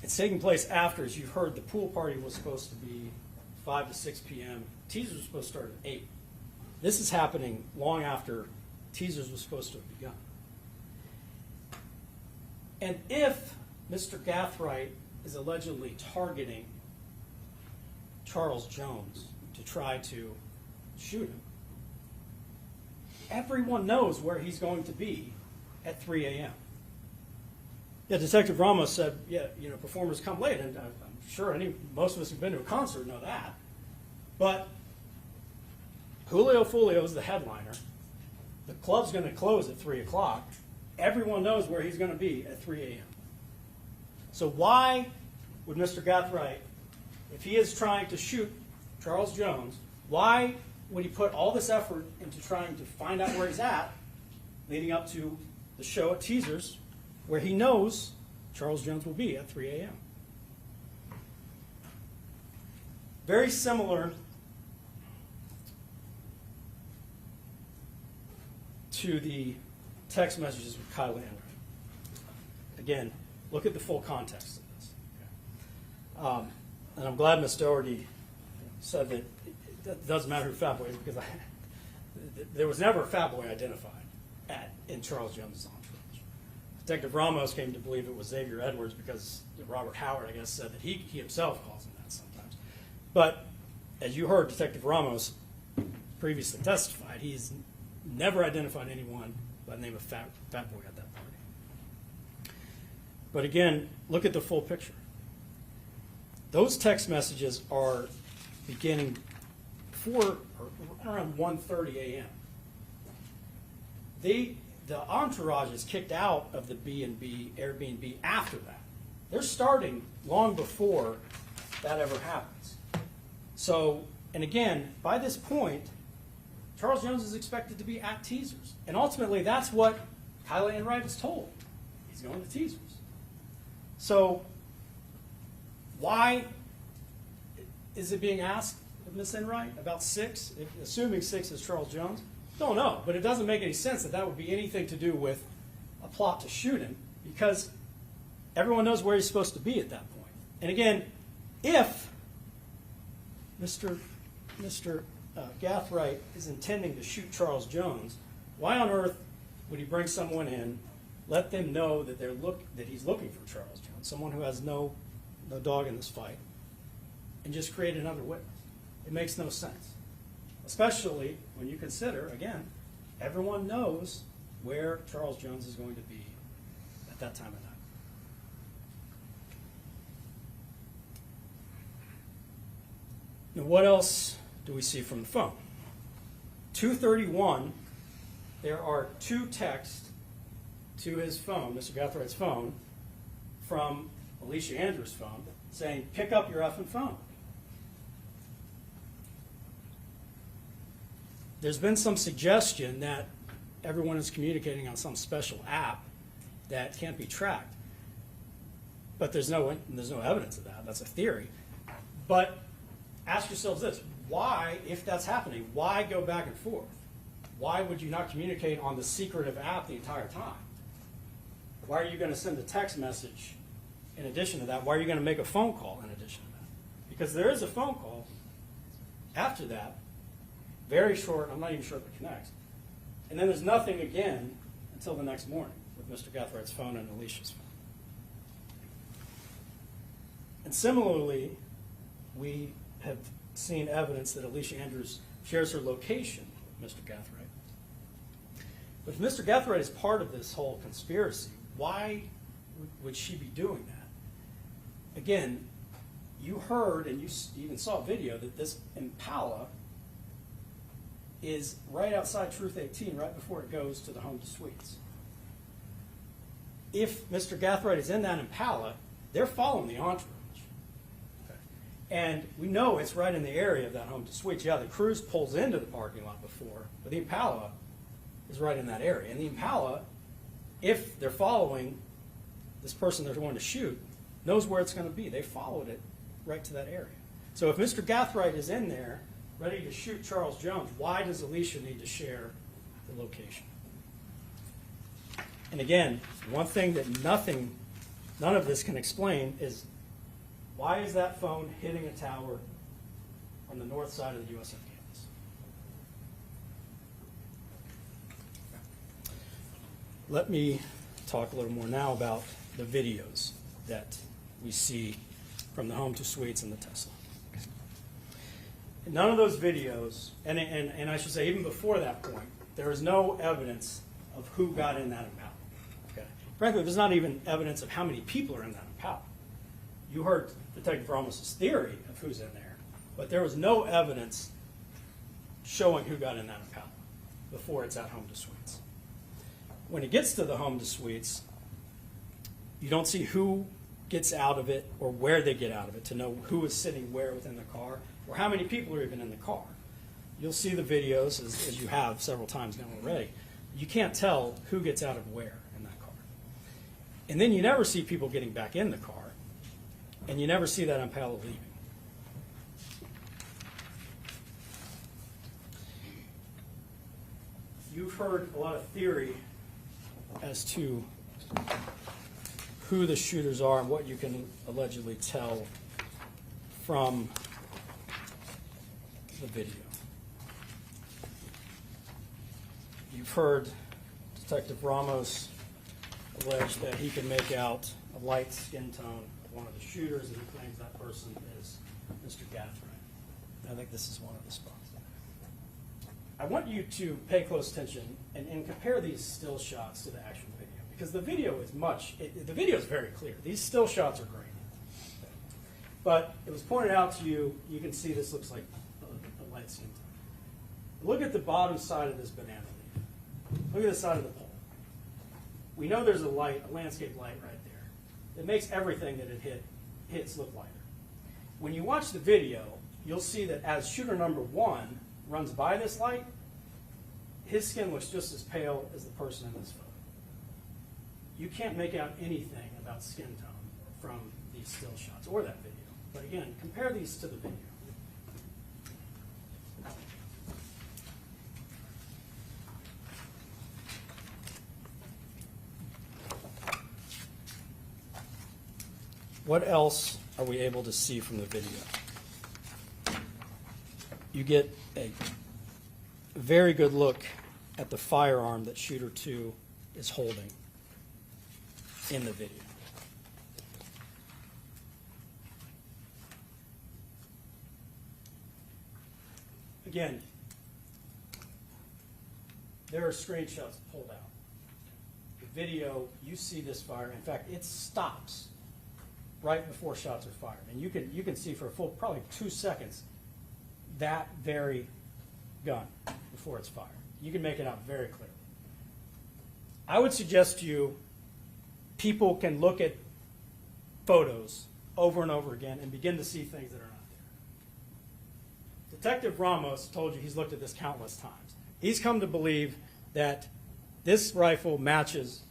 It's taking place after, as you've heard, the pool party was supposed to be 5 to 6 p.m. Teasers was supposed to start at 8. This is happening long after Teasers was supposed to have begun. And if Mr. Gathright is allegedly targeting Charles Jones to try to shoot him, everyone knows where he's going to be at 3 a.m. Yeah, Detective Ramos said, yeah, performers come late, and I'm sure most of us who've been to a concert know that. But Julio Foolio is the headliner. The club's going to close at 3 o'clock. Everyone knows where he's going to be at 3 a.m. So why would Mr. Gathright, if he is trying to shoot Charles Jones, why would he put all this effort into trying to find out where he's at, leading up to the show at Teasers, where he knows Charles Jones will be at 3 a.m.? Very similar to the text messages with Kyle Landry. Again, look at the full context of this. Okay. And I'm glad Ms. Doherty said that it doesn't matter who Fat Boy is, because there was never a Fat Boy identified in Charles Jones' entourage. Detective Ramos came to believe it was Xavier Edwards because Robert Howard, I guess, said that he himself calls him that sometimes. But as you heard Detective Ramos previously testified, he's never identified anyone by the name of Fat Boy at that party. But again, look at the full picture. Those text messages are beginning around 1:30 a.m. The entourage is kicked out of the B&B, Airbnb after that. They're starting long before that ever happens. So, and again, by this point, Charles Jones is expected to be at Teasers. And ultimately, that's what Kyle Enright is told. He's going to Teasers. So, why is it being asked of Ms. Enright about 6, assuming 6 is Charles Jones? Don't know, but it doesn't make any sense that that would be anything to do with a plot to shoot him, because everyone knows where he's supposed to be at that point. And again, if Mr. Gathright is intending to shoot Charles Jones, why on earth would he bring someone in, let them know that that he's looking for Charles Jones, someone who has no dog in this fight, and just create another witness? It makes no sense. Especially when you consider, again, everyone knows where Charles Jones is going to be at that time of night. Now, what else do we see from the phone? 2:31, there are 2 texts to his phone, Mr. Gaathright's phone, from Alicia Andrews' phone, saying, pick up your effing phone. There's been some suggestion that everyone is communicating on some special app that can't be tracked. But there's no evidence of that. That's a theory. But ask yourselves this. Why, if that's happening, why go back and forth? Why would you not communicate on the secretive app the entire time? Why are you going to send a text message in addition to that? Why are you going to make a phone call in addition to that? Because there is a phone call after that, very short, I'm not even sure if it connects. And then there's nothing again until the next morning with Mr. Gaathright's phone and Alicia's phone. And similarly, we have seen evidence that Alicia Andrews shares her location with Mr. Gathright. But if Mr. Gathright is part of this whole conspiracy, why would she be doing that? Again, you heard and you even saw a video that this Impala is right outside Truth 18, right before it goes to the Home to Suites. if Mr. Gathright is in that Impala, they're following the entourage. Okay. And we know it's right in the area of that home to suites. Yeah, the cruise pulls into the parking lot before, but the Impala is right in that area. And the Impala, if they're following this person they're going to shoot, knows where it's going to be. They followed it right to that area. So if Mr. Gathright is in there ready to shoot Charles Jones, why does Alicia need to share the location? And again, one thing that none of this can explain is why is that phone hitting a tower on the north side of the USF campus? Let me talk a little more now about the videos that we see from the home to suites and the Tesla. None of those videos, and I should say even before that point, there is no evidence of who got in that Impala. Okay? Frankly, there's not even evidence of how many people are in that Impala. You heard Detective Ramos' theory of who's in there, but there was no evidence showing who got in that Impala before it's at home to suites. When it gets to the home to suites, you don't see who gets out of it or where they get out of it to know who is sitting where within the car or how many people are even in the car. You'll see the videos, as you have several times now already. You can't tell who gets out of where in that car. And then you never see people getting back in the car, and you never see that Impala leaving. You've heard a lot of theory as to who the shooters are and what you can allegedly tell from the video. You've heard Detective Ramos allege that he can make out a light skin tone of one of the shooters, and he claims that person is Mr. Gathright. I think this is one of the spots. I want you to pay close attention and compare these still shots to the actual video, because the video is the video is very clear. These still shots are great. But it was pointed out to you, you can see this looks like a light skin tone. Look at the bottom side of this banana leaf. Look at the side of the pole. We know there's a landscape light right there. It makes everything that it hits look lighter. When you watch the video, you'll see that as shooter number 1 runs by this light, his skin looks just as pale as the person in this photo. You can't make out anything about skin tone from these still shots or that video. But again, compare these to the video. What else are we able to see from the video? You get a very good look at the firearm that shooter 2 is holding in the video. Again, there are screenshots pulled out. The video, you see this fire. In fact, it stops right before shots are fired. And you can see for a full, probably 2 seconds, that very gun before it's fired. You can make it out very clearly. I would suggest to you, people can look at photos over and over again and begin to see things that are not there. Detective Ramos told you he's looked at this countless times. He's come to believe that this rifle matches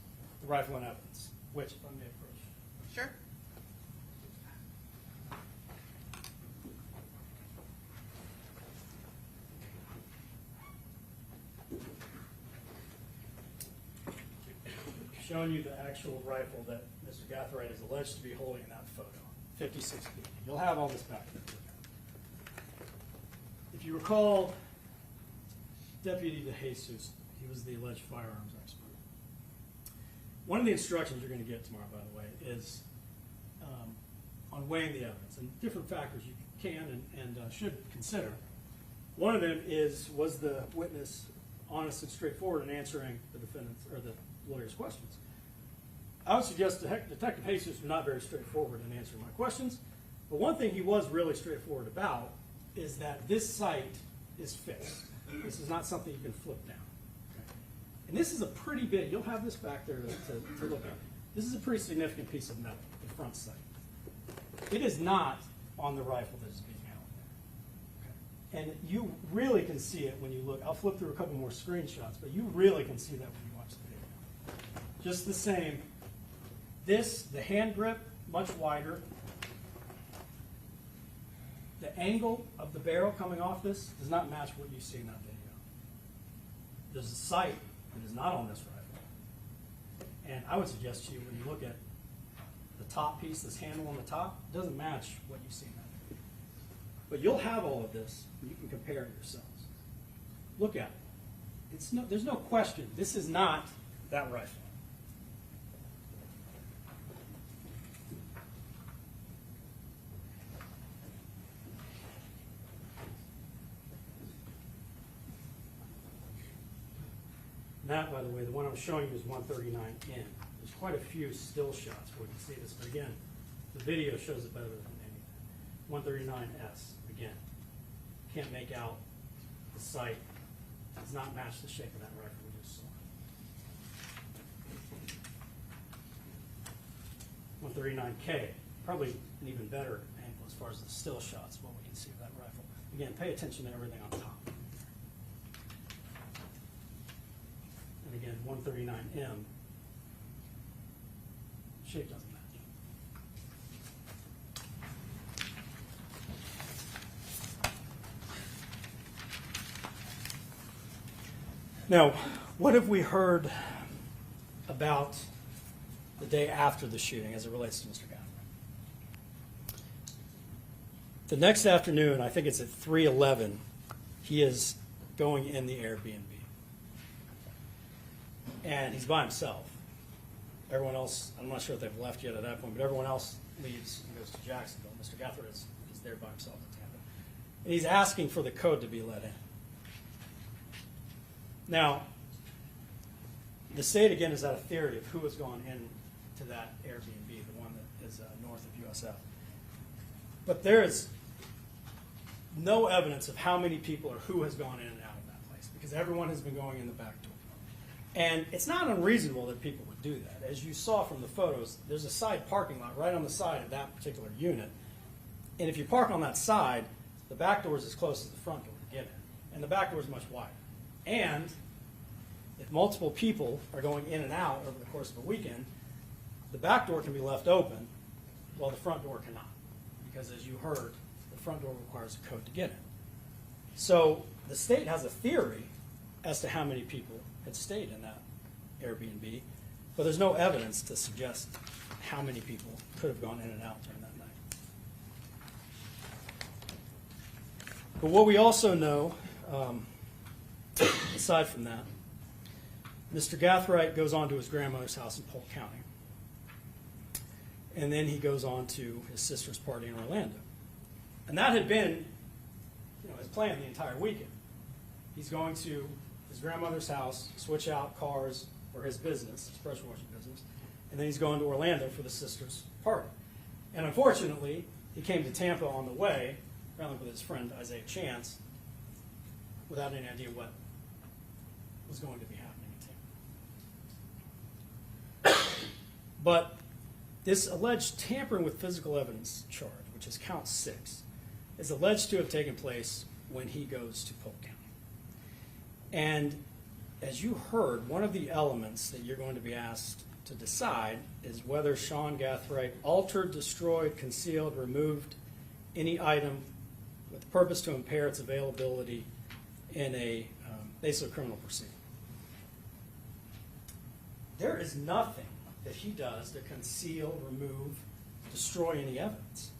the rifle in evidence, which, if I may approach.
Sure.
Showing you the actual rifle that Mr. Gathright is alleged to be holding in that photo, 56 feet. You'll have all this back there. If you recall, Deputy DeJesus, he was the alleged firearms expert. One of the instructions you're going to get tomorrow, by the way, is on weighing the evidence and different factors you can and should consider. One of them was the witness honest and straightforward in answering the defendant's or the lawyer's questions. I would suggest Detective Jesus was not very straightforward in answering my questions, but one thing he was really straightforward about is that this sight is fixed. This is not something you can flip down. Okay? And this is a pretty big, you'll have this back there to look at. This is a pretty significant piece of metal, the front sight. It is not on the rifle that is being held there. Okay. And you really can see it when you look. I'll flip through a couple more screenshots, but you really can see that when you watch the video. Just the same. This, the hand grip, much wider. The angle of the barrel coming off this does not match what you see in that video. There's a sight that is not on this rifle. And I would suggest to you, when you look at the top piece, this handle on the top, it doesn't match what you see in that video. But you'll have all of this, and you can compare it yourselves. Look at it. There's no question, this is not that rifle. That, by the way, the one I was showing you is 139 in. There's quite a few still shots where you can see this, but again, the video shows it better than anything. 139S, again, can't make out the sight. Does not match the shape of that rifle we just saw. 139K, probably an even better angle as far as the still shots, what we can see of that rifle. Again, pay attention to everything on top. And again, 139M, shape doesn't match. Now, what have we heard about the day after the shooting as it relates to Mr. Gathright? The next afternoon, I think it's at 3:11, he is going in the Airbnb. And he's by himself. Everyone else, I'm not sure if they've left yet at that point, but everyone else leaves and goes to Jacksonville. Mr. Gathright is there by himself in Tampa. And he's asking for the code to be let in. Now, the state, again, has had a theory of who has gone into that Airbnb, the one that is north of USF. But there is no evidence of how many people or who has gone in and out of that place, because everyone has been going in the back door. And it's not unreasonable that people would do that. As you saw from the photos, there's a side parking lot right on the side of that particular unit. And if you park on that side, the back door is as close as the front door to get in. And the back door is much wider. And if multiple people are going in and out over the course of a weekend, the back door can be left open while the front door cannot. Because as you heard, the front door requires a code to get in. So the state has a theory as to how many people had stayed in that Airbnb, but there's no evidence to suggest how many people could have gone in and out during that night. But what we also know, aside from that, Mr. Gathright goes on to his grandmother's house in Polk County. And then he goes on to his sister's party in Orlando. And that had been his plan the entire weekend. He's going to his grandmother's house, switch out cars for his business, his pressure washing business, and then he's going to Orlando for the sister's party. And unfortunately, he came to Tampa on the way, apparently with his friend Isaiah Chance, without any idea what was going to be happening in Tampa. But this alleged tampering with physical evidence charge, which is count 6, is alleged to have taken place when he goes to Polk County. And as you heard, one of the elements that you're going to be asked to decide is whether Sean Gathright altered, destroyed, concealed, removed any item with the purpose to impair its availability in a basically criminal proceeding. There is nothing that he does to conceal, remove, destroy any evidence.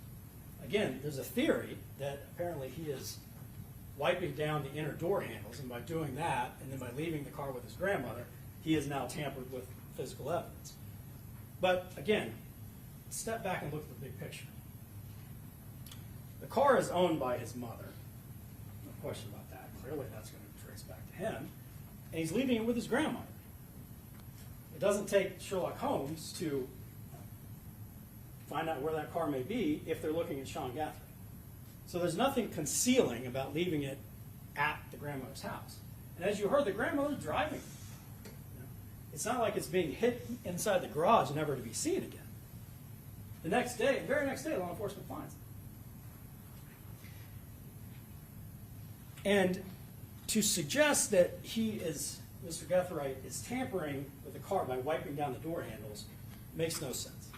Again, there's a theory that apparently he is wiping down the inner door handles, and by doing that, and then by leaving the car with his grandmother, he has now tampered with physical evidence. But again, step back and look at the big picture. The car is owned by his mother. No question about that. Clearly that's going to trace back to him. And he's leaving it with his grandmother. It doesn't take Sherlock Holmes to find out where that car may be if they're looking at Sean Gathright. So there's nothing concealing about leaving it at the grandmother's house. And as you heard, the grandmother's driving. It's not like it's being hit inside the garage, never to be seen again. The next day, very next day, law enforcement finds it. And to suggest that Mr. Gathright is tampering with the car by wiping down the door handles makes no sense.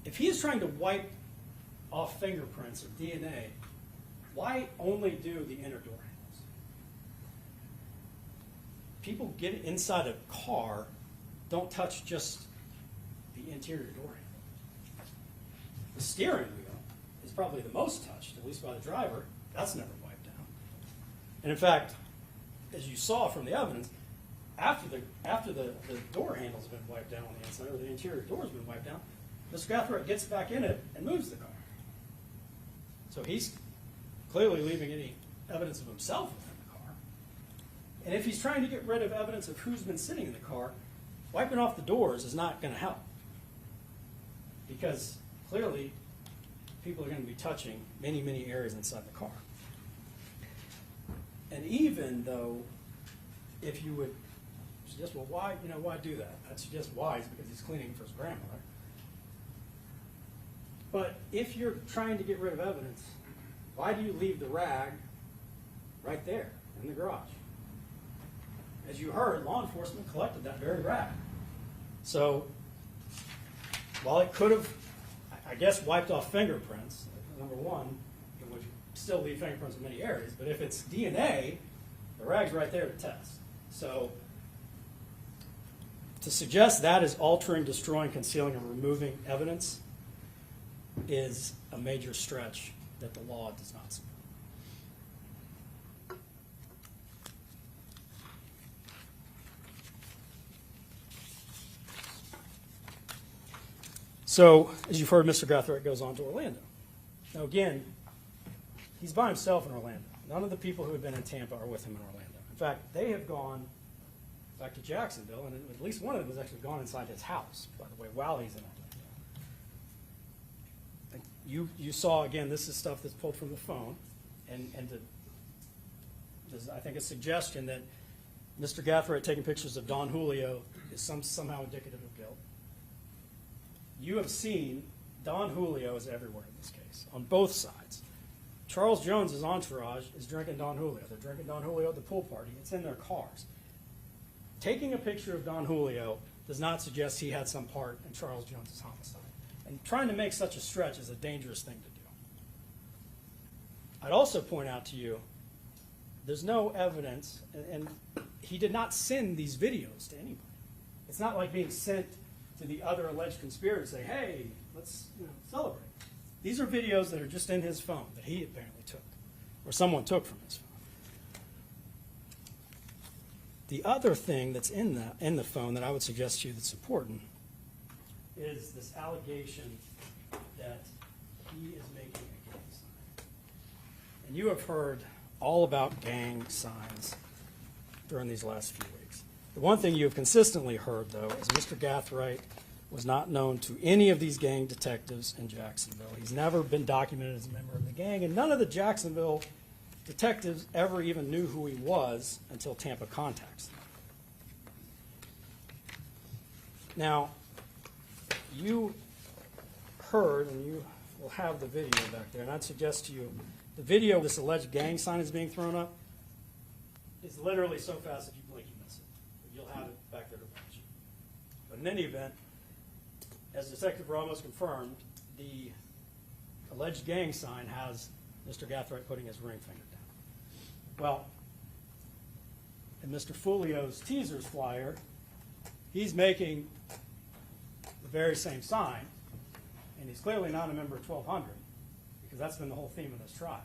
If he is trying to wipe off fingerprints or DNA, why only do the inner door handles? People get inside a car, don't touch just the interior door handle. The steering wheel is probably the most touched, at least by the driver. That's never wiped down. And in fact, as you saw from the evidence, after the door handle's been wiped down on the inside, or the interior door's been wiped down, Mr. Gathright gets back in it and moves the car. So he's clearly leaving any evidence of himself within the car. And if he's trying to get rid of evidence of who's been sitting in the car, wiping off the doors is not going to help. Because clearly, people are going to be touching many, many areas inside the car. And even though, if you would suggest, well, why do that? I'd suggest why is because he's cleaning for his grandmother. But if you're trying to get rid of evidence, why do you leave the rag right there in the garage? As you heard, law enforcement collected that very rag. So while it could have, I guess, wiped off fingerprints, number one, it would still leave fingerprints in many areas. But if it's DNA, the rag's right there to test. So to suggest that is altering, destroying, concealing, and removing evidence is a major stretch that the law does not support. So, as you've heard, Mr. Gathright goes on to Orlando. Now, again, he's by himself in Orlando. None of the people who have been in Tampa are with him in Orlando. In fact, they have gone back to Jacksonville, and at least one of them has actually gone inside his house, by the way, while he's in Orlando. You saw, again, this is stuff that's pulled from the phone, and there's, I think, a suggestion that Mr. Gathright taking pictures of Don Julio is somehow indicative of guilt. You have seen Don Julio is everywhere in this case, on both sides. Charles Jones's entourage is drinking Don Julio. They're drinking Don Julio at the pool party. It's in their cars. Taking a picture of Don Julio does not suggest he had some part in Charles Jones's homicide. And trying to make such a stretch is a dangerous thing to do. I'd also point out to you, there's no evidence, and he did not send these videos to anybody. It's not like being sent to the other alleged conspirators say, hey, let's celebrate. These are videos that are just in his phone that he apparently took, or someone took from his phone. The other thing that's in the phone that I would suggest to you that's important is this allegation that he is making a gang sign. And you have heard all about gang signs during these last few weeks. The one thing you have consistently heard, though, is Mr. Gathright was not known to any of these gang detectives in Jacksonville. He's never been documented as a member of the gang, and none of the Jacksonville detectives ever even knew who he was until Tampa contacts them. Now, you heard, and you will have the video back there, and I'd suggest to you, the video of this alleged gang sign is being thrown up is literally so fast if you blink you miss it. You'll have it back there to watch. But in any event, as Detective Ramos confirmed, the alleged gang sign has Mr. Gathright putting his ring finger down. Well, in Mr. Foolio's teasers flyer, he's making the very same sign, and he's clearly not a member of 1200, because that's been the whole theme of this trial.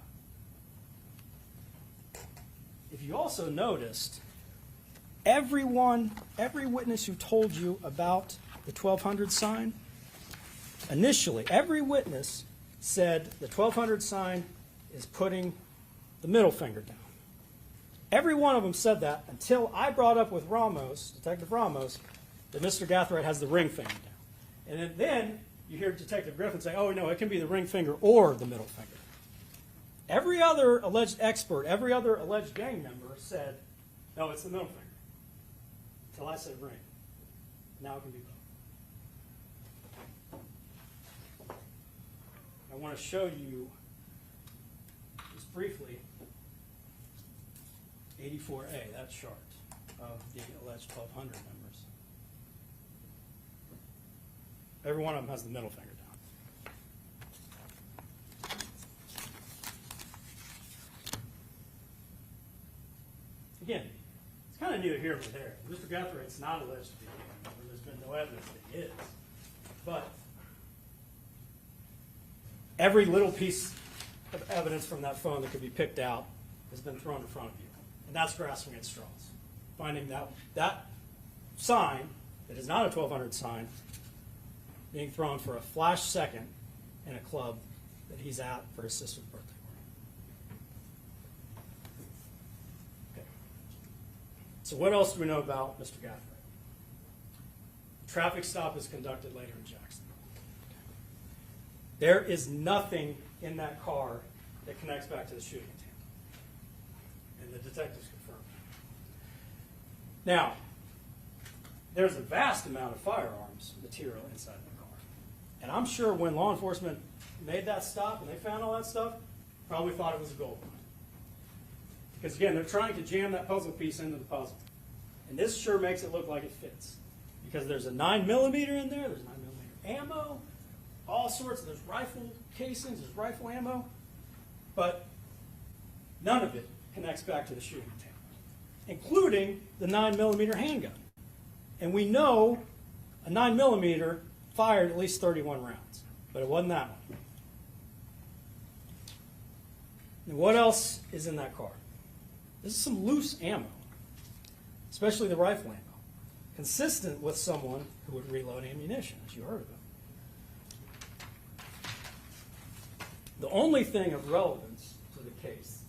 If you also noticed, every witness who told you about the 1200 sign, initially, every witness said the 1200 sign is putting the middle finger down. Every one of them said that until I brought up with Ramos, Detective Ramos, that Mr. Gathright has the ring finger down. And then you hear Detective Griffin say, oh, no, it can be the ring finger or the middle finger. Every other alleged expert, every other alleged gang member said, no, it's the middle finger, until I said ring. Now it can be both. I want to show you, just briefly, 84A, that chart of the alleged 1,200 members. Every one of them has the middle finger down. Again, it's kind of neither here nor there. Mr. Guthright's not alleged to be a gang member. There's been no evidence that he is. But every little piece of evidence from that phone that could be picked out has been thrown in front of you. And that's grasping at straws. Finding that sign that is not a 1,200 sign being thrown for a flash second in a club that he's at for his sister's birthday party. Okay. So what else do we know about Mr. Gathright? Traffic stop is conducted later in Jacksonville. There is nothing in that car that connects back to the shooting in Tampa. And the detectives confirmed that. Now, there's a vast amount of firearms material inside the car. And I'm sure when law enforcement made that stop and they found all that stuff, probably thought it was a gold mine. Because again, they're trying to jam that puzzle piece into the puzzle. And this sure makes it look like it fits. Because there's a 9mm in there, there's 9mm ammo, all sorts, there's rifle casings, there's rifle ammo, but none of it connects back to the shooting in Tampa, including the 9mm handgun. And we know a 9mm fired at least 31 rounds, but it wasn't that one. And what else is in that car? This is some loose ammo, especially the rifle ammo, consistent with someone who would reload ammunition, as you heard about. The only thing of relevance to the case,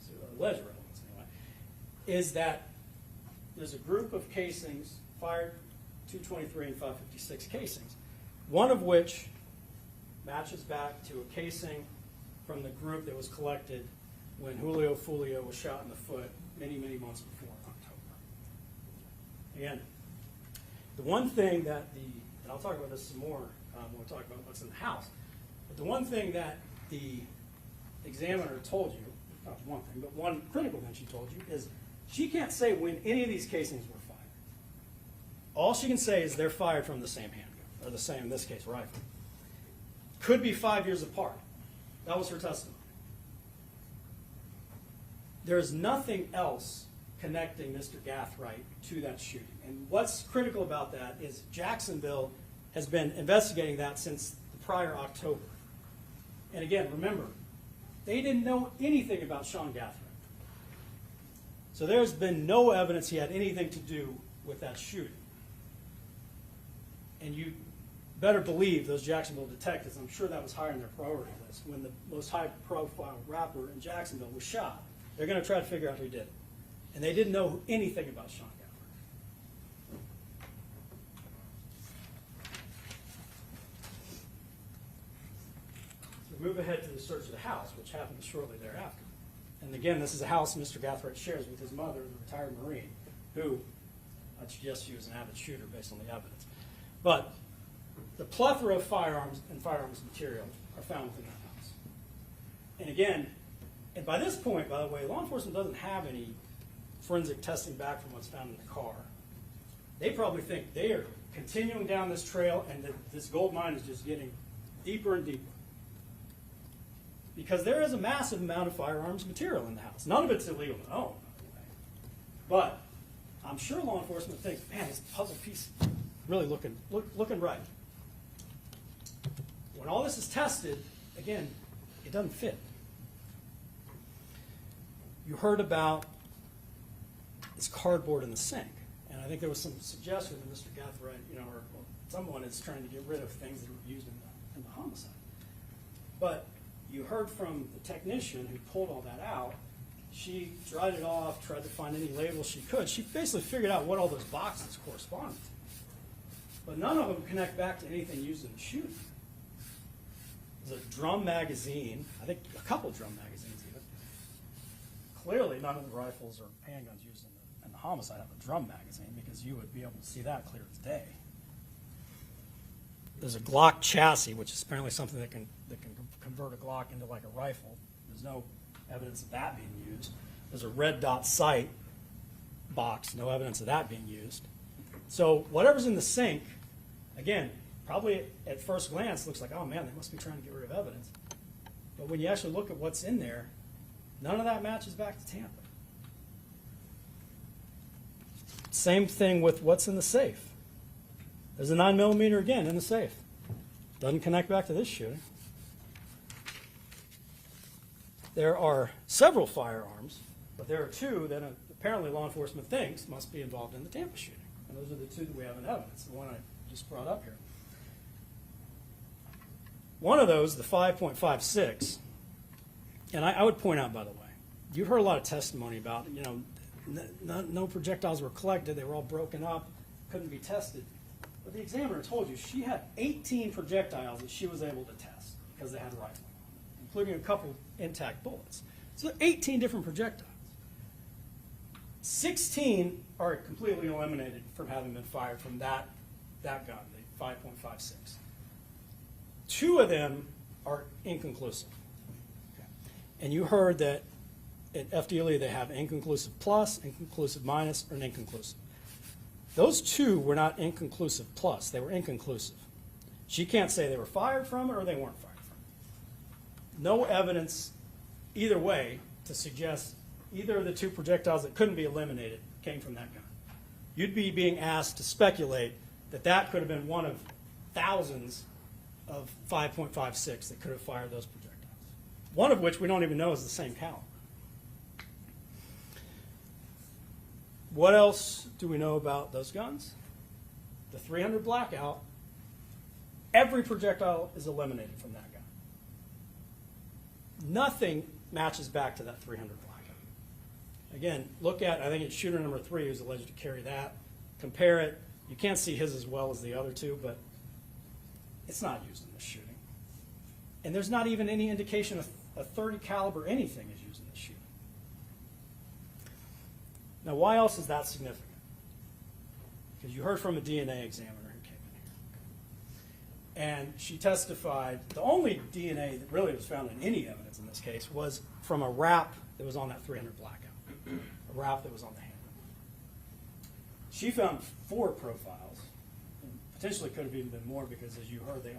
to alleged relevance anyway, is that there's a group of casings fired, 223 and 556 casings, one of which matches back to a casing from the group that was collected when Julio Foolio was shot in the foot many, many months before in October. Again, the one thing that and I'll talk about this some more when we talk about what's in the house, but the one thing that the examiner told you, not one thing, but one critical thing she told you, is she can't say when any of these casings were fired. All she can say is they're fired from the same handgun, or the same, in this case, rifle. Could be 5 years apart. That was her testimony. There is nothing else connecting Mr. Gathright to that shooting. And what's critical about that is Jacksonville has been investigating that since the prior October. And again, remember, they didn't know anything about Sean Gathright. So there's been no evidence he had anything to do with that shooting. And you better believe those Jacksonville detectives, I'm sure that was high on their priority list, when the most high-profile rapper in Jacksonville was shot. They're going to try to figure out who did it. And they didn't know anything about Sean Gathright. So move ahead to the search of the house, which happened shortly thereafter. And again, this is a house Mr. Gathright shares with his mother, the retired Marine, who I'd suggest she was an avid shooter based on the evidence. But the plethora of firearms and firearms material are found within that house. And again, and by this point, by the way, law enforcement doesn't have any forensic testing back from what's found in the car. They probably think they are continuing down this trail and that this gold mine is just getting deeper and deeper. Because there is a massive amount of firearms material in the house. None of it's illegal to own, by the way. But I'm sure law enforcement thinks, man, this puzzle piece is really looking right. When all this is tested, again, it doesn't fit. You heard about this cardboard in the sink, and I think there was some suggestion that Mr. Gathright, or someone is trying to get rid of things that were used in the homicide. But you heard from the technician who pulled all that out. She dried it off, tried to find any labels she could. She basically figured out what all those boxes corresponded to. But none of them connect back to anything used in the shooting. There's a drum magazine, I think a couple drum magazines even. Clearly, none of the rifles or handguns used in the homicide have a drum magazine, because you would be able to see that clear as day. there's a Glock chassis, which is apparently something that can convert a Glock into like a rifle. There's no evidence of that being used. There's a red dot sight box, no evidence of that being used. So whatever's in the sink, again, probably at first glance looks like, oh man, they must be trying to get rid of evidence. But when you actually look at what's in there, none of that matches back to Tampa. Same thing with what's in the safe. There's a 9mm again in the safe. Doesn't connect back to this shooting. There are several firearms, but there are two that apparently law enforcement thinks must be involved in the Tampa shooting. And those are the two that we have in evidence, the one I just brought up here. One of those, the 5.56, and I would point out, by the way, you've heard a lot of testimony about, you know, no projectiles were collected, they were all broken up, couldn't be tested. But the examiner told you she had 18 projectiles that she was able to test because they had rifling, including a couple intact bullets. So 18 different projectiles. 16 are completely eliminated from having been fired from that gun, the 5.56. 2 of them are inconclusive. Okay. And you heard that at FDLE they have inconclusive plus, inconclusive minus, or an inconclusive. Those 2 were not inconclusive plus, they were inconclusive. She can't say they were fired from it or they weren't fired from it. No evidence either way to suggest either of the 2 projectiles that couldn't be eliminated came from that gun. You'd be being asked to speculate that that could have been one of thousands of 5.56 that could have fired those projectiles. One of which we don't even know is the same caliber. What else do we know about those guns? The 300 blackout, every projectile is eliminated from that gun. Nothing matches back to that 300 blackout. Again, look at, I think it's shooter number 3 who's alleged to carry that. Compare it. You can't see his as well as the other 2, but it's not used in this shooting. And there's not even any indication of a 30 caliber anything is used in this shooting. Now, why else is that significant? Because you heard from a DNA examiner who came in here. And she testified, the only DNA that really was found in any evidence in this case was from a wrap that was on that 300 blackout, a wrap that was on the handle. She found 4 profiles, and potentially could have even been more because, as you heard, they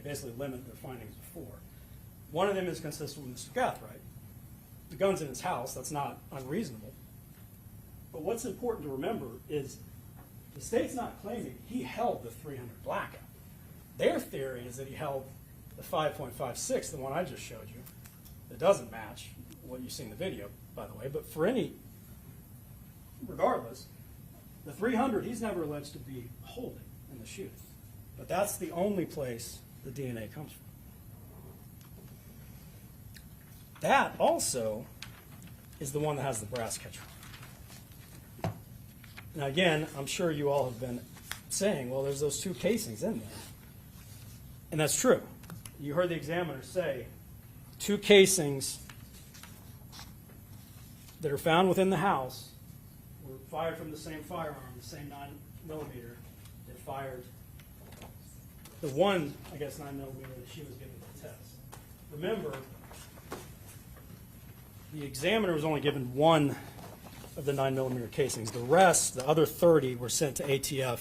basically limit their findings to 4. One of them is consistent with Mr. Gathright. The gun's in his house, that's not unreasonable. But what's important to remember is the state's not claiming he held the 300 blackout. Their theory is that he held the 5.56, the one I just showed you, that doesn't match what you see in the video, by the way. But for regardless, the 300 he's never alleged to be holding in the shooting. But that's the only place the DNA comes from. That also is the one that has the brass catcher. Now again, I'm sure you all have been saying, well, there's those 2 casings in there. And that's true. You heard the examiner say 2 casings that are found within the house were fired from the same firearm, the same 9mm that fired the one, I guess, 9mm that she was given to test. Remember, the examiner was only given 1 of the 9mm casings. The rest, the other 30, were sent to ATF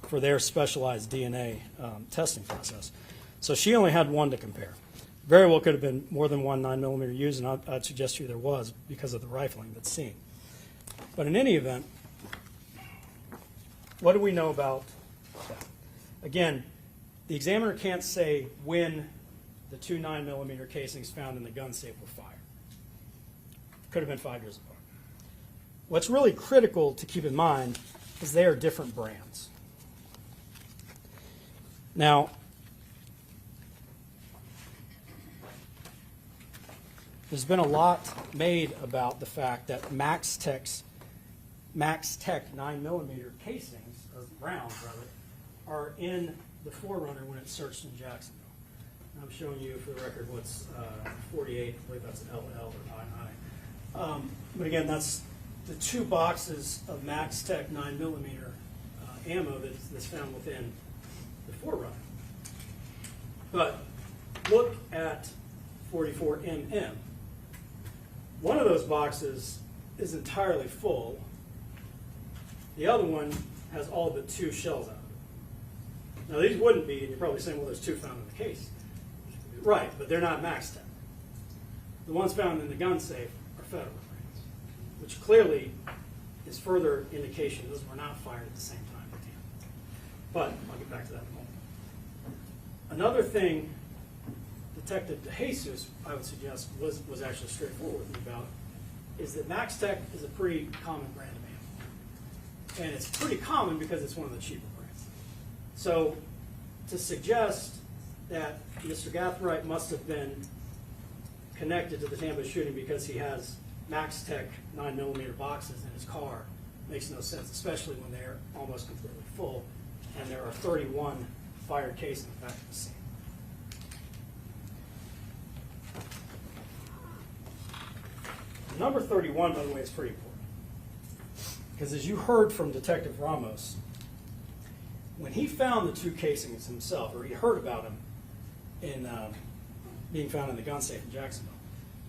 for their specialized DNA testing process. So she only had 1 to compare. Very well could have been more than 1 9mm used, and I'd suggest to you there was because of the rifling that's seen. But in any event, what do we know about that? Again, the examiner can't say when the 2 9mm casings found in the gun safe were fired. Could have been 5 years apart. What's really critical to keep in mind is they are different brands. Now, there's been a lot made about the fact that MaxTech 9mm casings, or rounds rather, are in the Forerunner when it's searched in Jacksonville. And I'm showing you, for the record, what's 48. I believe that's an LL or II. But again, that's the 2 boxes of MaxTech 9mm ammo that's found within before running. But look at 44MM. One of those boxes is entirely full. The other one has all but 2 shells out of it. Now these wouldn't be, and you're probably saying, well, there's 2 found in the case. Right, but they're not max tech. The ones found in the gun safe are federal rounds, which clearly is further indication those were not fired at the same time. But I'll get back to that in a moment. Another thing Detective DeJesus, I would suggest, was actually straightforward with me about is that Max Tech is a pretty common brand of ammo. And it's pretty common because it's one of the cheaper brands. So to suggest that Mr. Gathright must have been connected to the Tampa shooting because he has Max Tech 9mm boxes in his car makes no sense, especially when they're almost completely full and there are 31 fired casings back at the scene. Number 31, by the way, is pretty important. Because as you heard from Detective Ramos, when he found the 2 casings himself, or he heard about them in being found in the gun safe in Jacksonville,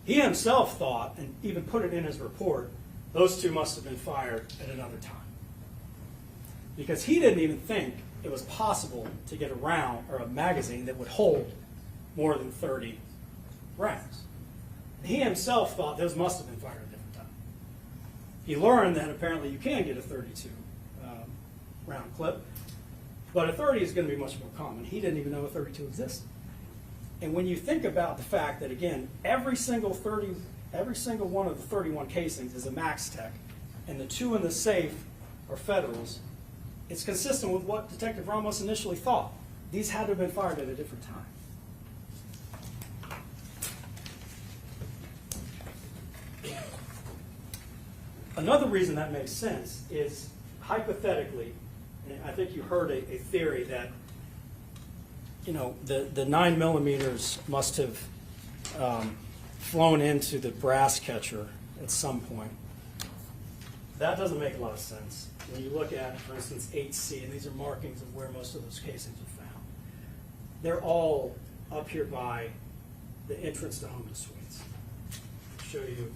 he himself thought, and even put it in his report, those 2 must have been fired at another time. Because he didn't even think it was possible to get a round or a magazine that would hold more than 30 rounds. He himself thought those must have been fired at a different time. He learned that apparently you can get a 32 round clip, but a 30 is going to be much more common. He didn't even know a 32 existed. And when you think about the fact that, again, every single one of the 31 casings is a Max Tech, and the 2 in the safe are Federals, it's consistent with what Detective Ramos initially thought. These had to have been fired at a different time. Another reason that makes sense is hypothetically, and I think you heard a theory that the 9mm must have flown into the brass catcher at some point. That doesn't make a lot of sense. When you look at, for instance, 8C, and these are markings of where most of those casings are found, they're all up here by the entrance to Home to Suites. I'll show you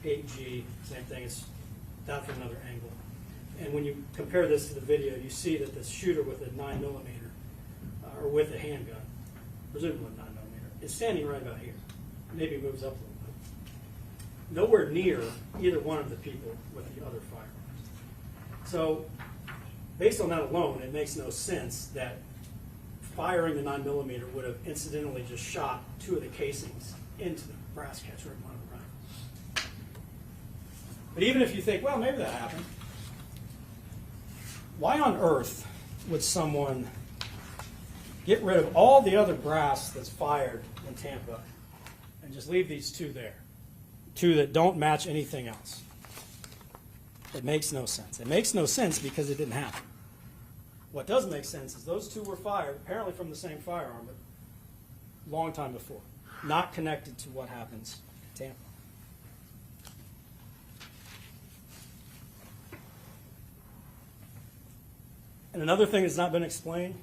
8G, same thing, it's down from another angle. And when you compare this to the video, you see that the shooter with a 9mm, or with a handgun, presumably 9mm, is standing right about here. Maybe moves up a little bit. Nowhere near either one of the people with the other firearms. So, based on that alone, it makes no sense that firing the 9mm would have incidentally just shot 2 of the casings into the brass catcher in one of the rounds. But even if you think, well, maybe that happened, why on earth would someone get rid of all the other brass that's fired in Tampa and just leave these 2 there? 2 that don't match anything else. It makes no sense. It makes no sense because it didn't happen. What does make sense is those 2 were fired, apparently from the same firearm, but a long time before, not connected to what happens in Tampa. And another thing that's not been explained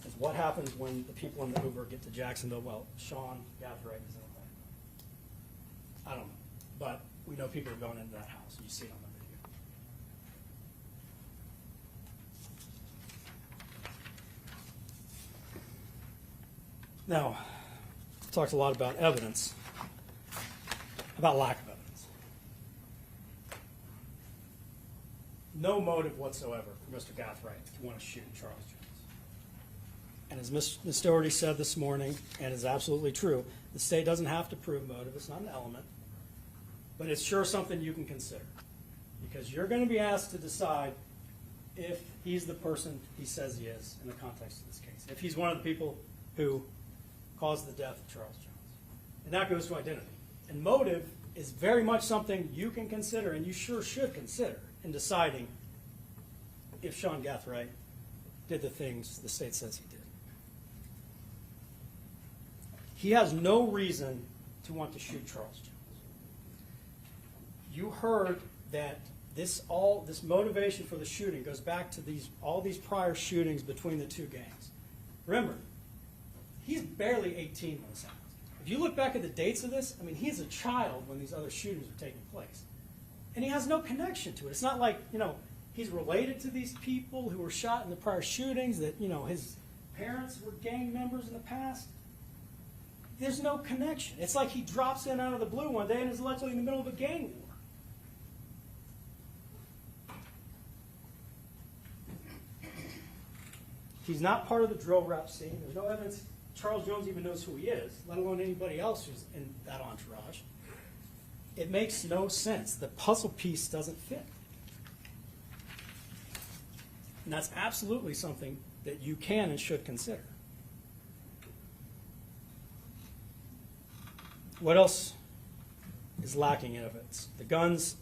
is what happens when the people in the Uber get to Jacksonville. Well, Sean Gathright is in the plane. I don't know. But we know people are going into that house. You see it on the video. Now, we talked a lot about evidence, about lack of evidence. No motive whatsoever for Mr. Gathright to want to shoot Charles Jones. And as Ms. Doherty said this morning, and is absolutely true, the state doesn't have to prove motive. It's not an element. But it's sure something you can consider. Because you're going to be asked to decide if he's the person he says he is in the context of this case. If he's one of the people who caused the death of Charles Jones. And that goes to identity. And motive is very much something you can consider, and you sure should consider, in deciding if Sean Gathright did the things the state says he did. He has no reason to want to shoot Charles Jones. You heard that this motivation for the shooting goes back to all these prior shootings between the two gangs. Remember, he's barely 18 when this happens. If you look back at the dates of this, I mean, he's a child when these other shootings are taking place. And he has no connection to it. It's not like, he's related to these people who were shot in the prior shootings, that, his parents were gang members in the past. There's no connection. It's like he drops in out of the blue one day and is literally in the middle of a gang war. He's not part of the drill rap scene. There's no evidence Charles Jones even knows who he is, let alone anybody else who's in that entourage. It makes no sense. The puzzle piece doesn't fit. And that's absolutely something that you can and should consider. What else is lacking in evidence? The guns,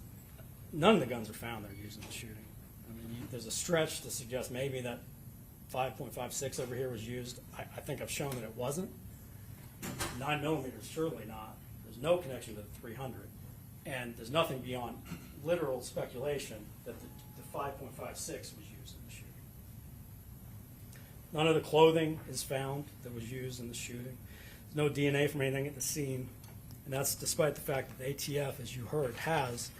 none of the guns are found that are used in the shooting. I mean, there's a stretch to suggest maybe that 5.56 over here was used. I think I've shown that it wasn't. 9mm, surely not. There's no connection to the 300. And there's nothing beyond literal speculation that the 5.56 was used in the shooting. None of the clothing is found that was used in the shooting. There's no DNA from anything at the scene. And that's despite the fact that the ATF, as you heard, has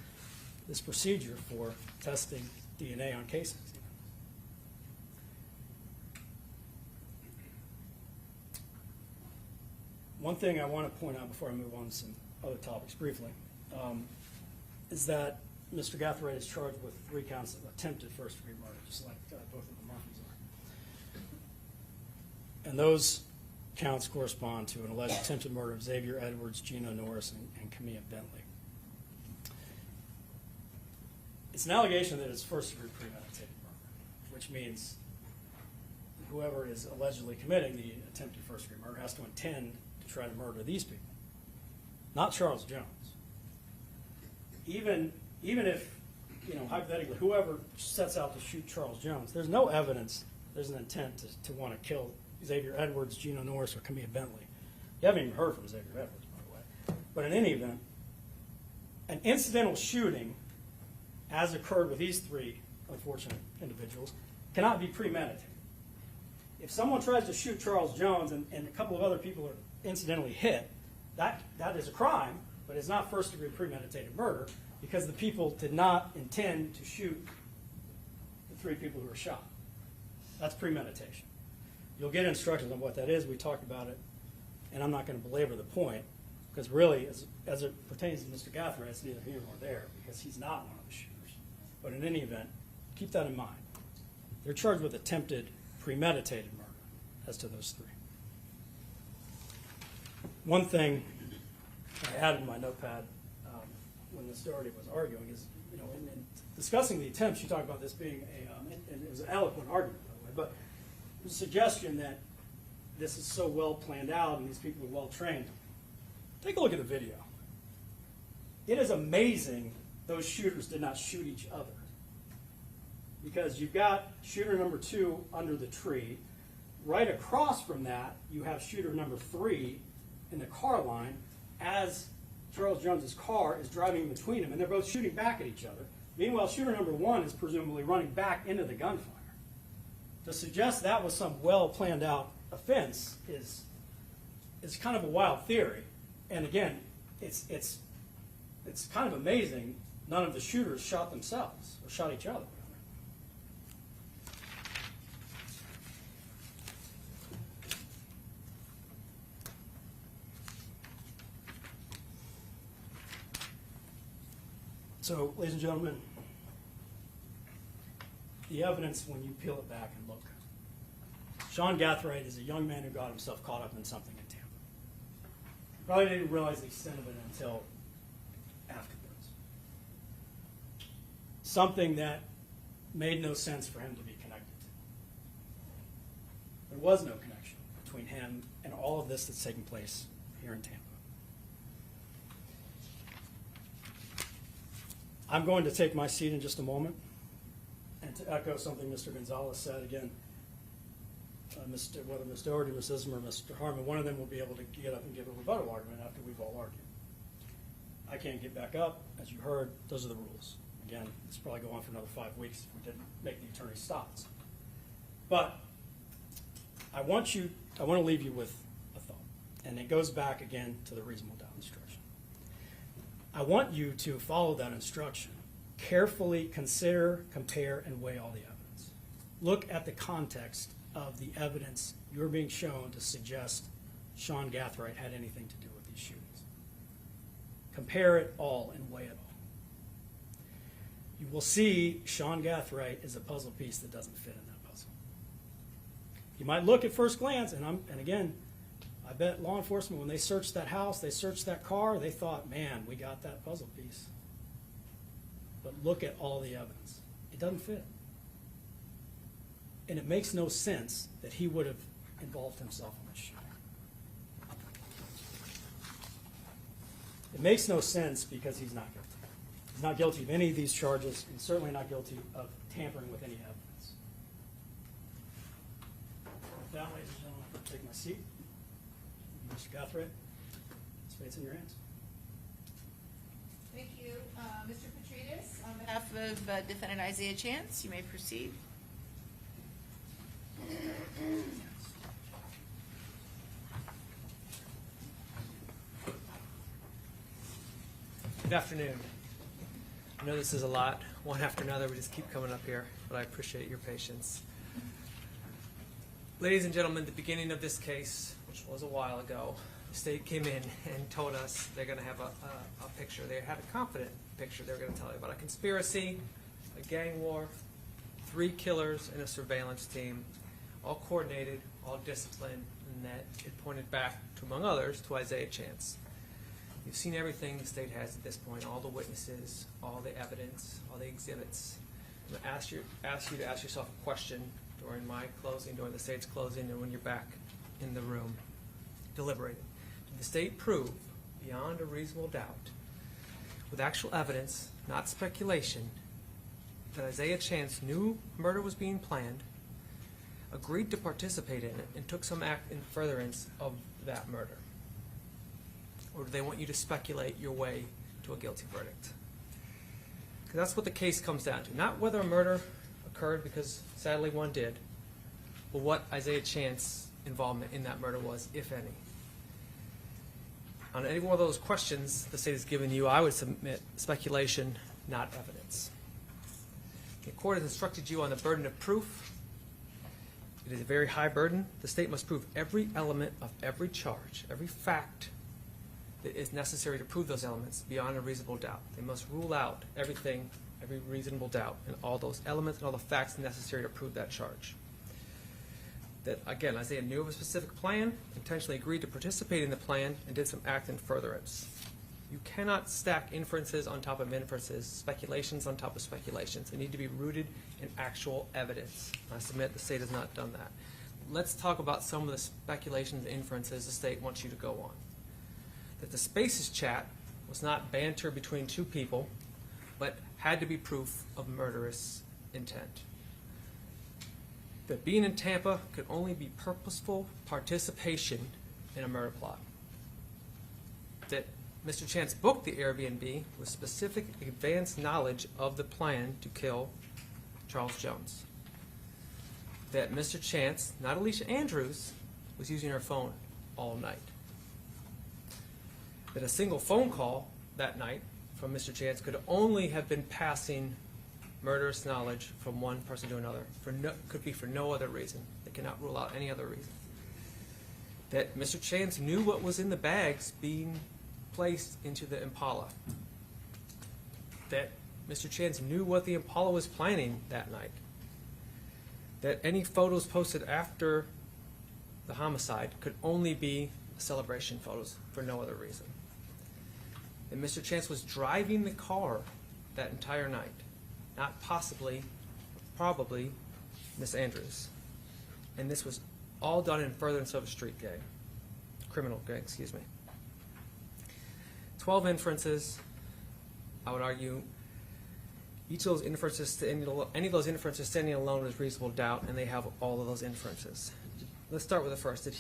this procedure for testing DNA on cases. One thing I want to point out before I move on to some other topics briefly is that Mr. Gathright is charged with 3 counts of attempted first-degree murder, just like both of the Murphys are. And those counts correspond to an alleged attempted murder of Xavier Edwards, Gino Norris, and Camilla Bentley. It's an allegation that it's first-degree premeditated murder, which means whoever is allegedly committing the attempted first-degree murder has to intend to try to murder these people, not Charles Jones. Even if, hypothetically, whoever sets out to shoot Charles Jones, there's no evidence there's an intent to want to kill Xavier Edwards, Gino Norris, or Camilla Bentley. You haven't even heard from Xavier Edwards, by the way. But in any event, an incidental shooting, as occurred with these 3 unfortunate individuals, cannot be premeditated. If someone tries to shoot Charles Jones and a couple of other people are incidentally hit, that is a crime, but it's not first-degree premeditated murder because the people did not intend to shoot the 3 people who were shot. That's premeditation. You'll get instructions on what that is. We talked about it, and I'm not going to belabor the point because really, as it pertains to Mr. Gathright, it's neither here nor there because he's not one of the shooters. But in any event, keep that in mind. They're charged with attempted premeditated murder as to those 3. One thing I added in my notepad when Ms. Doherty was arguing is, in discussing the attempts, you talked about this being and it was an eloquent argument, by the way, but the suggestion that this is so well planned out and these people are well trained. Take a look at the video. It is amazing those shooters did not shoot each other. Because you've got shooter number 2 under the tree. Right across from that, you have shooter number 3 in the car line as Charles Jones's car is driving between them, and they're both shooting back at each other. Meanwhile, shooter number 1 is presumably running back into the gunfire. To suggest that was some well-planned out offense is kind of a wild theory. And again, it's kind of amazing none of the shooters shot themselves or shot each other. So, ladies and gentlemen, the evidence, when you peel it back and look, Sean Gathright is a young man who got himself caught up in something in Tampa. Probably didn't realize the extent of it until afterwards. Something that made no sense for him to be connected to. There was no connection between him and all of this that's taking place here in Tampa. I'm going to take my seat in just a moment, and to echo something Mr. Gonzalez said again, whether Ms. Doherty, Ms. Ismer, or Mr. Harmon, one of them will be able to get up and give a rebuttal argument after we've all argued. I can't get back up. As you heard, those are the rules. Again, this will probably go on for another 5 weeks if we didn't make the attorney stops. But I want to leave you with a thought, and it goes back again to the reasonable doubt instruction. I want you to follow that instruction. Carefully consider, compare, and weigh all the evidence. Look at the context of the evidence you're being shown to suggest Sean Gathright had anything to do with these shootings. Compare it all and weigh it all. You will see Sean Gathright is a puzzle piece that doesn't fit in that puzzle. You might look at first glance, and again, I bet law enforcement, when they searched that house, they searched that car, they thought, man, we got that puzzle piece. But look at all the evidence. It doesn't fit. And it makes no sense that he would have involved himself in this shooting. It makes no sense because he's not guilty. He's not guilty of any of these charges, and certainly not guilty of tampering with any evidence. With that, ladies and gentlemen, I'll take my seat. Mr. Gathright, it's in your hands.
Thank you. Mr. Petridis, on behalf of Defendant Isaiah Chance, you may proceed.
Good afternoon. I know this is a lot, one after another. We just keep coming up here, but I appreciate your patience. Ladies and gentlemen, the beginning of this case, which was a while ago, the state came in and told us they're going to have a picture. They had a confident picture they were going to tell you about a conspiracy, a gang war, 3 killers, and a surveillance team, all coordinated, all disciplined, and that it pointed back, to, among others, to Isaiah Chance. You've seen everything the state has at this point, all the witnesses, all the evidence, all the exhibits. I'm going to ask you to ask yourself a question during my closing, during the state's closing, and when you're back in the room deliberating. Did the state prove, beyond a reasonable doubt, with actual evidence, not speculation, that Isaiah Chance knew murder was being planned, agreed to participate in it, and took some act in furtherance of that murder? Or do they want you to speculate your way to a guilty verdict? Because that's what the case comes down to. Not whether a murder occurred, because sadly one did, but what Isaiah Chance's involvement in that murder was, if any. On any one of those questions the state has given you, I would submit speculation, not evidence. The court has instructed you on the burden of proof. It is a very high burden. The state must prove every element of every charge, every fact that is necessary to prove those elements beyond a reasonable doubt. They must rule out everything, every reasonable doubt, and all those elements and all the facts necessary to prove that charge. That, again, Isaiah knew of a specific plan, intentionally agreed to participate in the plan, and did some act in furtherance. You cannot stack inferences on top of inferences, speculations on top of speculations. They need to be rooted in actual evidence. I submit the state has not done that. Let's talk about some of the speculations and inferences the state wants you to go on. That the Spaces chat was not banter between 2 people, but had to be proof of murderous intent. That being in Tampa could only be purposeful participation in a murder plot. That Mr. Chance booked the Airbnb with specific advanced knowledge of the plan to kill Charles Jones. That Mr. Chance, not Alicia Andrews, was using her phone all night. That a single phone call that night from Mr. Chance could only have been passing murderous knowledge from one person to another. Could be for no other reason. They cannot rule out any other reason. That Mr. Chance knew what was in the bags being placed into the Impala. That Mr. Chance knew what the Impala was planning that night. That any photos posted after the homicide could only be celebration photos for no other reason. That Mr. Chance was driving the car that entire night. Not possibly, probably, Miss Andrews. And this was all done in furtherance of a street gang. Criminal gang, excuse me. 12 inferences. I would argue each of those inferences, any of those inferences standing alone is reasonable doubt, and they have all of those inferences. Let's start with the first. Did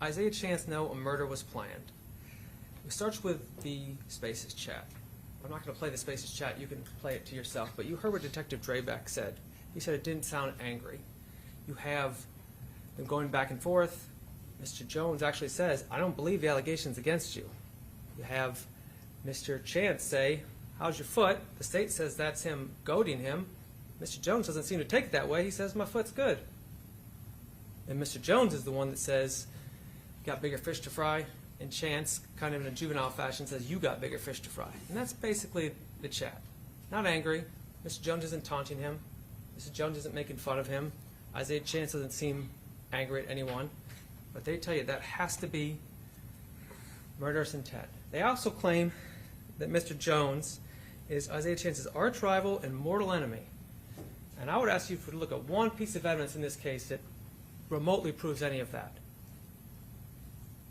Isaiah Chance know a murder was planned? It starts with the Spaces chat. I'm not going to play the Spaces chat. You can play it to yourself. But you heard what Detective Draybeck said. He said it didn't sound angry. You have them going back and forth. Mr. Jones actually says, I don't believe the allegations against you. You have Mr. Chance say, how's your foot? The state says that's him goading him. Mr. Jones doesn't seem to take it that way. He says, my foot's good. And Mr. Jones is the one that says, you got bigger fish to fry. And Chance, kind of in a juvenile fashion, says, you got bigger fish to fry. And that's basically the chat. Not angry. Mr. Jones isn't taunting him. Mr. Jones isn't making fun of him. Isaiah Chance doesn't seem angry at anyone. But they tell you that has to be murderous intent. They also claim that Mr. Jones is Isaiah Chance's arch rival and mortal enemy. And I would ask you to look at one piece of evidence in this case that remotely proves any of that.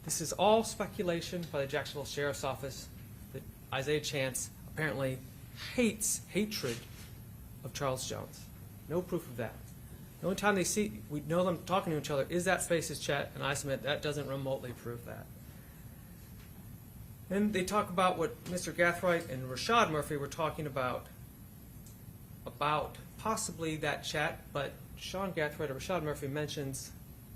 This is all speculation by the Jacksonville Sheriff's Office that Isaiah Chance apparently hatred of Charles Jones. No proof of that. The only time we know them talking to each other is that Spaces chat, and I submit that doesn't remotely prove that. Then they talk about what Mr. Gathright and Rashad Murphy were talking about possibly that chat, but Sean Gathright or Rashad Murphy mentions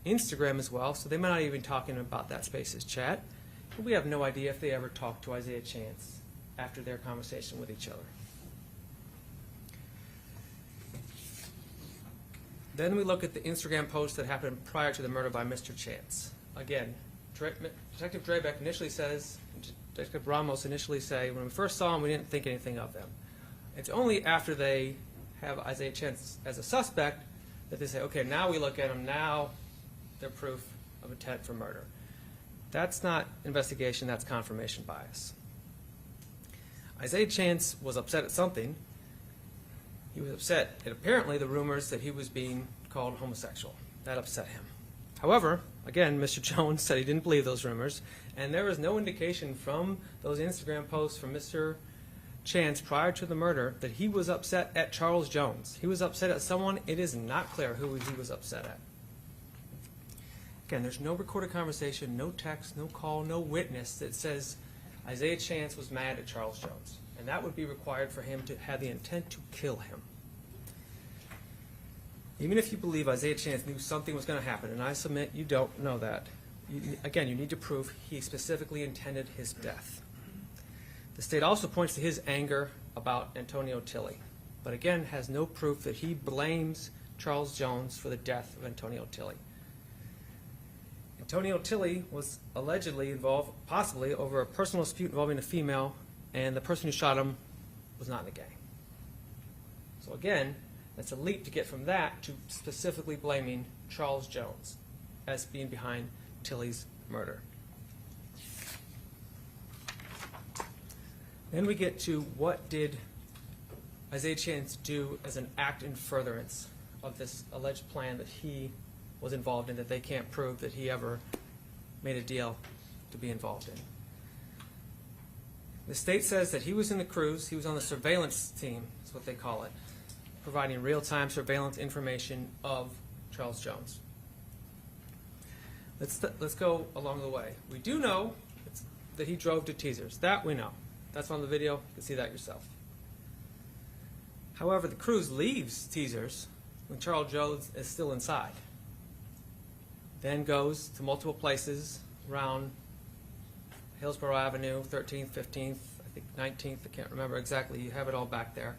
Instagram as well, so they might not even be talking about that Spaces chat. But we have no idea if they ever talked to Isaiah Chance after their conversation with each other. Then we look at the Instagram post that happened prior to the murder by Mr. Chance. Again, Detective Draybeck initially says, Detective Ramos initially say, when we first saw him, we didn't think anything of them. It's only after they have Isaiah Chance as a suspect that they say, okay, now we look at him, now they're proof of intent for murder. That's not investigation, that's confirmation bias. Isaiah Chance was upset at something. He was upset at apparently the rumors that he was being called homosexual. That upset him. However, again, Mr. Jones said he didn't believe those rumors, and there was no indication from those Instagram posts from Mr. Chance prior to the murder that he was upset at Charles Jones. He was upset at someone. It is not clear who he was upset at. Again, there's no recorded conversation, no text, no call, no witness that says Isaiah Chance was mad at Charles Jones. And that would be required for him to have the intent to kill him. Even if you believe Isaiah Chance knew something was going to happen, and I submit you don't know that, again, you need to prove he specifically intended his death. The state also points to his anger about Antonio Tilley, but again has no proof that he blames Charles Jones for the death of Antonio Tilley. Antonio Tilley was allegedly involved, possibly, over a personal dispute involving a female, and the person who shot him was not in the gang. So again, that's a leap to get from that to specifically blaming Charles Jones as being behind Tilley's murder. Then we get to what did Isaiah Chance do as an act in furtherance of this alleged plan that he was involved in, that they can't prove that he ever made a deal to be involved in. The state says that he was in the cruise, he was on the surveillance team, is what they call it, providing real-time surveillance information of Charles Jones. Let's go along the way. We do know that he drove to Teasers. That we know. That's on the video. You can see that yourself. However, the cruise leaves Teasers when Charles Jones is still inside. Then goes to multiple places around Hillsborough Avenue, 13th, 15th, I think 19th, I can't remember exactly. You have it all back there.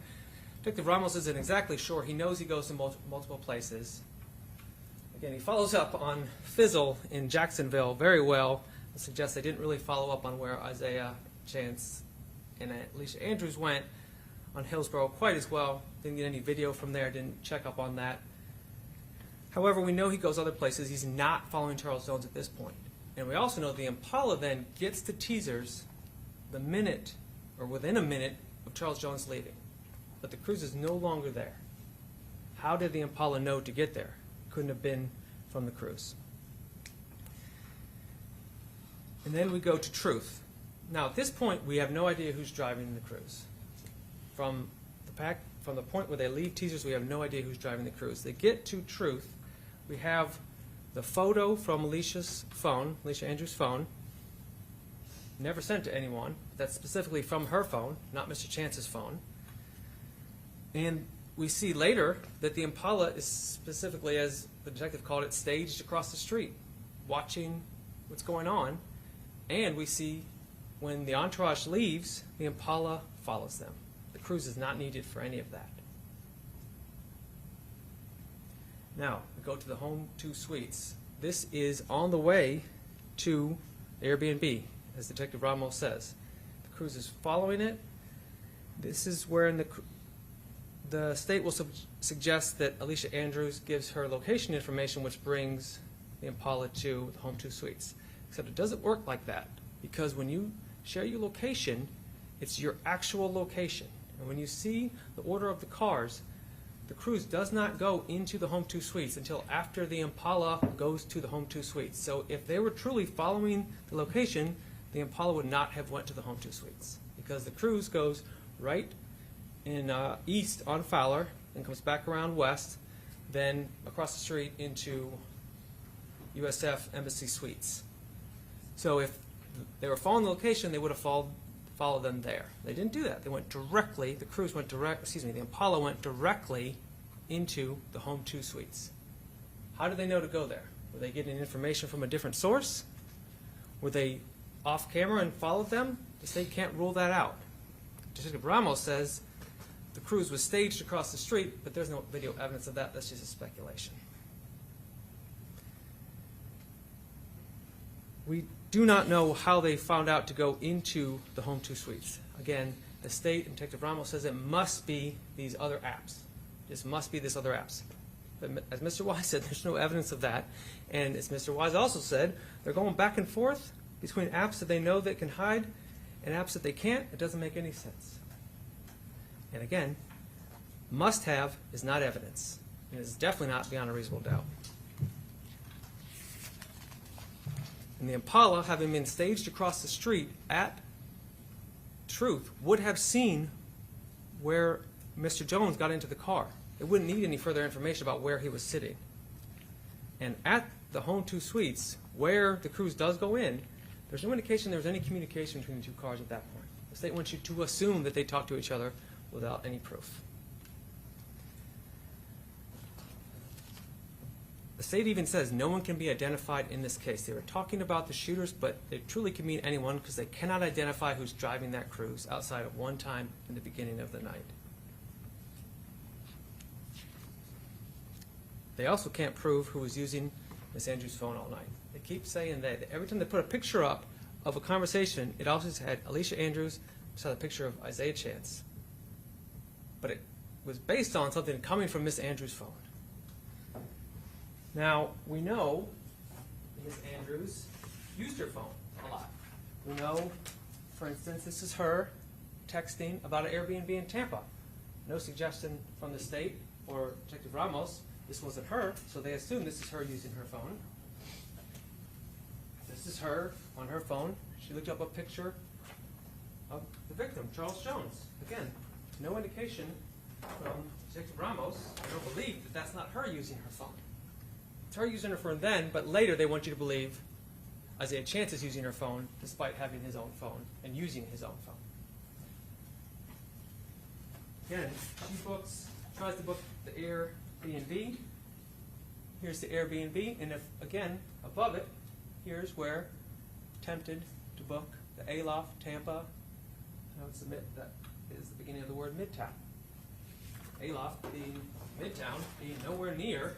Detective Ramos isn't exactly sure. He knows he goes to multiple places. Again, he follows up on Fizzle in Jacksonville very well. It suggests they didn't really follow up on where Isaiah Chance and Alicia Andrews went on Hillsborough quite as well. Didn't get any video from there, didn't check up on that. However, we know he goes other places. He's not following Charles Jones at this point. And we also know the Impala then gets to Teasers the minute, or within a minute, of Charles Jones leaving. But the cruise is no longer there. How did the Impala know to get there? Couldn't have been from the cruise. And then we go to Truth. Now, at this point, we have no idea who's driving the cruise. From the point where they leave Teasers, we have no idea who's driving the cruise. They get to Truth. We have the photo from Alicia Andrews' phone. never sent to anyone. That's specifically from her phone, not Mr. Chance's phone. And we see later that the Impala is specifically, as the detective called it, staged across the street, watching what's going on. And we see when the entourage leaves, the Impala follows them. The cruise is not needed for any of that. Now, we go to the home 2 suites. This is on the way to Airbnb, as Detective Ramos says. The cruise is following it. This is where the state will suggest that Alicia Andrews gives her location information, which brings the Impala to the home 2 suites. Except it doesn't work like that, because when you share your location, it's your actual location. And when you see the order of the cars, the cruise does not go into the home 2 suites until after the Impala goes to the home 2 suites. So if they were truly following the location, the Impala would not have went to the home 2 suites, because the cruise goes right in east on Fowler and comes back around west, then across the street into USF Embassy Suites. So if they were following the location, they would have followed them there. They didn't do that. They went directly, the Impala went directly into the home 2 suites. How did they know to go there? Were they getting information from a different source? Were they off camera and followed them? The state can't rule that out. Detective Ramos says the cruise was staged across the street, but there's no video evidence of that. That's just a speculation. We do not know how they found out to go into the home 2 suites. Again, the state and Detective Ramos says it must be these other apps. This must be this other apps. But as Mr. Wise said, there's no evidence of that. And as Mr. Wise also said, they're going back and forth between apps that they know they can hide and apps that they can't. It doesn't make any sense. And again, must have is not evidence. It is definitely not beyond a reasonable doubt. And the Impala, having been staged across the street at Truth, would have seen where Mr. Jones got into the car. It wouldn't need any further information about where he was sitting. And at the home 2 suites, where the cruise does go in, there's no indication there was any communication between the 2 cars at that point. The state wants you to assume that they talked to each other without any proof. The state even says no one can be identified in this case. They were talking about the shooters, but it truly could mean anyone, because they cannot identify who's driving that cruise outside of one time in the beginning of the night. They also can't prove who was using Miss Andrews' phone all night. They keep saying that every time they put a picture up of a conversation, it always had Alicia Andrews beside a picture of Isaiah Chance. But it was based on something coming from Miss Andrews' phone. Now, we know Miss Andrews used her phone a lot. We know, for instance, this is her texting about an Airbnb in Tampa. No suggestion from the state or Detective Ramos. This wasn't her, so they assume this is her using her phone. This is her on her phone. She looked up a picture of the victim, Charles Jones. Again, no indication from Detective Ramos. I don't believe that that's not her using her phone. It's her using her phone then, but later they want you to believe Isaiah Chance is using her phone despite having his own phone and using his own phone. Again, she tries to book the Airbnb. Here's the Airbnb, and if, again, above it, here's where tempted to book the Aloft Tampa. I would submit that is the beginning of the word Midtown. Aloft being Midtown, being nowhere near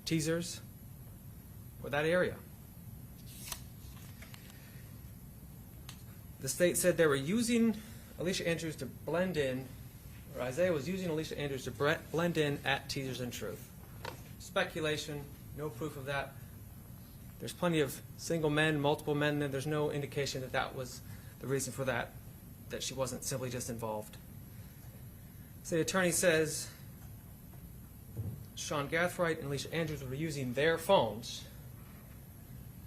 Teasers or that area. The state said they were using Alicia Andrews to blend in, or Isaiah was using Alicia Andrews to blend in at Teasers and Truth. Speculation, no proof of that. There's plenty of single men, multiple men, and there's no indication that that was the reason for that, that she wasn't simply just involved. So the attorney says Sean Gathright and Alicia Andrews were using their phones,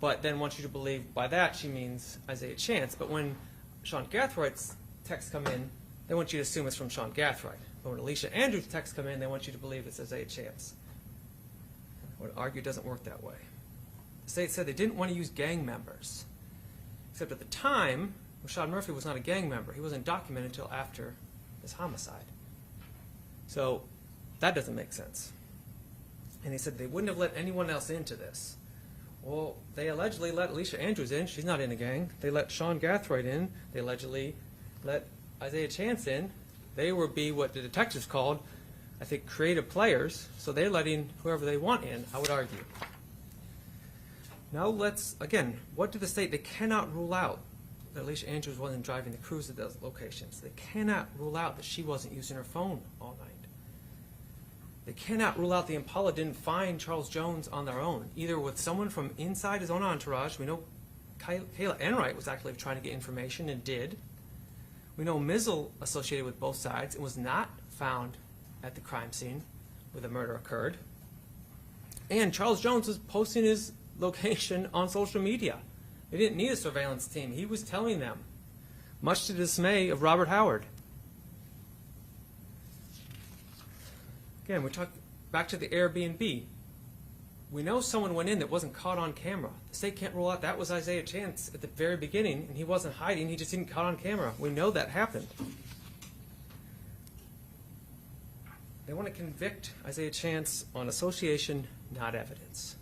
but then wants you to believe by that she means Isaiah Chance. But when Sean Gathright's texts come in, they want you to assume it's from Sean Gathright. But when Alicia Andrews' texts come in, they want you to believe it's Isaiah Chance. I would argue it doesn't work that way. The state said they didn't want to use gang members. Except at the time, Rashad Murphy was not a gang member. He wasn't documented until after his homicide. So that doesn't make sense. And they said they wouldn't have let anyone else into this. Well, they allegedly let Alicia Andrews in. She's not in a gang. They let Sean Gathright in. They allegedly let Isaiah Chance in. They would be what the detectives called, I think, creative players. So they're letting whoever they want in, I would argue. Now let's, again, what do the state, they cannot rule out that Alicia Andrews wasn't driving the cruise at those locations. They cannot rule out that she wasn't using her phone all night. They cannot rule out the Impala didn't find Charles Jones on their own, either with someone from inside his own entourage. We know Kayla Enright was actually trying to get information and did. We know Mizzle associated with both sides and was not found at the crime scene where the murder occurred. And Charles Jones was posting his location on social media. They didn't need a surveillance team. He was telling them, much to the dismay of Robert Howard. Again, we talk back to the Airbnb. We know someone went in that wasn't caught on camera. The state can't rule out that was Isaiah Chance at the very beginning, and he wasn't hiding. He just didn't caught on camera. We know that happened. They want to convict Isaiah Chance on association, not evidence.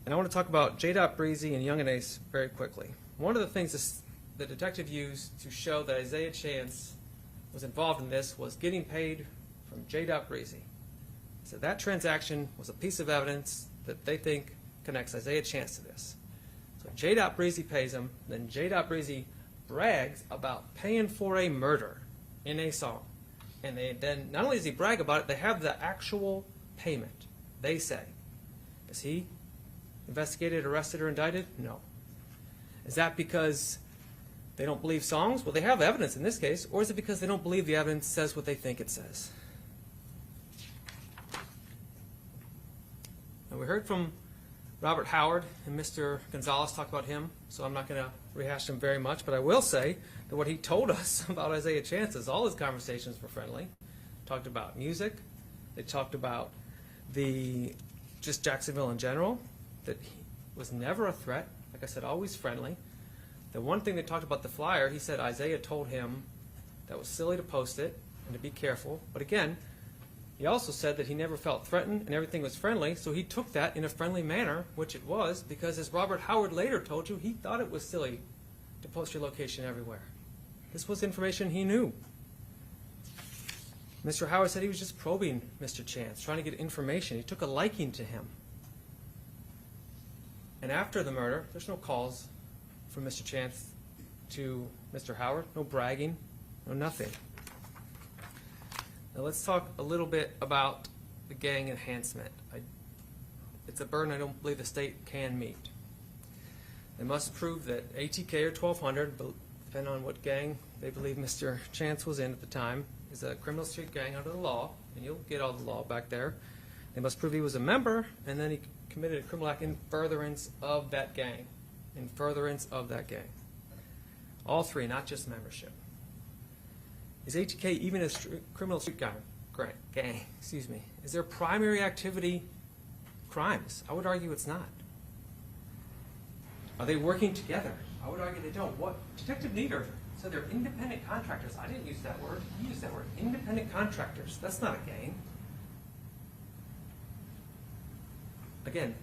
And I want to talk about J. Breezy and Young and Ace very quickly. One of the things the detective used to show that Isaiah Chance was involved in this was getting paid from J. Breezy. So that transaction was a piece of evidence that they think connects Isaiah Chance to this. So J. Breezy pays him, then J. Breezy brags about paying for a murder in a song. And then not only does he brag about it, they have the actual payment. They say. Is he investigated, arrested, or indicted? No. Is that because they don't believe songs? Well, they have evidence in this case. Or is it because they don't believe the evidence says what they think it says? Now, we heard from Robert Howard and Mr. Gonzalez talk about him, so I'm not going to rehash him very much, but I will say that what he told us about Isaiah Chance is all his conversations were friendly. Talked about music. They talked about just Jacksonville in general, that he was never a threat. Like I said, always friendly. The one thing they talked about the flyer, he said Isaiah told him that was silly to post it and to be careful. But again, he also said that he never felt threatened and everything was friendly, so he took that in a friendly manner, which it was, because as Robert Howard later told you, he thought it was silly to post your location everywhere. This was information he knew. Mr. Howard said he was just probing Mr. Chance, trying to get information. He took a liking to him. And after the murder, there's no calls from Mr. Chance to Mr. Howard, no bragging, no nothing. Now let's talk a little bit about the gang enhancement. It's a burden I don't believe the state can meet. They must prove that ATK or 1200, depending on what gang they believe Mr. Chance was in at the time, is a criminal street gang under the law, and you'll get all the law back there. They must prove he was a member, and then he committed a criminal act in furtherance of that gang. In furtherance of that gang. All three, not just membership. Is ATK even a criminal street gang? Excuse me. Is their primary activity crimes? I would argue it's not. Are they working together? I would argue they don't. What Detective Nieder said they're independent contractors. I didn't use that word. He used that word. Independent contractors. That's not a gang. Again,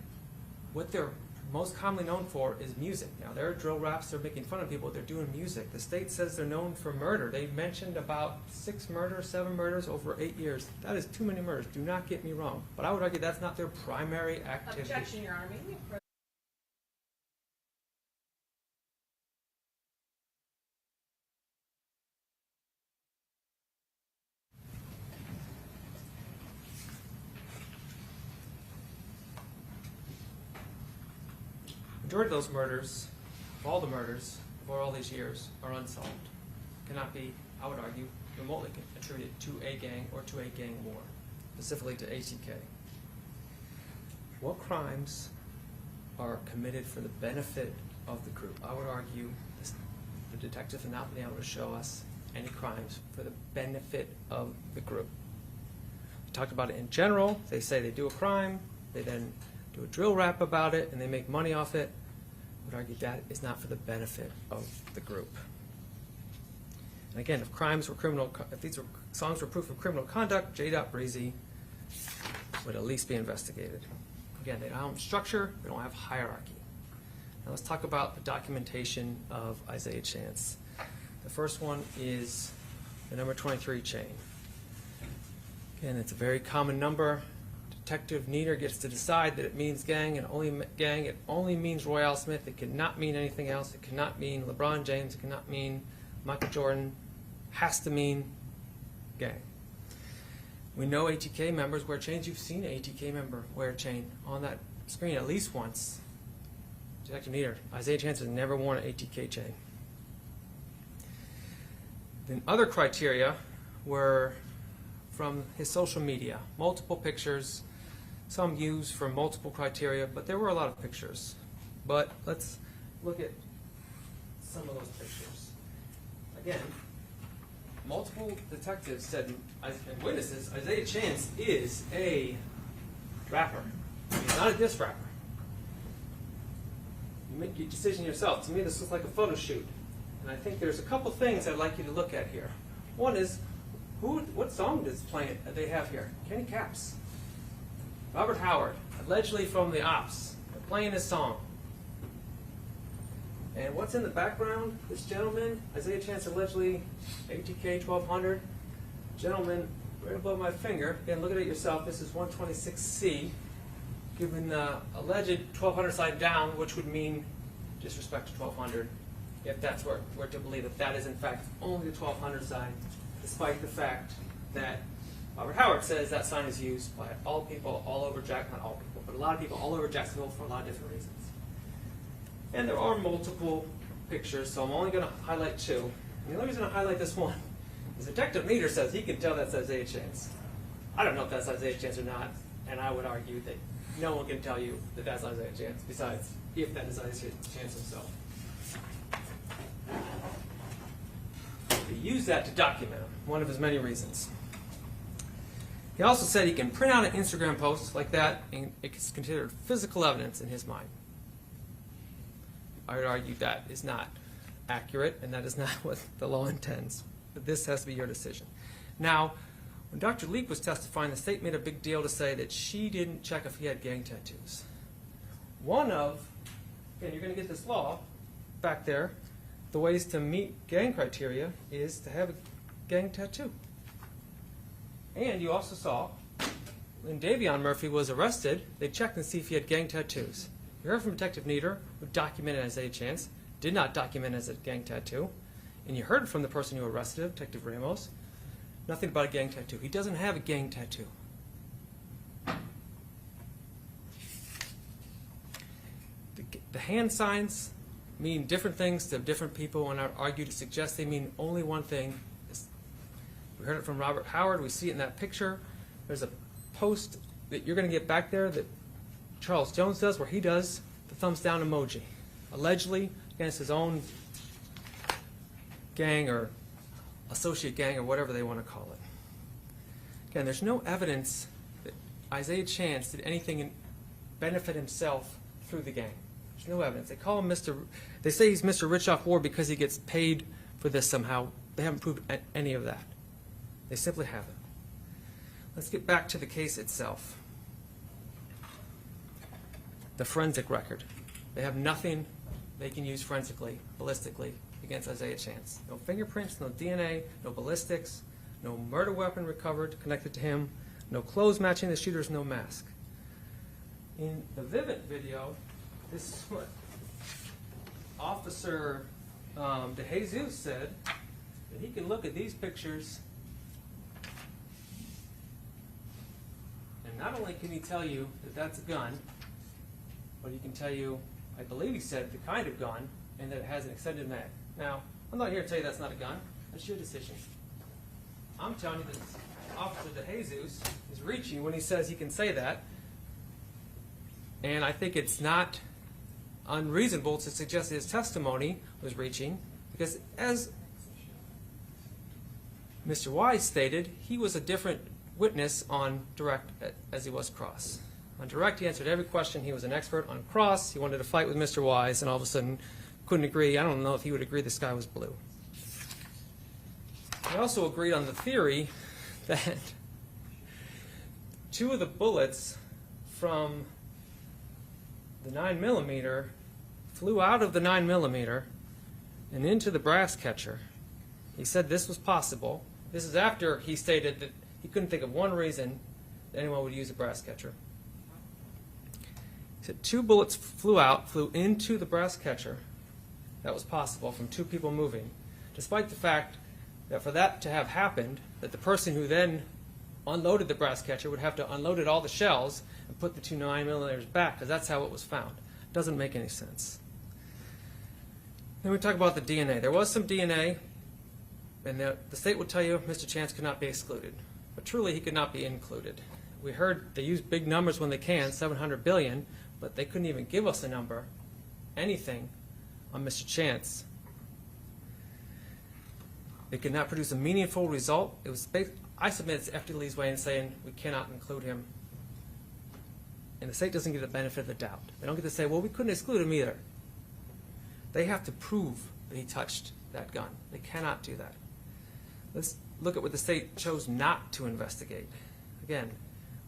what they're most commonly known for is music. Now, there are drill raps, they're making fun of people, they're doing music. The state says they're known for murder. They mentioned about 6 murders, 7 murders over 8 years. That is too many murders. Do not get me wrong. But I would argue that's not their primary activity.
Objection, Your Honor. Maybe
Majority of those murders, of all the murders for all these years, are unsolved. Cannot be, I would argue, remotely attributed to a gang or to a gang war, specifically to ATK. What crimes are committed for the benefit of the group? I would argue the detectives have not been able to show us any crimes for the benefit of the group. We talked about it in general. They say they do a crime, they then do a drill rap about it and they make money off it, I would argue that is not for the benefit of the group. And again, if these were songs were proof of criminal conduct, J.Breezy would at least be investigated. Again, they don't have structure, they don't have hierarchy. Now let's talk about the documentation of Isaiah Chance. The first one is the number 23 chain. Again, it's a very common number. Detective Nieder gets to decide that it means gang and only gang. It only means Royale Smith. It cannot mean anything else. It cannot mean LeBron James. It cannot mean Michael Jordan. Has to mean gang. We know ATK members wear chains. You've seen an ATK member wear a chain on that screen at least once. Detective Nieder, Isaiah Chance has never worn an ATK chain. Then other criteria were from his social media. Multiple pictures, some used for multiple criteria, but there were a lot of pictures. But let's look at some of those pictures. Again, multiple detectives said, and witnesses, Isaiah Chance is a rapper. He's not a diss rapper. You make your decision yourself. To me, this looks like a photo shoot. And I think there's a couple things I'd like you to look at here. One is, what song they have here? Kenny Caps. Robert Howard, allegedly from the Ops. They're playing this song. And what's in the background? This gentleman, Isaiah Chance, allegedly ATK 1200. Gentleman, right above my finger. Again, look at it yourself. This is 126C. Given the alleged 1200 side down, which would mean disrespect to 1200, if that's where we're to believe that that is in fact only the 1200 side, despite the fact that Robert Howard says that sign is used by all people all over not all people, but a lot of people all over Jacksonville for a lot of different reasons. And there are multiple pictures, so I'm only going to highlight two. And the only reason I highlight this one is Detective Nieder says he can tell that's Isaiah Chance. I don't know if that's Isaiah Chance or not, and I would argue that no one can tell you that that's Isaiah Chance, besides if that is Isaiah Chance himself. He used that to document him, one of his many reasons. He also said he can print out an Instagram post like that, and it's considered physical evidence in his mind. I would argue that is not accurate, and that is not what the law intends. But this has to be your decision. Now, when Dr. Leek was testifying, the state made a big deal to say that she didn't check if he had gang tattoos. One of, and you're going to get this law back there, the ways to meet gang criteria is to have a gang tattoo. And you also saw, when Davion Murphy was arrested, they checked and see if he had gang tattoos. You heard from Detective Nieder, who documented Isaiah Chance, did not document as a gang tattoo. And you heard from the person who arrested him, Detective Ramos, nothing about a gang tattoo. He doesn't have a gang tattoo. The hand signs mean different things to different people, and I argue to suggest they mean only one thing. We heard it from Robert Howard. We see it in that picture. There's a post that you're going to get back there that Charles Jones does, where he does the thumbs down emoji, allegedly against his own gang or associate gang or whatever they want to call it. Again, there's no evidence that Isaiah Chance did anything to benefit himself through the gang. There's no evidence. They call him they say he's Mr. Rich Off War because he gets paid for this somehow. They haven't proved any of that. They simply haven't. Let's get back to the case itself. The forensic record. They have nothing they can use forensically, ballistically, against Isaiah Chance. No fingerprints, no DNA, no ballistics, no murder weapon recovered connected to him, no clothes matching the shooter's, no mask. In the Vivint video, this is what Officer DeJesus said, that he can look at these pictures and not only can he tell you that that's a gun, but he can tell you, I believe he said, the kind of gun, and that it has an extended mag. Now, I'm not here to tell you that's not a gun. That's your decision. I'm telling you that Officer DeJesus is reaching when he says he can say that, and I think it's not unreasonable to suggest that his testimony was reaching, because as Mr. Wise stated, he was a different witness on direct as he was cross. On direct, he answered every question. He was an expert. On cross, he wanted to fight with Mr. Wise, and all of a sudden couldn't agree. I don't know if he would agree the sky was blue. He also agreed on the theory that two of the bullets from the 9mm flew out of the 9mm and into the brass catcher. He said this was possible. This is after he stated that he couldn't think of one reason that anyone would use a brass catcher. He said two bullets flew into the brass catcher. That was possible from two people moving, despite the fact that for that to have happened, that the person who then unloaded the brass catcher would have to unload all the shells and put the two 9mm back, because that's how it was found. Doesn't make any sense. Then we talk about the DNA. There was some DNA, and the state will tell you Mr. Chance could not be excluded. But truly, he could not be included. We heard they use big numbers when they can, 700 billion, but they couldn't even give us a number, anything, on Mr. Chance. They could not produce a meaningful result. It was I submit it's FDLE's way in saying we cannot include him. And the state doesn't get the benefit of the doubt. They don't get to say, well, we couldn't exclude him either. They have to prove that he touched that gun. They cannot do that. Let's look at what the state chose not to investigate. Again,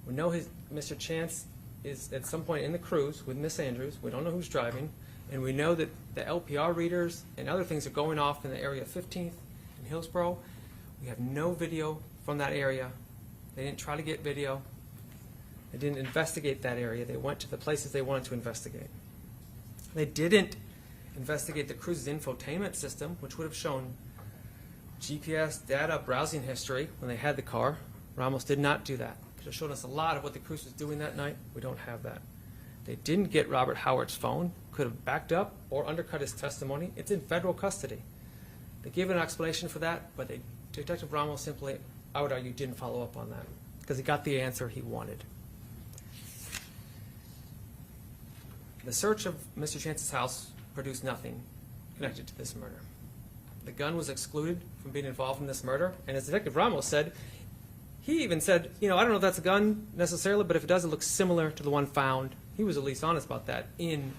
we know Mr. Chance is at some point in the cruise with Miss Andrews. We don't know who's driving. And we know that the LPR readers and other things are going off in the area of 15th and Hillsborough. We have no video from that area. They didn't try to get video. They didn't investigate that area. They went to the places they wanted to investigate. They didn't investigate the cruise's infotainment system, which would have shown GPS data, browsing history when they had the car. Ramos did not do that. Could have shown us a lot of what the cruise was doing that night. We don't have that. They didn't get Robert Howard's phone. Could have backed up or undercut his testimony. It's in federal custody. They gave an explanation for that, but Detective Ramos simply, I would argue, didn't follow up on that because he got the answer he wanted. The search of Mr. Chance's house produced nothing connected to this murder. The gun was excluded from being involved in this murder, and as Detective Ramos said, he even said, I don't know if that's a gun necessarily, but if it does, it looks similar to the one found. He was at least honest about that in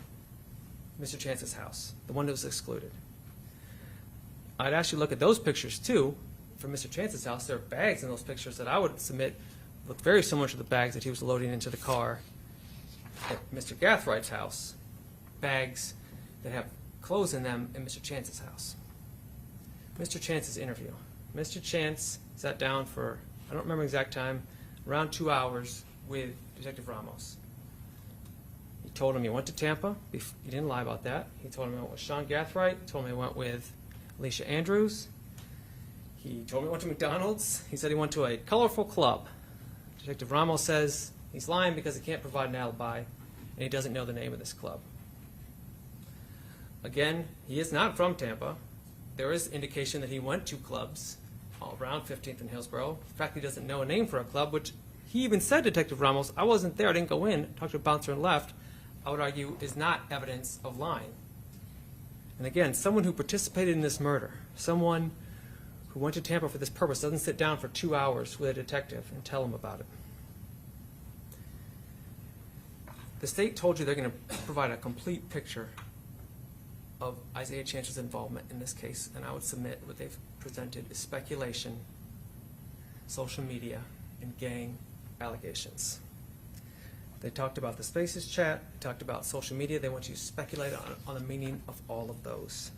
Mr. Chance's house, the one that was excluded. I'd actually look at those pictures too from Mr. Chance's house. There are bags in those pictures that I would submit look very similar to the bags that he was loading into the car at Mr. Gathright's house, bags that have clothes in them in Mr. Chance's house. Mr. Chance's interview. Mr. Chance sat down for, I don't remember the exact time, around 2 hours with Detective Ramos. He told him he went to Tampa. He didn't lie about that. He told him he went with Sean Gathright. He told him he went with Alicia Andrews. He told me he went to McDonald's. He said he went to a colorful club. Detective Ramos says he's lying because he can't provide an alibi, and he doesn't know the name of this club. Again, he is not from Tampa. There is indication that he went to clubs all around 15th and Hillsborough. In fact, he doesn't know a name for a club, which he even said, Detective Ramos, I wasn't there, I didn't go in, talked to a bouncer and left, I would argue is not evidence of lying. And again, someone who participated in this murder, someone who went to Tampa for this purpose, doesn't sit down for 2 hours with a detective and tell him about it. The state told you they're going to provide a complete picture of Isaiah Chance's involvement in this case, and I would submit what they've presented is speculation, social media, and gang allegations. They talked about the Spaces chat, they talked about social media. They want you to speculate on the meaning of all of those.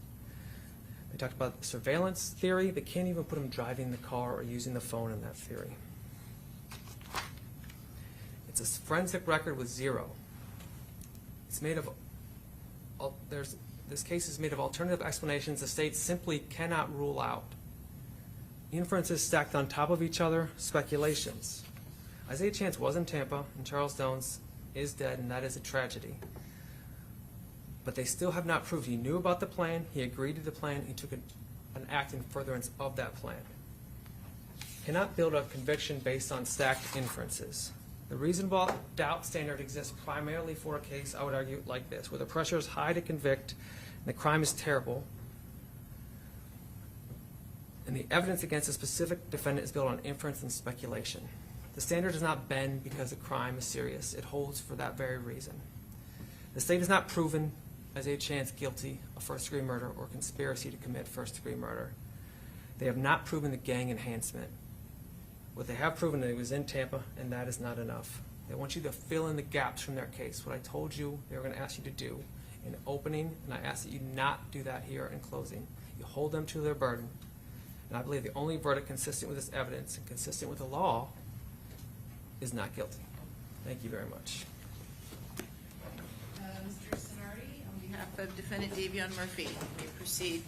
They talked about the surveillance theory. They can't even put him driving the car or using the phone in that theory. It's a forensic record with zero. It's made of, this case is made of alternative explanations the state simply cannot rule out. Inferences stacked on top of each other, speculations. Isaiah Chance was in Tampa, and Charles Jones is dead, and that is a tragedy. But they still have not proved he knew about the plan, he agreed to the plan, he took an act in furtherance of that plan. Cannot build a conviction based on stacked inferences. The reasonable doubt standard exists primarily for a case, I would argue, like this, where the pressure is high to convict, and the crime is terrible, and the evidence against a specific defendant is built on inference and speculation. The standard does not bend because the crime is serious. It holds for that very reason. The state has not proven as a chance guilty of first-degree murder or conspiracy to commit first-degree murder. They have not proven the gang enhancement. What they have proven, it was in Tampa, and that is not enough. They want you to fill in the gaps from their case. What I told you they were going to ask you to do in opening, and I ask that you not do that here in closing. You hold them to their burden. And I believe the only verdict consistent with this evidence and consistent with the law is not guilty. Thank you very much.
Mr. Sonardi, on behalf of Defendant Davion Murphy, you may proceed.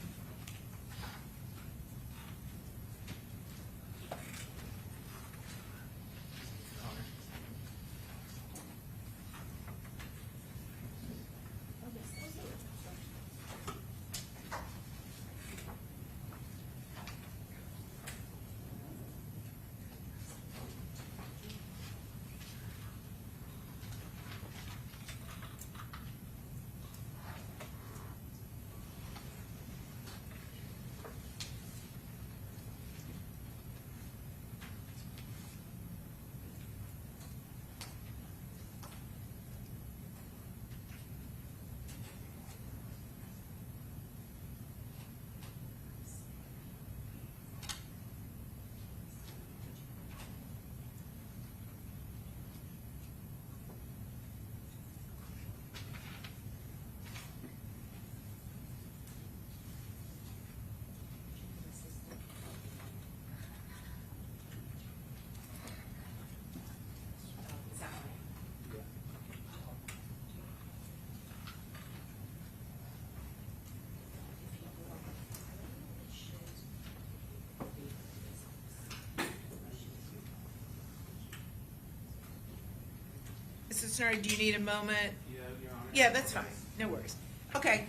Mr. Sonardi, do you need a moment?
Yeah, Your Honor.
Yeah, that's fine. No worries. Okay,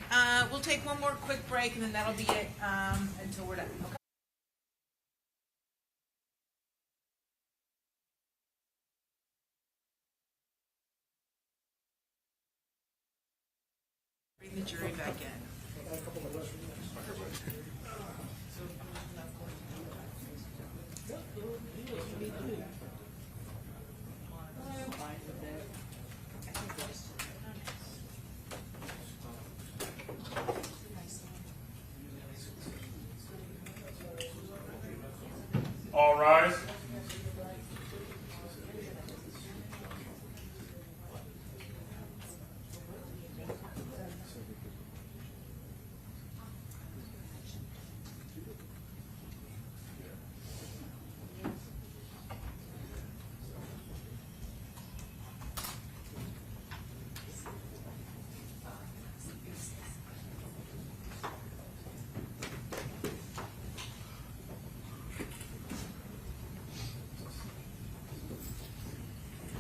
we'll take one more quick break, and then that'll be it until we're done. Okay. Bring the jury back in.
All rise.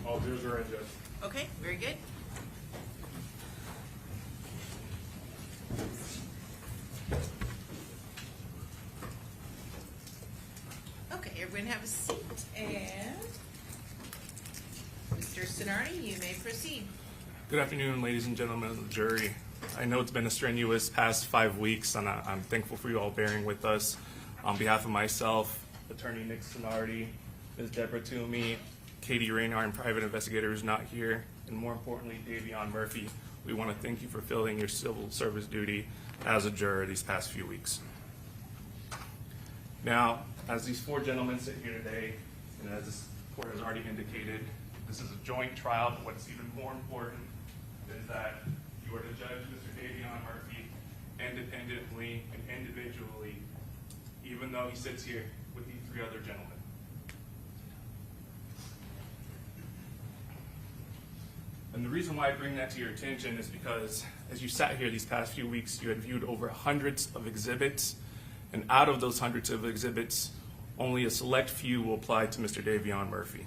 All dues are in, Judge.
Okay, very good. Okay, everyone have a seat, and Mr. Sonardi, you may proceed.
Good afternoon, ladies and gentlemen of the jury. I know it's been a strenuous past 5 weeks, and I'm thankful for you all bearing with us. On behalf of myself, Attorney Nick Sonardi, Ms. Deborah Toomey, Katie Rayner, and private investigator who's not here, and more importantly, Davion Murphy, we want to thank you for filling your civil service duty as a juror these past few weeks. Now, as these four gentlemen sit here today, and as this court has already indicated, this is a joint trial, but what's even more important is that you are to judge Mr. Davion Murphy independently and individually, even though he sits here with these three other gentlemen. And the reason why I bring that to your attention is because as you sat here these past few weeks, you had viewed over hundreds of exhibits, and out of those hundreds of exhibits, only a select few will apply to Mr. Davion Murphy.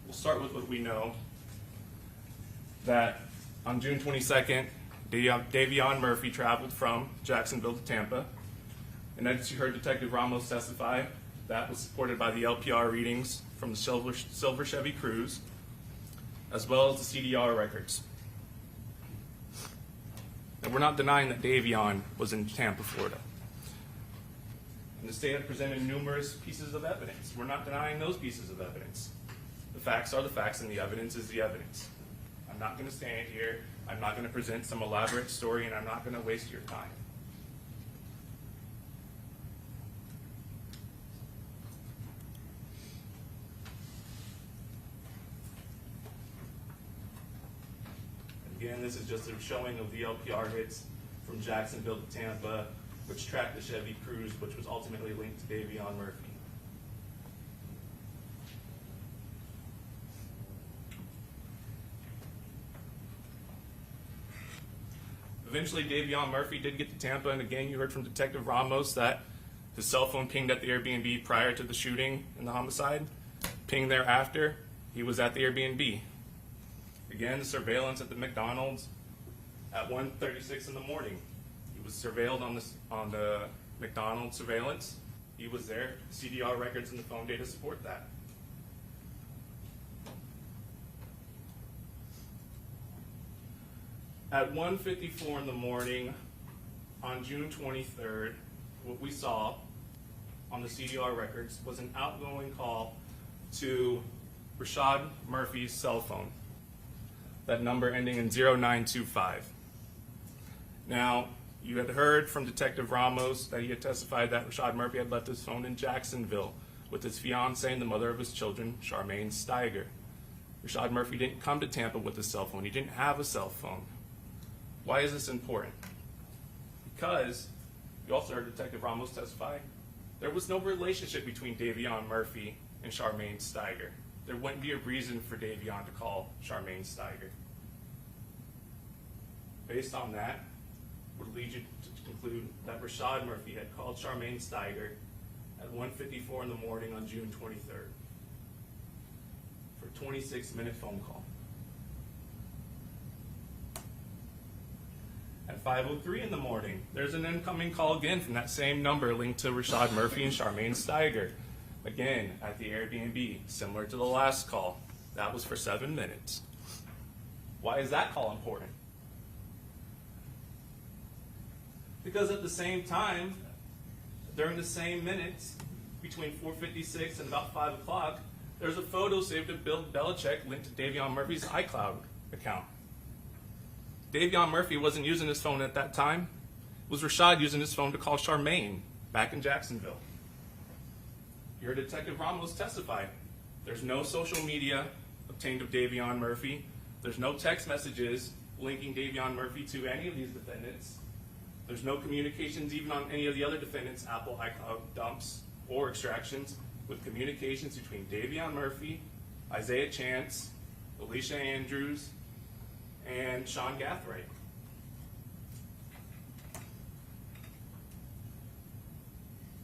We'll start with what we know, that on June 22nd, Davion Murphy traveled from Jacksonville to Tampa, and as you heard Detective Ramos testify, that was supported by the LPR readings from the Silver Chevy Cruze, as well as the CDR records. And we're not denying that Davion was in Tampa, Florida. And the state had presented numerous pieces of evidence. We're not denying those pieces of evidence. The facts are the facts, and the evidence is the evidence. I'm not going to stand here. I'm not going to present some elaborate story, and I'm not going to waste your time. Again, this is just a showing of the LPR hits from Jacksonville to Tampa, which tracked the Chevy Cruze, which was ultimately linked to Davion Murphy. Eventually, Davion Murphy did get to Tampa, and again, you heard from Detective Ramos that his cell phone pinged at the Airbnb prior to the shooting and the homicide. Pinged thereafter, he was at the Airbnb. Again, surveillance at the McDonald's at 1:36 in the morning. He was surveilled on the McDonald's surveillance. He was there. CDR records and the phone data support that. At 1:54 in the morning on June 23rd, what we saw on the CDR records was an outgoing call to Rashad Murphy's cell phone. That number ending in 0925. Now, you had heard from Detective Ramos that he had testified that Rashad Murphy had left his phone in Jacksonville with his fiancee and the mother of his children, Charmaine Steiger. Rashad Murphy didn't come to Tampa with his cell phone. He didn't have a cell phone. Why is this important? Because you also heard Detective Ramos testify there was no relationship between Davion Murphy and Charmaine Steiger. There wouldn't be a reason for Davion to call Charmaine Steiger. Based on that, would lead you to conclude that Rashad Murphy had called Charmaine Steiger at 1:54 in the morning on June 23rd for a 26-minute phone call. At 5:03 in the morning, there's an incoming call again from that same number linked to Rashad Murphy and Charmaine Steiger. Again, at the Airbnb, similar to the last call. That was for 7 minutes. Why is that call important? Because at the same time, during the same minutes, between 4:56 and about 5 o'clock, there's a photo saved of Bill Belichick linked to Davion Murphy's iCloud account. Davion Murphy wasn't using his phone at that time. It was Rashad using his phone to call Charmaine back in Jacksonville. You heard Detective Ramos testify. There's no social media obtained of Davion Murphy. There's no text messages linking Davion Murphy to any of these defendants. There's no communications even on any of the other defendants' Apple iCloud dumps or extractions with communications between Davion Murphy, Isaiah Chance, Alicia Andrews, and Sean Gathright.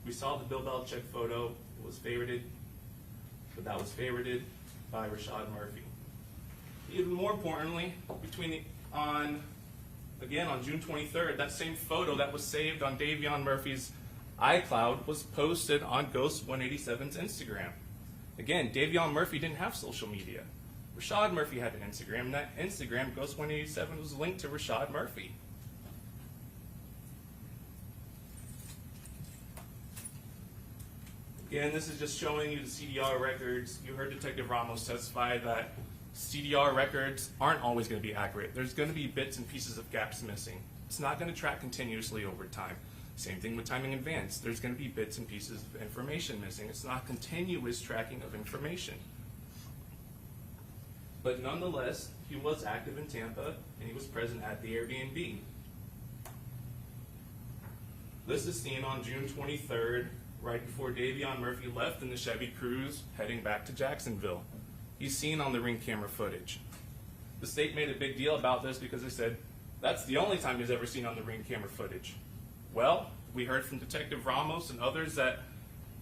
We saw the Bill Belichick photo. It was favorited, but that was favorited by Rashad Murphy. Even more importantly, on June 23rd, that same photo that was saved on Davion Murphy's iCloud was posted on Ghost 187's Instagram. Again, Davion Murphy didn't have social media. Rashad Murphy had an Instagram, and that Instagram, Ghost 187, was linked to Rashad Murphy. Again, this is just showing you the CDR records. You heard Detective Ramos testify that CDR records aren't always going to be accurate. There's going to be bits and pieces of gaps missing. It's not going to track continuously over time. Same thing with timing advance. There's going to be bits and pieces of information missing. It's not continuous tracking of information. But nonetheless, he was active in Tampa, and he was present at the Airbnb. This is seen on June 23rd, right before Davion Murphy left in the Chevy Cruze, heading back to Jacksonville. He's seen on the ring camera footage. The state made a big deal about this because they said, that's the only time he's ever seen on the ring camera footage. Well, we heard from Detective Ramos and others that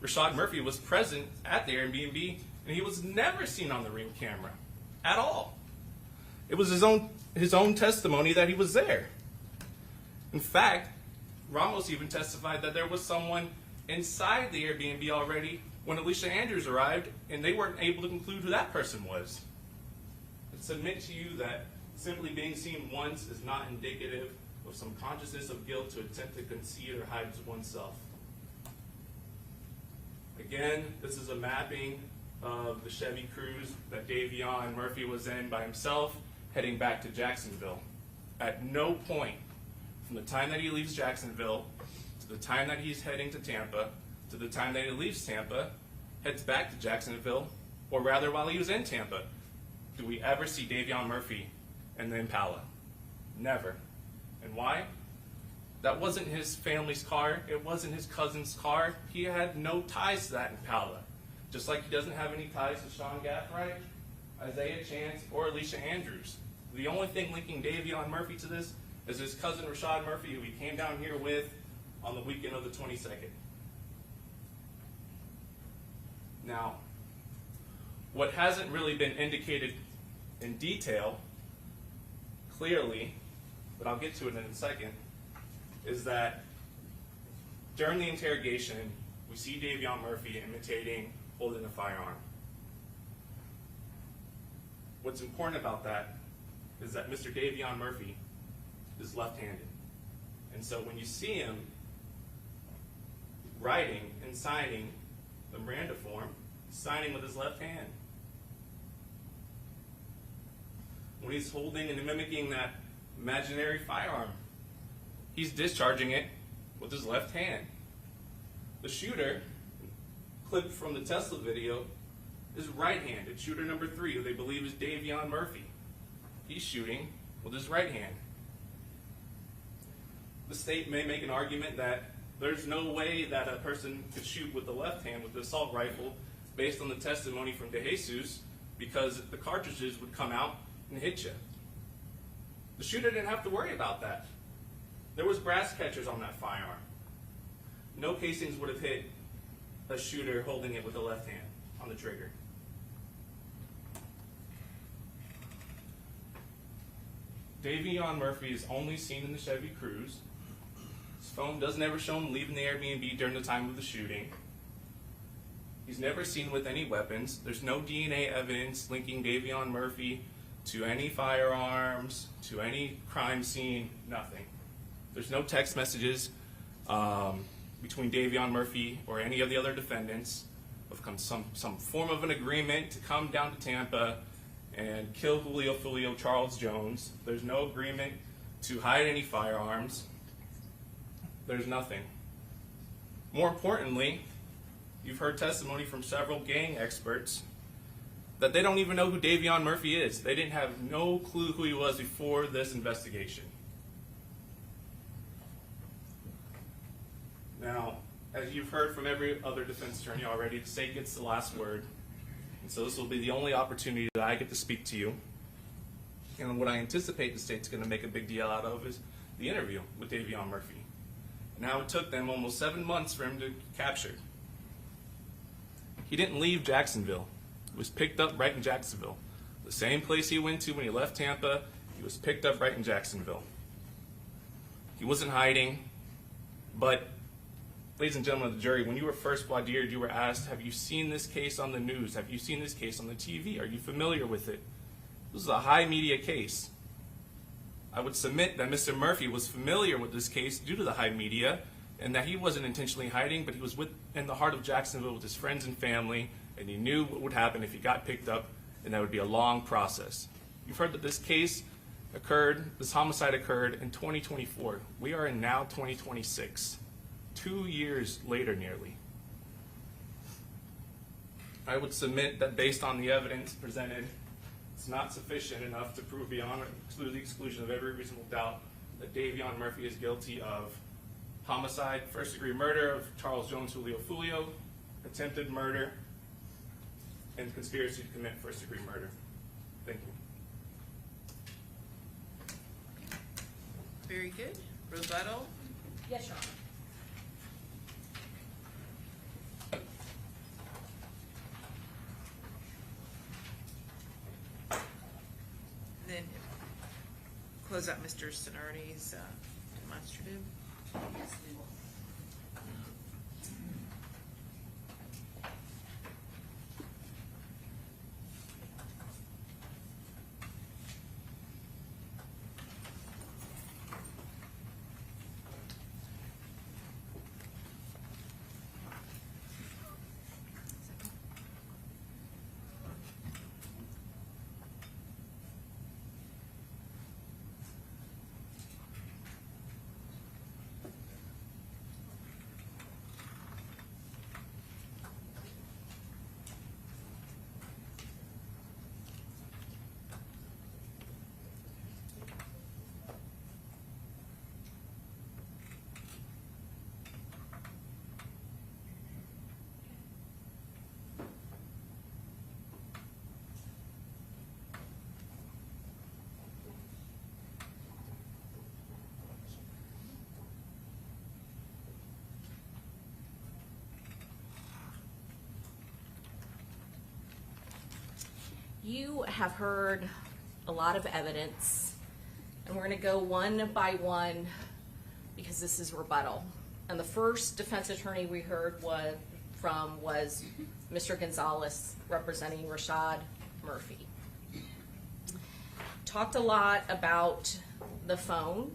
Rashad Murphy was present at the Airbnb, and he was never seen on the ring camera at all. It was his own testimony that he was there. In fact, Ramos even testified that there was someone inside the Airbnb already when Alicia Andrews arrived, and they weren't able to conclude who that person was. I submit to you that simply being seen once is not indicative of some consciousness of guilt to attempt to conceal or hide oneself. Again, this is a mapping of the Chevy Cruze that Davion Murphy was in by himself, heading back to Jacksonville. At no point from the time that he leaves Jacksonville to the time that he's heading to Tampa to the time that he leaves Tampa, heads back to Jacksonville, or rather while he was in Tampa, do we ever see Davion Murphy in the Impala? Never. And why? That wasn't his family's car. It wasn't his cousin's car. He had no ties to that Impala. Just like he doesn't have any ties to Sean Gathright, Isaiah Chance, or Alicia Andrews. The only thing linking Davion Murphy to this is his cousin Rashad Murphy, who he came down here with on the weekend of the 22nd. Now, what hasn't really been indicated in detail, clearly, but I'll get to it in a second, is that during the interrogation, we see Davion Murphy imitating holding a firearm. What's important about that is that Mr. Davion Murphy is left-handed. And so when you see him writing and signing the Miranda form, he's signing with his left hand. When he's holding and mimicking that imaginary firearm, he's discharging it with his left hand. The shooter, clipped from the Tesla video, is right-handed. Shooter number 3, who they believe is Davion Murphy. He's shooting with his right hand. The state may make an argument that there's no way that a person could shoot with the left hand with the assault rifle based on the testimony from DeJesus, because the cartridges would come out and hit you. The shooter didn't have to worry about that. There was brass catchers on that firearm. No casings would have hit a shooter holding it with the left hand on the trigger. Davion Murphy is only seen in the Chevy Cruze. His phone doesn't ever show him leaving the Airbnb during the time of the shooting. He's never seen with any weapons. There's no DNA evidence linking Davion Murphy to any firearms, to any crime scene, nothing. There's no text messages between Davion Murphy or any of the other defendants of some form of an agreement to come down to Tampa and kill Julio Foolio, Charles Jones. There's no agreement to hide any firearms. There's nothing. More importantly, you've heard testimony from several gang experts that they don't even know who Davion Murphy is. They didn't have no clue who he was before this investigation. Now, as you've heard from every other defense attorney already, the state gets the last word. And so this will be the only opportunity that I get to speak to you. And what I anticipate the state's going to make a big deal out of is the interview with Davion Murphy. Now, it took them almost 7 months for him to capture. He didn't leave Jacksonville. He was picked up right in Jacksonville. The same place he went to when he left Tampa, he was picked up right in Jacksonville. He wasn't hiding, but ladies and gentlemen of the jury, when you were first voir dire, you were asked, have you seen this case on the news? Have you seen this case on the TV? Are you familiar with it? This is a high media case. I would submit that Mr. Murphy was familiar with this case due to the high media, and that he wasn't intentionally hiding, but he was in the heart of Jacksonville with his friends and family, and he knew what would happen if he got picked up, and that would be a long process. You've heard that this case occurred, this homicide occurred in 2024. We are in now 2026. 2 years later, nearly. I would submit that based on the evidence presented, it's not sufficient enough to prove beyond to the exclusion of every reasonable doubt that Davion Murphy is guilty of homicide, first-degree murder of Charles Jones Julio Foolio, attempted murder, and conspiracy to commit first-degree murder. Thank you.
Very good. Rebuttal?
Yes, Your Honor.
Then close out Mr. Sonardi's demonstrative.
Yes, we will.
You have heard a lot of evidence, and we're going to go one by one because this is rebuttal. And the first defense attorney we heard from was Mr. Gonzalez, representing Rashad Murphy. Talked a lot about the phone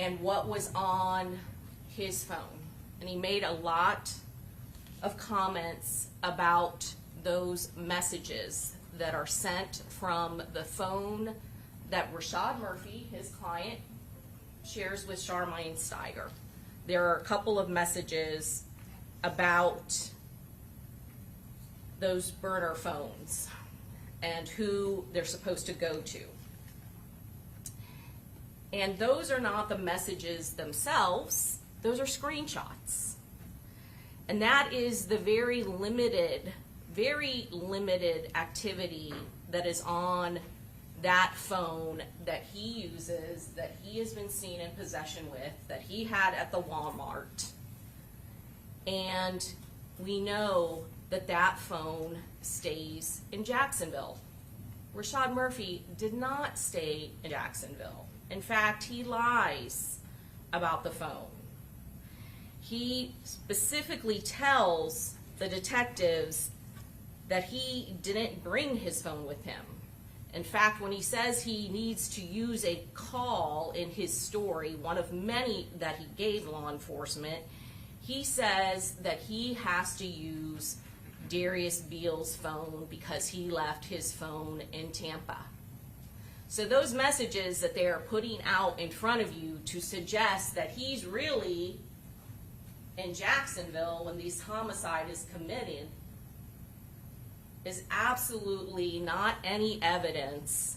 and what was on his phone. And he made a lot of comments about those messages that are sent from the phone that Rashad Murphy, his client, shares with Charmaine Steiger. There are a couple of messages about those burner phones and who they're supposed to go to. And those are not the messages themselves, those are screenshots. And that is the very limited activity that is on that phone that he uses, that he has been seen in possession with, that he had at the Walmart. And we know that that phone stays in Jacksonville. Rashad Murphy did not stay in Jacksonville. In fact, he lies about the phone. He specifically tells the detectives that he didn't bring his phone with him. In fact, when he says he needs to use a call in his story, one of many that he gave law enforcement, he says that he has to use Darius Beal's phone because he left his phone in Tampa. So those messages that they are putting out in front of you to suggest that he's really in Jacksonville when this homicide is committed is absolutely not any evidence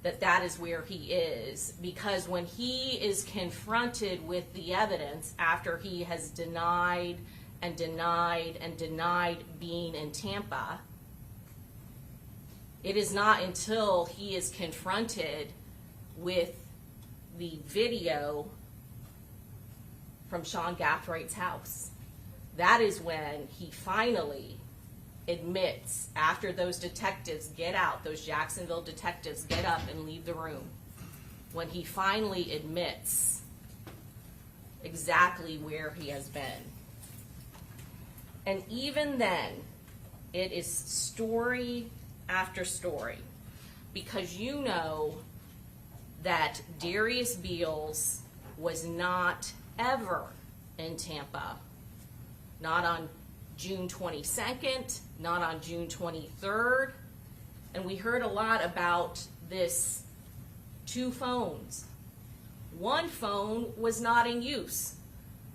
that that is where he is, because when he is confronted with the evidence after he has denied and denied and denied being in Tampa, it is not until he is confronted with the video from Sean Gathwright's house. That is when he finally admits, after those detectives get out, those Jacksonville detectives get up and leave the room, when he finally admits exactly where he has been. And even then, it is story after story, because you know that Darius Beals was not ever in Tampa, not on June 22nd, not on June 23rd, and we heard a lot about this 2 phones. One phone was not in use.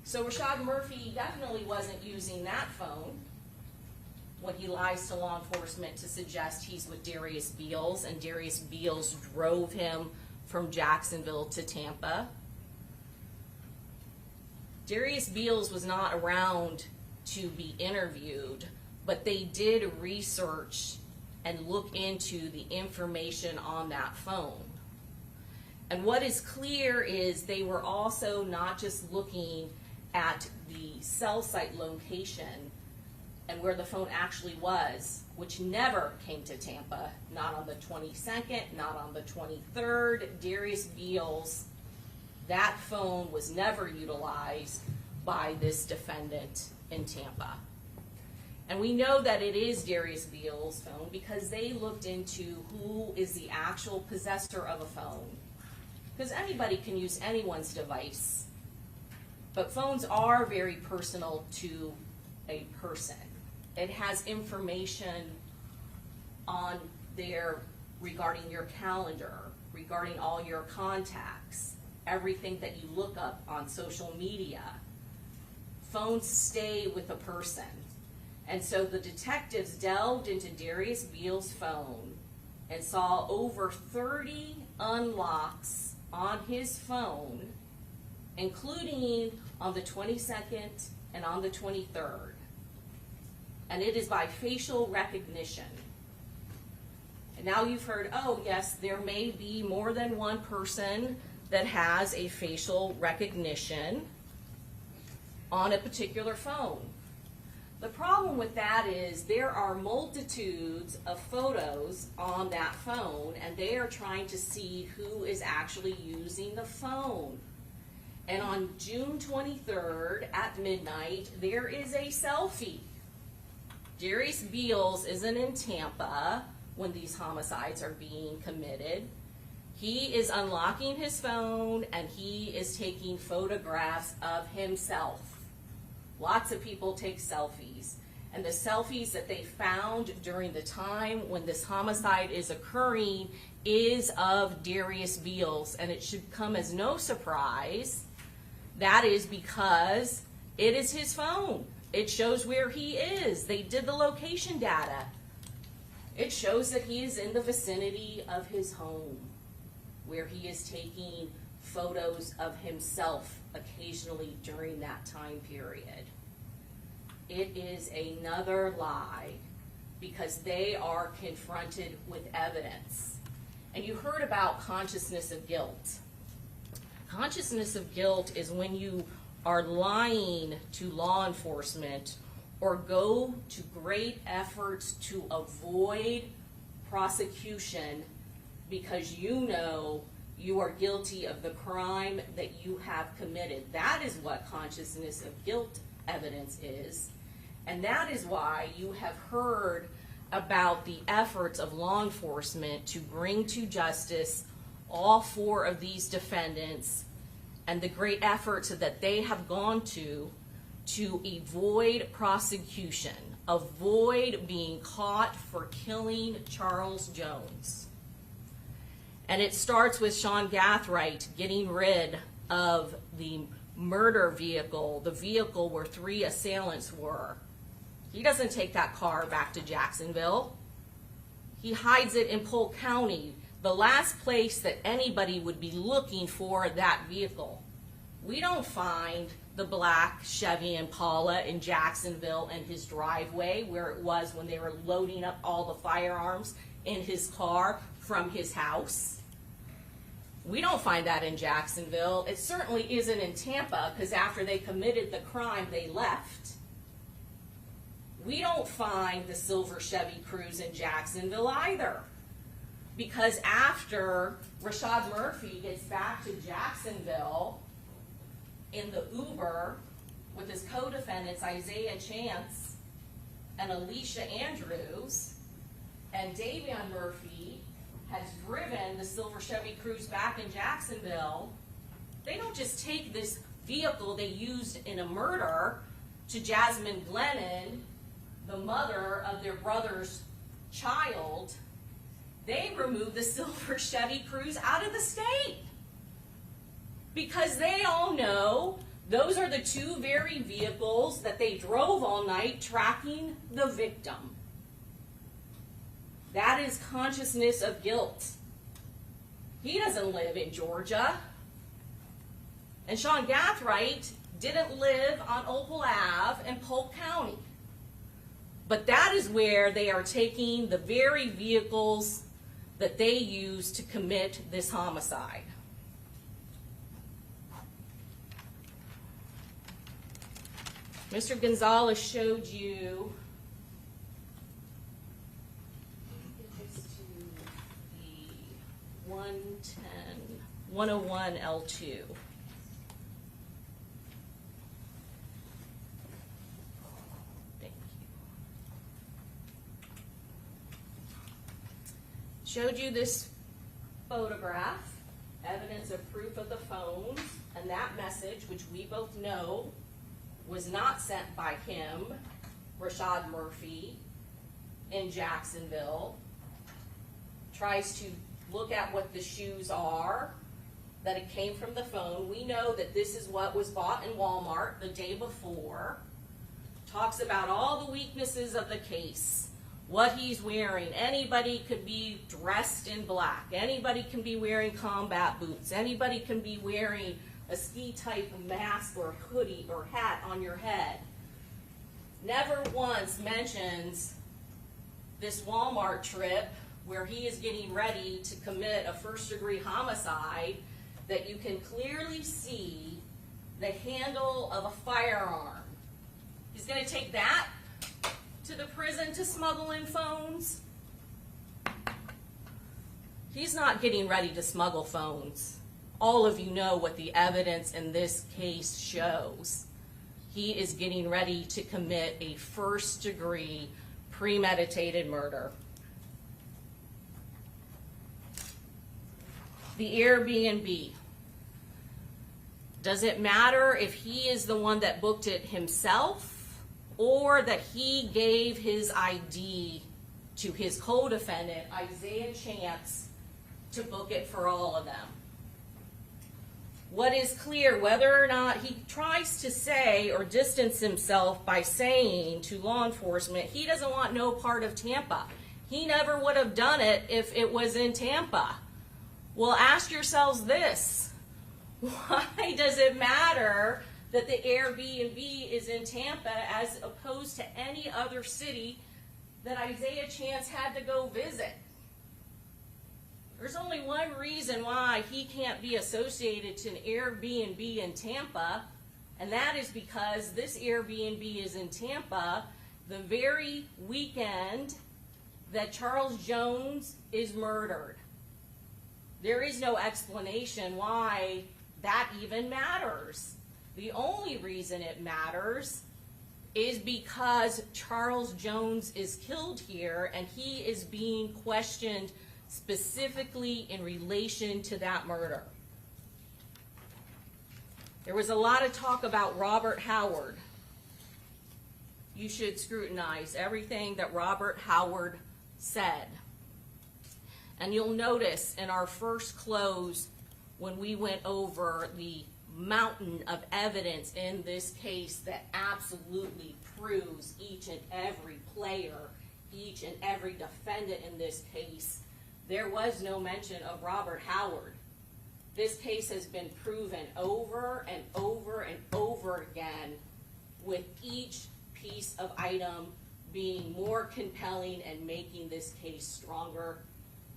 So Rashad Murphy definitely wasn't using that phone when he lies to law enforcement to suggest he's with Darius Beals, and Darius Beals drove him from Jacksonville to Tampa. Darius Beals was not around to be interviewed, but they did research and look into the information on that phone. And what is clear is they were also not just looking at the cell site location and where the phone actually was, which never came to Tampa, not on the 22nd, not on the 23rd. Darius Beals, that phone was never utilized by this defendant in Tampa. And we know that it is Darius Beals' phone because they looked into who is the actual possessor of a phone. Because anybody can use anyone's device, but phones are very personal to a person. It has information on there regarding your calendar, regarding all your contacts, everything that you look up on social media. Phones stay with a person. And so the detectives delved into Darius Beals' phone and saw over 30 unlocks on his phone, including on the 22nd and on the 23rd. And it is by facial recognition. And now you've heard, oh yes, there may be more than one person that has a facial recognition on a particular phone. The problem with that is there are multitudes of photos on that phone, and they are trying to see who is actually using the phone. And on June 23rd at midnight, there is a selfie. Darius Beals isn't in Tampa when these homicides are being committed. He is unlocking his phone and he is taking photographs of himself. Lots of people take selfies. And the selfies that they found during the time when this homicide is occurring is of Darius Beals. And it should come as no surprise. That is because it is his phone. It shows where he is. They did the location data. It shows that he is in the vicinity of his home, where he is taking photos of himself occasionally during that time period. It is another lie because they are confronted with evidence. And you heard about consciousness of guilt. Consciousness of guilt is when you are lying to law enforcement or go to great efforts to avoid prosecution because you know you are guilty of the crime that you have committed. That is what consciousness of guilt evidence is. And that is why you have heard about the efforts of law enforcement to bring to justice all four of these defendants and the great efforts that they have gone to avoid prosecution, avoid being caught for killing Charles Jones. And it starts with Sean Gathright getting rid of the murder vehicle, the vehicle where 3 assailants were. He doesn't take that car back to Jacksonville. He hides it in Polk County, the last place that anybody would be looking for that vehicle. We don't find the black Chevy Impala in Jacksonville in his driveway where it was when they were loading up all the firearms in his car from his house. We don't find that in Jacksonville. It certainly isn't in Tampa because after they committed the crime, they left. We don't find the silver Chevy Cruze in Jacksonville either. Because after Rashad Murphy gets back to Jacksonville in the Uber with his co-defendants Isaiah Chance and Alicia Andrews, and Davion Murphy has driven the silver Chevy Cruze back in Jacksonville, they don't just take this vehicle they used in a murder to Jasmine Glennon, the mother of their brother's child. They remove the silver Chevy Cruze out of the state because they all know those are the 2 very vehicles that they drove all night tracking the victim. That is consciousness of guilt. He doesn't live in Georgia. And Sean Gathright didn't live on Opal Ave in Polk County. But that is where they are taking the very vehicles that they used to commit this homicide. Mr. Gonzalez showed you the 101 L2. Showed you this photograph, evidence of proof of the phones, and that message, which we both know was not sent by him, Rashad Murphy, in Jacksonville. Tries to look at what the shoes are, that it came from the phone. We know that this is what was bought in Walmart the day before. Talks about all the weaknesses of the case. What he's wearing. Anybody could be dressed in black. Anybody can be wearing combat boots. Anybody can be wearing a ski-type mask or hoodie or hat on your head. Never once mentions this Walmart trip where he is getting ready to commit a first-degree homicide that you can clearly see the handle of a firearm. He's going to take that to the prison to smuggle in phones? He's not getting ready to smuggle phones. All of you know what the evidence in this case shows. He is getting ready to commit a first-degree premeditated murder. The Airbnb. Does it matter if he is the one that booked it himself or that he gave his ID to his co-defendant, Isaiah Chance, to book it for all of them? What is clear, whether or not he tries to say or distance himself by saying to law enforcement he doesn't want no part of Tampa. He never would have done it if it was in Tampa. Well, ask yourselves this. Why does it matter that the Airbnb is in Tampa as opposed to any other city that Isaiah Chance had to go visit? There's only one reason why he can't be associated to an Airbnb in Tampa, and that is because this Airbnb is in Tampa the very weekend that Charles Jones is murdered. There is no explanation why that even matters. The only reason it matters is because Charles Jones is killed here and he is being questioned specifically in relation to that murder. There was a lot of talk about Robert Howard. You should scrutinize everything that Robert Howard said. And you'll notice in our first close when we went over the mountain of evidence in this case that absolutely proves each and every player, each and every defendant in this case, there was no mention of Robert Howard. This case has been proven over and over and over again, with each piece of item being more compelling and making this case stronger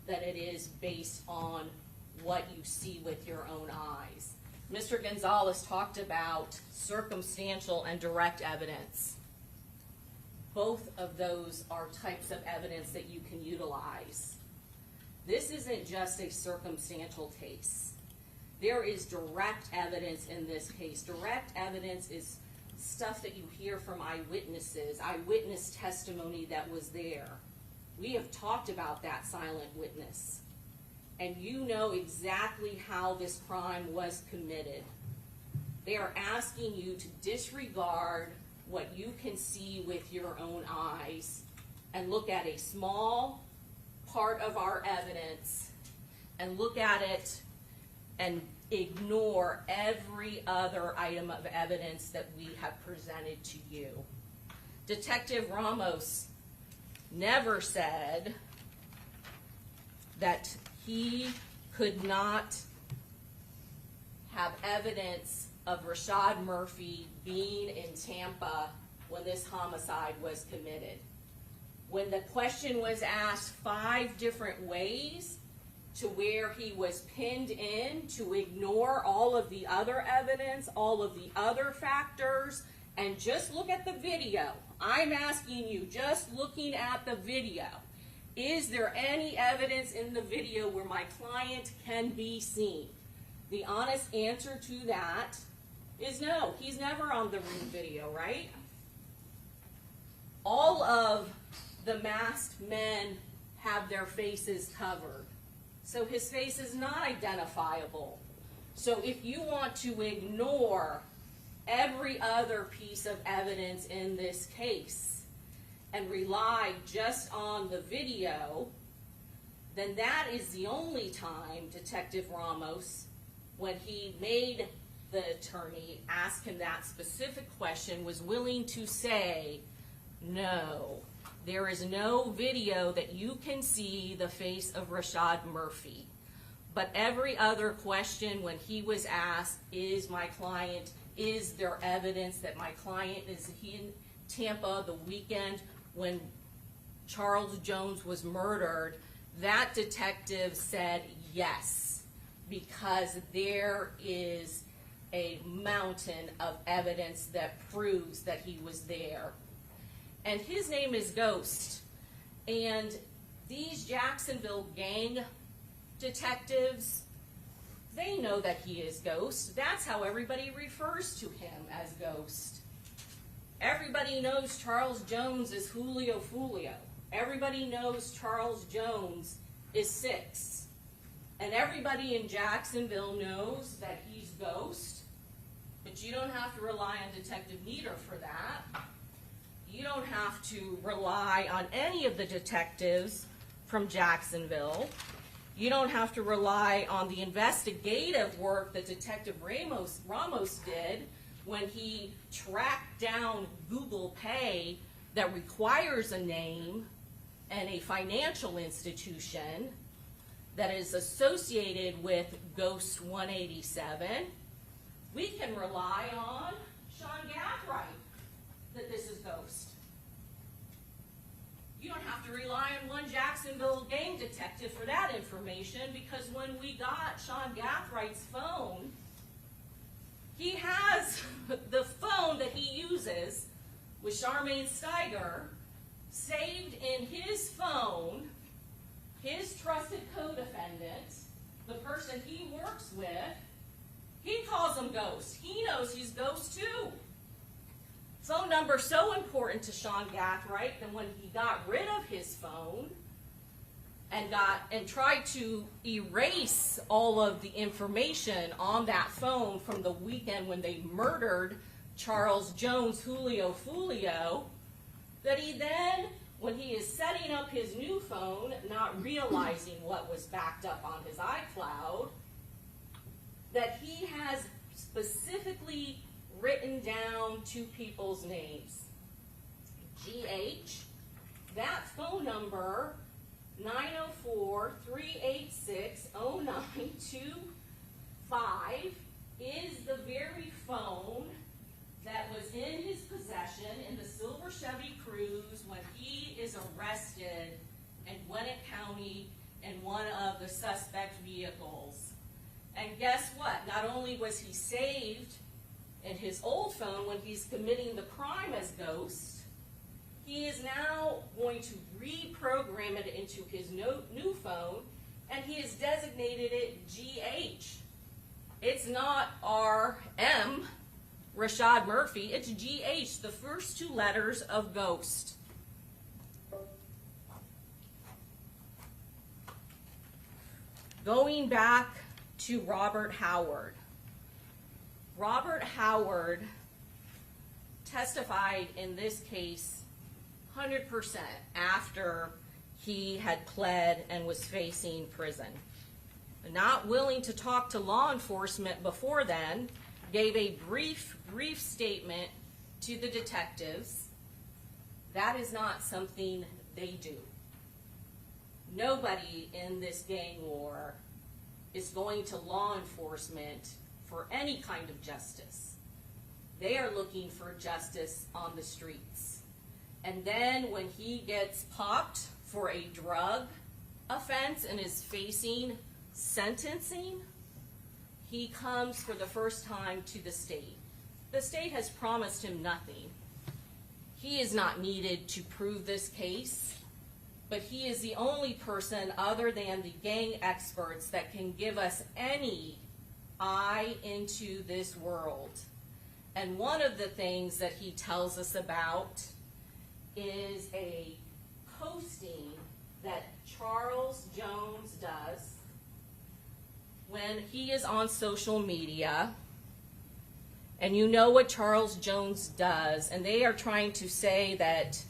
than it is based on what you see with your own eyes. Mr. Gonzalez talked about circumstantial and direct evidence. Both of those are types of evidence that you can utilize. This isn't just a circumstantial case. There is direct evidence in this case. Direct evidence is stuff that you hear from eyewitnesses, eyewitness testimony that was there. We have talked about that silent witness. And you know exactly how this crime was committed. They are asking you to disregard what you can see with your own eyes and look at a small part of our evidence and look at it and ignore every other item of evidence that we have presented to you. Detective Ramos never said that he could not have evidence of Rashad Murphy being in Tampa when this homicide was committed. When the question was asked 5 different ways to where he was pinned in to ignore all of the other evidence, all of the other factors, and just look at the video. I'm asking you, just looking at the video, is there any evidence in the video where my client can be seen? The honest answer to that is no. He's never on the room video, right? All of the masked men have their faces covered. So his face is not identifiable. So if you want to ignore every other piece of evidence in this case and rely just on the video, then that is the only time Detective Ramos, when he made the attorney ask him that specific question, was willing to say, no, there is no video that you can see the face of Rashad Murphy. But every other question when he was asked, is there evidence that my client is in Tampa the weekend when Charles Jones was murdered, that detective said yes, because there is a mountain of evidence that proves that he was there. and his name is Ghost. And these Jacksonville gang detectives, they know that he is Ghost. That's how everybody refers to him, as Ghost. Everybody knows Charles Jones is Julio Foolio. Everybody knows Charles Jones is Six. And everybody in Jacksonville knows that he's Ghost. But you don't have to rely on Detective Nieder for that. You don't have to rely on any of the detectives from Jacksonville. You don't have to rely on the investigative work that Detective Ramos did when he tracked down Google Pay that requires a name and a financial institution that is associated with Ghost 187. We can rely on Sean Gathright that this is Ghost. You don't have to rely on one Jacksonville gang detective for that information, because when we got Sean Gathright's phone, he has the phone that he uses with Charmaine Steiger saved in his phone, his trusted co-defendant, the person he works with. He calls him Ghost. He knows he's Ghost too. Phone number so important to Sean Gathright that when he got rid of his phone and tried to erase all of the information on that phone from the weekend when they murdered Charles Jones, Julio Foolio, that he then, when he is setting up his new phone, not realizing what was backed up on his iCloud, that he has specifically written down two people's names. GH, that phone number, 904-386-0925, is the very phone that was in his possession in the silver Chevy Cruze when he is arrested in Gwinnett County in one of the suspect vehicles. And guess what? Not only was he saved in his old phone when he's committing the crime as Ghost, he is now going to reprogram it into his new phone, and he has designated it GH. It's not RM, Rashad Murphy, it's GH, the first two letters of Ghost. Going back to Robert Howard. Robert Howard testified in this case 100% after he had pled and was facing prison. Not willing to talk to law enforcement before then, gave a brief statement to the detectives. That is not something they do. Nobody in this gang war is going to law enforcement for any kind of justice. They are looking for justice on the streets. And then when he gets popped for a drug offense and is facing sentencing, he comes for the first time to the state. The state has promised him nothing. He is not needed to prove this case, but he is the only person other than the gang experts that can give us any eye into this world. And one of the things that he tells us about is a posting that Charles Jones does when he is on social media. And you know what Charles Jones does, and they are trying to say that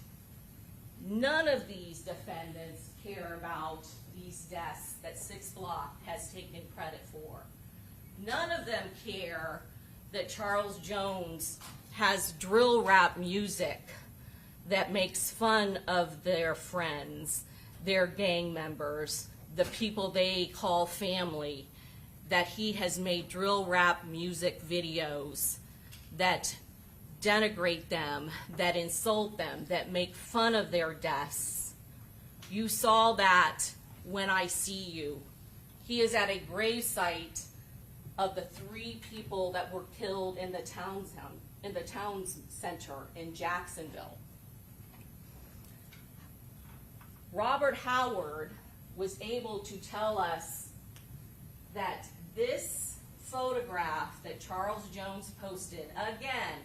none of these defendants care about these deaths that 6 Block has taken credit for. None of them care that Charles Jones has drill rap music that makes fun of their friends, their gang members, the people they call family, that he has made drill rap music videos that denigrate them, that insult them, that make fun of their deaths. You saw that when I See You. He is at a gravesite of the 3 people that were killed in the town center in Jacksonville. Robert Howard was able to tell us that this photograph that Charles Jones posted, again,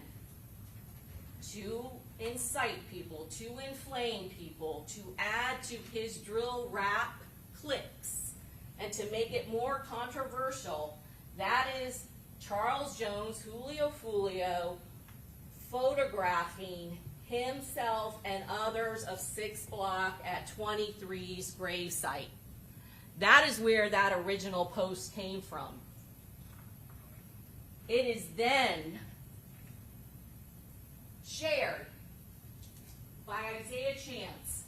to incite people, to inflame people, to add to his drill rap clicks, and to make it more controversial, that is Charles Jones, Julio Foolio, photographing himself and others of 6th Block at 23's gravesite. That is where that original post came from. It is then shared by Isaiah Chance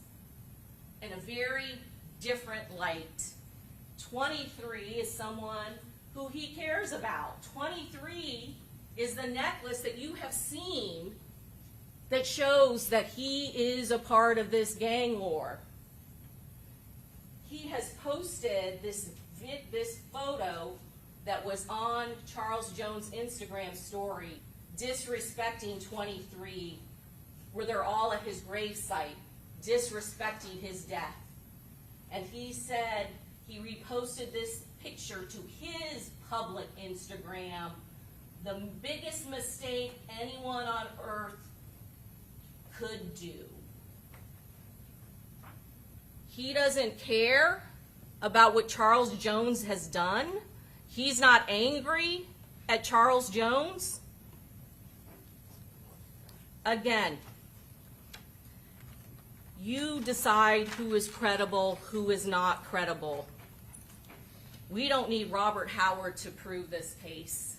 in a very different light. 23 is someone who he cares about. 23 is the necklace that you have seen that shows that he is a part of this gang war. He has posted this photo that was on Charles Jones' Instagram story, disrespecting 23, where they're all at his gravesite, disrespecting his death. And he said he reposted this picture to his public Instagram, the biggest mistake anyone on earth could do. He doesn't care about what Charles Jones has done. He's not angry at Charles Jones. Again, you decide who is credible, who is not credible. We don't need Robert Howard to prove this case.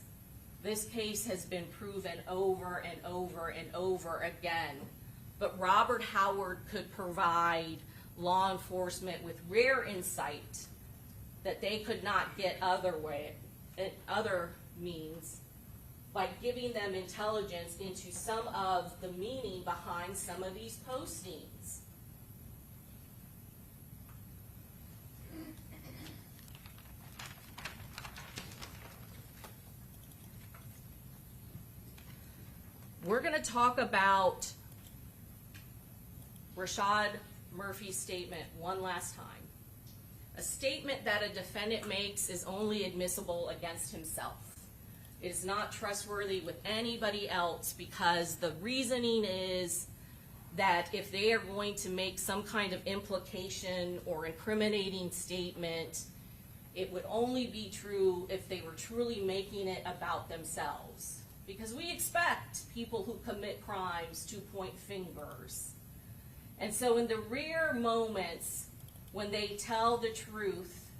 This case has been proven over and over and over again. But Robert Howard could provide law enforcement with rare insight that they could not get other means, by giving them intelligence into some of the meaning behind some of these postings. We're going to talk about Rashad Murphy's statement one last time. A statement that a defendant makes is only admissible against himself. It is not trustworthy with anybody else, because the reasoning is that if they are going to make some kind of implication or incriminating statement, it would only be true if they were truly making it about themselves. Because we expect people who commit crimes to point fingers. And so in the rare moments when they tell the truth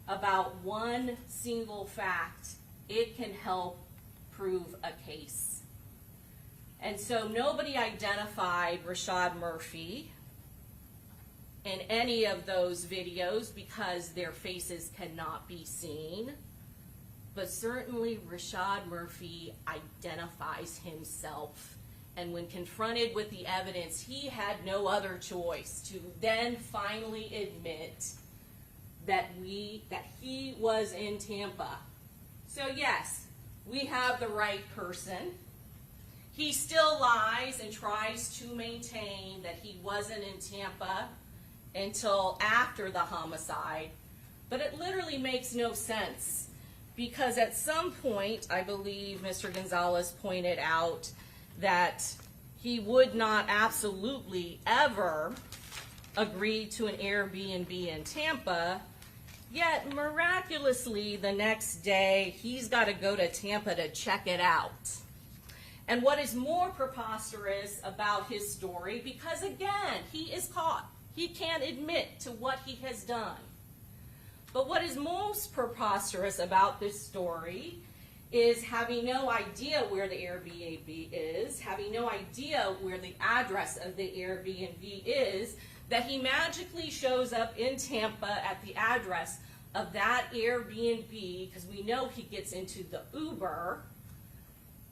about one single fact, it can help prove a case. And so nobody identified Rashad Murphy in any of those videos because their faces cannot be seen. But certainly Rashad Murphy identifies himself. And when confronted with the evidence, he had no other choice to then finally admit that he was in Tampa. So yes, we have the right person. He still lies and tries to maintain that he wasn't in Tampa until after the homicide. But it literally makes no sense, because at some point, I believe Mr. Gonzalez pointed out that he would not absolutely ever agree to an Airbnb in Tampa, yet miraculously the next day he's got to go to Tampa to check it out. And what is more preposterous about his story, because again, he is caught. He can't admit to what he has done. But what is most preposterous about this story is having no idea where the Airbnb is, having no idea where the address of the Airbnb is, that he magically shows up in Tampa at the address of that Airbnb, because we know he gets into the Uber,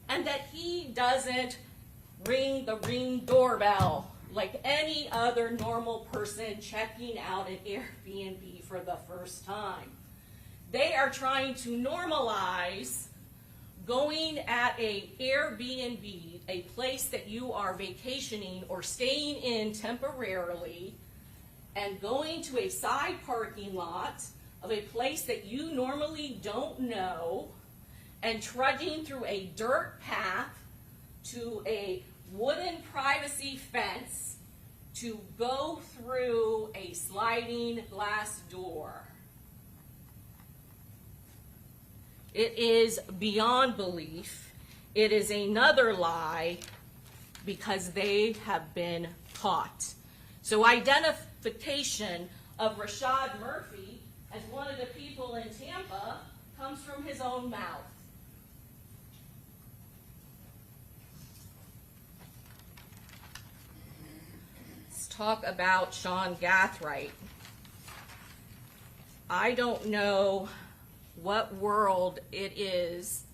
and that he doesn't ring the Ring doorbell like any other normal person checking out an Airbnb for the first time. They are trying to normalize going at a Airbnb, a place that you are vacationing or staying in temporarily, and going to a side parking lot of a place that you normally don't know and trudging through a dirt path to a wooden privacy fence to go through a sliding glass door. It is beyond belief. It is another lie because they have been caught. So identification of Rashad Murphy as one of the people in Tampa comes from his own mouth. Let's talk about Sean Gathright. I don't know what world it is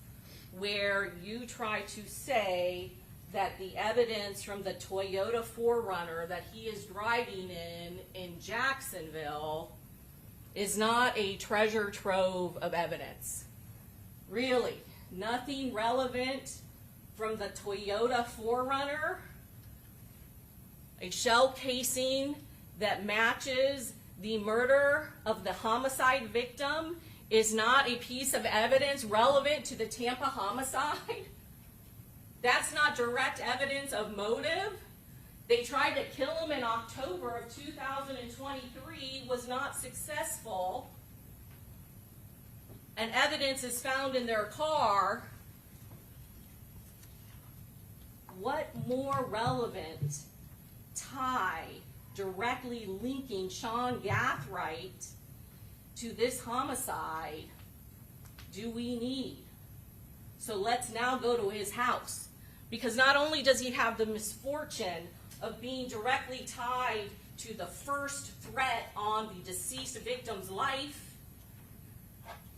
where you try to say that the evidence from the Toyota 4Runner that he is driving in Jacksonville is not a treasure trove of evidence. Really, nothing relevant from the Toyota 4Runner, a shell casing that matches the murder of the homicide victim is not a piece of evidence relevant to the Tampa homicide. That's not direct evidence of motive. They tried to kill him in October of 2023, was not successful. And evidence is found in their car. What more relevant tie directly linking Sean Gathright to this homicide do we need? So let's now go to his house. Because not only does he have the misfortune of being directly tied to the first threat on the deceased victim's life,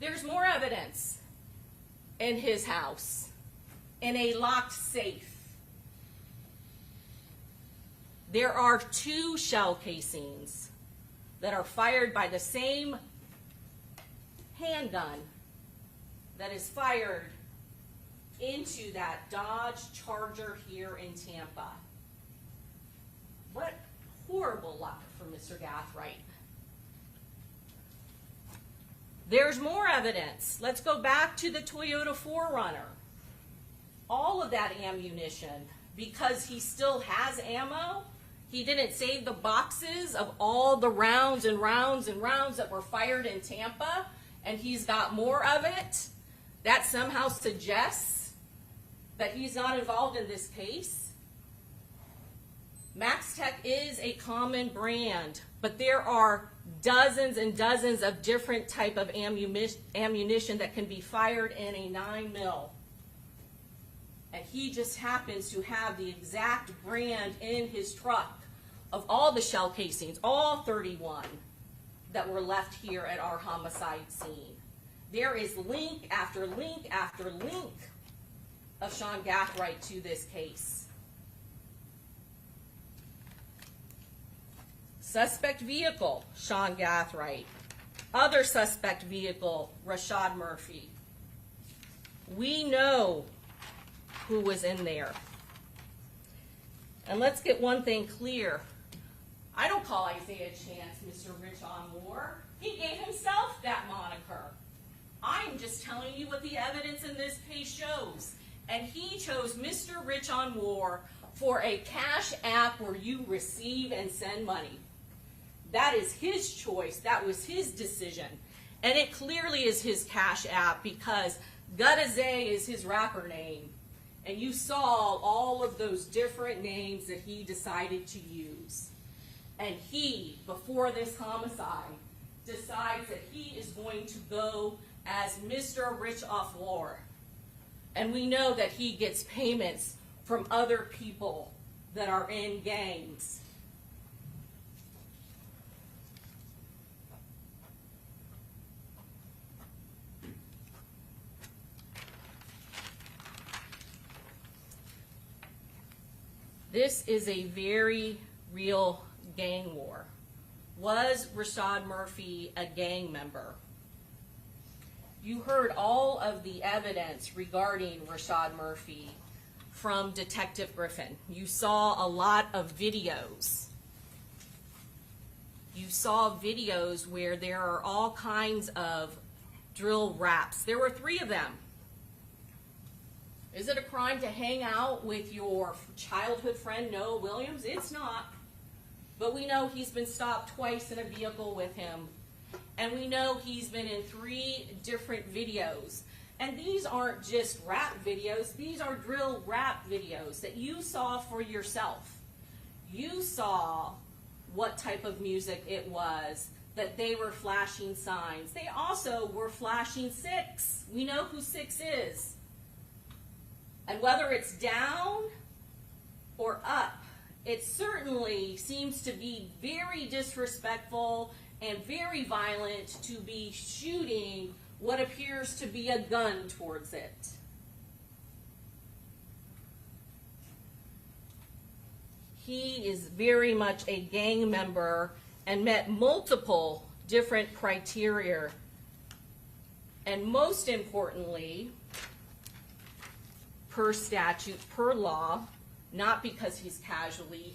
there's more evidence in his house, in a locked safe. There are 2 shell casings that are fired by the same handgun that is fired into that Dodge Charger here in Tampa. What horrible luck for Mr. Gathright. There's more evidence. Let's go back to the Toyota 4Runner. All of that ammunition, because he still has ammo, he didn't save the boxes of all the rounds and rounds and rounds that were fired in Tampa, and he's got more of it. That somehow suggests that he's not involved in this case. MaxTech is a common brand, but there are dozens and dozens of different type of ammunition that can be fired in a 9mm. And he just happens to have the exact brand in his truck of all the shell casings, all 31 that were left here at our homicide scene. There is link after link after link of Sean Gathright to this case. Suspect vehicle, Sean Gathright. Other suspect vehicle, Rashad Murphy. We know who was in there. And let's get one thing clear. I don't call Isaiah Chance Mr. Rich on War. He gave himself that moniker. I'm just telling you what the evidence in this case shows. And he chose Mr. Rich on War for a cash app where you receive and send money. That is his choice. That was his decision. And it clearly is his cash app because Gutazay is his rapper name. And you saw all of those different names that he decided to use. And he, before this homicide, decides that he is going to go as Mr. Rich off War. And we know that he gets payments from other people that are in gangs. This is a very real gang war. Was Rashad Murphy a gang member? You heard all of the evidence regarding Rashad Murphy from Detective Griffin. You saw a lot of videos. You saw videos where there are all kinds of drill raps. There were 3 of them. Is it a crime to hang out with your childhood friend Noah Williams? It's not. But we know he's been stopped twice in a vehicle with him. And we know he's been in 3 different videos. And these aren't just rap videos. These are drill rap videos that you saw for yourself. You saw what type of music it was, that they were flashing signs. They also were flashing 6. We know who 6 is. And whether it's down or up, it certainly seems to be very disrespectful and very violent to be shooting what appears to be a gun towards it. He is very much a gang member and met multiple different criteria. And most importantly, per statute, per law, not because he's casually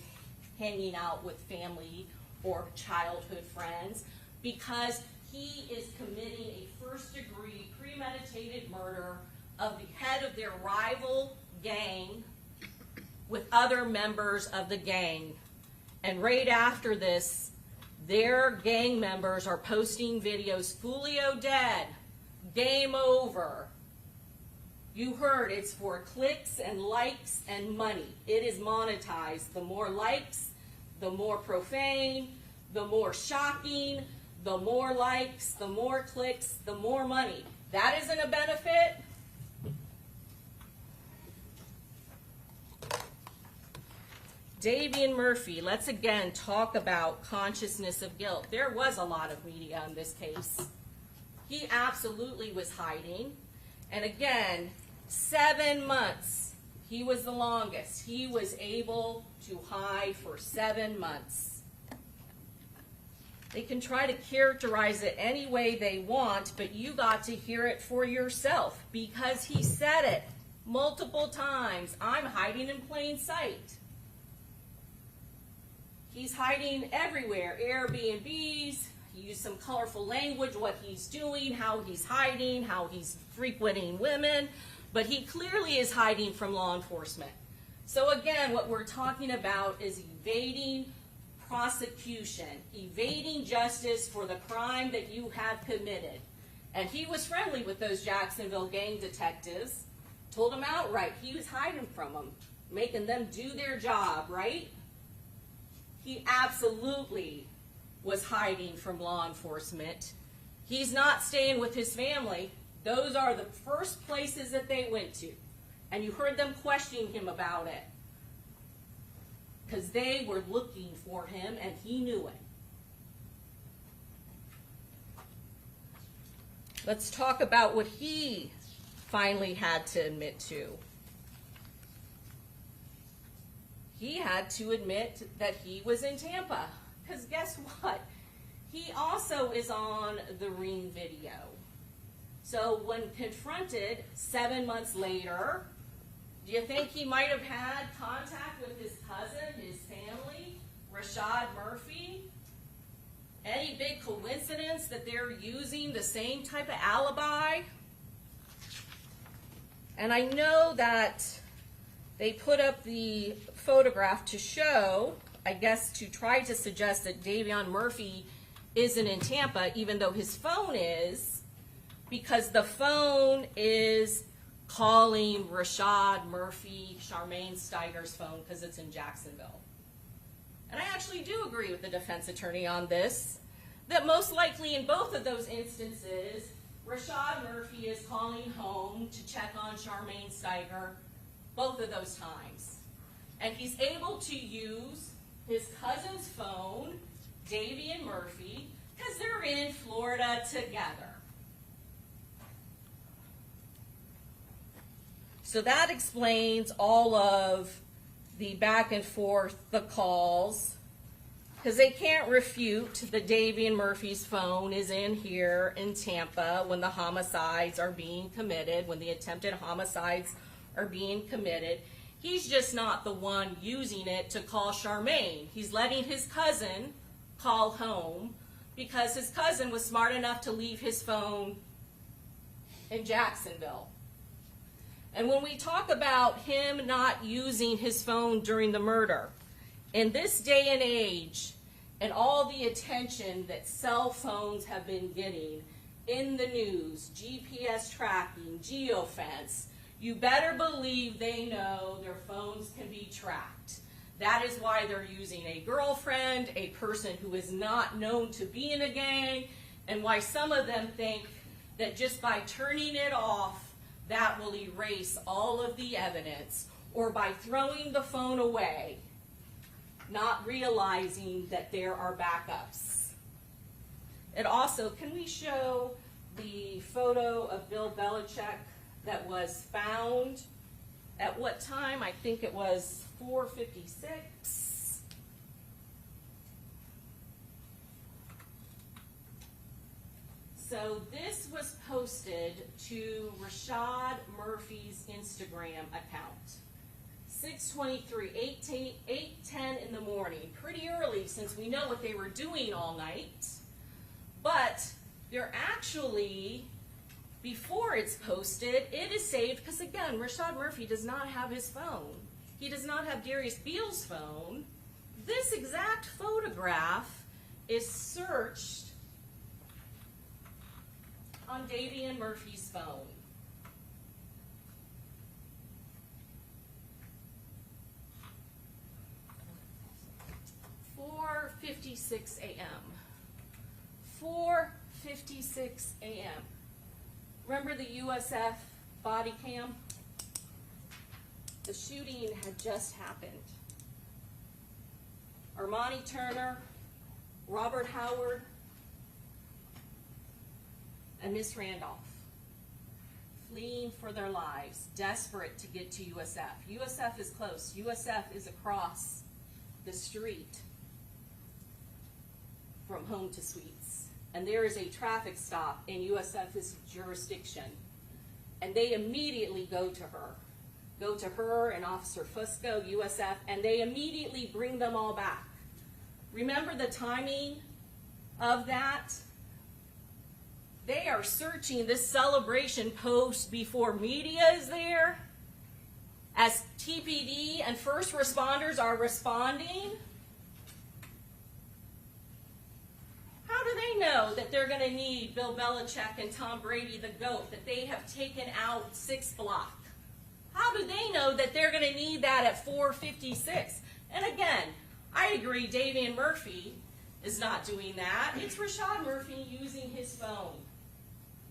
hanging out with family or childhood friends, because he is committing a first-degree premeditated murder of the head of their rival gang with other members of the gang. And right after this, their gang members are posting videos, Foolio dead, game over. You heard, it's for clicks and likes and money. It is monetized. The more likes, the more profane, the more shocking, the more likes, the more clicks, the more money. That isn't a benefit. Davion Murphy, let's again talk about consciousness of guilt. There was a lot of media on this case. He absolutely was hiding. And again, 7 months. He was the longest. He was able to hide for 7 months. They can try to characterize it any way they want, but you got to hear it for yourself because he said it multiple times. I'm hiding in plain sight. He's hiding everywhere. Airbnbs. He used some colorful language, what he's doing, how he's hiding, how he's frequenting women. But he clearly is hiding from law enforcement. So again, what we're talking about is evading prosecution, evading justice for the crime that you have committed. And he was friendly with those Jacksonville gang detectives, told them outright he was hiding from them, making them do their job, right? He absolutely was hiding from law enforcement. He's not staying with his family. Those are the first places that they went to. And you heard them questioning him about it. Because they were looking for him and he knew it. Let's talk about what he finally had to admit to. He had to admit that he was in Tampa. Because guess what? He also is on the ring video. So when confronted 7 months later, do you think he might have had contact with his cousin, his family, Rashad Murphy? Any big coincidence that they're using the same type of alibi? And I know that they put up the photograph to show, I guess, to try to suggest that Davion Murphy isn't in Tampa, even though his phone is, because the phone is calling Rashad Murphy, Charmaine Steiger's phone, because it's in Jacksonville. And I actually do agree with the defense attorney on this, that most likely in both of those instances, Rashad Murphy is calling home to check on Charmaine Steiger both of those times. And he's able to use his cousin's phone, Davion Murphy, because they're in Florida together. So that explains all of the back and forth, the calls, because they can't refute that Davion Murphy's phone is in here in Tampa when the homicides are being committed, when the attempted homicides are being committed. He's just not the one using it to call Charmaine. He's letting his cousin call home because his cousin was smart enough to leave his phone in Jacksonville. And when we talk about him not using his phone during the murder, in this day and age, and all the attention that cell phones have been getting in the news, GPS tracking, geofence, you better believe they know their phones can be tracked. That is why they're using a girlfriend, a person who is not known to be in a gang, and why some of them think that just by turning it off, that will erase all of the evidence, or by throwing the phone away, not realizing that there are backups. And also, can we show the photo of Bill Belichick that was found at what time? I think it was 4:56. So this was posted to Rashad Murphy's Instagram account. 6:23, 8:10 in the morning. Pretty early since we know what they were doing all night. But they're actually, before it's posted, it is saved because, again, Rashad Murphy does not have his phone. He does not have Darius Beal's phone. This exact photograph is searched on Davion Murphy's phone. $4:56 a.m. 4:56 a.m. Remember the USF body cam? The shooting had just happened. Armani Turner, Robert Howard, and Miss Randolph fleeing for their lives, desperate to get to USF. USF is close. USF is across the street from Home to Suites. And there is a traffic stop in USF's jurisdiction. And they immediately go to her and Officer Fusco, USF, and they immediately bring them all back. Remember the timing of that? They are searching this celebration post before media is there, as TPD and first responders are responding. How do they know that they're going to need Bill Belichick and Tom Brady, the GOAT, that they have taken out 6th block? How do they know that they're going to need that at 4:56? And again, I agree Davion Murphy is not doing that. It's Rashad Murphy using his phone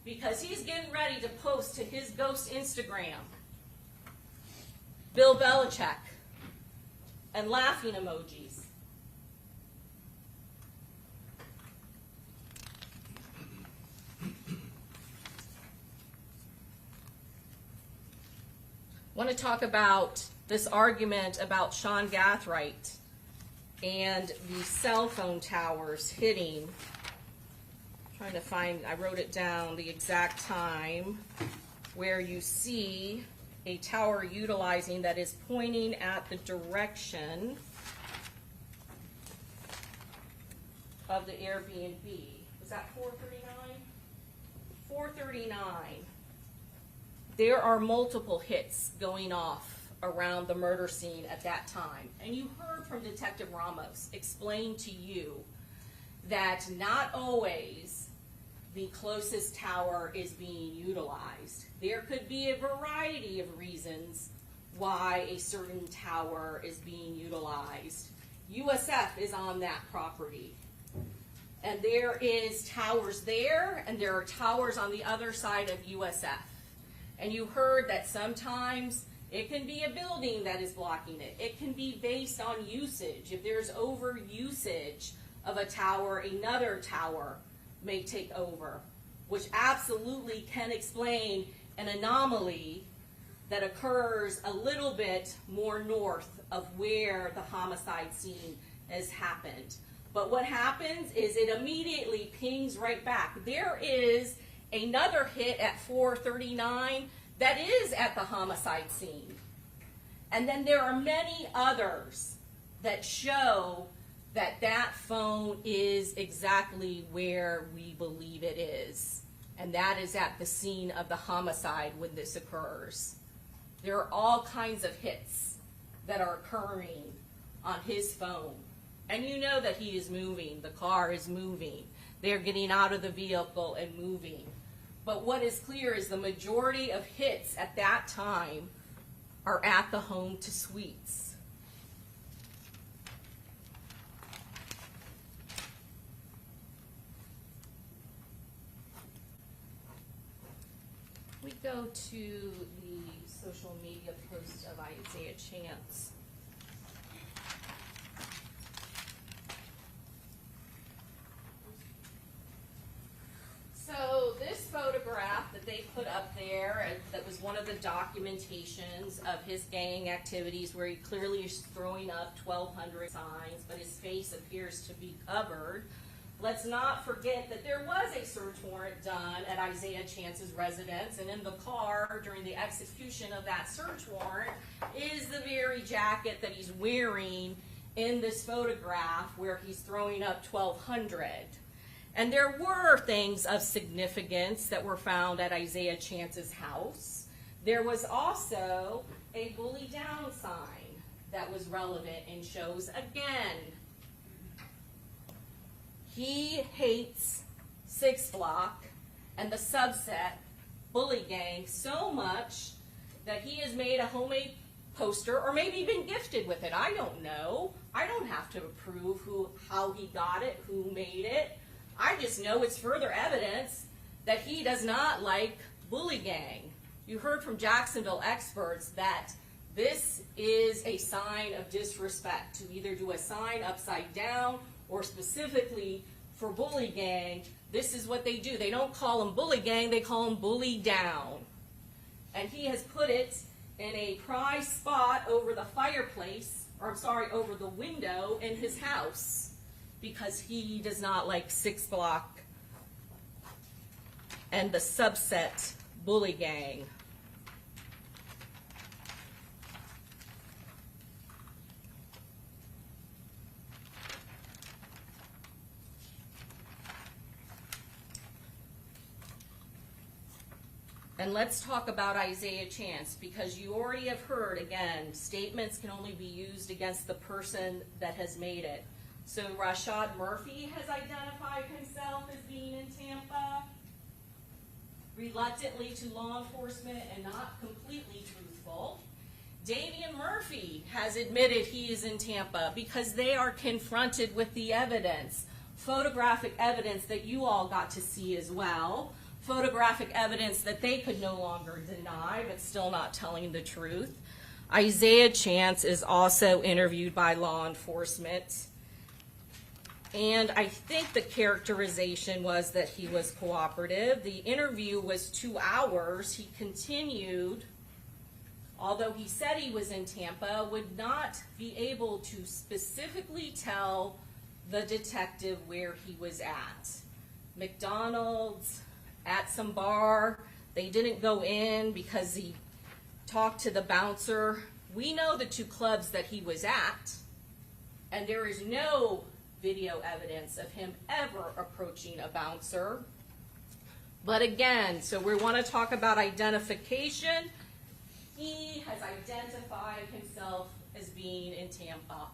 because he's getting ready to post to his ghost Instagram Bill Belichick and laughing emojis. I want to talk about this argument about Sean Gathright and the cell phone towers hitting. I'm trying to find, I wrote it down, the exact time where you see a tower utilizing that is pointing at the direction of the Airbnb. Was that 4:39? 4:39. There are multiple hits going off around the murder scene at that time. And you heard from Detective Ramos explain to you that not always the closest tower is being utilized. There could be a variety of reasons why a certain tower is being utilized. USF is on that property. And there is towers there, and there are towers on the other side of USF. And you heard that sometimes it can be a building that is blocking it. It can be based on usage. If there's over usage of a tower, another tower may take over, which absolutely can explain an anomaly that occurs a little bit more north of where the homicide scene has happened. But what happens is it immediately pings right back. There is another hit at 4:39 that is at the homicide scene. And then there are many others that show that that phone is exactly where we believe it is, and that is at the scene of the homicide when this occurs. There are all kinds of hits that are occurring on his phone, and you know that he is moving, the car is moving, they're getting out of the vehicle and moving. But what is clear is the majority of hits at that time are at the home to suites. We go to the social media post of Isaiah Chance. So this photograph that they put up there, that was one of the documentations of his gang activities, where he clearly is throwing up 1,200 signs, but his face appears to be covered. Let's not forget that there was a search warrant done at Isaiah Chance's residence, and in the car during the execution of that search warrant is the very jacket that he's wearing in this photograph where he's throwing up 1,200. And there were things of significance that were found at Isaiah Chance's house. There was also a bully down sign that was relevant and shows, again, he hates 6 Block and the subset bully gang so much that he has made a homemade poster, or maybe been gifted with it. I don't know. I don't have to approve how he got it, who made it. I just know it's further evidence that he does not like bully gang. You heard from Jacksonville experts that this is a sign of disrespect, to either do a sign upside down or specifically for bully gang. This is what they do. They don't call them bully gang, they call them bully down. And he has put it in a prized spot over the fireplace, or I'm sorry, over the window in his house, because he does not like 6 Block and the subset bully gang. And let's talk about Isaiah Chance, because you already have heard, again, statements can only be used against the person that has made it. So Rashad Murphy has identified himself as being in Tampa, reluctantly to law enforcement and not completely truthful. Davion Murphy has admitted he is in Tampa because they are confronted with the evidence, photographic evidence that you all got to see as well, photographic evidence that they could no longer deny, but still not telling the truth. Isaiah Chance is also interviewed by law enforcement. And I think the characterization was that he was cooperative. The interview was 2 hours. He continued, although he said he was in Tampa, would not be able to specifically tell the detective where he was at. McDonald's, at some bar. They didn't go in because he talked to the bouncer. We know the 2 clubs that he was at, and there is no video evidence of him ever approaching a bouncer. But again, so we want to talk about identification. He has identified himself as being in Tampa,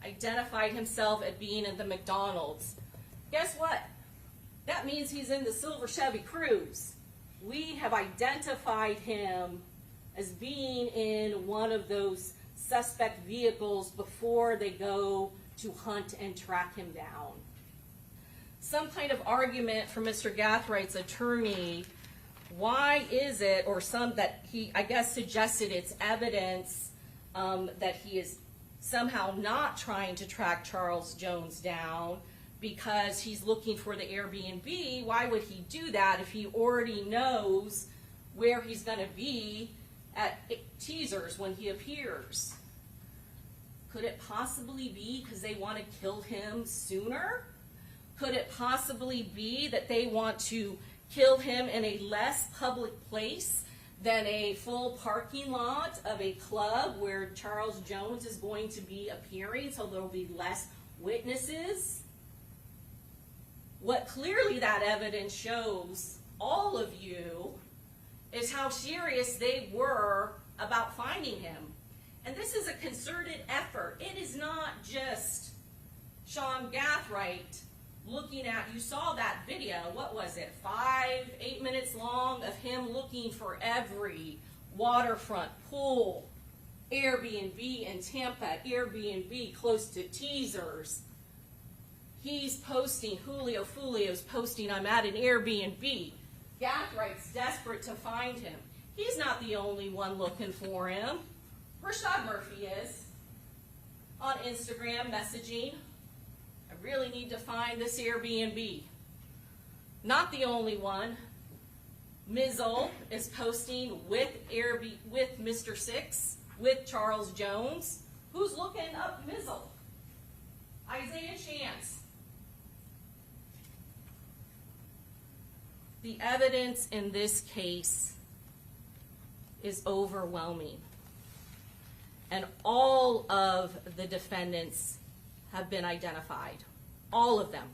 identified himself as being in the McDonald's. Guess what? That means he's in the silver Chevy Cruze. We have identified him as being in one of those suspect vehicles before they go to hunt and track him down. Some kind of argument from Mr. Gathright's attorney, why is it, or some that he, I guess, suggested it's evidence that he is somehow not trying to track Charles Jones down because he's looking for the Airbnb. Why would he do that if he already knows where he's going to be at teasers when he appears? Could it possibly be because they want to kill him sooner? Could it possibly be that they want to kill him in a less public place than a full parking lot of a club where Charles Jones is going to be appearing, so there will be less witnesses. What clearly that evidence shows all of you is how serious they were about finding him. And this is a concerted effort. It is not just Sean Gathright looking at, you saw that video, what was it, 8 minutes long of him looking for every waterfront pool, Airbnb in Tampa, Airbnb close to teasers. He's posting, Julio Foolio's posting, I'm at an Airbnb. Gathwright's desperate to find him. He's not the only one looking for him. Rashad Murphy is on Instagram messaging, I really need to find this Airbnb. Not the only one. Mizzle is posting with Mr. Six, with Charles Jones. Who's looking up Mizzle? Isaiah Chance. The evidence in this case is overwhelming. And all of the defendants have been identified. All of them.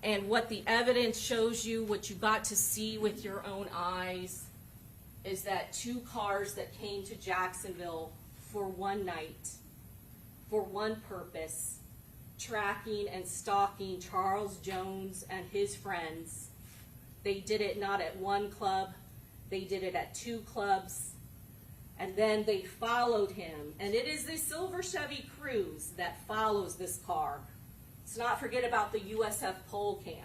And what the evidence shows you, what you got to see with your own eyes, is that 2 cars that came to Jacksonville for one night, for one purpose, tracking and stalking Charles Jones and his friends. They did it not at one club, they did it at 2 clubs, and then they followed him. And it is the silver Chevy Cruze that follows this car. Let's not forget about the USF pole cam.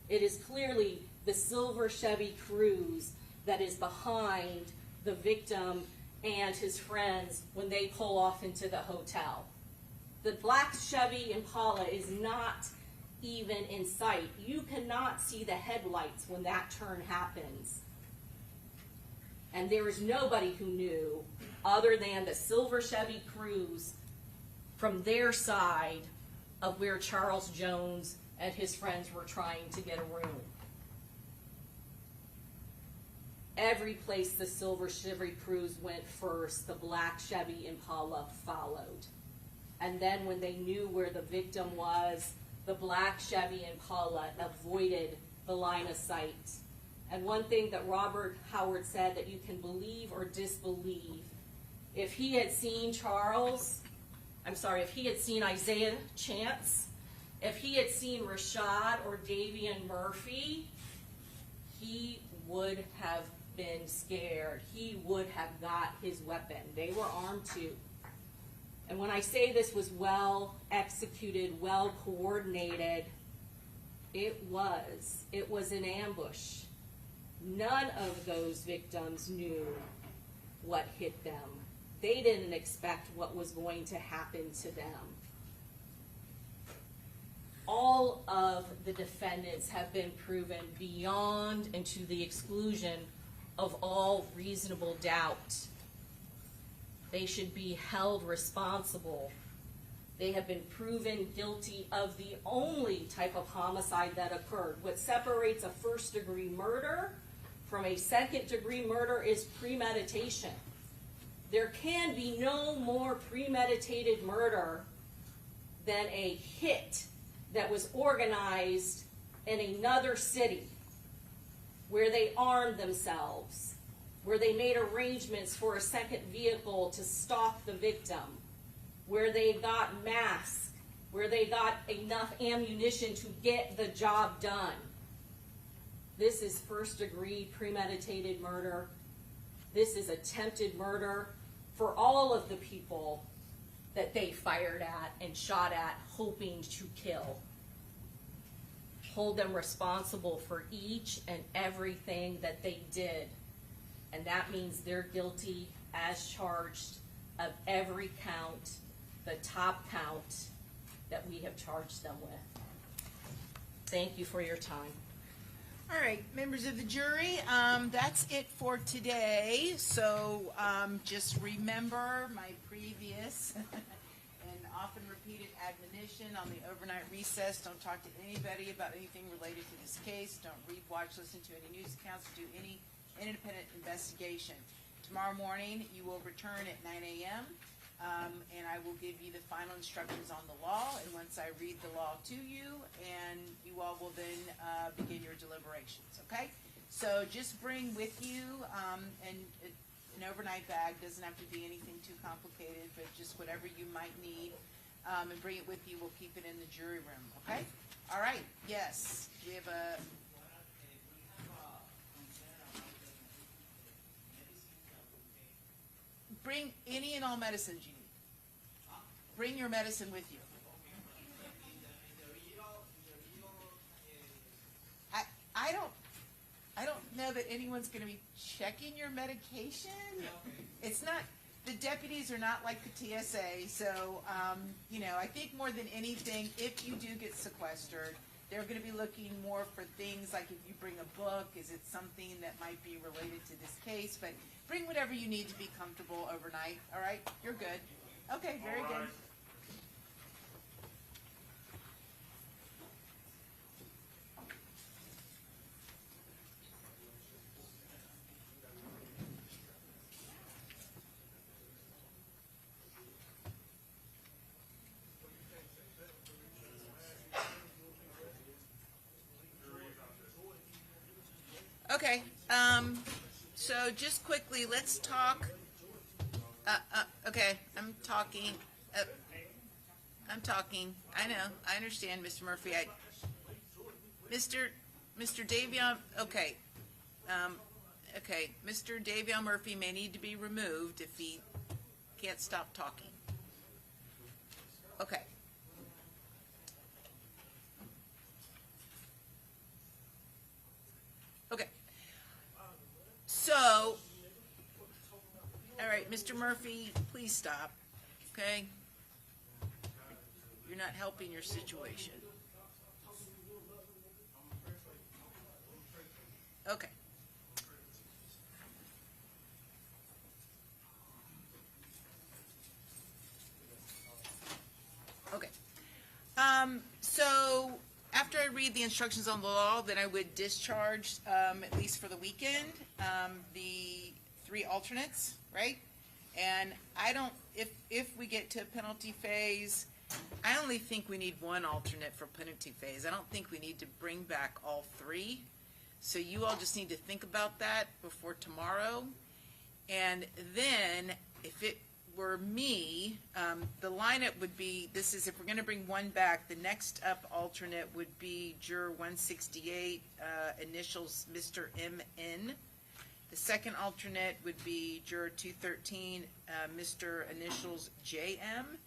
It is clearly the silver Chevy Cruze that is behind the victim and his friends when they pull off into the hotel. The black Chevy Impala is not even in sight. You cannot see the headlights when that turn happens. And there is nobody who knew, other than the silver Chevy Cruze, from their side of where Charles Jones and his friends were trying to get a room. Every place the silver Chevy Cruze went first, the black Chevy Impala followed. And then when they knew where the victim was, the black Chevy Impala avoided the line of sight. And one thing that Robert Howard said that you can believe or disbelieve, if he had seen if he had seen Isaiah Chance, if he had seen Rashad or Davion Murphy, he would have been scared. He would have got his weapon. They were armed too. And when I say this was well executed, well coordinated, it was an ambush. None of those victims knew what hit them. They didn't expect what was going to happen to them. All of the defendants have been proven beyond and to the exclusion of all reasonable doubt. They should be held responsible. They have been proven guilty of the only type of homicide that occurred. What separates a first-degree murder from a second-degree murder is premeditation. There can be no more premeditated murder than a hit that was organized in another city where they armed themselves, where they made arrangements for a second vehicle to stalk the victim, where they got masks, where they got enough ammunition to get the job done. This is first-degree premeditated murder. This is attempted murder for all of the people that they fired at and shot at, hoping to kill. Hold them responsible for each and everything that they did. And that means they're guilty as charged of every count, the top count that we have charged them with. Thank you for your time.
All right, members of the jury, that's it for today. So just remember my previous and often repeated admonition on the overnight recess. Don't talk to anybody about anything related to this case. Don't read, watch, listen to any news accounts, or do any independent investigation. Tomorrow morning, you will return at 9 a.m. and I will give you the final instructions on the law, and once I read the law to you, and you all will then begin your deliberations, okay? So just bring with you an overnight bag. Doesn't have to be anything too complicated, but just whatever you might need, and bring it with you. We'll keep it in the jury room, okay? All right, yes, we have a... Bring any and all medicines you need. Bring your medicine with you. I don't know that anyone's going to be checking your medication. It's not, the deputies are not like the TSA, so, I think more than anything, if you do get sequestered, they're going to be looking more for things like if you bring a book, is it something that might be related to this case? But bring whatever you need to be comfortable overnight, all right? You're good. Okay, very good. Okay, so just quickly, let's talk, okay, I'm talking, I know, I understand, Mr. Murphy, Mr. Davion, okay, Mr. Davion Murphy may need to be removed if he can't stop talking. Okay. Okay. So, all right, Mr. Murphy, please stop, okay? You're not helping your situation. Okay. Okay. So after I read the instructions on the law, then I would discharge, at least for the weekend, the 3 alternates, right? And I don't, if we get to a penalty phase, I only think we need 1 alternate for penalty phase. I don't think we need to bring back all 3. So you all just need to think about that before tomorrow. And then, if it were me, the lineup would be, this is if we're going to bring 1 back, the next up alternate would be Juror 168, initials Mr. M.N. The second alternate would be Juror 213, Mr. initials J.M.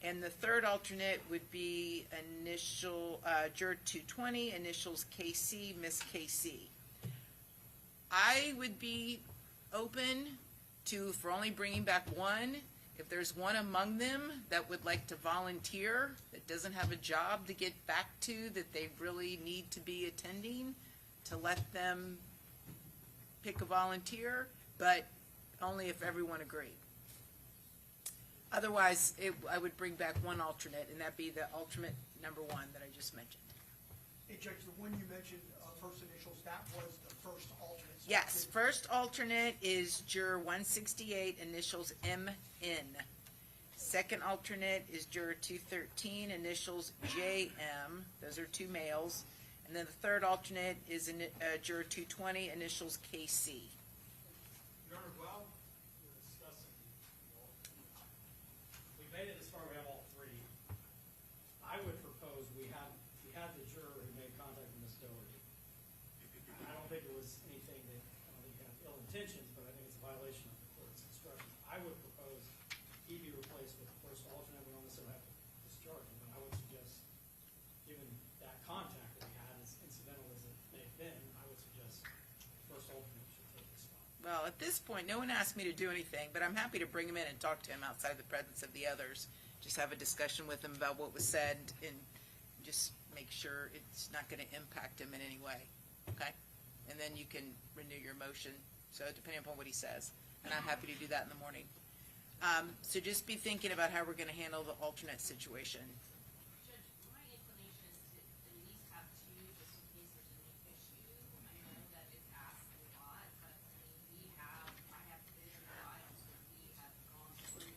And the third alternate would be Juror 220, initials K.C., Miss K.C. I would be open to, for only bringing back 1, if there's one among them that would like to volunteer, that doesn't have a job to get back to, that they really need to be attending, to let them pick a volunteer, but only if everyone agreed. Otherwise, I would bring back 1 alternate, and that'd be the alternate number 1 that I just mentioned.
Hey, Judge, the one you mentioned, first initials, that was the first alternate. So
Yes, first alternate is Juror 168, initials M.N. Second alternate is Juror 213, initials J.M. Those are 2 males. And then the third alternate is Juror 220, initials K.C.
Your Honor, while we're discussing, we made it as far, we have all 3. I would propose we had the juror who made contact with Ms. Doherty. I don't think it was anything that, I don't think he had ill intentions, but I think it's a violation of the court's instructions. I would propose he be replaced with the first alternate. We don't necessarily have to discharge him, but I would suggest, given that contact that we had, as incidental as it may have been, I would suggest the first alternate should take the spot.
Well, at this point, no one asked me to do anything, but I'm happy to bring him in and talk to him outside the presence of the others. Just have a discussion with him about what was said and just make sure it's not going to impact him in any way, okay? And then you can renew your motion, so depending upon what he says. And I'm happy to do that in the morning. So just be thinking about how we're going to handle the alternate situation.
Judge, my inclination is to at least have 2, just in case there's any issue. I know that it's asked a lot, but I mean, I have been in trials where we have gone through 3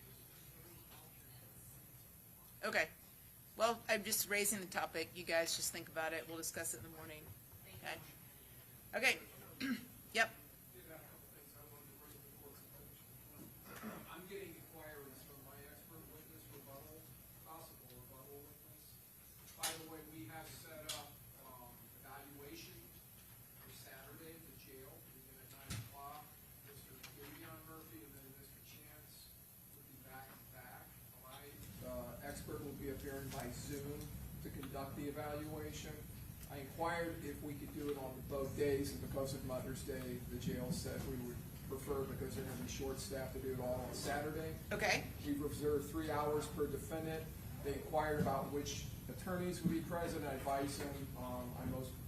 I'm just raising the topic. You guys just think about it. We'll discuss it in the morning. Okay. Yep.
I'm getting inquiries from my expert witness rebuttal, possible rebuttal witness. By the way, we have set up evaluation for Saturday at the jail, begin at 9 o'clock. Mr. Davion Murphy and then Mr. Chance will be back to back. My expert will be appearing by Zoom to conduct the evaluation. I inquired if we could do it on both days, and because of Mother's Day, the jail said we would prefer, because they're going to be short-staffed, to do it all on Saturday.
Okay.
We've reserved 3 hours per defendant. They inquired about which attorneys would be present. I advised them,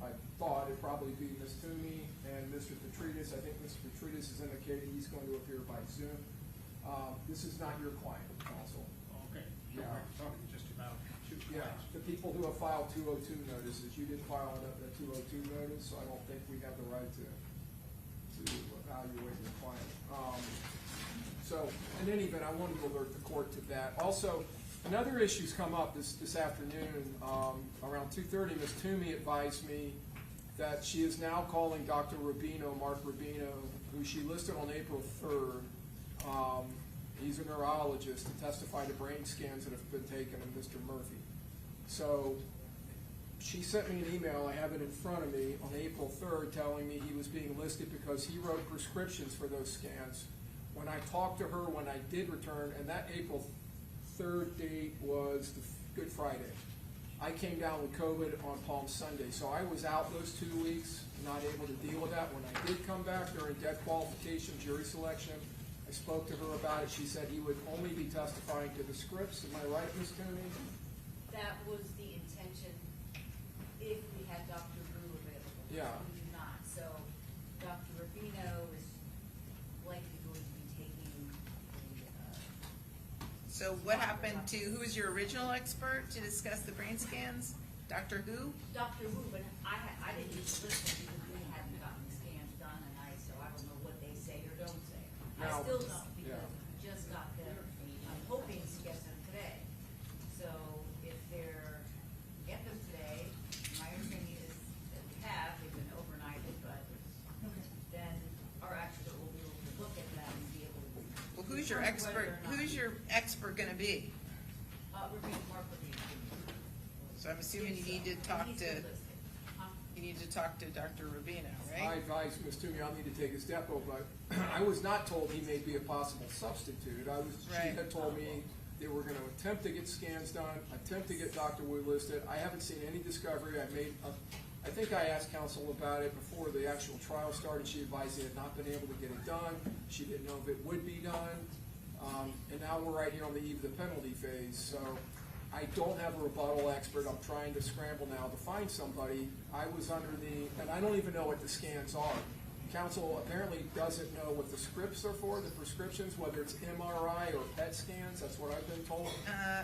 I thought it'd probably be Ms. Toomey and Mr. Petridis. I think Mr. Petridis has indicated he's going to appear by Zoom. This is not your client, counsel.
Okay.
Yeah.
We're talking just about two
Yeah, the people who have filed 202 notices, you didn't file a 202 notice, so I don't think we have the right to evaluate your client. So, in any event, I wanted to alert the court to that. Also, another issue's come up this afternoon. Around 2:30, Ms. Toomey advised me that she is now calling Dr. Rubino, Mark Rubino, who she listed on April 3rd. He's a neurologist, to testify to brain scans that have been taken of Mr. Murphy. So she sent me an email, I have it in front of me, on April 3rd, telling me he was being listed because he wrote prescriptions for those scans. When I talked to her, when I did return, and that April 3rd date was the Good Friday. I came down with COVID on Palm Sunday, so I was out those 2 weeks, not able to deal with that. When I did come back during debt qualification, jury selection, I spoke to her about it. She said he would only be testifying to the scripts. Am I right, Ms. Toomey?
That was the intention if we had Dr. Brew available.
Yeah.
We do not. So Dr. Rubino is likely going to be taking the,
So what happened to, who was your original expert to discuss the brain scans? Dr. who?
Dr. Wu, but I didn't even listen because we hadn't gotten the scans done, and so I don't know what they say or don't say. I
Now-
still don't,
Yeah.
because we just got them. I'm hoping to get them today. So if get them today, my understanding is that we have, they've been overnighted, but then our expert will be able to look at them and be able to.
Well, who's your
determine whether
expert,
or not-
who's your expert gonna be?
Rubino, Mark Rubino.
So I'm assuming you need to talk
He's
to,
been listed.
you need to talk to Dr. Rubino,
I
right?
advised Ms. Toomey I'll need to take his depo, but I was not told he may be a possible substitute. She
Right.
had told me they were gonna attempt to get scans done, attempt to get Dr. Wu listed. I haven't seen any discovery. I think I asked counsel about it before the actual trial started. She advised they had not been able to get it done. She didn't know if it would be done. And now we're right here on the eve of the penalty phase, so I don't have a rebuttal expert. I'm trying to scramble now to find somebody. I was under and I don't even know what the scans are. Counsel apparently doesn't know what the scripts are for, the prescriptions, whether it's MRI or PET scans. That's what I've been told.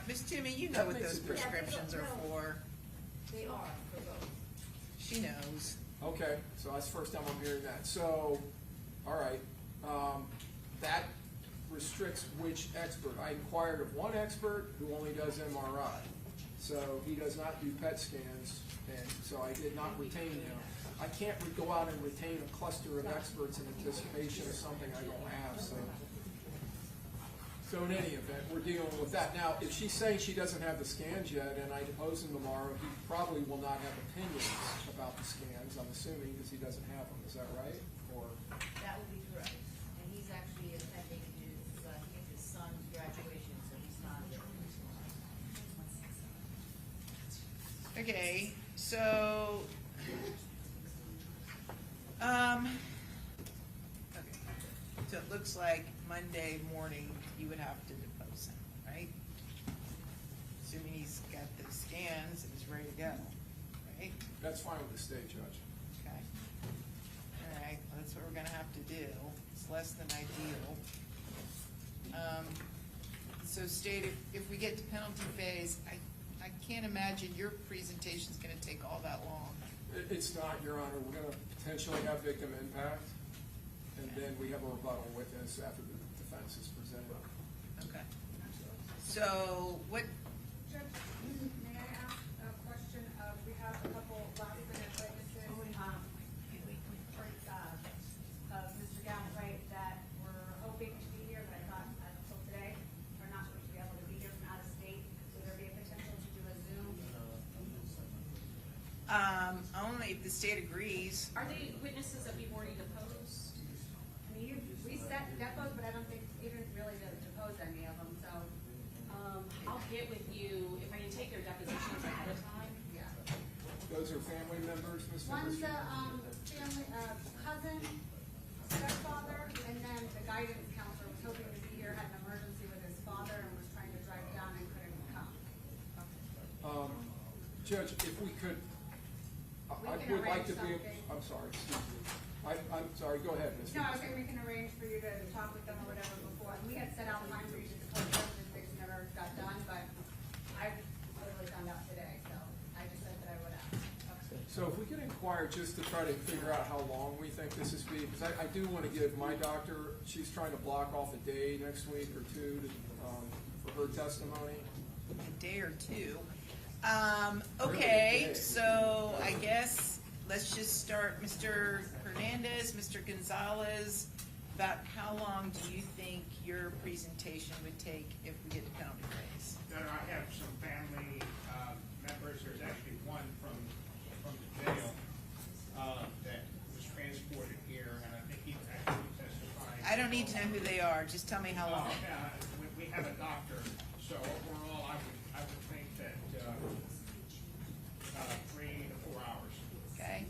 Ms. Toomey, you know
That
what
makes
those
a difference.
prescriptions are for.
They are for both.
She knows.
Okay, so that's the first time I'm hearing that. So, all right, that restricts which expert. I inquired of one expert who only does MRI. So he does not do PET scans, and so I did not retain him. I can't go out and retain a cluster of experts in anticipation of something I don't have, so in any event, we're dealing with that. Now, if she's saying she doesn't have the scans yet, and I depose him tomorrow, he probably will not have opinions about the scans, I'm assuming, because he doesn't have them. Is that right? Or
That would be correct. And he's actually attending his, I think his son's graduation, so he's not there.
Okay, so, okay. So it looks like Monday morning you would have to depose him, right? Assuming he's got the scans and he's ready to go, right?
that's fine with the state judge.
Okay. All right, well, that's what we're gonna have to do. It's less than ideal. So state, if we get to penalty phase, I can't imagine your presentation's gonna take all that long.
It's not, Your Honor. We're going to potentially have victim impact, and then we have a rebuttal witness after the defense is presented.
Okay. So what,
Judge, may I ask
Only if the state agrees.
Are they witnesses that we've already deposed?
I mean, we set depots, but I don't think even really to depose any of them, so,
I'll get with you, if I can take their depositions ahead of time.
yeah.
Those are family members, Ms.
One's
Murphy?
family, cousin, stepfather, and then the guidance counselor was hoping to be here, had an emergency with his father and was trying to drive down and couldn't come.
Judge, if we could,
We
I
can
would like
arrange
to be,
something.
I'm sorry, excuse me. I'm sorry, go ahead, Ms.
No, I was
Murphy.
saying we can arrange for you to talk with them or whatever before, and we had set out time for you to discuss those, and things never got done, but I literally found out today, so I just said that I would ask.
So if we could inquire just to try to figure out how long we think this is be, because I do want to give my doctor, she's trying to block off a day next week or two to, for her testimony.
A day or two. Okay, so I guess let's just start, Mr. Hernandez, Mr. Gonzalez, about how long do you think your presentation would take if we get the penalty phase?
That I have some family members, there's actually one from the jail that was transported here, and I think he's actually testifying.
I don't need to know who they are, just tell me how long.
We have a doctor, so overall, I would think that 3 to 4 hours.
Okay,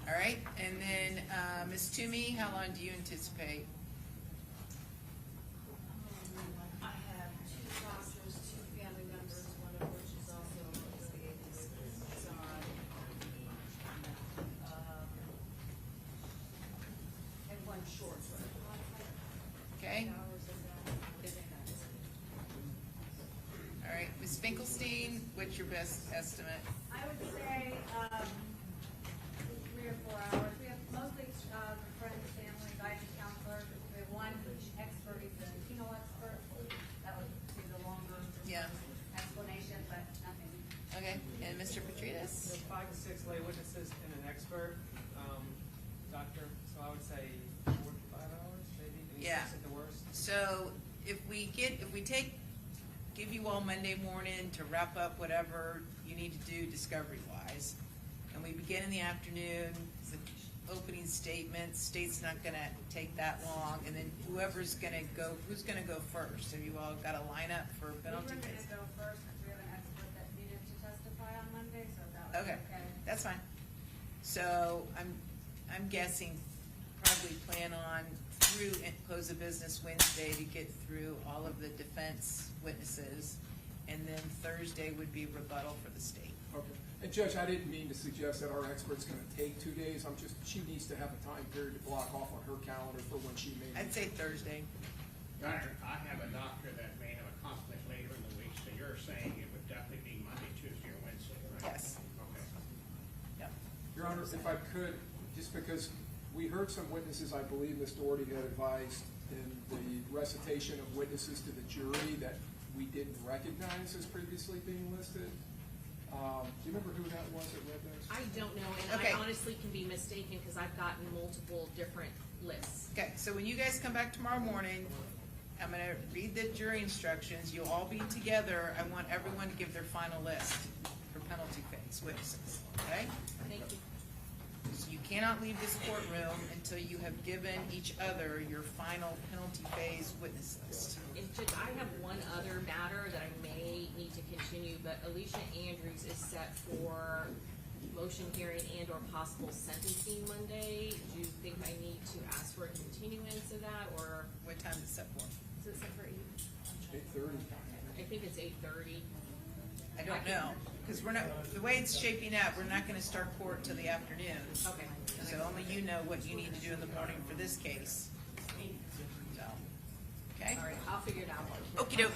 all right, and then, Ms. Toomey, how long do you anticipate?
I have 2 doctors, 2 family members, one of which is also affiliated with Zod. And one short,
Okay,
hours of that.
all right, Ms. Finkelstein, what's your best estimate?
I would say, 3 or 4 hours. We have mostly, friends, family, guidance counselors. We have one expert, he's a penal expert. That would be the longer
Yeah,
explanation, but nothing.
okay, and Mr. Petrides?
So 5 to 6 lay witnesses and an expert, doctor, so I would say 4 to 5 hours, maybe, maybe
Yeah.
6 at the worst.
So if we give you all Monday morning to wrap up whatever you need to do discovery-wise, and we begin in the afternoon, the opening statements, state's not gonna take that long, and then who's gonna go first? Have you all got a lineup for
We
penalty
were
phase?
gonna go first, because we have an expert that needed to testify on Monday, so that was
Okay,
okay.
that's fine. So I'm guessing probably plan on through close of business Wednesday to get through all of the defense witnesses, and then Thursday would be rebuttal for the state.
Okay. And Judge, I didn't mean to suggest that our expert's gonna take 2 days. She needs to have a time period to block off on her calendar for when she may.
I'd say Thursday.
Doctor, I have a doctor that may have a conflict later in the week, so you're saying it would definitely be Monday, Tuesday, or Wednesday, right?
Yes.
Okay.
Yep.
Your Honor, if I could, just because we heard some witnesses, I believe Ms. Doherty had advised in the recitation of witnesses to the jury that we didn't recognize as previously being listed. Do you remember who that was that read those?
I don't know, and
Okay.
I honestly can be mistaken, because I've gotten multiple different lists.
Okay, so when you guys come back tomorrow morning, I'm gonna read the jury instructions. You'll all be together. I want everyone to give their final list for penalty phase witnesses, okay?
Thank you.
So you cannot leave this courtroom until you have given each other your final penalty phase witness list.
And Judge, I have one other matter that I may need to continue, but Alicia Andrews is set for motion hearing and or possible sentencing Monday. Do you think I need to ask for a continuance of that, or
What time is it set for?
is it set for
8:30.
I think it's 8:30.
I don't know, because we're not, the way it's shaping out, we're not gonna start court till the afternoon.
Okay.
So only you know what you need to do in the morning for this case. So, okay?
All right, I'll figure it out.
Okey doke.